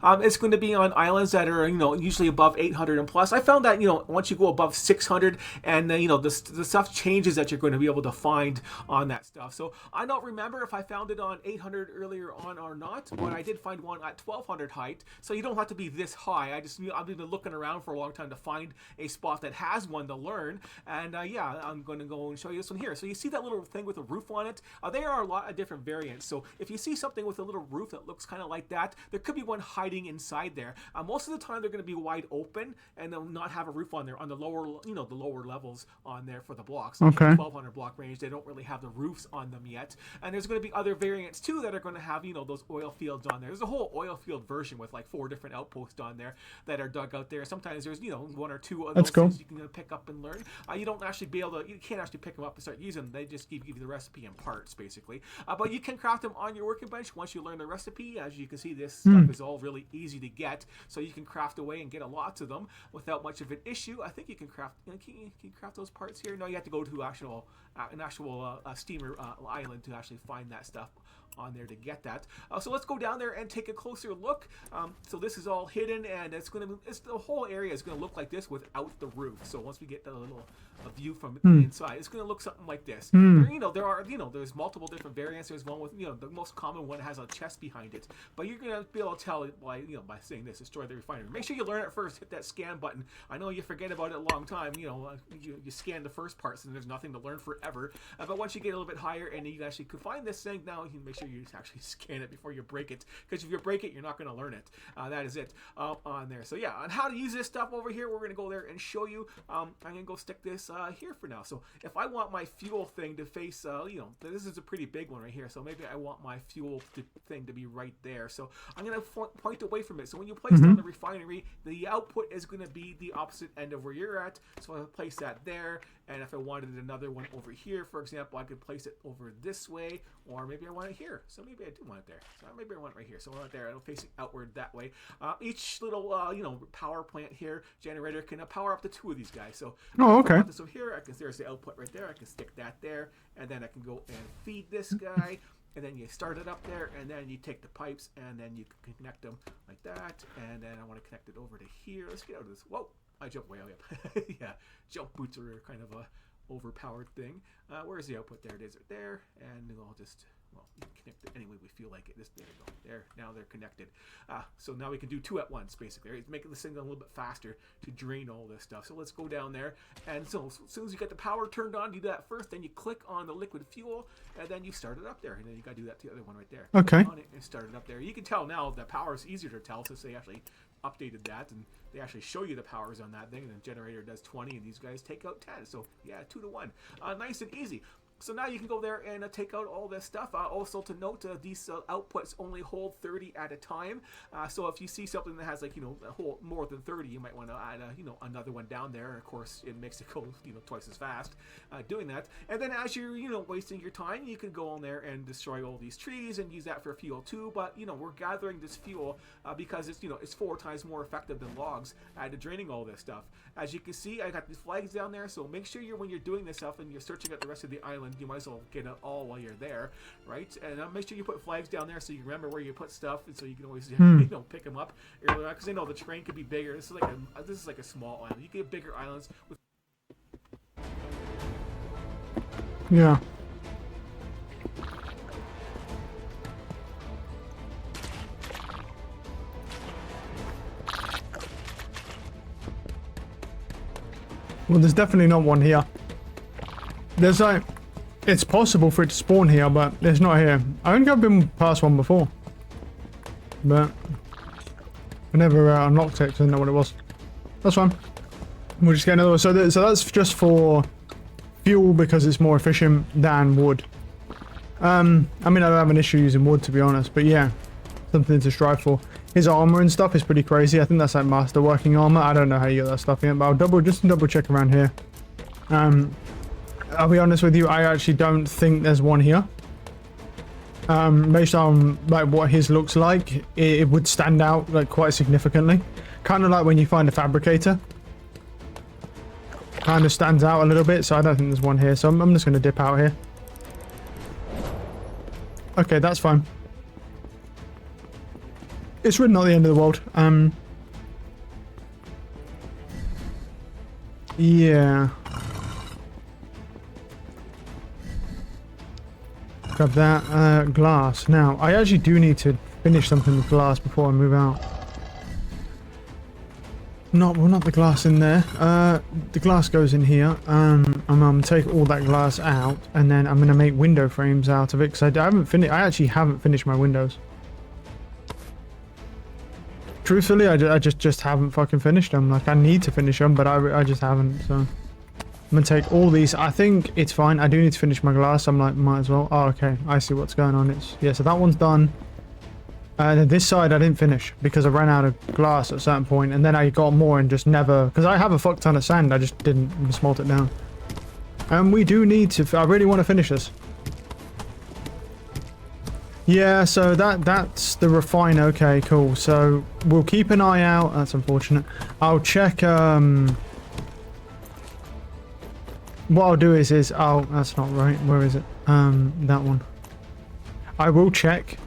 It's going to be on islands that are, usually above 800 and plus. I found that, once you go above 600 and then, the stuff changes that you're going to be able to find on that stuff. So I don't remember if I found it on 800 earlier on or not, but I did find one at 1200 height. So you don't have to be this high. I've been looking around for a long time to find a spot that has one to learn. And yeah, I'm going to go and show you this one here. So you see that little thing with a roof on it? There are a lot of different variants. So if you see something with a little roof that looks kind of like that, there could be one hiding inside there. Most of the time they're going to be wide open and they'll not have a roof on there on the lower, the lower levels on there for the blocks. Okay. 1200 block range, they don't really have the roofs on them yet. And there's going to be other variants too that are going to have, those oil fields on there. There's a whole oil field version with like 4 different outposts on there that are dug out there. Sometimes there's, 1 or 2 of those things you can pick up and learn. You don't actually you can't actually pick them up and start using them. They just give you the recipe and parts basically. But you can craft them on your working bench once you learn the recipe. As you can see, this stuff is all really easy to get, so you can craft away and get a lot of them without much of an issue. I think you can craft. Can you craft those parts here? No, you have to go to an actual steamer island to actually find that stuff on there to get that. So let's go down there and take a closer look. So this is all hidden, and the whole area is going to look like this without the roof. So once we get a view from the inside, it's going to look something like this. There's multiple different variants. There's one with the most common one has a chest behind it, but you're going to be able to tell it by saying this: destroy the refinery. Make sure you learn it first. Hit that scan button. I know you forget about it a long time. You scan the first parts and there's nothing to learn forever. But once you get a little bit higher and you actually could find this thing, now you can make sure sure you actually scan it before you break it, because if you break it, you're not going to learn it. That is it on there. So yeah, on how to use this stuff over here, we're going to go there and show you. I'm going to go stick this here for now. So if I want my fuel thing to face, this is a pretty big one right here. So maybe I want my fuel thing to be right there. So I'm going to point away from it. So when you place it on the refinery, the output is going to be the opposite end of where you're at. So I'll place that there. And if I wanted another one over here, for example, I could place it over this way, or maybe I want it here. So maybe I do want it there. So maybe I want it right here. So I want it there. It'll face it outward that way. Each little, power plant here, generator can power up to 2 of these guys. So okay. So here, there's the output right there. I can stick that there, and then I can go and feed this guy. And then you start it up there, and then you take the pipes, and then you can connect them like that. And then I want to connect it over to here. Let's get out of this. Whoa. I jumped way up. Yeah, jump boots are kind of a overpowered thing. Where's the output? There it is, right there. And I'll just, we can connect it any way we feel like it. There we go. There, now they're connected. So now we can do 2 at once, basically. It's making this thing a little bit faster to drain all this stuff. So let's go down there. And so as soon as you get the power turned on, you do that first. Then you click on the liquid fuel, and then you start it up there. And then you got to do that to the other one right there. Okay. Click on it and start it up there. You can tell now the power is easier to tell since they actually updated that, and they actually show you the powers on that thing, and the generator does 20 and these guys take out 10. So yeah, 2 to 1, nice and easy. So now you can go there and take out all this stuff. Also to note, these outputs only hold 30 at a time. So if you see something that has a whole more than 30, you might want to add another one down there. And of course, it makes it go twice as fast doing that. And then as you're wasting your time, you can go on there and destroy all these trees and use that for fuel too. But we're gathering this fuel because it's 4 times more effective than logs at draining all this stuff. As you can see, I got these flags down there. So make sure when you're doing this stuff and you're searching out the rest of the island, you might as well get it all while you're there, right? And make sure you put flags down there so you remember where you put stuff, and so you can always pick them up. Because the terrain could be bigger. This is like a small island. You get bigger islands with. Yeah. Well, there's definitely not one here. There's it's possible for it to spawn here, but it's not here. I think I've been past one before, but I never unlocked it because I didn't know what it was. That's fine. We'll just get another one. So that's just for fuel because it's more efficient than wood. I mean, I don't have an issue using wood, to be honest, but yeah, something to strive for. His armor and stuff is pretty crazy. I think that's like master working armor. I don't know how you get that stuff in, but I'll double check around here. I'll be honest with you, I actually don't think there's one here. Based on like what his looks like, it would stand out like quite significantly. Kind of like when you find a fabricator. Kind of stands out a little bit, so I don't think there's one here. So I'm just going to dip out here. Okay, that's fine. It's really not the end of the world. Yeah. Grab that glass. Now, I actually do need to finish something with glass before I move out. Not the glass in there. The glass goes in here. I'm gonna take all that glass out, and then I'm gonna make window frames out of it because I actually haven't finished my windows. Truthfully, I just haven't fucking finished them. Like, I need to finish them, but I just haven't. So I'm gonna take all these. I think it's fine. I do need to finish my glass. I'm like, might as well. Oh, okay. I see what's going on. Yeah. So that one's done. This side I didn't finish because I ran out of glass at a certain point, and then I got more and just never, because I have a fuck ton of sand, I just didn't smelt it down. And we do need to, I really want to finish this. Yeah, so that's the refine. Okay, cool. So we'll keep an eye out. That's unfortunate. I'll check, what I'll do is oh, that's not right. Where is it? That one. I will check.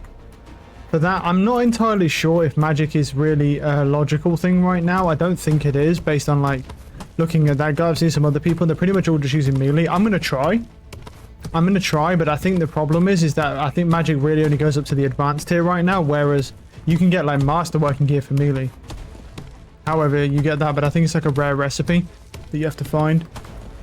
For that, I'm not entirely sure if magic is really a logical thing right now. I don't think it is, based on like looking at that guy. I've seen some other people, they're pretty much all just using melee. I'm gonna try, but I think the problem is that I think magic really only goes up to the advanced tier right now, whereas you can get like master working gear for melee. However, you get that, but I think it's like a rare recipe that you have to find.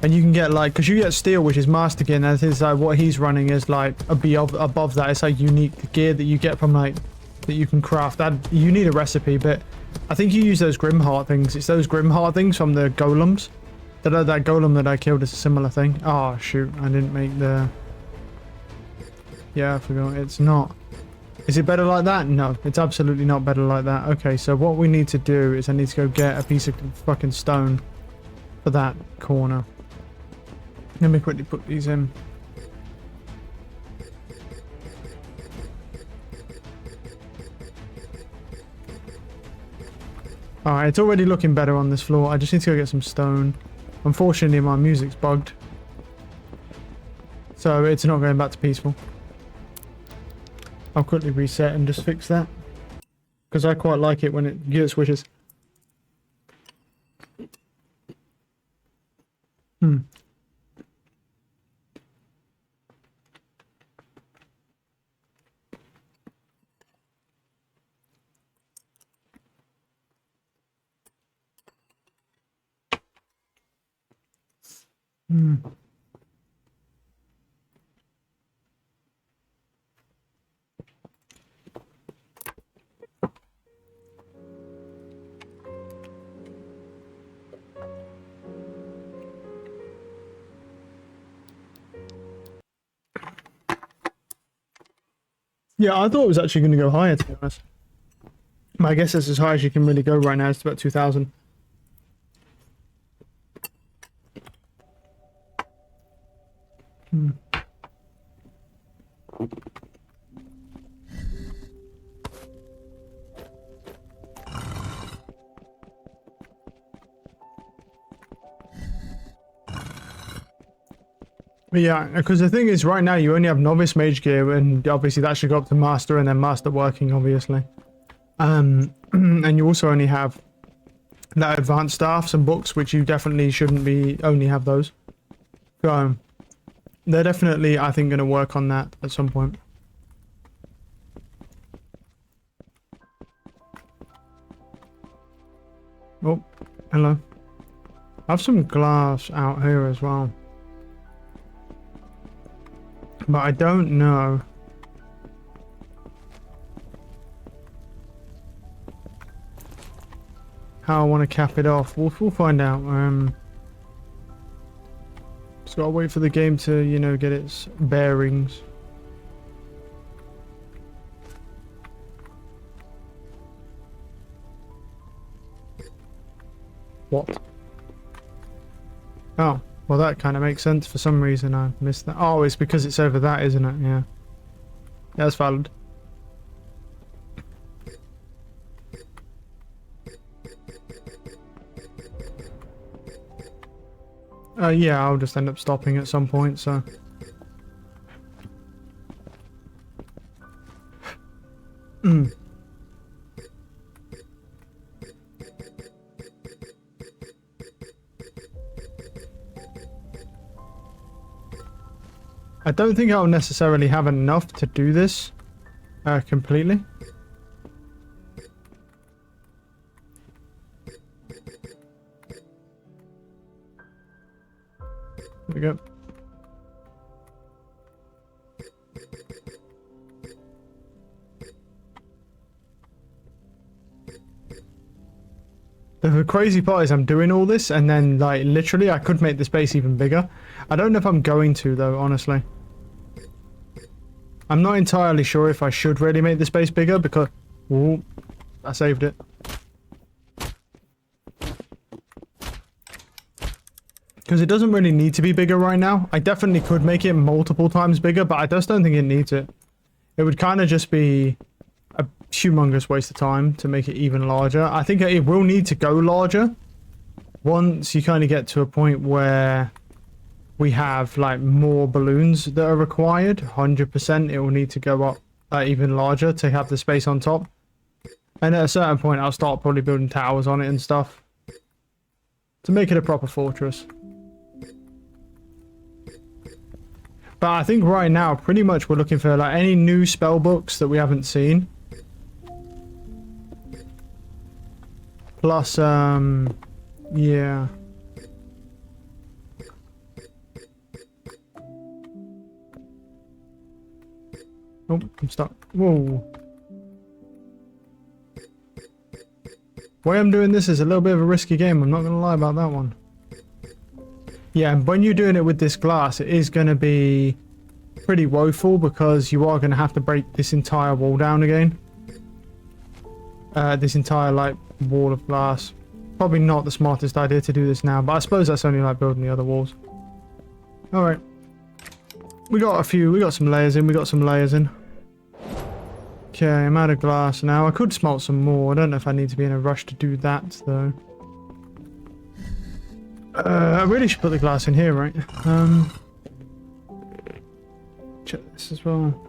And you can get like, because you get steel, which is master gear, and that is like what he's running is like above that. It's like unique gear that you get from like, that you can craft. That you need a recipe, but I think you use those Grimheart things. It's those Grimheart things from the golems. That golem that I killed is a similar thing. Oh shoot, I didn't make the... Yeah, I forgot. It's not. Is it better like that? No, it's absolutely not better like that. Okay, so what we need to do is I need to go get a piece of fucking stone for that corner. Let me quickly put these in. Alright, it's already looking better on this floor. I just need to go get some stone. Unfortunately, my music's bugged. So it's not going back to peaceful. I'll quickly reset and just fix that. Because I quite like it when it gear switches. Yeah, I thought it was actually going to go higher, to be honest. I guess that's as high as you can really go right now. It's about 2,000. But yeah, because the thing is, right now you only have novice mage gear, and obviously that should go up to master, and then master working, obviously. And you also only have that advanced staffs and books, which you definitely shouldn't be only have those. So they're definitely, I think, going to work on that at some point. Oh, hello. I have some glass out here as well. But I don't know. How I want to cap it off. We'll find out. Just gotta wait for the game to, you know, get its bearings. What? Oh. Well, that kind of makes sense. For some reason, I missed that. Oh, it's because it's over that, isn't it? Yeah. That's valid. Yeah, I'll just end up stopping at some point, so... I don't think I'll necessarily have enough to do this completely. There we go. The crazy part is I'm doing all this and then like literally I could make the space even bigger. I don't know if I'm going to though, honestly. I'm not entirely sure if I should really make the space bigger because... Ooh, I saved it. Because it doesn't really need to be bigger right now. I definitely could make it multiple times bigger, but I just don't think it needs it. It would kind of just be a humongous waste of time to make it even larger. I think it will need to go larger once you kind of get to a point where we have like more balloons that are required. 100% it will need to go up even larger to have the space on top. And at a certain point I'll start probably building towers on it and stuff to make it a proper fortress. But I think right now pretty much we're looking for like any new spell books that we haven't seen. Plus yeah. Oh, I'm stuck. Whoa. The way I'm doing this is a little bit of a risky game. I'm not going to lie about that one. Yeah, and when you're doing it with this glass, it is going to be pretty woeful because you are going to have to break this entire wall down again. This entire, like, wall of glass. Probably not the smartest idea to do this now, but I suppose that's only like building the other walls. Alright. We got some layers in. Okay, I'm out of glass now. I could smelt some more. I don't know if I need to be in a rush to do that, though. I really should put the glass in here, right? Check this as well.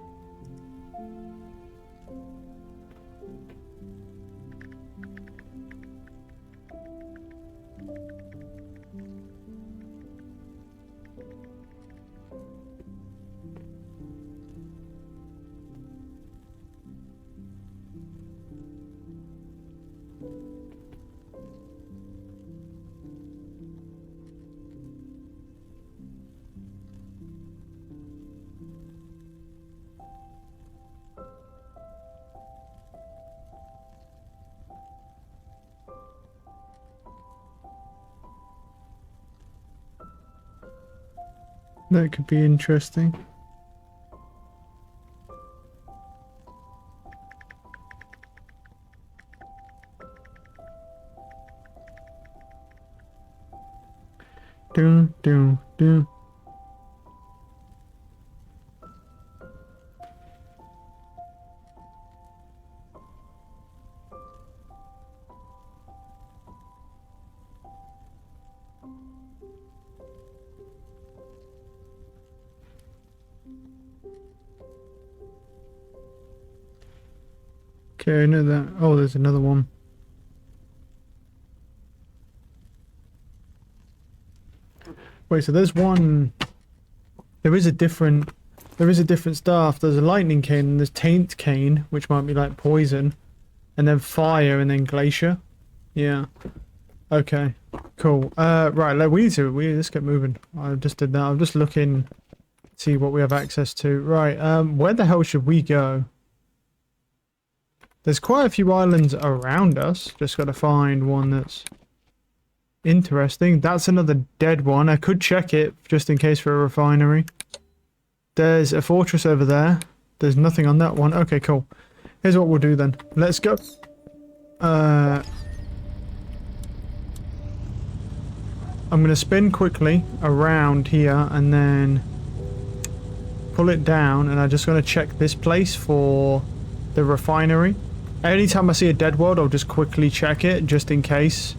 That could be interesting. Do. Okay, I know that. Oh, there's another one. Wait, so there's one. There is a different staff. There's a lightning cane and there's taint cane, which might be like poison, and then fire and then glacier. Yeah. Okay. Cool. Right. Let's get moving. I just did that. I'm just looking, see what we have access to. Right. Where the hell should we go? There's quite a few islands around us. Just got to find one that's interesting. That's another dead one. I could check it just in case for a refinery. There's a fortress over there. There's nothing on that one. Okay, cool. Here's what we'll do then. Let's go. I'm going to spin quickly around here and then pull it down, and I'm just going to check this place for the refinery. Anytime I see a dead world, I'll just quickly check it just in case,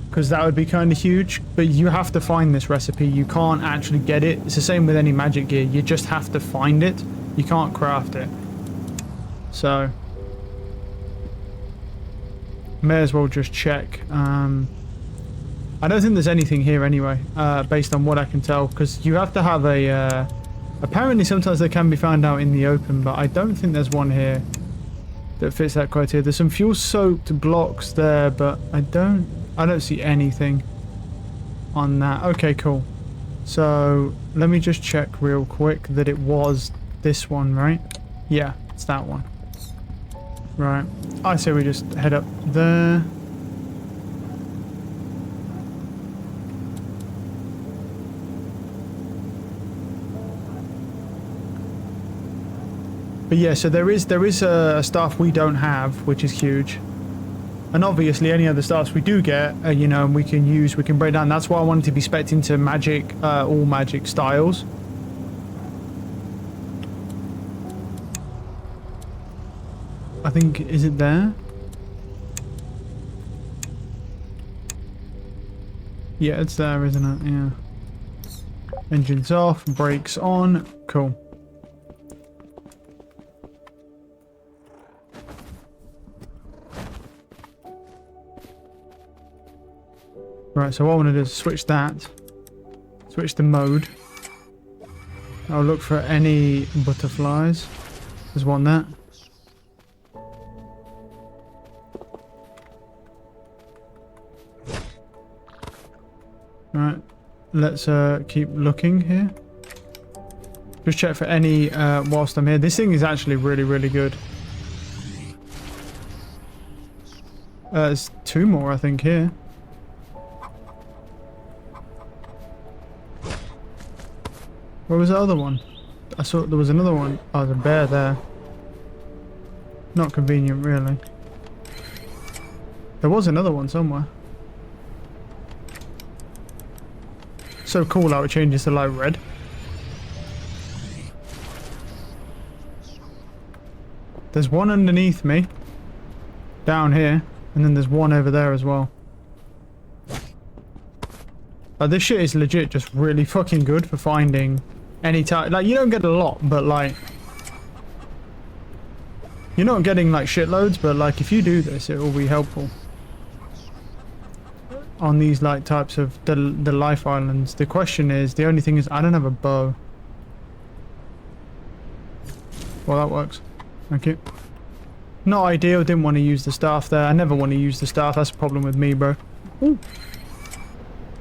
because that would be kind of huge. But you have to find this recipe. You can't actually get it. It's the same with any magic gear. You just have to find it. You can't craft it. So may as well just check. I don't think there's anything here anyway, based on what I can tell, because you have to have a apparently sometimes they can be found out in the open, but I don't think there's one here that fits that criteria. There's some fuel soaked blocks there, but I don't see anything on that. Okay, cool. So let me just check real quick that it was this one, right? Yeah, it's that one. Right. I say we just head up there. But yeah, so there is a staff we don't have, which is huge. And obviously any other staffs we do get, you know, we can break down. That's why I wanted to be spec'd into magic, all magic styles. I think, is it there? Yeah, it's there, isn't it? Yeah. Engines off, brakes on. Cool. Right, so what I want to do is switch that. Switch the mode. I'll look for any butterflies. There's one there. Right, let's keep looking here. Just check for any whilst I'm here. This thing is actually really, really good. There's 2 more, I think, here. Where was the other one? I saw there was another one. Oh, there's a bear there. Not convenient, really. There was another one somewhere. So cool how it changes to like red. There's one underneath me. Down here. And then there's one over there as well. This shit is legit just really fucking good for finding any type. Like, you don't get a lot, but like... You're not getting like shitloads, but like if you do this, it will be helpful. On these like types of the life islands. The question is, the only thing is I don't have a bow. Well, that works. Thank you. Not ideal, didn't want to use the staff there. I never want to use the staff, that's a problem with me, bro. Ooh.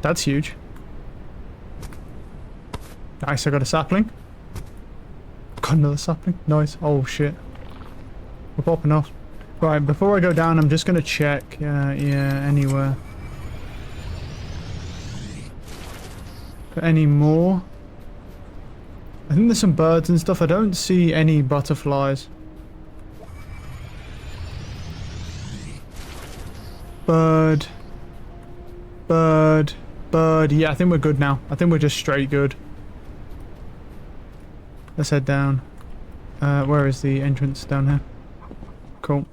That's huge. Nice, I got a sapling. Got another sapling, nice. Oh shit. We're popping off. Right, before I go down, I'm just going to check, yeah, anywhere. For any more. I think there's some birds and stuff. I don't see any butterflies. Bird. Bird. Bird. Yeah, I think we're good now. I think we're just straight good. Let's head down. Where is the entrance? Down here. Cool.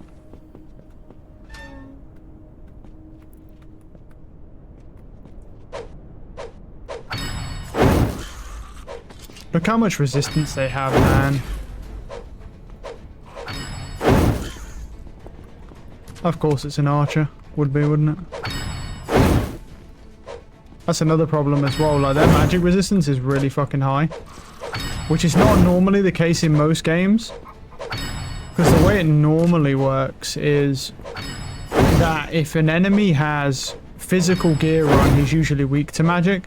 Look how much resistance they have, man. Of course it's an archer. Would be, wouldn't it? That's another problem as well. Like, their magic resistance is really fucking high. Which is not normally the case in most games. Because the way it normally works is that if an enemy has physical gear on, he's usually weak to magic.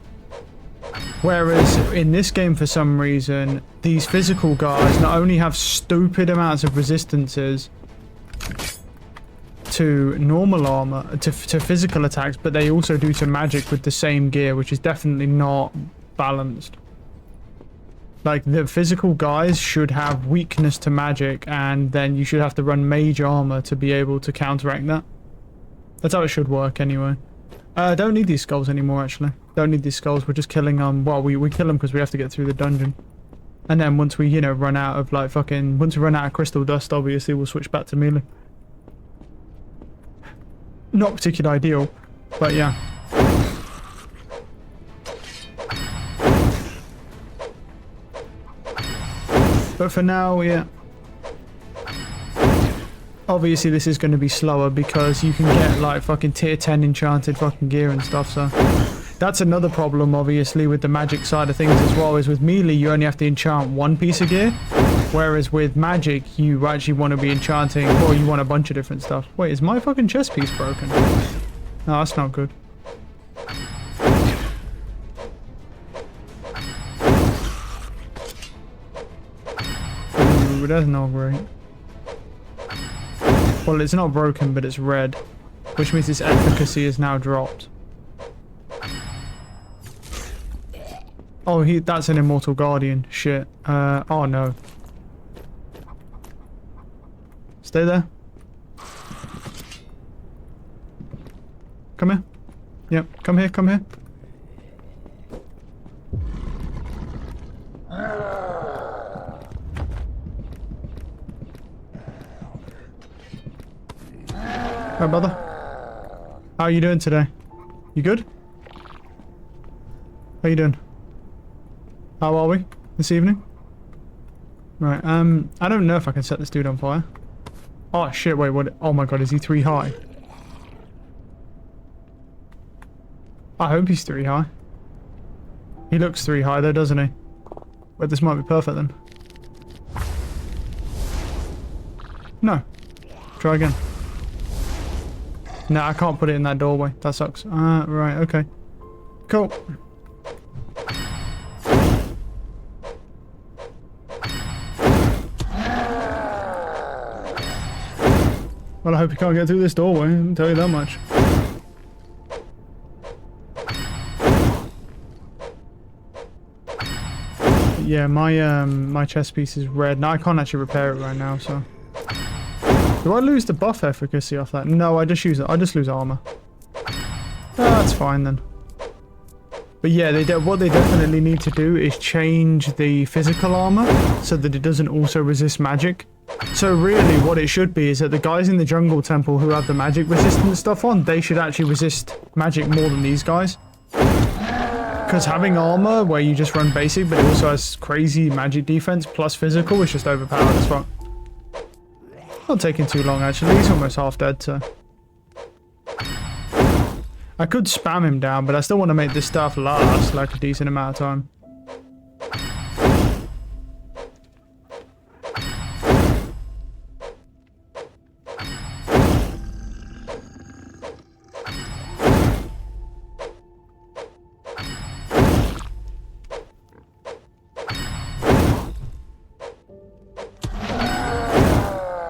Whereas in this game, for some reason, these physical guys not only have stupid amounts of resistances to normal armor, to physical attacks, but they also do to magic with the same gear, which is definitely not balanced. Like, the physical guys should have weakness to magic, and then you should have to run mage armor to be able to counteract that. That's how it should work anyway. Don't need these skulls anymore, actually. Don't need these skulls. We're just killing them. Well, we kill them because we have to get through the dungeon. And then once we, you know, run out of, like, fucking... Once we run out of crystal dust, obviously, we'll switch back to melee. Not particularly ideal, but yeah. But for now, yeah. Obviously, this is going to be slower because you can get, like, fucking tier 10 enchanted fucking gear and stuff, so... That's another problem, obviously, with the magic side of things as well, is with melee, you only have to enchant one piece of gear. Whereas with magic, you actually want to be enchanting, or you want a bunch of different stuff. Wait, is my fucking chest piece broken? No, that's not good. Ooh, that's not great. Well, it's not broken, but it's red. Which means its efficacy is now dropped. Oh, that's an Immortal Guardian. Shit. Oh no. Stay there. Come here. Yep, come here, come here. Hi, brother. How are you doing today? You good? How you doing? How are we this evening? Right, I don't know if I can set this dude on fire. Oh shit, wait, what? Oh my god, is he 3 high? I hope he's 3 high. He looks 3 high though, doesn't he? But this might be perfect then. No. Try again. No, I can't put it in that doorway. That sucks. Right, okay. Cool. Well, I hope you can't get through this doorway, I can tell you that much. Yeah, my chest piece is red. Now I can't actually repair it right now, so. Do I lose the buff efficacy off that? No, I just use it. I just lose armor. Oh, that's fine then. But yeah, what they definitely need to do is change the physical armor so that it doesn't also resist magic. So really what it should be is that the guys in the jungle temple who have the magic resistance stuff on, they should actually resist magic more than these guys. Because having armor where you just run basic but it also has crazy magic defense plus physical is just overpowered as fuck. Not taking too long actually, he's almost half dead, so. I could spam him down, but I still want to make this stuff last like a decent amount of time.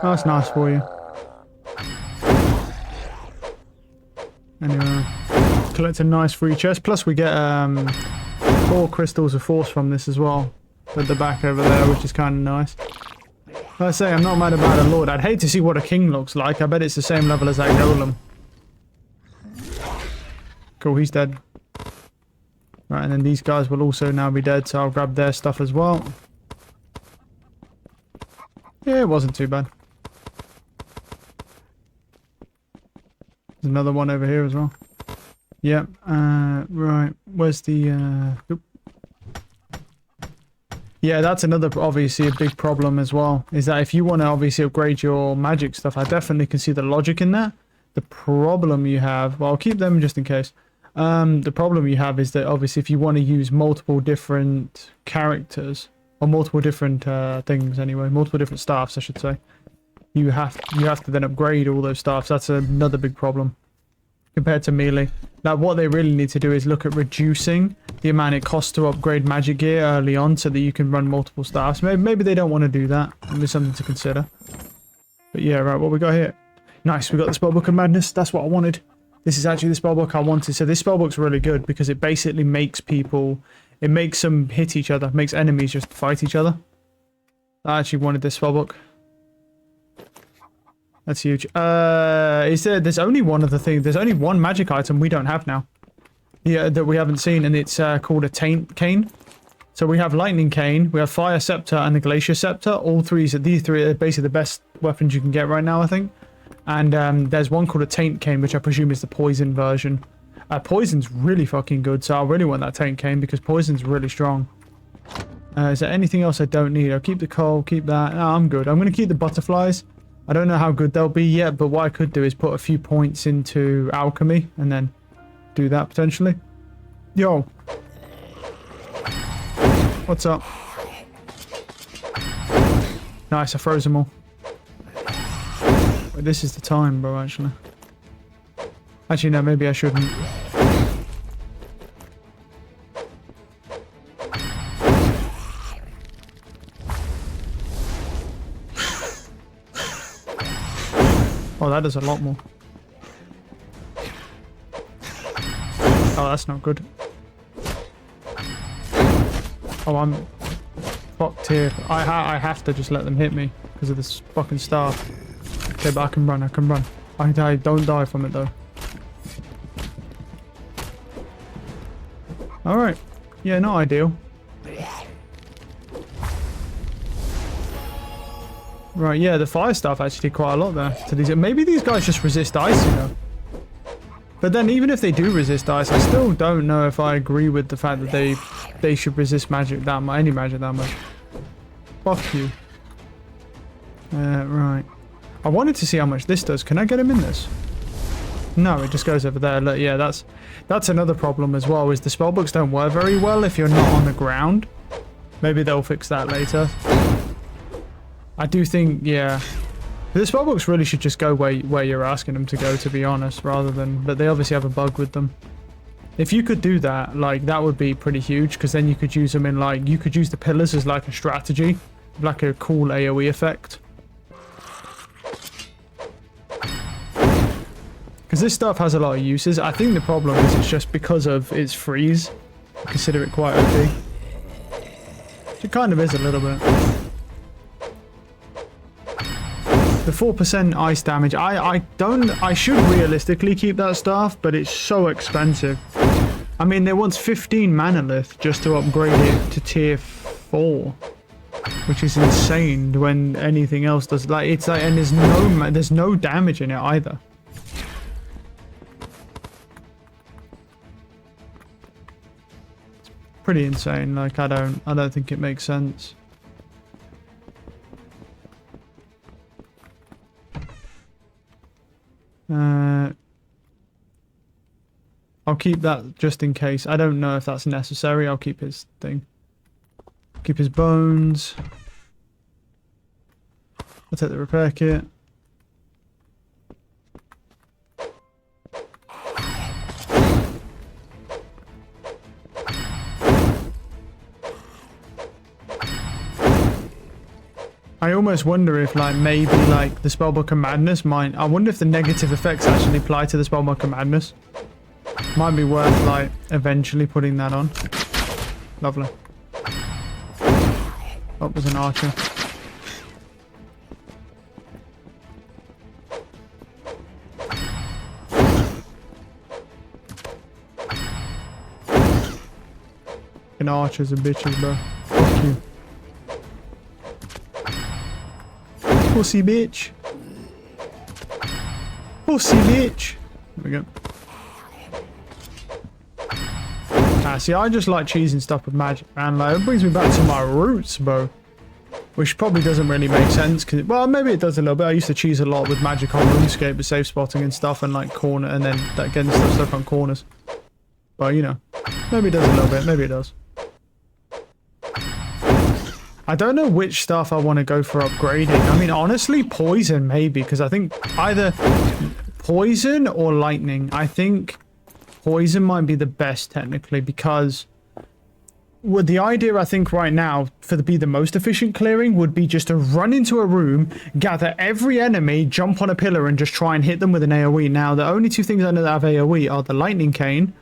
That's nice for you. Anyway, collect a nice free chest. Plus we get 4 crystals of force from this as well. At the back over there, which is kind of nice. Like I say, I'm not mad about a lord. I'd hate to see what a king looks like. I bet it's the same level as that golem. Cool, he's dead. Right, and then these guys will also now be dead, so I'll grab their stuff as well. Yeah, it wasn't too bad. There's another one over here as well. Yep, right, where's the, oop. Yeah, that's another, obviously, a big problem as well, is that if you want to obviously upgrade your magic stuff, I definitely can see the logic in that. The problem you have, well, I'll keep them just in case. The problem you have is that obviously if you want to use multiple different characters, or multiple different things anyway, multiple different staffs I should say, you have to then upgrade all those staffs. That's another big problem compared to melee. Now what they really need to do is look at reducing the amount it costs to upgrade magic gear early on so that you can run multiple staffs. Maybe they don't want to do that. Maybe something to consider. But yeah, right, what we got here? Nice, we got the Spellbook of Madness. That's what I wanted. This is actually the spellbook I wanted. So this spellbook's really good because it basically makes people, it makes them hit each other, makes enemies just fight each other. I actually wanted this spellbook. That's huge. There's only one other thing. There's only one magic item we don't have now. Yeah, that we haven't seen, and it's called a Taint Cane. So we have Lightning Cane, we have Fire Scepter, and the Glacier Scepter. These three are basically the best weapons you can get right now, I think. And there's one called a Taint Cane, which I presume is the poison version. Poison's really fucking good, so I really want that Taint Cane because poison's really strong. Is there anything else I don't need? I'll keep the coal, keep that. No, I'm good. I'm going to keep the butterflies. I don't know how good they'll be yet, but what I could do is put a few points into alchemy and then do that potentially. Yo. What's up? Nice, I froze them all. Wait, this is the time, bro, actually. Actually, no, maybe I shouldn't. Oh, that does a lot more. Oh, that's not good. Oh, I'm fucked here. I have to just let them hit me because of this fucking staff. Okay, but I can run, I can run. I don't die from it though. Alright. Yeah, not ideal. Right, yeah, the fire stuff actually did quite a lot there. To these, maybe these guys just resist ice, you know. But then even if they do resist ice, I still don't know if I agree with the fact that they should resist magic that much, any magic that much. Fuck you. Right. I wanted to see how much this does. Can I get him in this? No, it just goes over there. Look, yeah, that's another problem as well, is the spellbooks don't work very well if you're not on the ground. Maybe they'll fix that later. I do think, yeah. The spellbooks really should just go where you're asking them to go, to be honest, rather than... But they obviously have a bug with them. If you could do that, like, that would be pretty huge, because then you could use them in, like... You could use the pillars as, like, a strategy. Like a cool AoE effect. this stuff has a lot of uses. I think the problem is it's just because of its freeze. I consider it quite OP. It kind of is a little bit. The 4% ice damage. I should realistically keep that stuff, but it's so expensive. I mean, there wants 15 manalith just to upgrade it to tier 4, which is insane when anything else does. Like, it's like, and there's no damage in it either. Pretty insane. Like, I don't think it makes sense. I'll keep that just in case. I don't know if that's necessary. I'll keep his thing. Keep his bones. I'll take the repair kit. I almost wonder if, like, maybe, like, the Spellbook of Madness might... I wonder if the negative effects actually apply to the Spellbook of Madness. Might be worth, like, eventually putting that on. Lovely. Oh, there's an archer. Fucking archers and bitches, bro. Fuck you. Pussy bitch. Pussy bitch. There we go. Ah, see, I just like cheesing stuff with magic, man. Like, it brings me back to my roots, bro. Which probably doesn't really make sense. Cause, well, maybe it does a little bit. I used to cheese a lot with magic on RuneScape with safe spotting and stuff, and like corner, and then getting stuff on corners. But you know, maybe it does a little bit. Maybe it does. I don't know which stuff I want to go for upgrading. I mean, honestly, poison maybe, because I think either poison or lightning. I think poison might be the best technically, because well, the idea I think right now for be the most efficient clearing would be just to run into a room, gather every enemy, jump on a pillar, and just try and hit them with an AoE. Now, the only two things I know that have AoE are the lightning cane,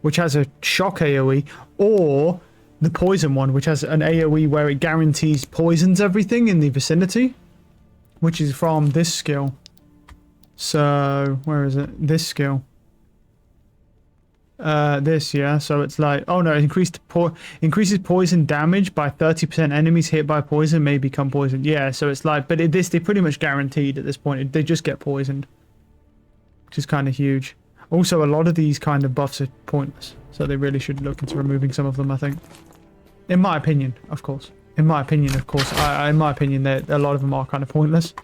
which has a shock AoE, or the poison one, which has an AoE where it guarantees poisons everything in the vicinity, which is from this skill. So, where is it? This skill. This, yeah. So it's like, oh no, it increases poison damage by 30%. Enemies hit by poison may become poisoned. Yeah, so it's like, but they're pretty much guaranteed at this point. They just get poisoned, which is kind of huge. Also, a lot of these kind of buffs are pointless, so they really should look into removing some of them, I think. In my opinion, of course. In my opinion, a lot of them are kind of pointless.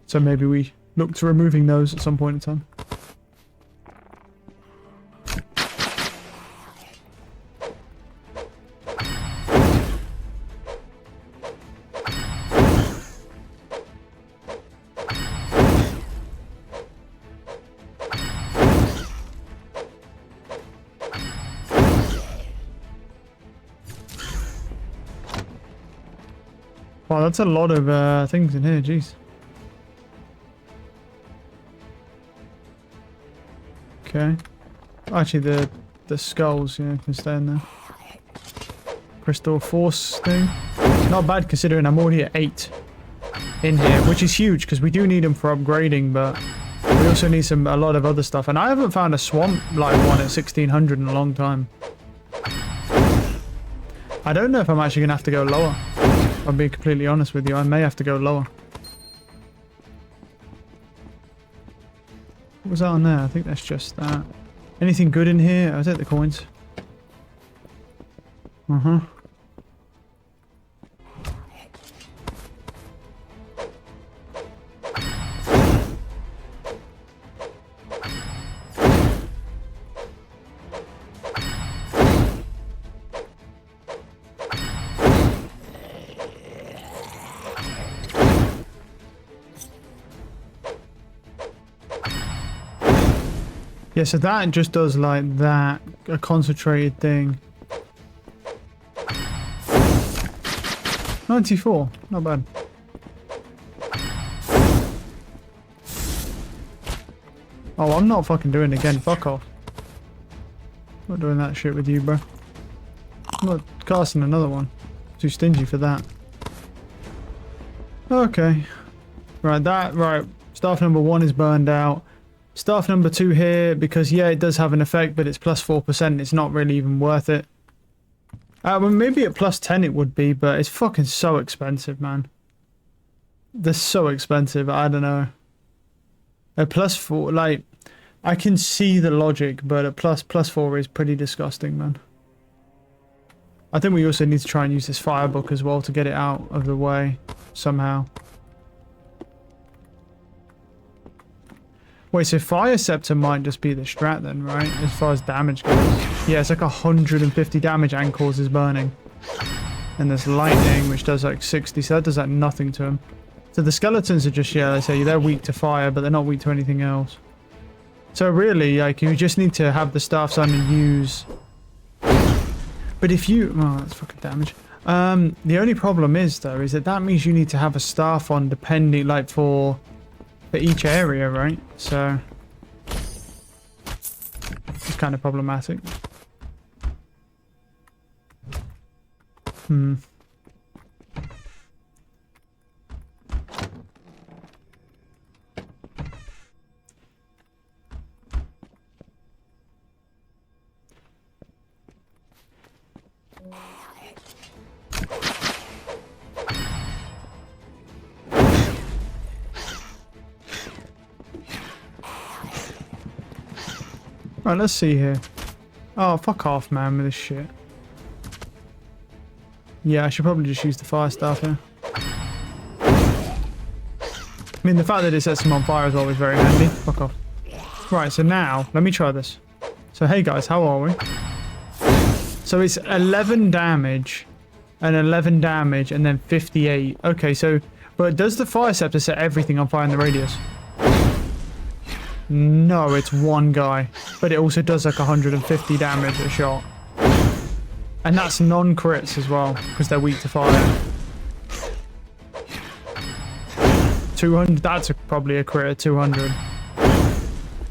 So maybe we look to removing those at some point in time. Wow, that's a lot of things in here, jeez. Okay. Actually, the skulls, yeah, can stay in there. Crystal Force thing. Not bad considering I'm already at 8 in here, which is huge because we do need them for upgrading, but we also need a lot of other stuff. And I haven't found a swamp like one at 1600 in a long time. I don't know if I'm actually going to have to go lower. I'll be completely honest with you, I may have to go lower. What was that on there? I think that's just that. Anything good in here? I'll take the coins. Uh-huh. Yeah, so that just does like that, a concentrated thing. 94, not bad. Oh, I'm not fucking doing it again. Fuck off. Not doing that shit with you, bro. I'm not casting another one. Too stingy for that. Okay. Right. Staff number 1 is burned out. Staff number 2 here, because yeah, it does have an effect, but it's plus 4%. It's not really even worth it. Well, maybe at plus 10 it would be, but it's fucking so expensive, man. They're so expensive. I don't know. At plus 4, like, I can see the logic, but at plus 4 is pretty disgusting, man. I think we also need to try and use this firebook as well to get it out of the way somehow. Wait, so Fire Scepter might just be the strat then, right? As far as damage goes. Yeah, it's like 150 damage and causes burning. And there's lightning, which does like 60, so that does like nothing to him. So the skeletons are just, yeah, let's say they're weak to fire, but they're not weak to anything else. So really, like, you just need to have the staffs on and use... But if you... Oh, that's fucking damage. The only problem is, though, is that means you need to have a staff on depending, like, for each area, right? So... it's kind of problematic. Right, let's see here. Oh, fuck off, man, with this shit. Yeah, I should probably just use the fire staff here. I mean, the fact that it sets them on fire is always very handy. Fuck off. Right, so now, let me try this. So, hey guys, how are we? So it's 11 damage, and 11 damage, and then 58. Okay, so, but does the Fire Scepter set everything on fire in the radius? No, it's one guy. But it also does like 150 damage a shot. And that's non-crits as well, because they're weak to fire. 200, that's probably a crit at 200.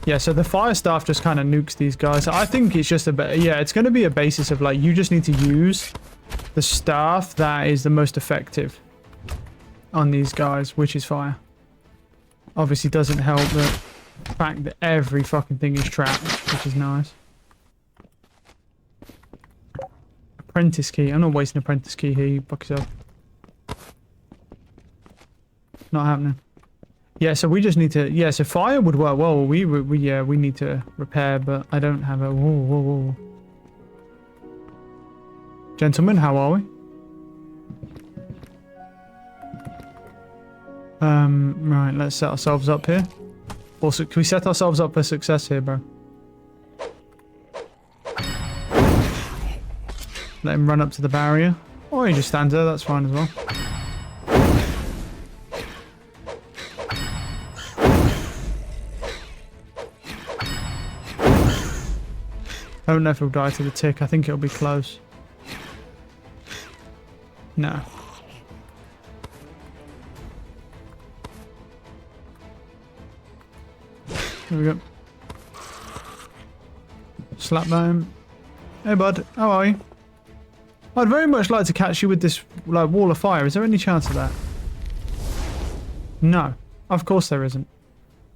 Yeah, so the fire staff just kind of nukes these guys. I think it's just a bit, yeah, it's going to be a basis of like, you just need to use the staff that is the most effective on these guys, which is fire. Obviously doesn't help the fact that every fucking thing is trapped, which is nice. Apprentice key. I'm not wasting apprentice key here, you fuck yourself. Not happening. Yeah, so we just need to... Yeah, so fire would work well. We need to repair, but I don't have a... Whoa. Gentlemen, how are we? Right, let's set ourselves up here. Also, can we set ourselves up for success here, bro? Let him run up to the barrier. Or he just stands there, that's fine as well. I don't know if he'll die to the tick. I think it'll be close. No. There we go. Slap that. Hey bud, how are you? I'd very much like to catch you with this like wall of fire. Is there any chance of that? No. Of course there isn't.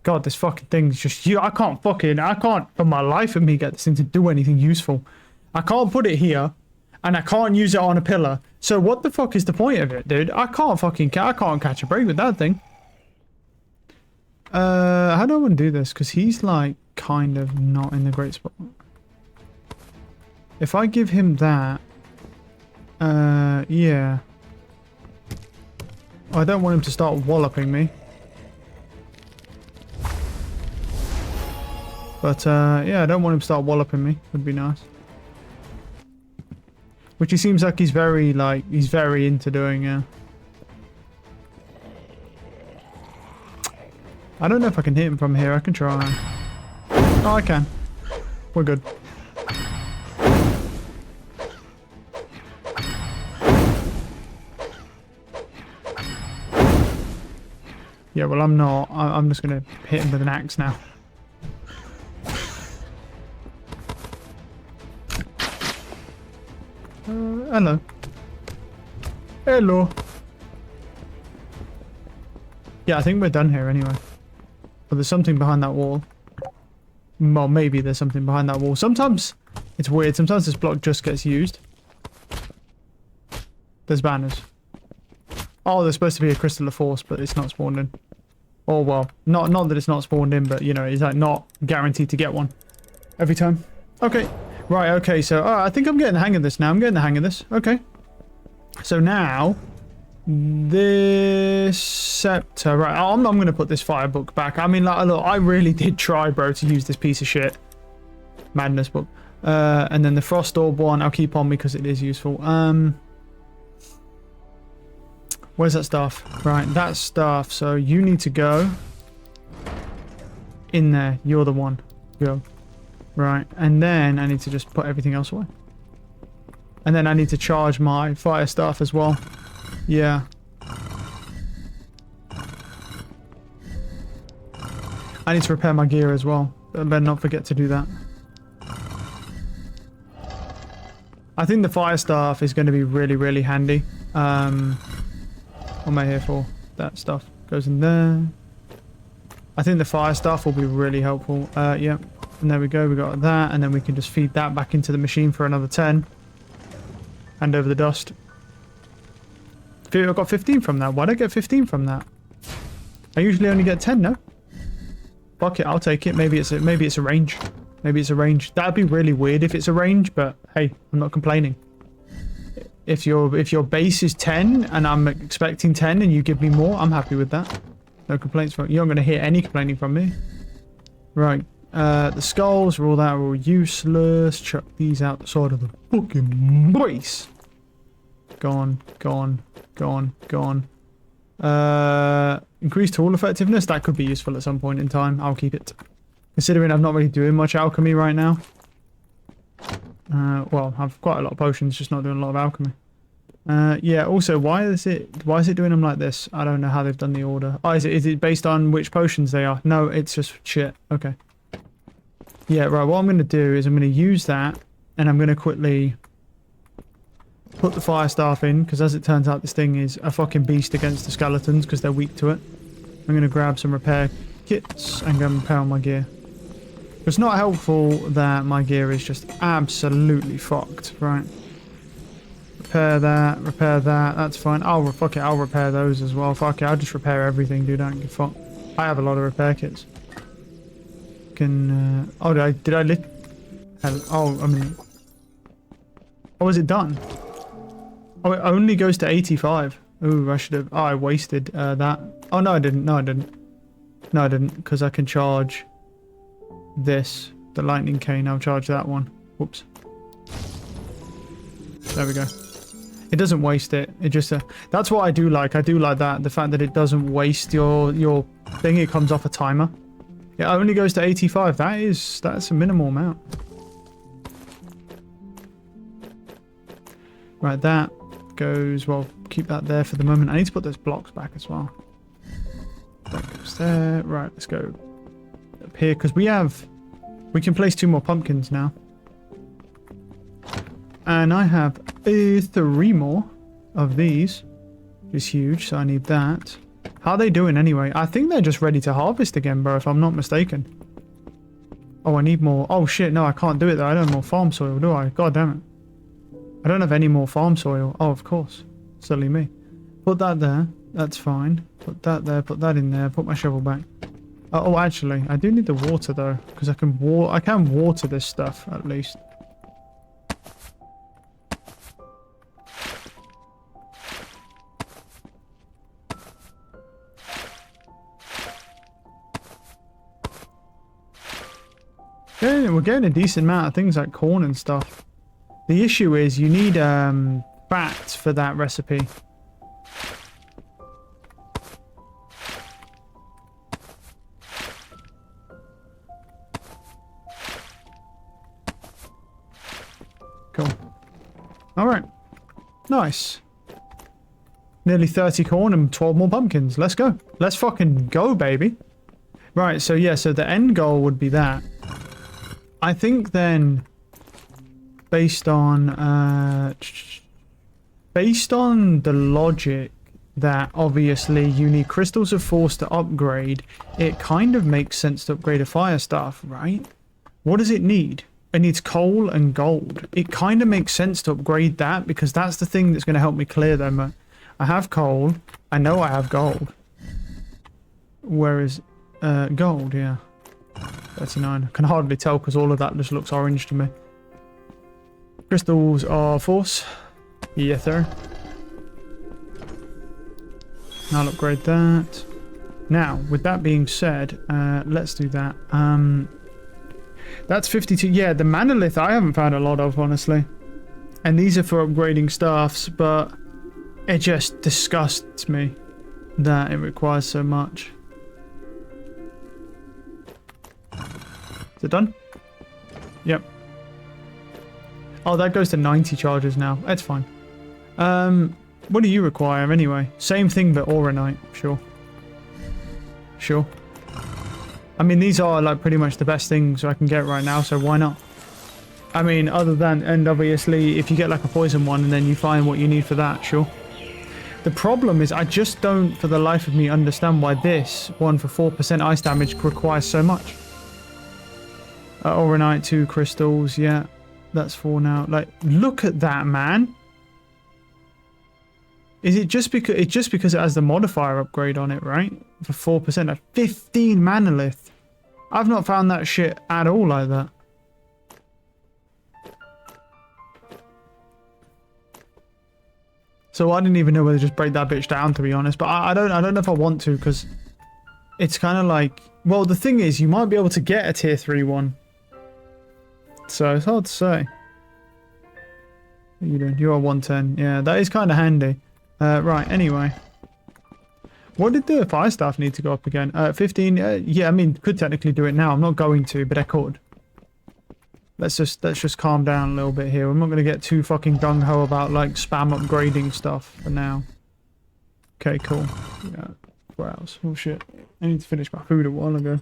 God, this fucking thing's just you. I can't for my life of me get this thing to do anything useful. I can't put it here, and I can't use it on a pillar. So what the fuck is the point of it, dude? I can't catch a break with that thing. How do I want to do this? Because he's like kind of not in the great spot. If I give him that, yeah. I don't want him to start walloping me. But, yeah, I don't want him to start walloping me. Would be nice. Which he seems like he's very into doing, yeah. I don't know if I can hit him from here. I can try. Oh, I can. We're good. Yeah, well, I'm not. I'm just going to hit him with an axe now. hello. Hello. Yeah, I think we're done here anyway. But there's something behind that wall. Well, maybe there's something behind that wall. Sometimes it's weird. Sometimes this block just gets used. There's banners. Oh, there's supposed to be a Crystal of Force, but it's not spawned in. Oh, well. Not that it's not spawned in, but, you know, it's like not guaranteed to get one every time. Okay. Right, okay. So, I think I'm getting the hang of this now. I'm getting the hang of this. Okay. So now, this scepter. Right, I'm going to put this fire book back. I mean, like, look, I really did try, bro, to use this piece of shit. Madness book. And then the Frost Orb one, I'll keep on because it is useful. Where's that stuff? Right, that stuff. So you need to go in there. You're the one. Go. Right, and then I need to just put everything else away. And then I need to charge my fire stuff as well. Yeah. I need to repair my gear as well. I better not forget to do that. I think the fire staff is going to be really, really handy. What am I here for? That stuff goes in there. I think the fire stuff will be really helpful. Yeah. And there we go. We got that. And then we can just feed that back into the machine for another 10. Hand over the dust. I got 15 from that. Why did I get 15 from that? I usually only get 10, no? Fuck it, I'll take it. Maybe it's a range. Maybe it's a range. That'd be really weird if it's a range, but hey, I'm not complaining. If your base is 10 and I'm expecting 10 and you give me more, I'm happy with that. No complaints from you. You're not going to hear any complaining from me. Right. The skulls are all useless. Chuck these out the side of the fucking base. Gone. Increased tool effectiveness. That could be useful at some point in time. I'll keep it. Considering I'm not really doing much alchemy right now. Well, I've quite a lot of potions, just not doing a lot of alchemy. Yeah, also, why is it doing them like this? I don't know how they've done the order. Oh, is it based on which potions they are? No, it's just shit. Okay. Yeah, right, what I'm going to do is I'm going to use that, and I'm going to quickly put the fire staff in, because as it turns out, this thing is a fucking beast against the skeletons, because they're weak to it. I'm going to grab some repair kits and go and repair on my gear. It's not helpful that my gear is just absolutely fucked, right? Repair that, that's fine. Fuck it, I'll repair those as well. Fuck it, I'll just repair everything, dude, I don't give a fuck. I have a lot of repair kits. Oh, did I lit? Oh, I mean... Oh, is it done? Oh, it only goes to 85. Ooh, I should have... Oh, I wasted that. Oh, no, I didn't. No, I didn't, because I can charge this. The lightning cane, I'll charge that one. Whoops. There we go. It doesn't waste it. It just... that's what I do like. I do like that. The fact that it doesn't waste your thing. It comes off a timer. It only goes to 85. That's a minimal amount. Right, that goes... Well, keep that there for the moment. I need to put those blocks back as well. That goes there. Right, let's go up here, because we can place 2 more pumpkins now. And I have 3 more of these. Which is huge, so I need that. How are they doing anyway? I think they're just ready to harvest again, bro, if I'm not mistaken. Oh, I need more. Oh, shit, no, I can't do it, though. I don't have more farm soil, do I? God damn it. I don't have any more farm soil. Oh, of course. Silly me. Put that there. That's fine. Put that there. Put that in there. Put my shovel back. Oh, actually, I do need the water, though, because I can water this stuff, at least. Yeah, we're getting a decent amount of things like corn and stuff. The issue is you need fat for that recipe. Cool. Alright. Nice. Nearly 30 corn and 12 more pumpkins. Let's go. Let's fucking go, baby. Right, so yeah, so the end goal would be that. I think then, based on based on the logic that obviously you need crystals of force to upgrade, it kind of makes sense to upgrade a fire staff, right? What does it need? It needs coal and gold. It kind of makes sense to upgrade that because that's the thing that's going to help me clear them. I have coal. I know I have gold. Where is gold? Yeah. 39. I can hardly tell because all of that just looks orange to me. Crystals are force. Yes, sir. I'll upgrade that. Now, with that being said, let's do that. That's 52. Yeah, the manolith I haven't found a lot of, honestly. And these are for upgrading staffs, but it just disgusts me that it requires so much. Is it done? Yep. Oh, that goes to 90 charges now. That's fine. What do you require anyway? Same thing, but Auronite. Sure. Sure. I mean, these are like pretty much the best things I can get right now, so why not? I mean, other than, and obviously, if you get like a poison one and then you find what you need for that, sure. The problem is I just don't, for the life of me, understand why this one for 4% ice damage requires so much. Auronite, 2 crystals, yeah. That's 4 now. Like, look at that, man. Is it just because it has the modifier upgrade on it, right? For 4%, at 15 manolith. I've not found that shit at all like that. So I didn't even know whether to just break that bitch down, to be honest. But I don't know if I want to, because it's kind of like, well, the thing is, you might be able to get a tier 3 one. So it's hard to say. What are you doing? You are 110. Yeah, that is kind of handy. Right, anyway. What did the fire staff need to go up again? 15, yeah, I mean, could technically do it now. I'm not going to, but I could. Let's just calm down a little bit here. I'm not going to get too fucking gung-ho about, like, spam upgrading stuff for now. Okay, cool. Yeah, browse. Oh, shit. I need to finish my food a while ago.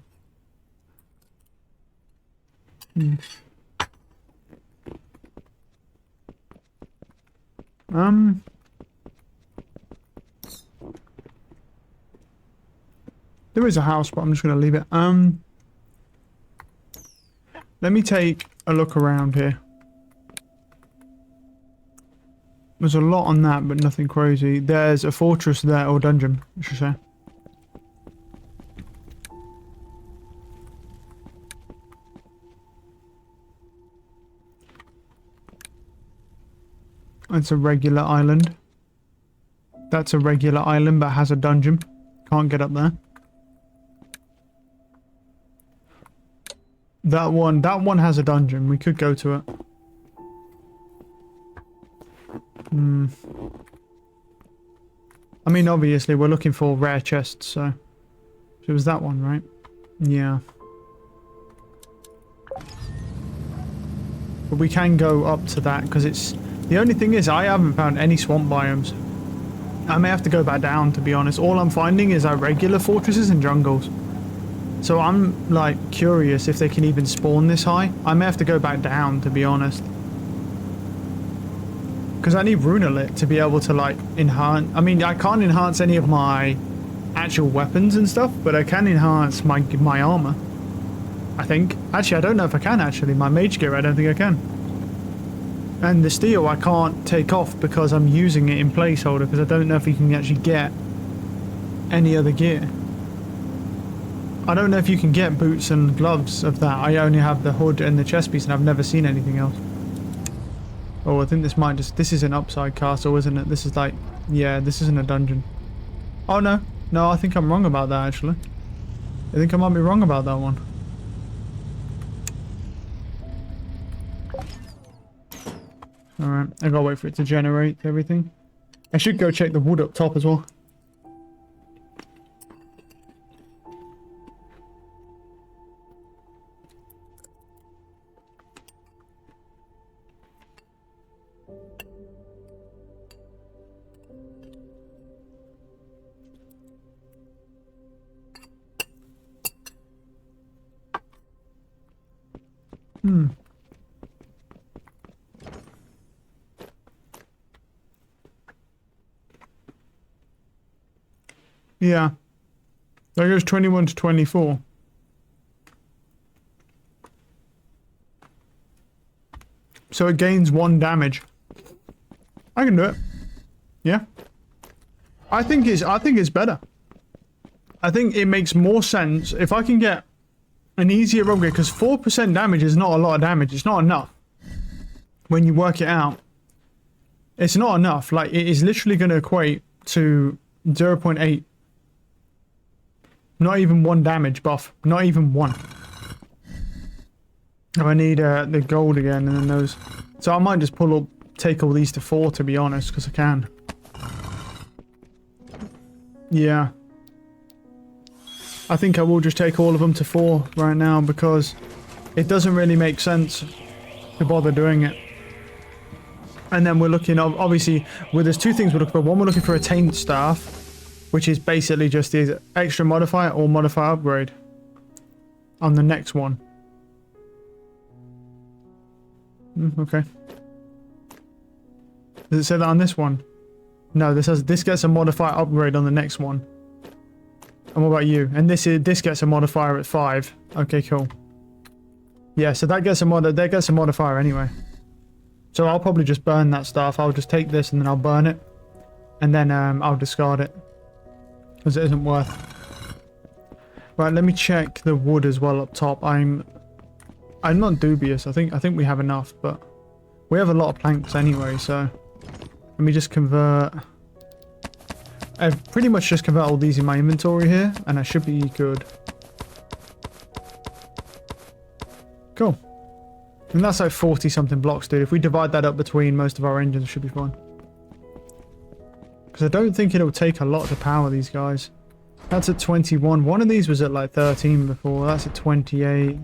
There is a house, but I'm just going to leave it. Let me take a look around here. There's a lot on that, but nothing crazy. There's a fortress there, or dungeon, I should say. It's a regular island. That's a regular island, but has a dungeon. Can't get up there. That one has a dungeon. We could go to it. I mean, obviously, we're looking for rare chests, so... It was that one, right? Yeah. But we can go up to that, because it's... The only thing is, I haven't found any swamp biomes. I may have to go back down, to be honest. All I'm finding is our regular fortresses and jungles. So I'm, like, curious if they can even spawn this high. I may have to go back down, to be honest. Because I need Runelit to be able to, like, enhance... I mean, I can't enhance any of my actual weapons and stuff, but I can enhance my armor. I think. Actually, I don't know if I can, actually. My mage gear, I don't think I can. And the steel I can't take off because I'm using it in placeholder, because I don't know if you can actually get any other gear. I don't know if you can get boots and gloves of that. I only have the hood and the chest piece, and I've never seen anything else. Oh, I think this might just... This is an upside castle, isn't it? This is like... Yeah, this isn't a dungeon. Oh, no. No, I think I'm wrong about that, actually. I think I might be wrong about that one. Alright, I gotta wait for it to generate everything. I should go check the wood up top as well. Yeah. That goes 21 to 24. So it gains 1 damage. I can do it. Yeah. I think it's better. I think it makes more sense if I can get an easier upgrade, because 4% damage is not a lot of damage. It's not enough. When you work it out, it's not enough. Like, it is literally going to equate to 0.8. Not even 1 damage buff. Not even 1. Oh, I need the gold again, and then those. So I might just take all these to 4, to be honest, because I can. Yeah. I think I will just take all of them to 4 right now, because it doesn't really make sense to bother doing it. And then we're looking, obviously, there's 2 things we're looking for. One, we're looking for a Taint Staff, which is basically just the extra modifier or modifier upgrade on the next one. Okay. Does it say that on this one? No, this gets a modifier upgrade on the next one. And what about you? And this gets a modifier at 5. Okay, cool. Yeah, so that gets a modifier anyway. So I'll probably just burn that stuff. I'll just take this and then I'll burn it. And then I'll discard it. Because it isn't worth. Right, let me check the wood as well up top. I'm not dubious. I think we have enough, but we have a lot of planks anyway, so let me just convert. I've pretty much just convert all these in my inventory here, and I should be good. Cool. And that's like 40 something blocks, dude. If we divide that up between most of our engines, it should be fine. Because I don't think it'll take a lot to power these guys. That's at 21. One of these was at like 13 before. That's at 28.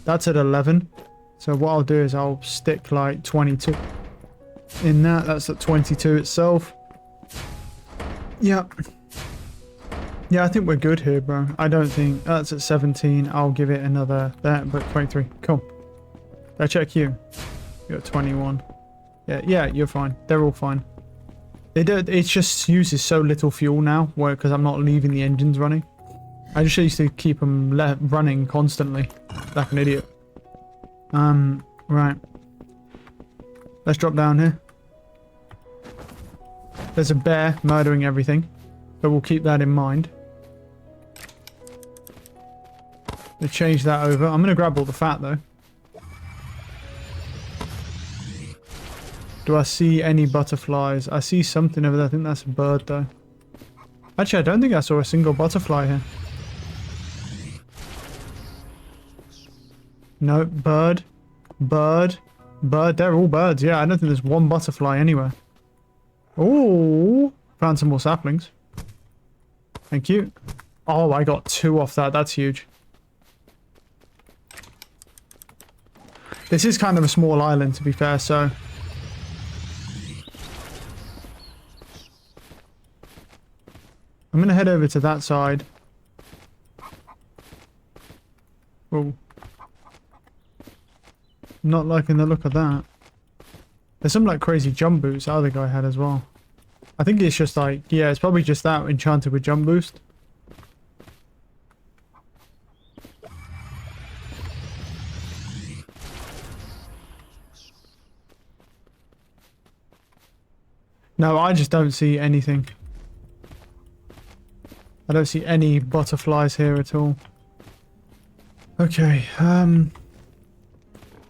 That's at 11. So what I'll do is I'll stick like 22 in that. That's at 22 itself. Yeah. Yeah, I think we're good here, bro. I don't think... That's at 17. I'll give it another... That, but 23. Cool. I check you. You're at 21. Yeah, you're fine. They're all fine. It just uses so little fuel now, because I'm not leaving the engines running. I just used to keep them running constantly, like an idiot. Right. Let's drop down here. There's a bear murdering everything, but we'll keep that in mind. Let's change that over. I'm going to grab all the fat, though. Do I see any butterflies? I see something over there. I think that's a bird, though. Actually, I don't think I saw a single butterfly here. No, bird. Bird. Bird. They're all birds. Yeah, I don't think there's one butterfly anywhere. Oh, found some more saplings. Thank you. Oh, I got 2 off that. That's huge. This is kind of a small island, to be fair, so... I'm going to head over to that side. Oh. Not liking the look of that. There's some like crazy jump boots the other guy had as well. I think it's just like, yeah, it's probably just that enchanted with jump boost. No, I just don't see anything. I don't see any butterflies here at all. Okay,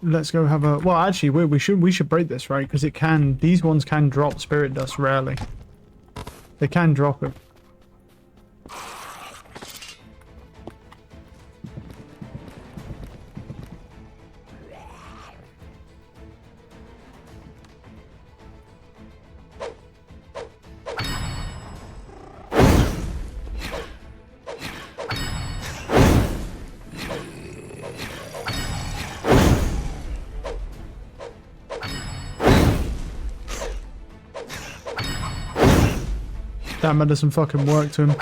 let's go have a... Well, actually, we should break this, right? Because it can... These ones can drop spirit dust rarely. They can drop it. That man does some fucking work to him.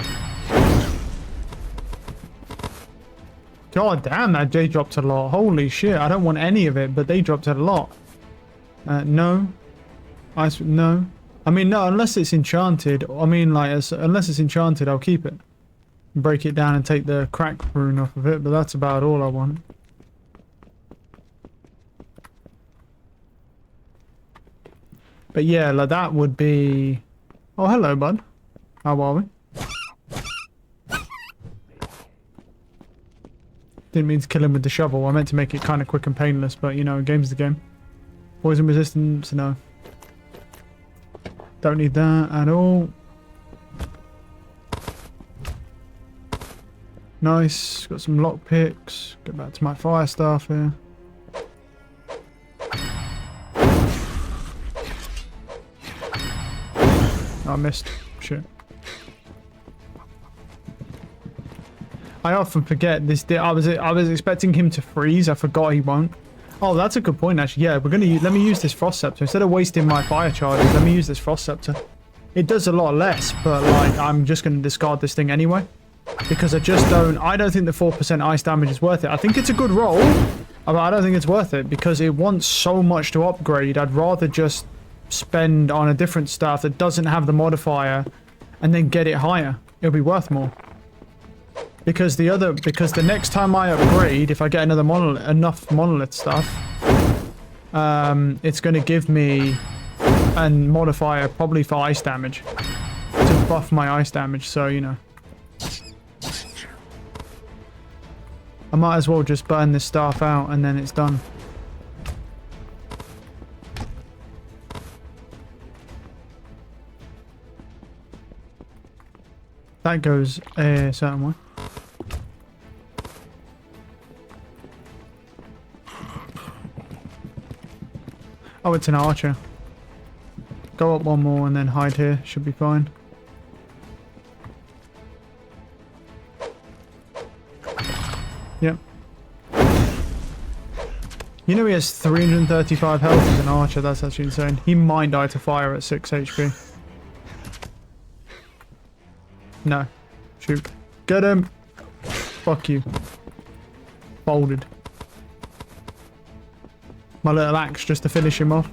God damn, that J dropped a lot. Holy shit, I don't want any of it, but they dropped it a lot. No. No. I mean, no, unless it's enchanted. I mean, like, unless it's enchanted, I'll keep it. Break it down and take the crack rune off of it, but that's about all I want. But yeah, like that would be... Oh, hello, bud. How are we? Didn't mean to kill him with the shovel. I meant to make it kind of quick and painless, but you know, game's the game. Poison resistance, no. Don't need that at all. Nice. Got some lockpicks. Get back to my fire staff here. Oh, I missed. Shit. I often forget this. I was expecting him to freeze. I forgot he won't. Oh, that's a good point, actually. Yeah, we're gonna let me use this frost scepter instead of wasting my fire charges. Let me use this frost scepter. It does a lot less, but like I'm just gonna discard this thing anyway because I don't think the 4% ice damage is worth it. I think it's a good roll, but I don't think it's worth it because it wants so much to upgrade. I'd rather just spend on a different stuff that doesn't have the modifier and then get it higher. It'll be worth more. Because the next time I upgrade, if I get enough monolith stuff, it's going to give me a modifier probably for ice damage to buff my ice damage. So you know, I might as well just burn this staff out and then it's done. That goes a certain way. Oh, it's an archer. Go up one more and then hide here. Should be fine. Yep. You know he has 335 health as an archer. That's actually insane. He might die to fire at 6 HP. No. Shoot. Get him! Fuck you. Folded. My little axe just to finish him off.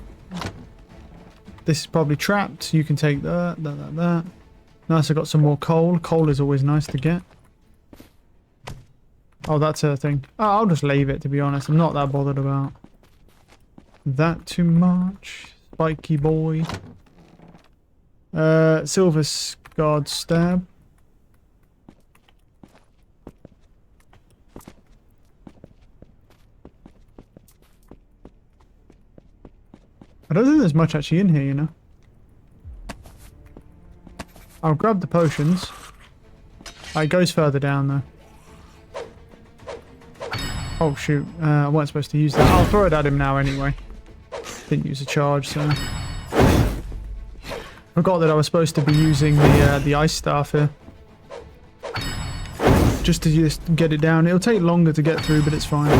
This is probably trapped. You can take that. Nice, I got some more coal. Coal is always nice to get. Oh, that's a thing. Oh, I'll just leave it, to be honest. I'm not that bothered about that too much. Spiky boy. Silver Scarred Stab. I don't think there's much actually in here, you know. I'll grab the potions. It goes further down though. Oh shoot, I wasn't supposed to use that. I'll throw it at him now anyway. Didn't use a charge, so... Forgot that I was supposed to be using the ice staff here. Just to get it down. It'll take longer to get through, but it's fine.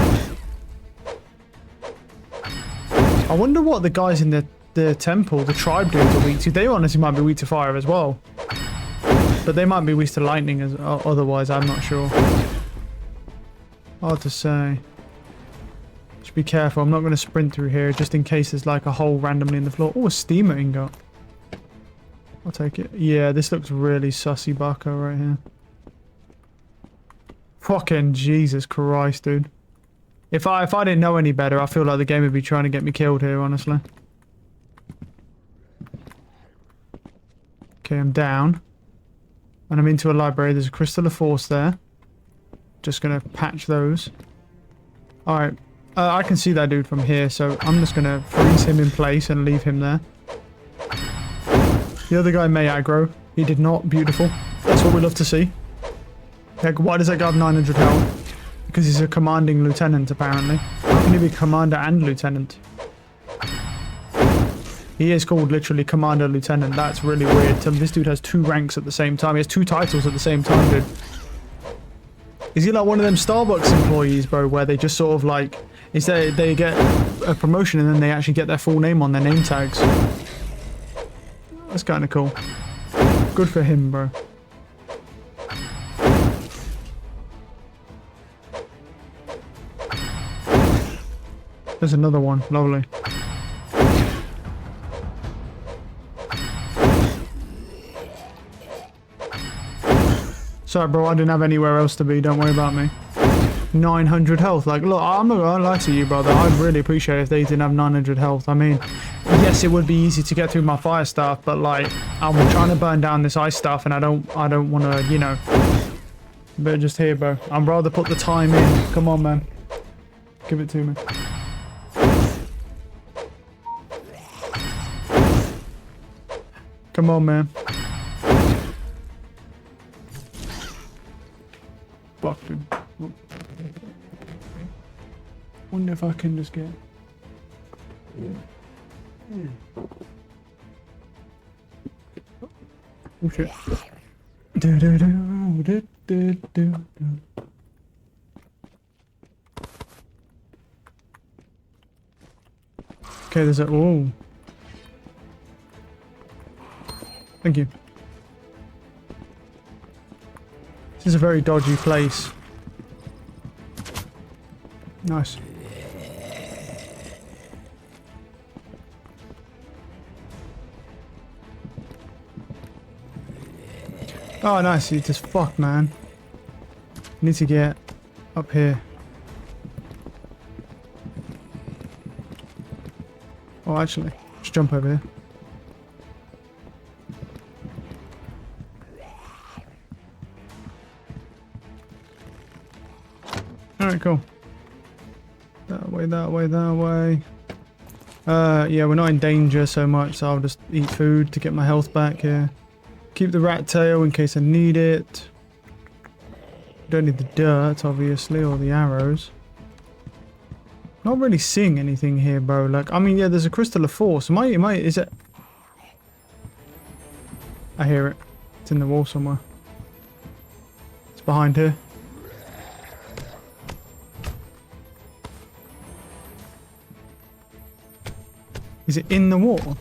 I wonder what the guys in the temple, the tribe dudes are weak to. They honestly might be weak to fire as well. But they might be weak to lightning as otherwise, I'm not sure. Hard to say. Just be careful, I'm not going to sprint through here just in case there's like a hole randomly in the floor. Oh, a steamer ingot. I'll take it. Yeah, this looks really sussy bucko right here. Fucking Jesus Christ, dude. If I didn't know any better, I feel like the game would be trying to get me killed here, honestly. Okay, I'm down. And I'm into a library. There's a Crystal of Force there. Just gonna patch those. Alright. I can see that dude from here, so I'm just gonna freeze him in place and leave him there. The other guy may aggro. He did not. Beautiful. That's what we love to see. Like, why does that guy have 900 health? Because he's a commanding lieutenant, apparently. How can he be commander and lieutenant? He is called literally commander lieutenant. That's really weird. This dude has 2 ranks at the same time. He has 2 titles at the same time, dude. Is he like one of them Starbucks employees, bro, where they just sort of like... They get a promotion and then they actually get their full name on their name tags. That's kind of cool. Good for him, bro. There's another one. Lovely. Sorry, bro, I didn't have anywhere else to be. Don't worry about me. 900 health. Like, look, I'm not gonna lie to you, brother. I'd really appreciate it if they didn't have 900 health. I mean, yes, it would be easy to get through my fire stuff, but like, I'm trying to burn down this ice stuff, and I don't want to, you know. But just here, bro. I'd rather put the time in. Come on, man. Give it to me. Come on, man. Fuck, dude. Wonder if I can just get... Oh shit. Do do do do do do do. Okay, there's a... Oh. Thank you. This is a very dodgy place. Nice. Oh, nice. You just fuck, man. Need to get up here. Oh, actually, just jump over here. Alright, cool. That way, that way, that way. Yeah, we're not in danger so much, so I'll just eat food to get my health back here. Keep the rat tail in case I need it. Don't need the dirt, obviously, or the arrows. Not really seeing anything here, bro. Like, I mean, yeah, there's a crystal of force. Is it? I hear it. It's in the wall somewhere. It's behind here. Is it in the wall?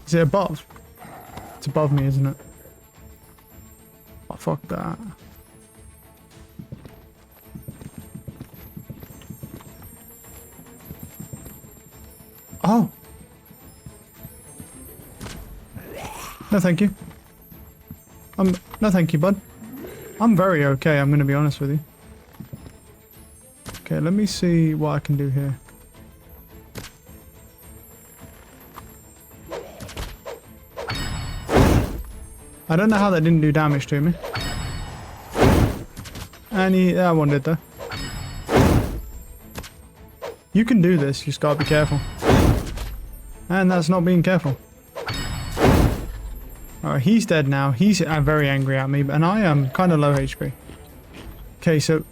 Is it above? It's above me, isn't it? Oh, fuck that. Oh! No, thank you. No, thank you, bud. I'm very okay, I'm gonna be honest with you. Okay, let me see what I can do here. I don't know how that didn't do damage to me. And that one did though. You can do this, you just gotta be careful. And that's not being careful. Alright, he's dead now. He's very angry at me, and I am kind of low HP. Okay, so...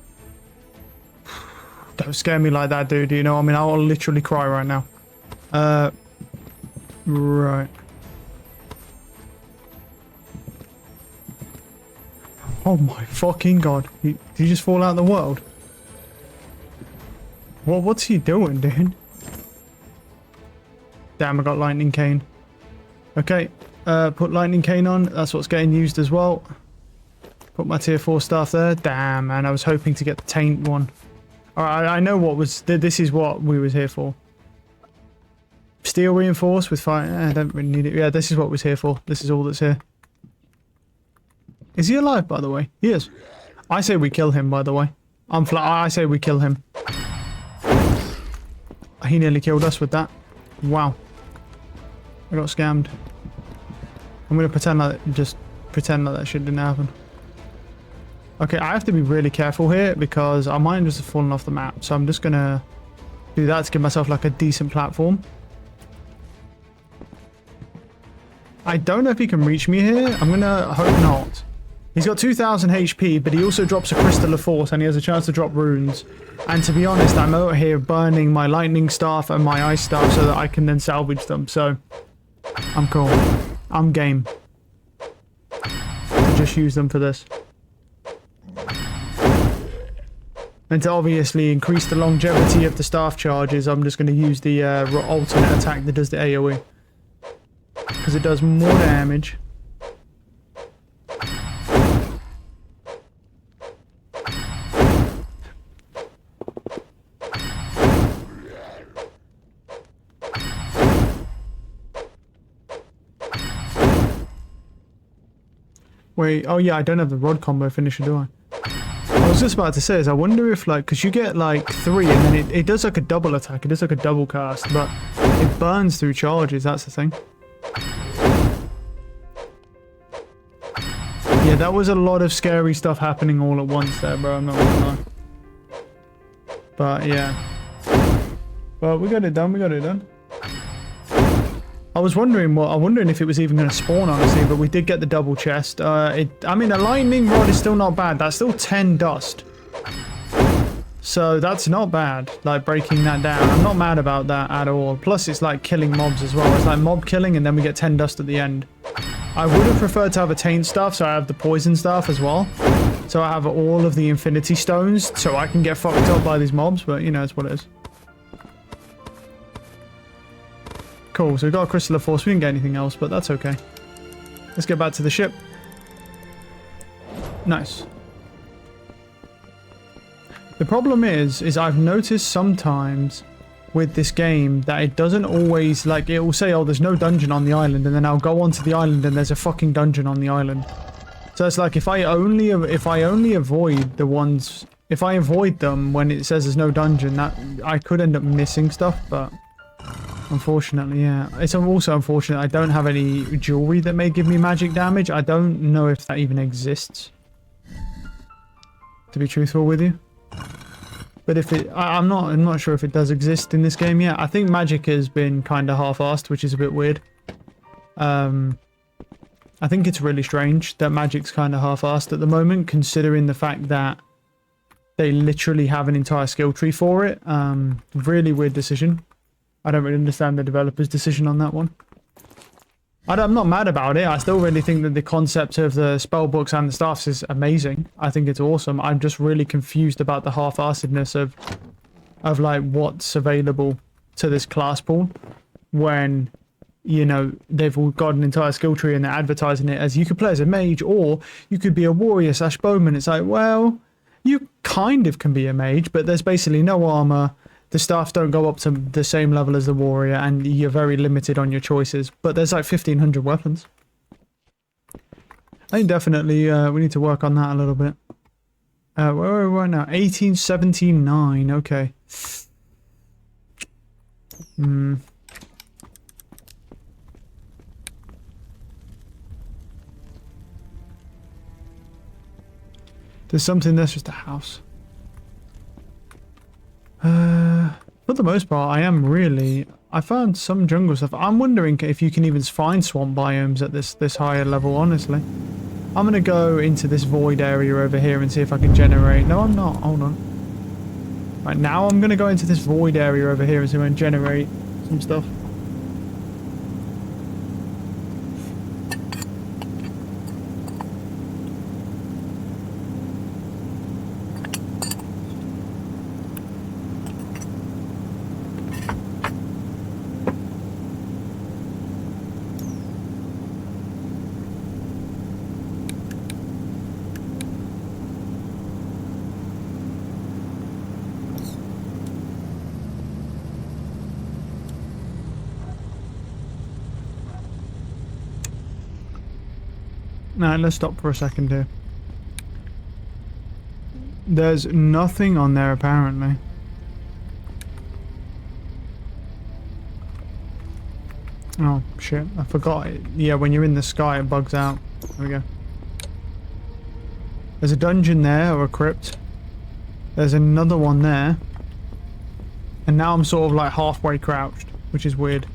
Don't scare me like that, dude. You know, I mean, I'll literally cry right now. Right. Oh my fucking god. Did you just fall out of the world? What's he doing, dude? Damn, I got lightning cane. Okay. Put lightning cane on. That's what's getting used as well. Put my tier 4 stuff there. Damn, man. I was hoping to get the taint one. Alright, I know what was... This is what we was here for. Steel reinforced with fire. I don't really need it. Yeah, this is what was here for. This is all that's here. Is he alive, by the way? He is. I say we kill him, by the way. I say we kill him. He nearly killed us with that. Wow. I got scammed. I'm gonna pretend like that shit didn't happen. Okay, I have to be really careful here because I might just have fallen off the map. So I'm just gonna do that to give myself like a decent platform. I don't know if he can reach me here. I'm gonna hope not. He's got 2000 HP, but he also drops a crystal of force and he has a chance to drop runes. And to be honest, I'm out here burning my lightning staff and my ice staff so that I can then salvage them. So I'm cool. I'm game to just use them for this. And to obviously increase the longevity of the staff charges, I'm just going to use the alternate attack that does the AoE. Because it does more damage. Wait, oh yeah, I don't have the rod combo finisher, do I? I was just about to say, is I wonder if, like, because you get, like, 3, and then it does, like, a double attack. It does, like, a double cast, but it burns through charges, that's the thing. Yeah, that was a lot of scary stuff happening all at once there, bro, I'm not gonna lie. But, yeah. Well, we got it done, we got it done. I was wondering I'm wondering if it was even going to spawn, honestly, but we did get the double chest. I mean, a lightning rod is still not bad. That's still 10 dust. So that's not bad, like breaking that down. I'm not mad about that at all. Plus, it's like killing mobs as well. It's like mob killing and then we get 10 dust at the end. I would have preferred to have a taint staff, so I have the poison staff as well. So I have all of the infinity stones, so I can get fucked up by these mobs, but you know, it's what it is. Cool, so we got a Crystal of Force. We didn't get anything else, but that's okay. Let's get back to the ship. Nice. The problem is I've noticed sometimes with this game that it doesn't always, like, it will say, oh, there's no dungeon on the island, and then I'll go onto the island and there's a fucking dungeon on the island. So it's like, if I only avoid the ones, if I avoid them when it says there's no dungeon, that I could end up missing stuff, but unfortunately, yeah. It's also unfortunate I don't have any jewelry that may give me magic damage. I don't know if that even exists, to be truthful with you. But if it, I'm not sure if it does exist in this game yet. I think magic has been kind of half-assed, which is a bit weird. I think it's really strange that magic's kind of half-assed at the moment, considering the fact that they literally have an entire skill tree for it. Really weird decision. I don't really understand the developer's decision on that one. I'm not mad about it. I still really think that the concept of the spell books and the staffs is amazing. I think it's awesome. I'm just really confused about the half-assedness of like what's available to this class pool when, you know, they've all got an entire skill tree and they're advertising it as you could play as a mage or you could be a warrior / bowman. It's like, well, you kind of can be a mage, but there's basically no armor. The staff don't go up to the same level as the warrior, and you're very limited on your choices. But there's like 1,500 weapons. I think definitely we need to work on that a little bit. Where are we right now? 1879. Okay. There's something that's just a house. For the most part, I found some jungle stuff. I'm wondering if you can even find swamp biomes at this higher level, honestly. I'm gonna go into this void area over here and see if I can generate. No, I'm not. Hold on. Right, now I'm gonna go into this void area over here and see if I can generate some stuff. Now, let's stop for a second here. There's nothing on there, apparently. Oh, shit. I forgot it. Yeah, when you're in the sky, it bugs out. There we go. There's a dungeon there, or a crypt. There's another one there. And now I'm sort of like halfway crouched, which is weird.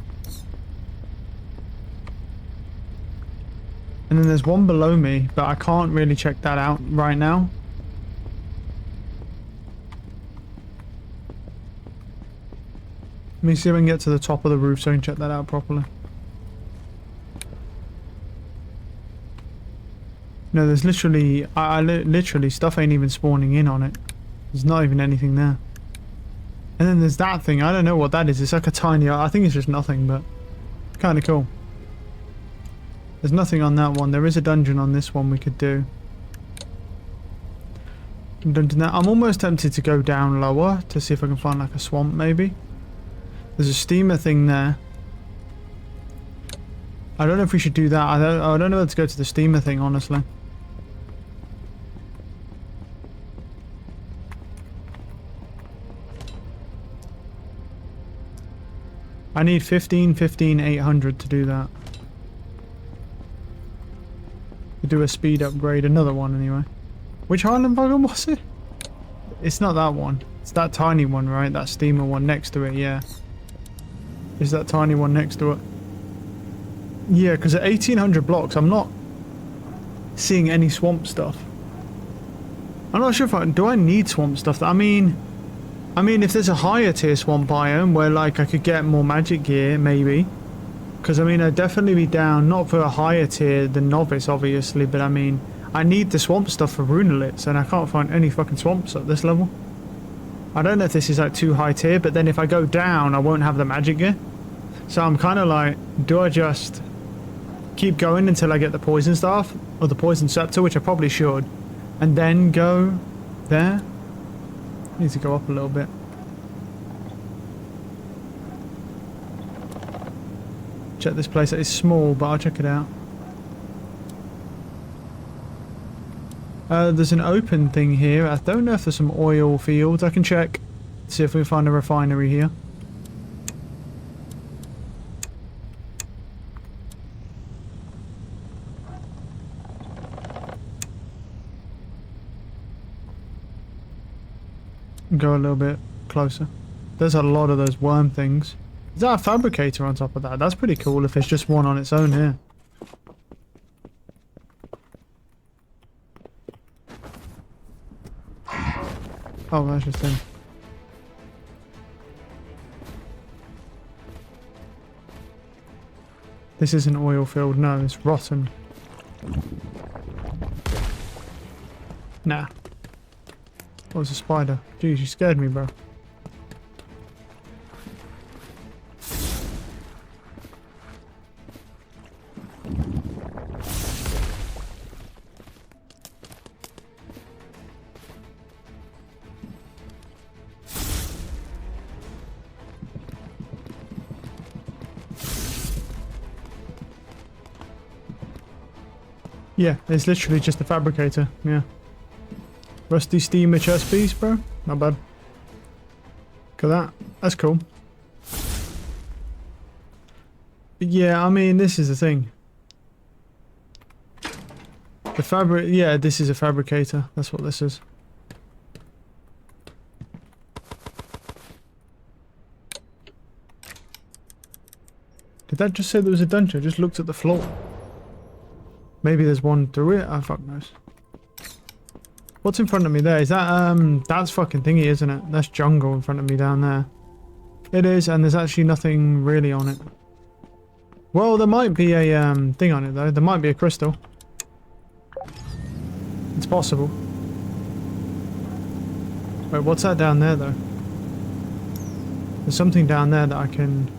And then there's one below me, but I can't really check that out right now. Let me see if I can get to the top of the roof so I can check that out properly. No, there's literally, literally stuff ain't even spawning in on it. There's not even anything there. And then there's that thing, I don't know what that is. It's like a tiny, I think it's just nothing, but it's kind of cool. There's nothing on that one. There is a dungeon on this one we could do. I'm almost tempted to go down lower to see if I can find like a swamp maybe. There's a steamer thing there. I don't know if we should do that. I don't know where to go to the steamer thing, honestly. I need 15, 15, 800 to do that. To do a speed upgrade, another one anyway. Which Highland wagon was it? It's not that one. It's that tiny one, right? That steamer one next to it, yeah. It's that tiny one next to it. Yeah, because at 1800 blocks, I'm not seeing any swamp stuff. I'm not sure if do I need swamp stuff? I mean, if there's a higher tier swamp biome where like I could get more magic gear, maybe. Because I mean, I'd definitely be down, not for a higher tier than novice, obviously, but I mean, I need the swamp stuff for Runelitz, and I can't find any fucking swamps at this level. I don't know if this is like too high tier, but then if I go down, I won't have the magic gear. So I'm kind of like, do I just keep going until I get the poison staff or the poison scepter, which I probably should, and then go there? Need to go up a little bit. Check this place. It's small, but I'll check it out. There's an open thing here. I don't know if there's some oil fields. I can check. See if we can find a refinery here. Go a little bit closer. There's a lot of those worm things. Is that a fabricator on top of that? That's pretty cool if there's just one on its own here. Oh, that's just him. This isn't oil filled, no, it's rotten. Nah. What was a spider? Jeez, you scared me, bro. Yeah, it's literally just a fabricator, yeah. Rusty steamer chest piece, bro. Not bad. Look at that. That's cool. But yeah, I mean, this is the thing. The fabric... Yeah, this is a fabricator. That's what this is. Did that just say there was a dungeon? I just looked at the floor. Maybe there's one through it? Oh, fuck knows. What's in front of me there? Is that, that's fucking thingy, isn't it? That's jungle in front of me down there. It is, and there's actually nothing really on it. Well, there might be a, thing on it, though. There might be a crystal. It's possible. Wait, what's that down there, though? There's something down there that I can...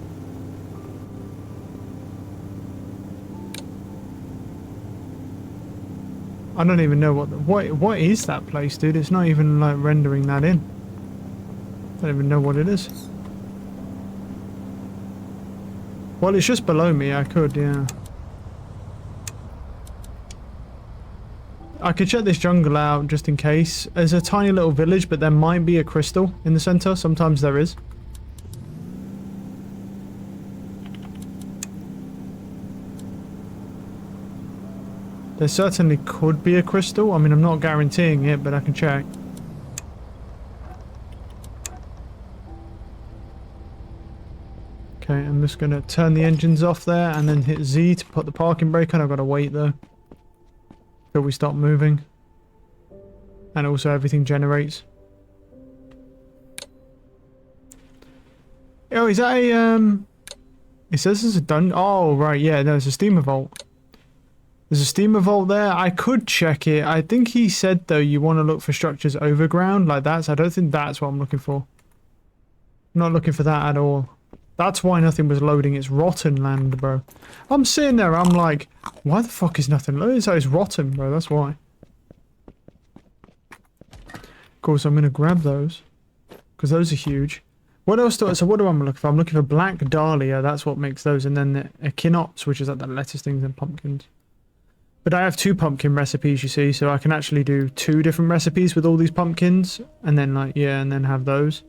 I don't even know what is that place, dude? It's not even like rendering that in. I don't even know what it is. Well, it's just below me. I could, yeah. I could check this jungle out just in case. There's a tiny little village, but there might be a crystal in the center. Sometimes there is. There certainly could be a crystal. I mean, I'm not guaranteeing it, but I can check. Okay, I'm just going to turn the engines off there and then hit Z to put the parking brake on. I've got to wait though till we stop moving. And also everything generates. Oh, is that a... It says there's a dungeon. Oh, right, yeah, there's a steamer vault. There's a steamer vault there. I could check it. I think he said, though, you want to look for structures overground like that. So I don't think that's what I'm looking for. I'm not looking for that at all. That's why nothing was loading. It's rotten land, bro. I'm sitting there. I'm like, why the fuck is nothing loading? So it's rotten, bro. That's why. Of course, I'm going to grab those. Because those are huge. What else do I... So what am I looking for? I'm looking for Black Dahlia. That's what makes those. And then the Echinops, which is like the lettuce things and pumpkins. But I have 2 pumpkin recipes, you see, so I can actually do 2 different recipes with all these pumpkins, and then like, yeah, and then have those.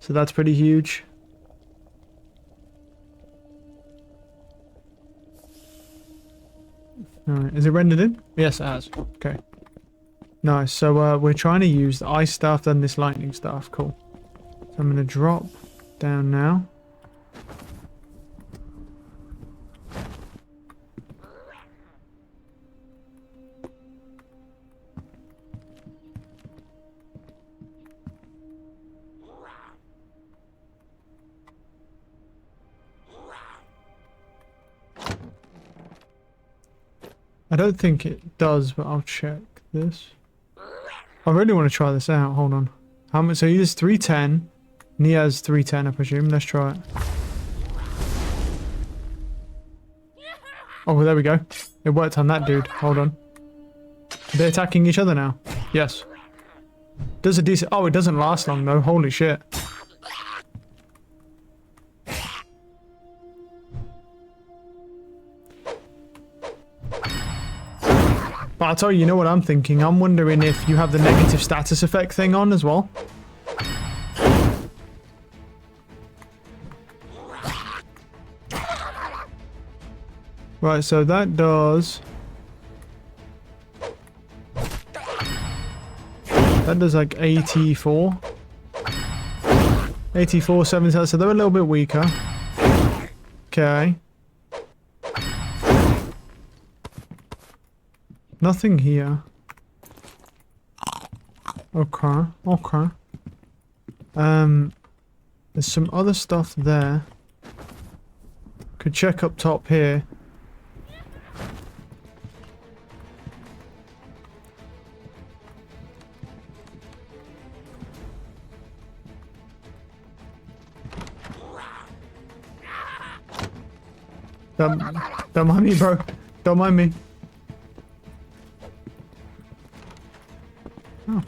So that's pretty huge. Alright, is it rendered in? Yes, it has. Okay. Nice. So we're trying to use the ice staff and this lightning staff. Cool. So I'm going to drop down now. I don't think it does, but I'll check this. I really want to try this out. Hold on. How much? So he has 310. And he has 310, I presume. Let's try it. Oh, well, there we go. It worked on that dude. Hold on. Are they attacking each other now? Yes. Does a decent... Oh, it doesn't last long, though. Holy shit. But I'll tell you, you know what I'm thinking? I'm wondering if you have the negative status effect thing on as well. Right, so that does... That does like 84. 84, 70, so they're a little bit weaker. Okay. Nothing here. Okay, okay. There's some other stuff there. Could check up top here. Don't mind me, bro. Don't mind me. Oh.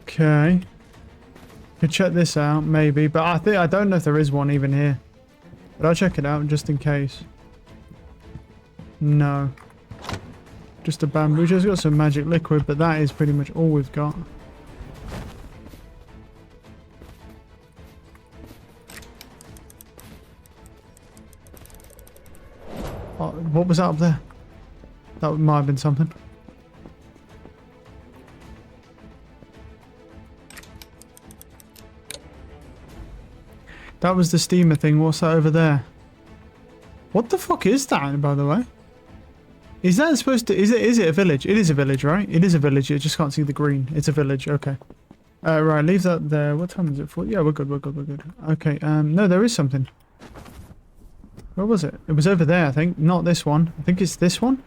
Okay. Could check this out, maybe, but I don't know if there is one even here. But I'll check it out just in case. No. Just a bamboo. Just got some magic liquid, but that is pretty much all we've got. Oh, what was that up there? That might have been something. That was the steamer thing. What's that over there? What the fuck is that, by the way? Is that supposed to... Is it a village? It is a village, right? It is a village. You just can't see the green. It's a village. Okay. Right. Leave that there. What time is it for? Yeah, we're good. We're good. We're good. Okay. No, there is something. Where was it? It was over there, I think. Not this one. I think it's this one.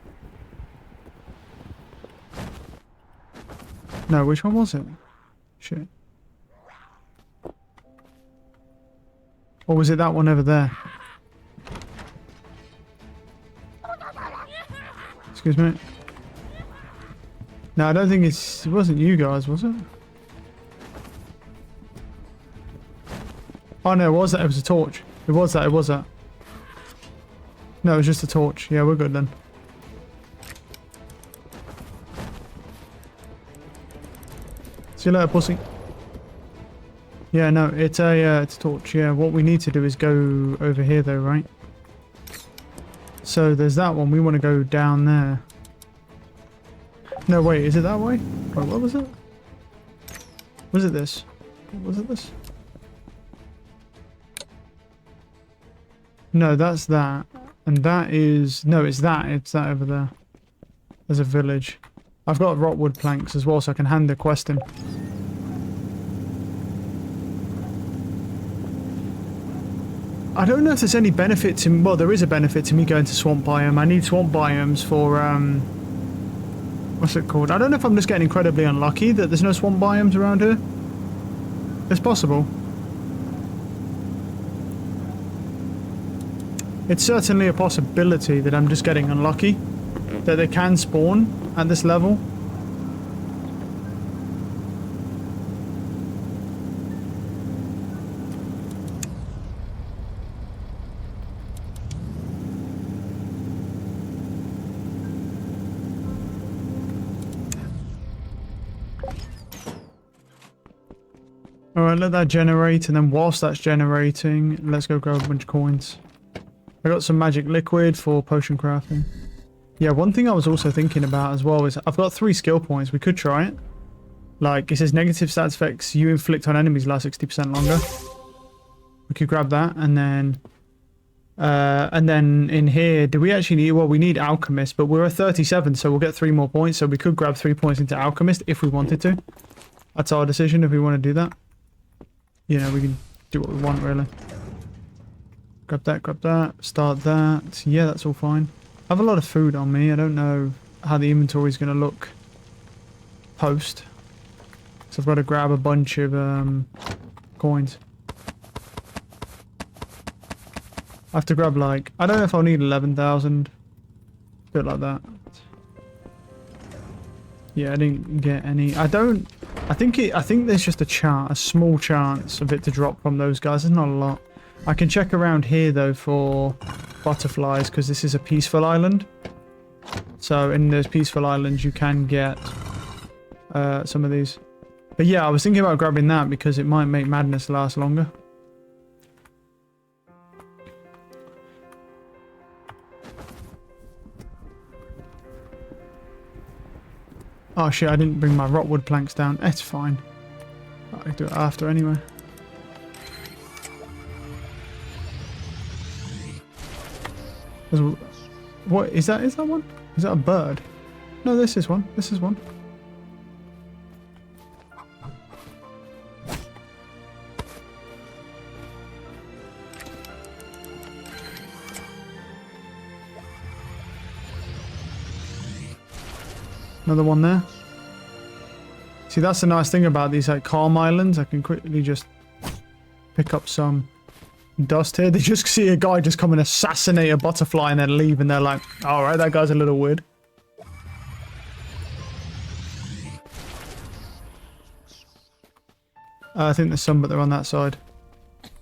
No, which one was it? Shit. Or was it that one over there? Excuse me. No, I don't think it wasn't you guys, was it? Oh no, it was that. It was a torch. It was that. It was that. No, it was just a torch. Yeah, we're good then. See you later, pussy. Yeah, no, it's a torch. Yeah, what we need to do is go over here though, right? So there's that one. We want to go down there. No, wait, is it that way? Oh, what was it? Was it this? Was it this? No, that's that. And that is... No, it's that. It's that over there. There's a village. I've got rockwood planks as well, so I can hand the quest in. I don't know if there's any benefit to... Well, there is a benefit to me going to swamp biome. I need swamp biomes for... What's it called? I don't know if I'm just getting incredibly unlucky that there's no swamp biomes around here. It's possible. It's certainly a possibility that I'm just getting unlucky. That they can spawn at this level. Alright, let that generate, and then whilst that's generating, let's go grab a bunch of coins. I got some magic liquid for potion crafting. Yeah, one thing I was also thinking about as well is I've got 3 skill points. We could try it. Like, it says negative stats effects you inflict on enemies last 60% longer. We could grab that, and then in here, do we actually need, well, we need Alchemist, but we're at 37, so we'll get 3 more points, so we could grab 3 points into Alchemist if we wanted to. That's our decision if we want to do that. You know, we can do what we want, really. Grab that, start that. Yeah, that's all fine. I have a lot of food on me. I don't know how the inventory is going to look post. So I've got to grab a bunch of coins. I have to grab like, I don't know if I'll need 11,000. A bit like that. Yeah, I didn't get any. I think there's just a small chance of it to drop from those guys. There's not a lot. I can check around here though for butterflies because this is a peaceful island. So in those peaceful islands you can get some of these. But yeah, I was thinking about grabbing that because it might make madness last longer. Oh shit, I didn't bring my rotwood planks down. It's fine. I can do it after anyway. What is that? Is that one? Is that a bird? No, this is one. This is one. Another one there. See, that's the nice thing about these like calm islands. I can quickly just pick up some dust here. They just see a guy just come and assassinate a butterfly and then leave, and they're like, alright, that guy's a little weird. I think there's some, but they're on that side.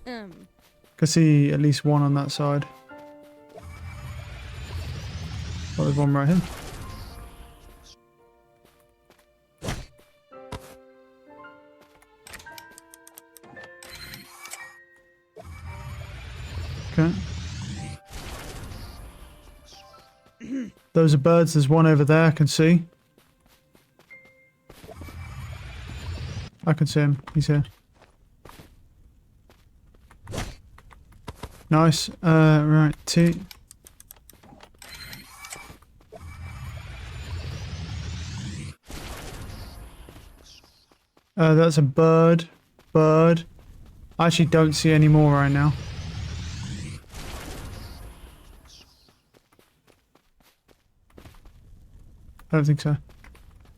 Can see at least one on that side. Oh, there's one right here. Okay. Those are birds. There's one over there I can see. I can see him. He's here. Nice. Right. T. That's a bird. Bird. I actually don't see any more right now. I don't think so.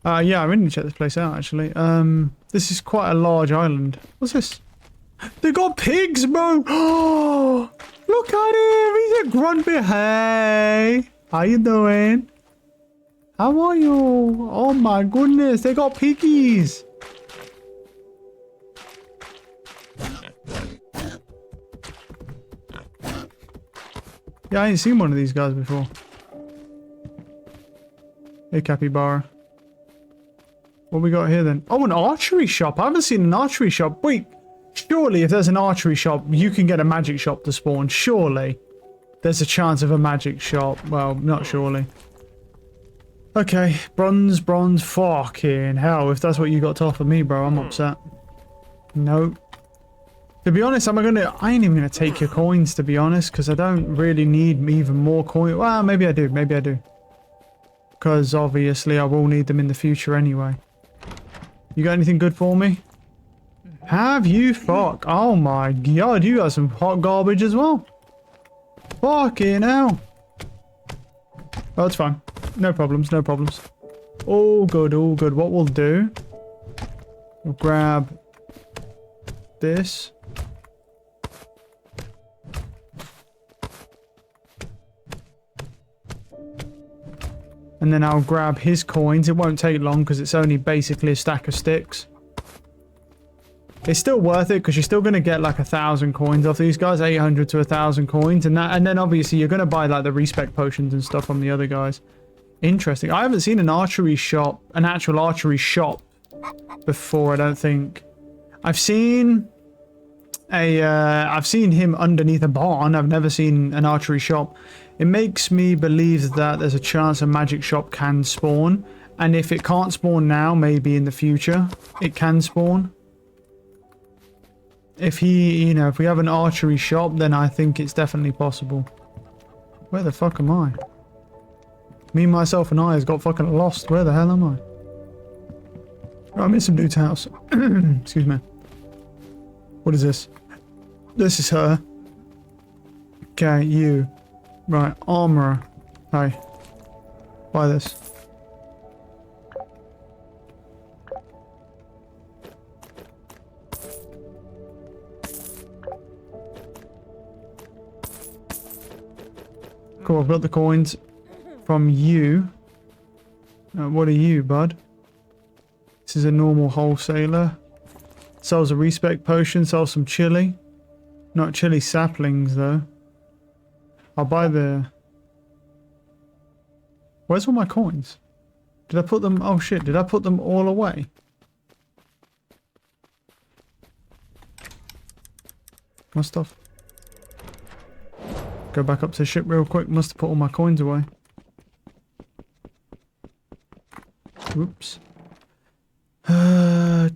Yeah, I really need to check this place out, actually. This is quite a large island. What's this? They got pigs, bro! Oh, look at him! He's a grumpy. Hey! How you doing? How are you? Oh my goodness, they got piggies! Yeah, I ain't seen one of these guys before. Hey, capybara. What we got here then? Oh, an archery shop. I haven't seen an archery shop. Wait, surely if there's an archery shop, you can get a magic shop to spawn. Surely there's a chance of a magic shop. Well, not surely. Okay, bronze. Fucking hell. If that's what you got to offer me, bro, I'm upset. Nope. To be honest, I ain't even gonna take your coins, to be honest, because I don't really need even more coins. Well, maybe I do. Maybe I do. Because obviously I will need them in the future anyway. You got anything good for me? Have you? Fuck. Oh my god, you got some hot garbage as well. Fucking hell. Oh, it's fine. No problems, no problems. All good, all good. What we'll do, we'll grab this. And then I'll grab his coins. It won't take long because it's only basically a stack of sticks. It's still worth it because you're still going to get like 1,000 coins off these guys. 800 to 1,000 coins. And then obviously you're going to buy like the respec potions and stuff from the other guys. Interesting. I haven't seen an archery shop, an actual archery shop before, I don't think. I've seen I've seen him underneath a barn. I've never seen an archery shop. It makes me believe that there's a chance a magic shop can spawn. And if it can't spawn now, maybe in the future, it can spawn. If he, you know, if we have an archery shop, then I think it's definitely possible. Where the fuck am I? Me, myself, and I has got fucking lost. Where the hell am I? Oh, I'm in some dude's house. Excuse me. What is this? This is her. Okay, you. Right, armorer. Hey. Buy this. Cool, I've got the coins from you. What are you, bud? This is a normal wholesaler. Sells a respec potion, sells some chili. Not chili saplings, though. I'll buy the... Where's all my coins? Did I put them... Oh, shit. Did I put them all away? Must have. Go back up to the ship real quick. Must have put all my coins away. Whoops. I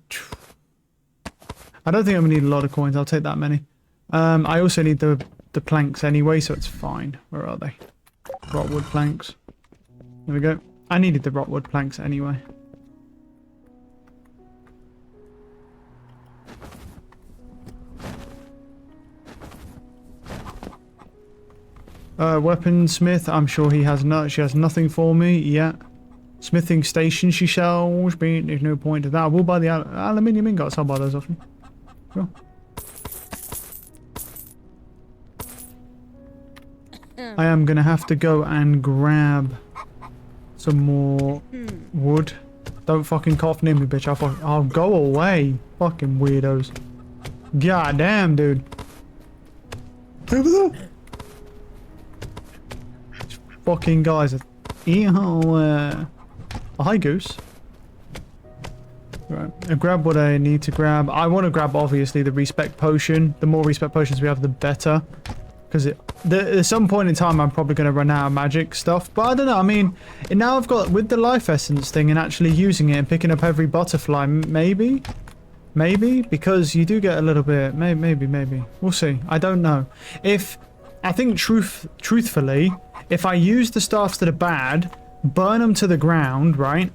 don't think I'm gonna need a lot of coins. I'll take that many. I also need the planks anyway, so it's fine. Where are they? Rotwood planks. There we go. I needed the rotwood planks anyway. Weaponsmith. I'm sure he has no. She has nothing for me yet. Smithing station she sells, but there's no point to that. I will buy the aluminium ingots. I'll buy those off you. Sure. I am gonna have to go and grab some more wood. Don't fucking cough near me, bitch. I'll go away. Fucking weirdos. God damn, dude. Over there. These fucking guys are... Oh, hi, Goose. Right, I grab what I need to grab. I want to grab, obviously, the respec potion. The more respec potions we have, the better. Because at some point in time, I'm probably going to run out of magic stuff. But I don't know. I mean, now I've got, with the life essence thing and actually using it and picking up every butterfly, maybe? Maybe? Because you do get a little bit, maybe. We'll see. I don't know. I think truthfully, if I use the staffs that are bad, burn them to the ground, right?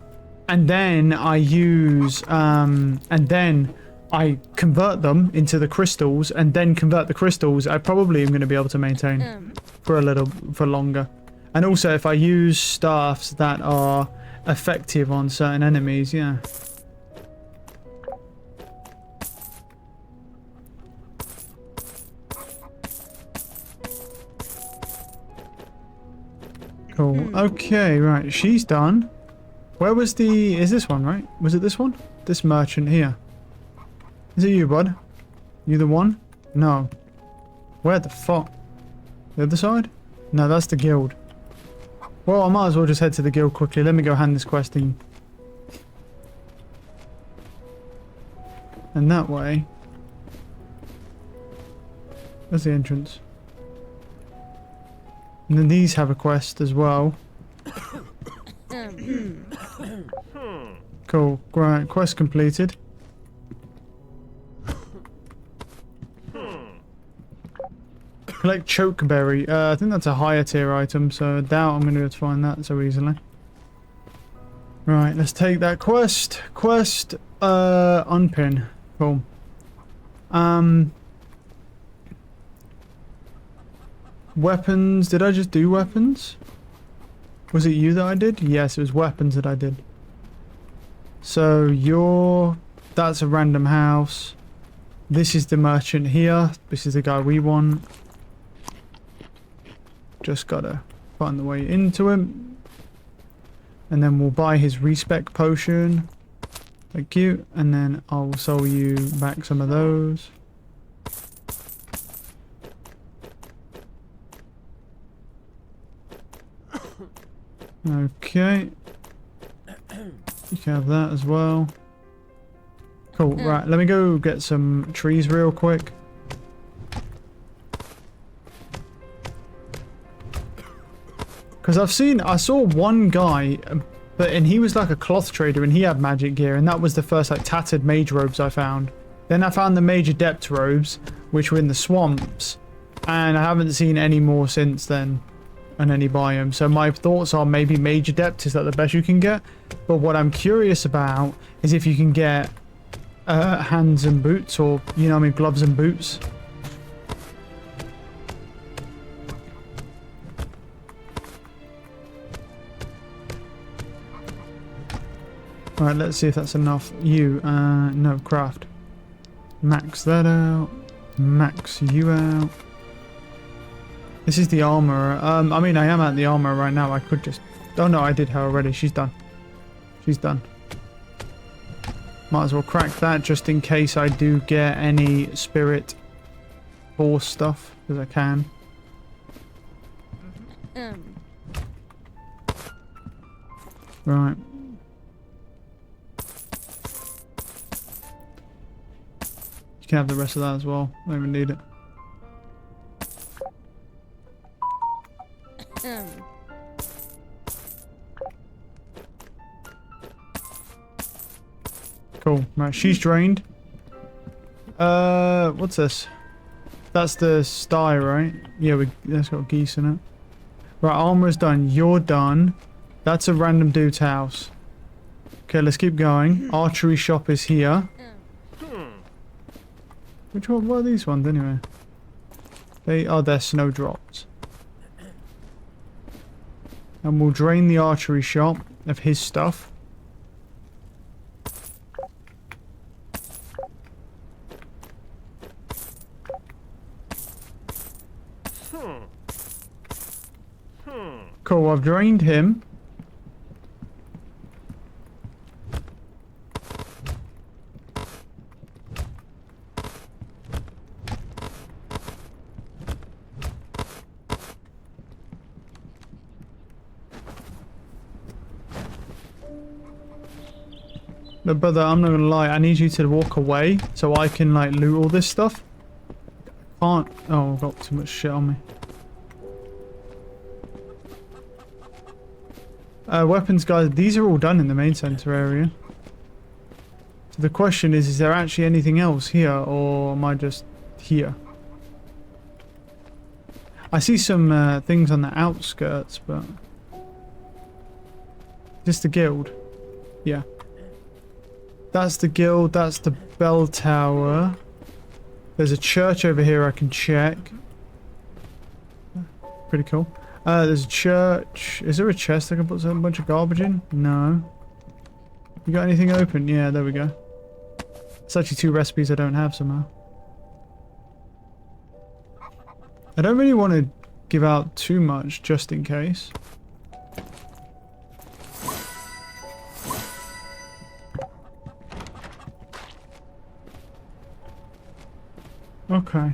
And then I use, and then I convert them into the crystals, and then convert the crystals, I probably am going to be able to maintain for longer. And also, if I use staffs that are effective on certain enemies, yeah. Cool. Okay, right. She's done. Where was the... Is this one, right? Was it this one? This merchant here. Is it you, bud? You the one? No. Where the fuck? The other side? No, that's the guild. Well, I might as well just head to the guild quickly. Let me go hand this quest in. And that way... There's the entrance. And then these have a quest as well. Cool. Right, quest completed. Collect chokeberry. I think that's a higher tier item, so I doubt I'm going to be able to find that so easily. Right, let's take that quest. Quest, unpin. Cool. Weapons. Did I just do weapons? Was it you that I did? Yes, it was weapons that I did. So that's a random house. This is the merchant here. This is the guy we want. Just gotta find the way into him. And then we'll buy his respec potion. Thank you. And then I'll sell you back some of those. Okay. You can have that as well. Cool, right, let me go get some trees real quick. Because I saw one guy, and he was like a cloth trader and he had magic gear, and that was the first like tattered mage robes I found. Then I found the Mage Adept robes, which were in the swamps, and I haven't seen any more since then on any biome. So my thoughts are maybe Mage Adept is that the best you can get, but what I'm curious about is if you can get hands and boots, or you know what I mean, gloves and boots. Alright, let's see if that's enough. No, craft. Max that out. Max you out. This is the armor. I mean, I am at the armor right now. I could just... Oh no, I did her already. She's done. She's done. Might as well crack that just in case I do get any spirit force stuff, because I can. Right. You can have the rest of that as well. I don't even need it. Cool. Right, she's drained. What's this? That's the sty, right? Yeah, that's got geese in it. Right, armor is done. You're done. That's a random dude's house. Okay, let's keep going. Archery shop is here. Which one? What are these ones anyway? They're snowdrops. And we'll drain the archery shop of his stuff. Cool, I've drained him. But brother, I'm not gonna lie, I need you to walk away so I can like loot all this stuff. Can't. Oh, I've got too much shit on me. Weapons, guys, these are all done in the main center area. So the question is there actually anything else here, or am I just here? I see some things on the outskirts, but... Is this the guild? Yeah. That's the guild, that's the bell tower. There's a church over here I can check. Pretty cool. There's a church. Is there a chest I can put a bunch of garbage in? No. You got anything open? Yeah, there we go. It's actually 2 recipes I don't have somehow. I don't really want to give out too much just in case. Okay.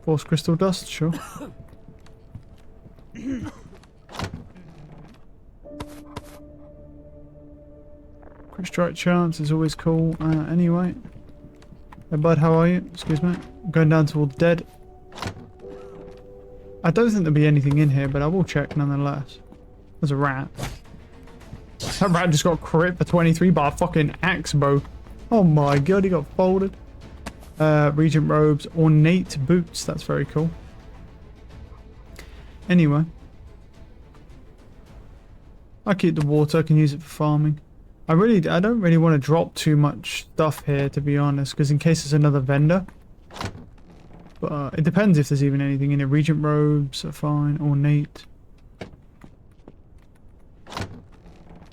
Force crystal dust, sure. Quick strike chance is always cool. Anyway. Hey bud, how are you? Excuse me. I'm going down towards dead. I don't think there'll be anything in here, but I will check nonetheless. There's a rat. That rat just got crit for 23 by a fucking axe bow. Oh my god, he got folded. Regent robes, ornate boots. That's very cool. Anyway. I keep the water. I can use it for farming. I don't really want to drop too much stuff here, to be honest, because in case there's another vendor. But it depends if there's even anything in it. Regent robes are fine. Ornate.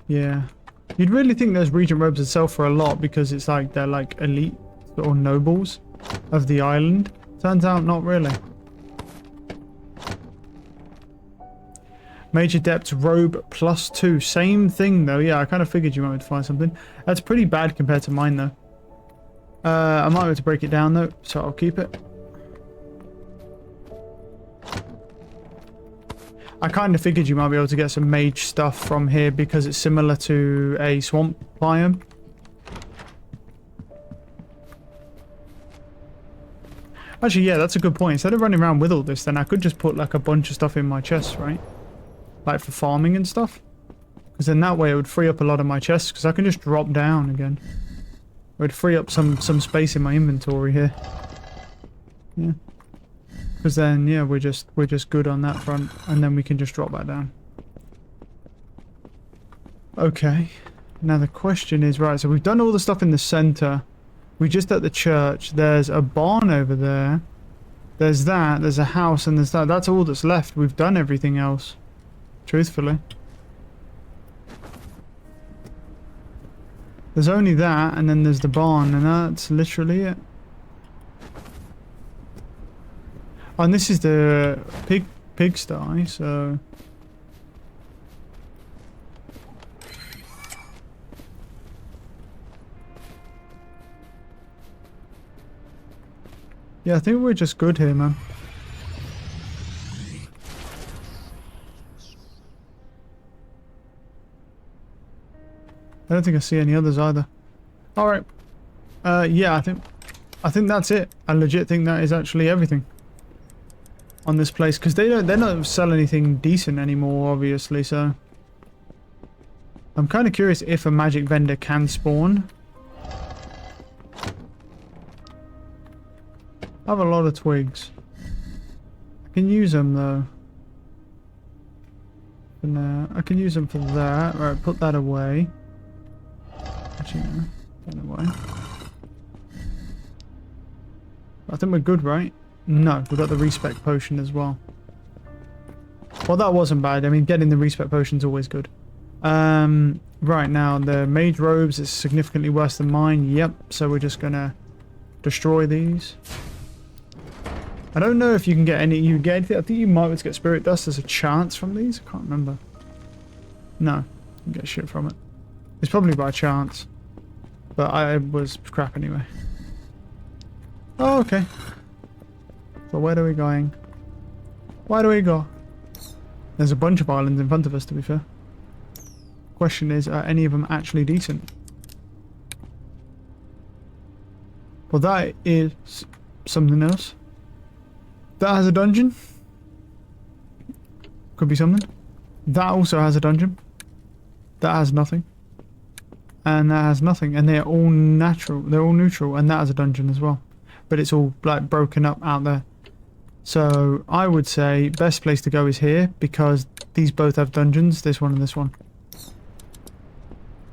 Yeah. You'd really think those regent robes would sell for a lot because it's like they're like elite or nobles of the island. Turns out not really. Mage Adept robe +2. Same thing though. Yeah, I kind of figured you might be able to find something. That's pretty bad compared to mine though. I might be able to break it down though, so I'll keep it. I kind of figured you might be able to get some mage stuff from here because it's similar to a swamp biome. Actually, yeah, that's a good point. Instead of running around with all this, then I could just put like a bunch of stuff in my chests, right? Like for farming and stuff. Because then that way it would free up a lot of my chests because I can just drop down again. It would free up some space in my inventory here. Yeah. Because then, yeah, we're just good on that front, and then we can just drop that down. Okay. Now the question is, right, so we've done all the stuff in the center. We're just at the church. There's a barn over there. There's that. There's a house, and there's that. That's all that's left. We've done everything else. Truthfully. There's only that, and then there's the barn, and that's literally it. Oh, and this is the pigsty, so... Yeah, I think we're just good here, man. I don't think I see any others either. Alright. Yeah, I think that's it. I legit think that is actually everything on this place, because they're not selling anything decent anymore, obviously, so I'm kind of curious if a magic vendor can spawn. I have a lot of twigs. I can use them though. For now, I can use them for that. Right, put that away. Actually, no, put that away. I think we're good, right? No, we got the respec potion as well. Well, that wasn't bad. I mean, getting the respec potion is always good. Right now, the mage robes is significantly worse than mine. Yep, so we're just gonna destroy these. I don't know if you can get any. You get anything. I think you might be able to get spirit dust. There's a chance from these. I can't remember. No, you can get shit from it. It's probably by chance, but I was crap anyway. Oh, okay. So where are we going? Where do we go? There's a bunch of islands in front of us, to be fair. Question is, are any of them actually decent? Well, that is something else. That has a dungeon. Could be something. That also has a dungeon. That has nothing. And that has nothing. And they're all natural. They're all neutral. And that has a dungeon as well. But it's all like broken up out there. So I would say best place to go is here, because these both have dungeons, this one and this one.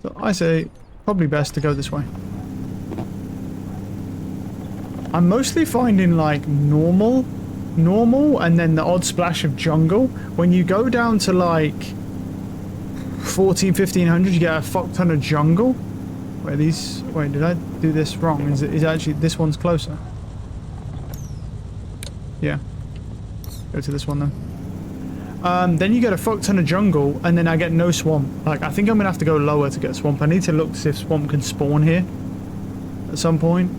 So I say probably best to go this way. I'm mostly finding like normal, and then the odd splash of jungle. When you go down to like 1500, you get a fuck ton of jungle. Wait, did I do this wrong? Is actually this one's closer? Yeah. Go to this one then. Then you get a fuck ton of jungle, and then I get no swamp. Like, I think I'm gonna have to go lower to get swamp. I need to look to see if swamp can spawn here at some point.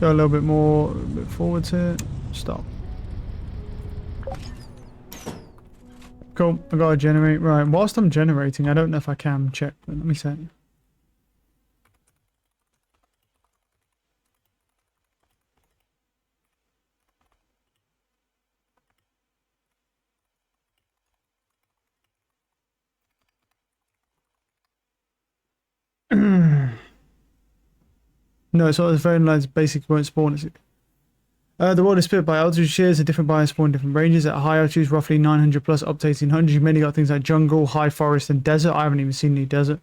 Go a little bit more, forwards here. Stop. Cool. I gotta generate. Right. Whilst I'm generating, I don't know if I can check, but let me see. No, so it's very nice. Basic won't spawn. The world is split by altitude shares. A different biomes spawn different ranges. At high altitudes, roughly 900 plus up to 1800. You've mainly got things like jungle, high forest, and desert. I haven't even seen any desert.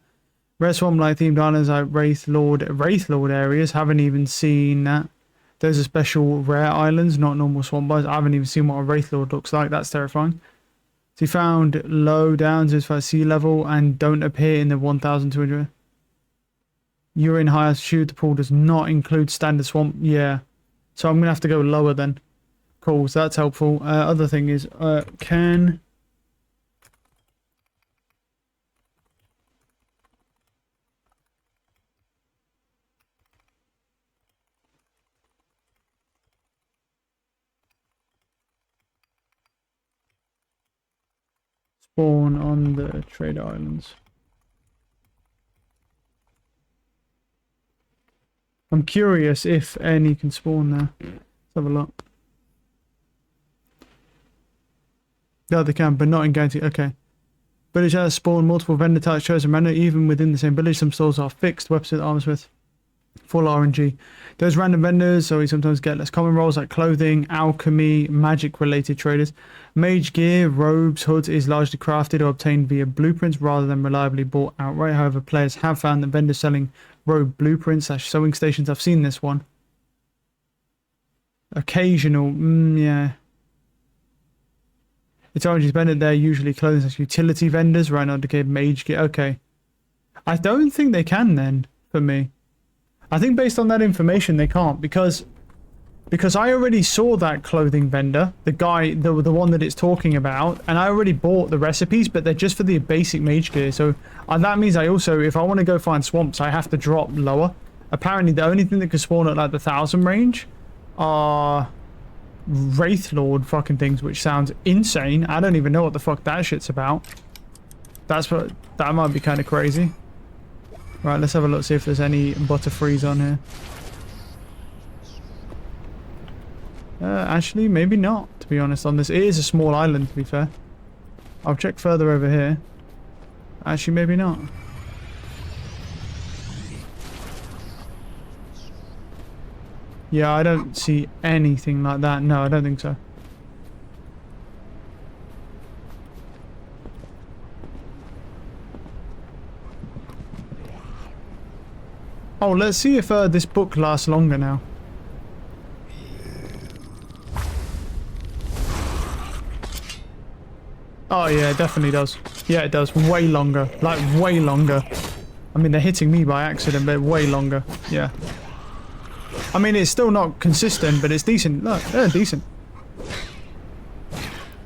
Rare swamp-like themed islands like Wraith Lord areas. Haven't even seen that. Those are special rare islands, not normal swamp biomes. I haven't even seen what a Wraith Lord looks like. That's terrifying. So you found low down to as far as sea level and don't appear in the 1200. You're in high altitude. The pool does not include standard swamp. Yeah. So I'm going to have to go lower then. Cool, so that's helpful. Other thing is, can... spawn on the Trade Islands. I'm curious if any can spawn there. Let's have a look. No, they can, but not in Guarantee. Okay. Village has spawned multiple vendor types chosen random, even within the same village. Some stores are fixed, weapons, arms with full RNG. Those random vendors, so we sometimes get less common roles like clothing, alchemy, magic related traders. Mage gear, robes, hoods is largely crafted or obtained via blueprints rather than reliably bought outright. However, players have found that vendors selling robe blueprints / sewing stations. I've seen this one. Occasional, yeah. It's RNG vendor. They're usually clothing / utility vendors. Right now, decayed mage gear. Okay. I don't think they can then, for me. I think based on that information, they can't because I already saw that clothing vendor, the guy, the one that it's talking about, and I already bought the recipes, but they're just for the basic mage gear. So that means I also, if I want to go find swamps, I have to drop lower. Apparently, the only thing that can spawn at like the 1,000 range are Wraith Lord fucking things, which sounds insane. I don't even know what the fuck that shit's about. That might be kind of crazy. Right, let's have a look, see if there's any Butterfrees on here. Actually, maybe not, to be honest, on this. It is a small island, to be fair. I'll check further over here. Actually, maybe not. Yeah, I don't see anything like that. No, I don't think so. Oh, let's see if this book lasts longer now. Oh yeah, it definitely does. Yeah, it does. Way longer. Like, way longer. I mean, they're hitting me by accident, but way longer. Yeah. I mean, it's still not consistent, but it's decent. Look, they're decent.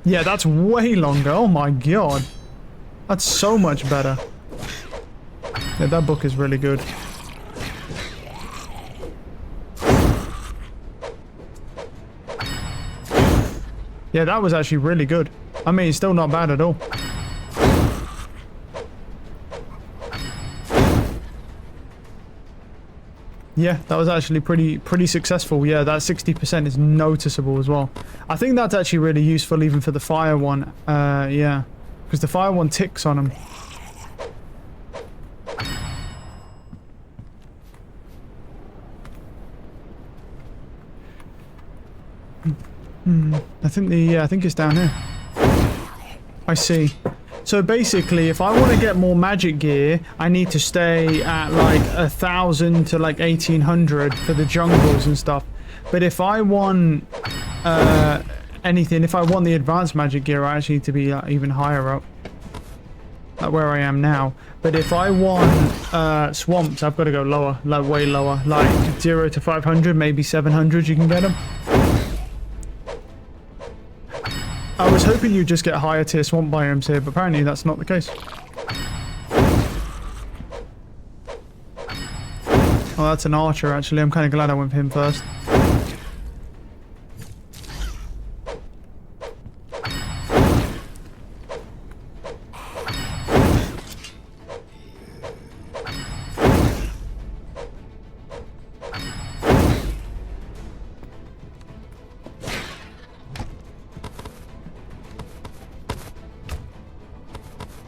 Yeah, that's way longer. Oh my god. That's so much better. Yeah, that book is really good. Yeah, that was actually really good. I mean, it's still not bad at all. Yeah, that was actually pretty successful. Yeah, that 60% is noticeable as well. I think that's actually really useful even for the fire one. Yeah, because the fire one ticks on them. I think it's down here. I see. So basically, if I want to get more magic gear, I need to stay at like 1,000 to like 1,800 for the jungles and stuff. But if I want anything, if I want the advanced magic gear, I actually need to be even higher up. Like where I am now. But if I want swamps, I've got to go lower, like way lower. Like 0 to 500, maybe 700 you can get them. I was hoping you'd just get higher tier swamp biomes here, but apparently that's not the case. Oh, that's an archer actually. I'm kind of glad I went for him first.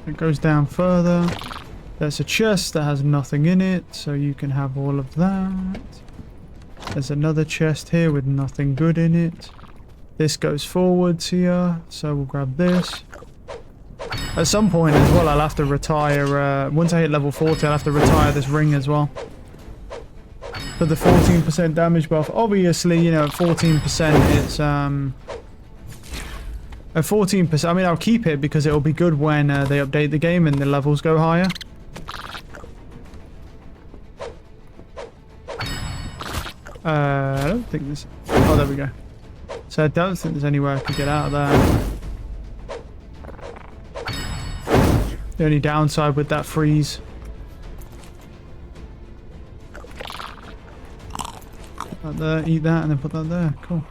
It goes down further. There's a chest that has nothing in it, so you can have all of that. There's another chest here with nothing good in it. This goes forwards here, so we'll grab this. At some point as well, I'll have to retire, once I hit level 40, I'll have to retire this ring as well. For the 14% damage buff. Obviously, you know, 14% it's, at 14%, I mean, I'll keep it because it'll be good when they update the game and the levels go higher. I don't think this... Oh, there we go. So I don't think there's anywhere I could get out of there. The only downside with that freeze. Put that there, eat that, and then put that there. Cool.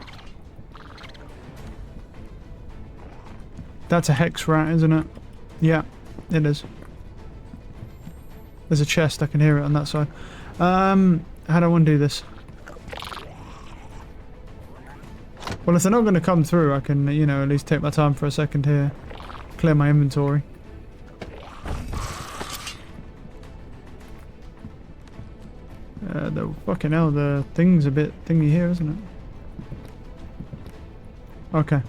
That's a hex rat, isn't it? Yeah, it is. There's a chest, I can hear it on that side. How do I want to do this? Well, if they're not going to come through, I can, you know, at least take my time for a second here. Clear my inventory. The fucking hell, the thing's a bit thingy here, isn't it? Okay.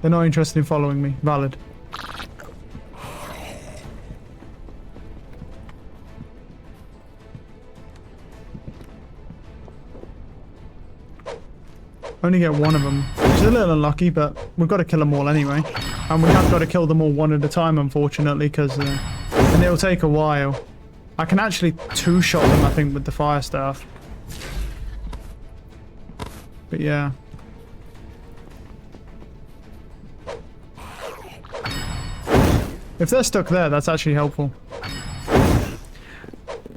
They're not interested in following me. Valid. Only get one of them, which is a little unlucky, but we've got to kill them all anyway. And we have got to kill them all one at a time, unfortunately, because and it'll take a while. I can actually two-shot them, I think, with the fire staff. But yeah. If they're stuck there, that's actually helpful.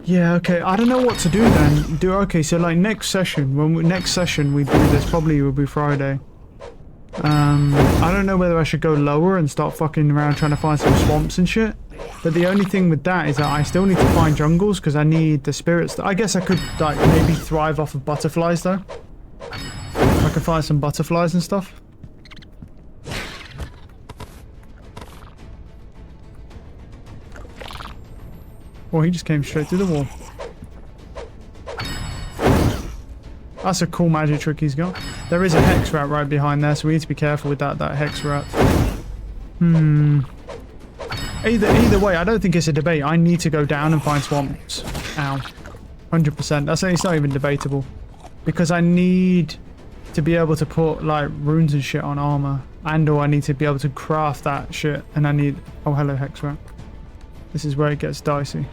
Yeah, okay. I don't know what to do then. Okay, so like next session, next session we do this, probably will be Friday. I don't know whether I should go lower and start fucking around trying to find some swamps and shit. But the only thing with that is that I still need to find jungles because I need the spirits. I guess I could like maybe thrive off of butterflies though. I could find some butterflies and stuff. Oh, he just came straight through the wall. That's a cool magic trick he's got. There is a hex rat right behind there, so we need to be careful with that hex rat. Either way, I don't think it's a debate. I need to go down and find swamps. Ow. 100%. It's not even debatable. Because I need to be able to put, like, runes and shit on armor. And/or I need to be able to craft that shit. And I need... Oh, hello, hex rat. This is where it gets dicey.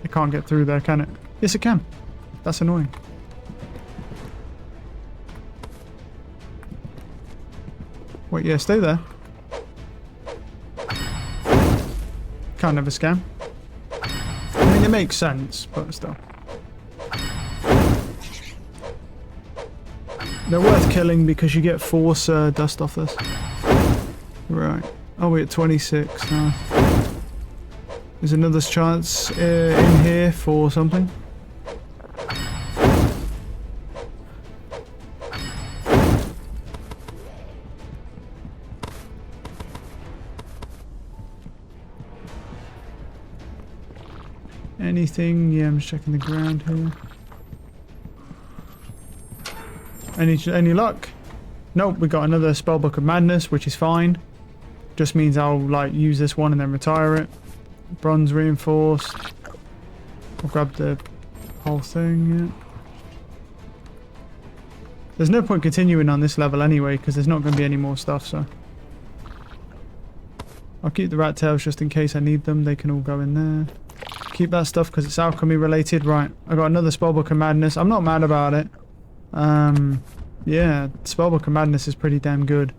It can't get through there, can it? Yes, it can. That's annoying. Wait, yeah, stay there. Can't never scam. I mean, it makes sense, but still. They're worth killing because you get force dust off this. Right. Oh, we're at 26 now. There's another chance in here for something. Anything? Yeah, I'm just checking the ground here. Any luck? Nope, we got another Spellbook of Madness, which is fine. Just means I'll like use this one and then retire it. Bronze reinforced. I'll grab the whole thing, yeah. There's no point continuing on this level anyway, because there's not going to be any more stuff, so. I'll keep the rat tails just in case I need them. They can all go in there. Keep that stuff because it's alchemy related. Right, I got another Spellbook of Madness. I'm not mad about it. Yeah, Spellbook of Madness is pretty damn good.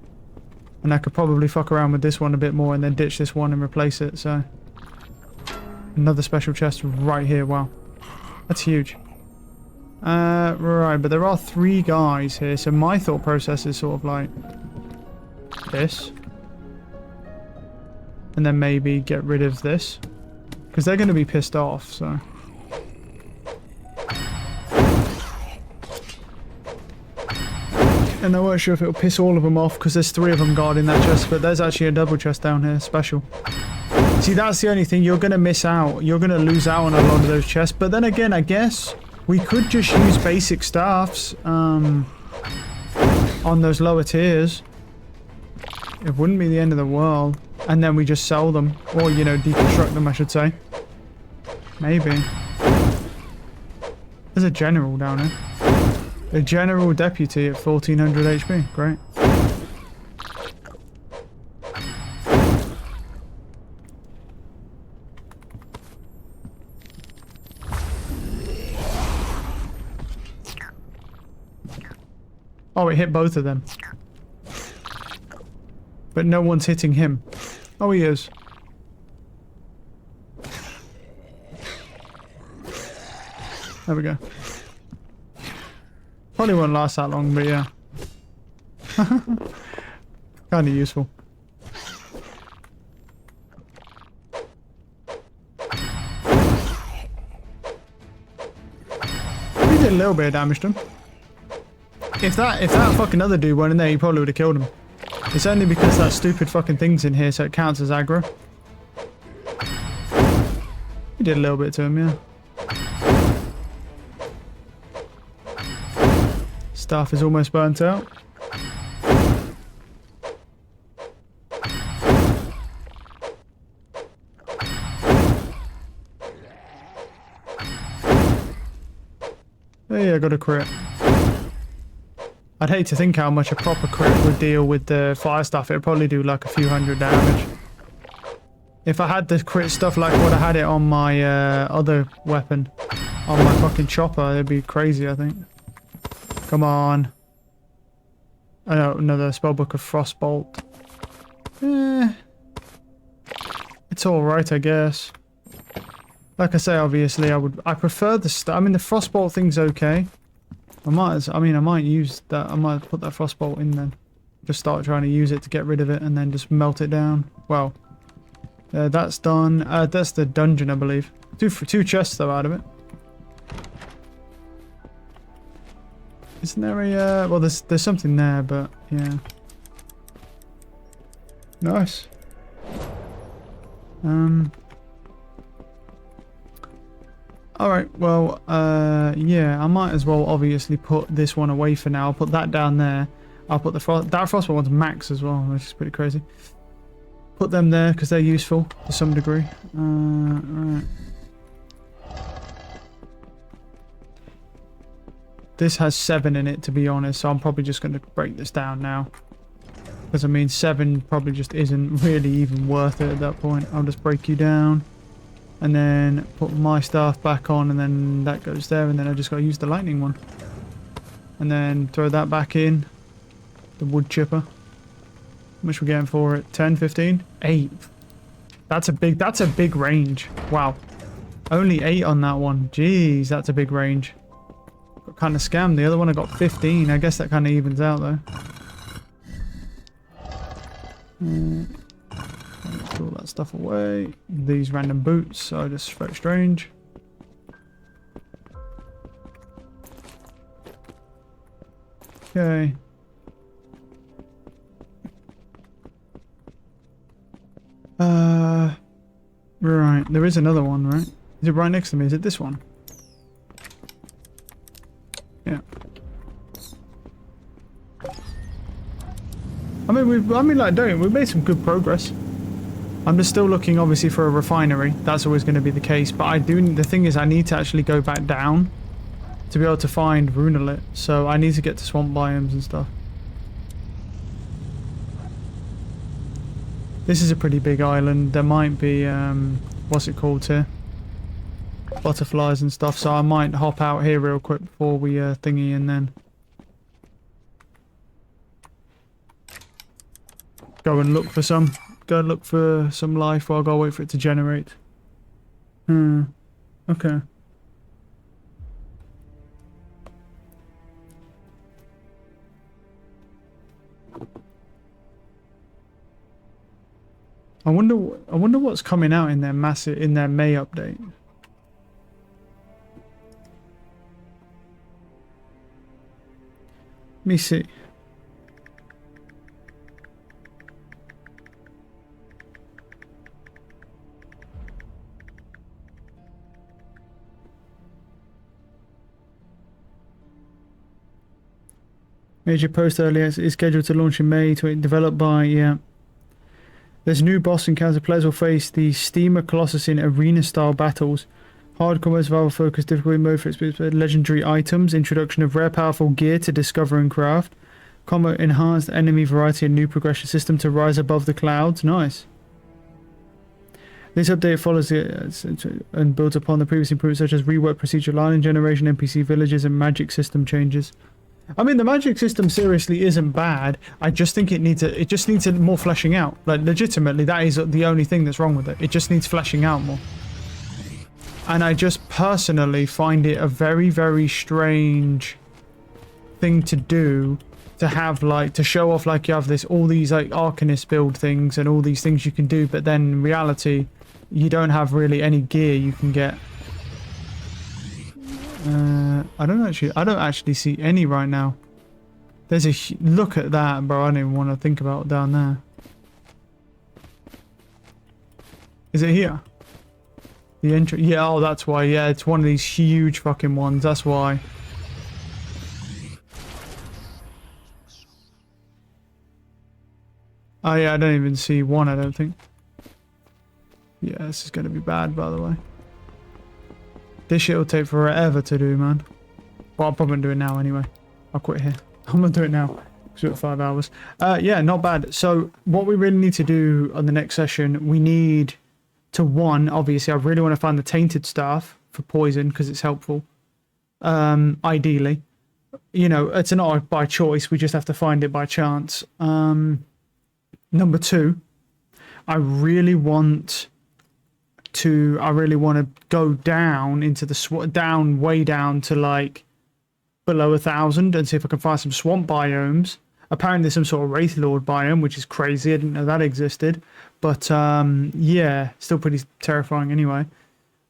And I could probably fuck around with this one a bit more and then ditch this one and replace it, so. Another special chest right here, wow. That's huge. Right, but there are 3 guys here, so my thought process is sort of like this. And then maybe get rid of this. Because they're going to be pissed off, so. And I wasn't sure if it'll piss all of them off because there's 3 of them guarding that chest, but there's actually a double chest down here, special. See, that's the only thing, you're going to miss out. You're going to lose out on a lot of those chests. But then again, I guess we could just use basic staffs on those lower tiers. It wouldn't be the end of the world. And then we just sell them. Or, you know, deconstruct them, I should say. Maybe. There's a general down here. A general deputy at 1400 HP. Great. Oh, it hit both of them. But no one's hitting him. Oh, he is. There we go. Probably won't last that long, but yeah. Kind of useful. We did a little bit of damage to him. If that fucking other dude went in there, he probably would have killed him. It's only because that stupid fucking thing's in here, so it counts as aggro. We did a little bit to him, yeah. Staff is almost burnt out. Hey, I got a crit. I'd hate to think how much a proper crit would deal with the fire stuff. It'd probably do like a few hundred damage. If I had the crit stuff like what I had it on my other weapon, on my fucking chopper, it'd be crazy, I think. Come on. I know, another spellbook of Frostbolt. It's alright, I guess. Like I say, obviously, I prefer the I mean, the Frostbolt thing's okay. I might use that. I might put that Frostbolt in then. Just start trying to use it to get rid of it and then just melt it down. Well, that's done. That's the dungeon, I believe. Two chests though out of it. Isn't there a well, there's something there, but yeah. Nice. Alright, well, yeah, I might as well obviously put this one away for now. I'll put that down there. I'll put that Frostbolt one's max as well, which is pretty crazy. Put them there because they're useful to some degree. Right. This has 7 in it, to be honest, so I'm probably just going to break this down now. Because, I mean, 7 probably just isn't really even worth it at that point. I'll just break you down. And then put my stuff back on, and then that goes there, and then I just got to use the lightning one. And then throw that back in. The wood chipper. How much we getting for it? 10, 15? 8. That's a big range. Wow. Only 8 on that one. Jeez, that's a big range. Got kind of scammed. The other one I got 15. I guess that kind of evens out though. Put all that stuff away. These random boots are just very strange. Okay. Right. There is another one, right? Is it right next to me? Is it this one? Yeah. I mean, we've made some good progress. I'm just still looking, obviously, for a refinery. That's always going to be the case. But the thing is, I need to actually go back down to be able to find Runelit. So I need to get to swamp biomes and stuff. This is a pretty big island. There might be, what's it called here? Butterflies and stuff. So I might hop out here real quick before we thingy and then go and look for some. Go look for some life while I go wait for it to generate. Okay. I wonder what's coming out in their May update. Let me see. Major post earlier is scheduled to launch in May, developed by, yeah. There's a new boss encounter. Players will face the Steamer Colossus in arena-style battles. Hardcore survival-focused difficulty mode for its legendary items. Introduction of rare powerful gear to discover and craft. Combat enhanced enemy variety and new progression system to rise above the clouds. Nice. This update follows and builds upon the previous improvements such as reworked procedural island generation, NPC villages, and magic system changes. I mean, the magic system seriously isn't bad. I just think it just needs a more fleshing out. Like, legitimately, that is the only thing that's wrong with it. It just needs fleshing out more. And I just personally find it a very, very strange thing to do, to have, like, to show off, like, you have all these, like, Arcanist build things and all these things you can do, but then in reality, you don't have really any gear you can get. I don't actually see any right now. There's look at that, bro. I don't even want to think about down there. Is it here? The entry? Yeah, oh, that's why. Yeah, it's one of these huge fucking ones. That's why. Oh yeah, I don't even see one, I don't think. Yeah, this is going to be bad, by the way. This shit will take forever to do, man. Well, I'm probably going to do it now anyway. I'll quit here. I'm going to do it now. Because we're at 5 hours. Yeah, not bad. So, what we really need to do on the next session, we need to, one, obviously, I really want to find the tainted staff for poison, because it's helpful. Ideally. You know, it's not by choice. We just have to find it by chance. Number 2, I really want to go down into the way down to, like, below 1,000 and see if I can find some swamp biomes. Apparently there's some sort of Wraith Lord biome, which is crazy. I didn't know that existed. But yeah, still pretty terrifying anyway.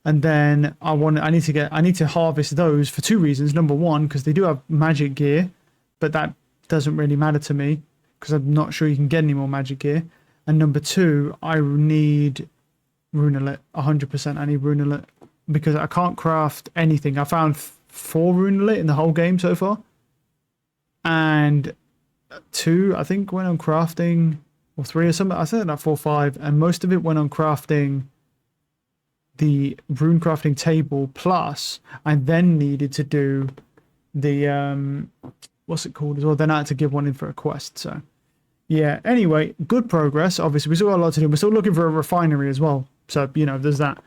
And then I need to harvest those for 2 reasons. Number 1, because they do have magic gear, but that doesn't really matter to me because I'm not sure you can get any more magic gear. And number 2, I need Runelet, 100%. I need Runelet because I can't craft anything. I found 4 Runelet in the whole game so far, and 2 I think went on crafting, or 3 or something. I said that 4 or 5, and most of it went on crafting the rune crafting table. Plus, I then needed to do the what's it called as well. Then I had to give one in for a quest. So yeah. Anyway, good progress. Obviously, we still got a lot to do. We're still looking for a refinery as well. So, you know, there's that.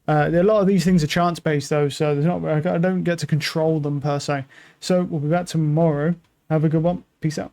A lot of these things are chance based though, so there's not. I don't get to control them per se. So we'll be back tomorrow. Have a good one. Peace out.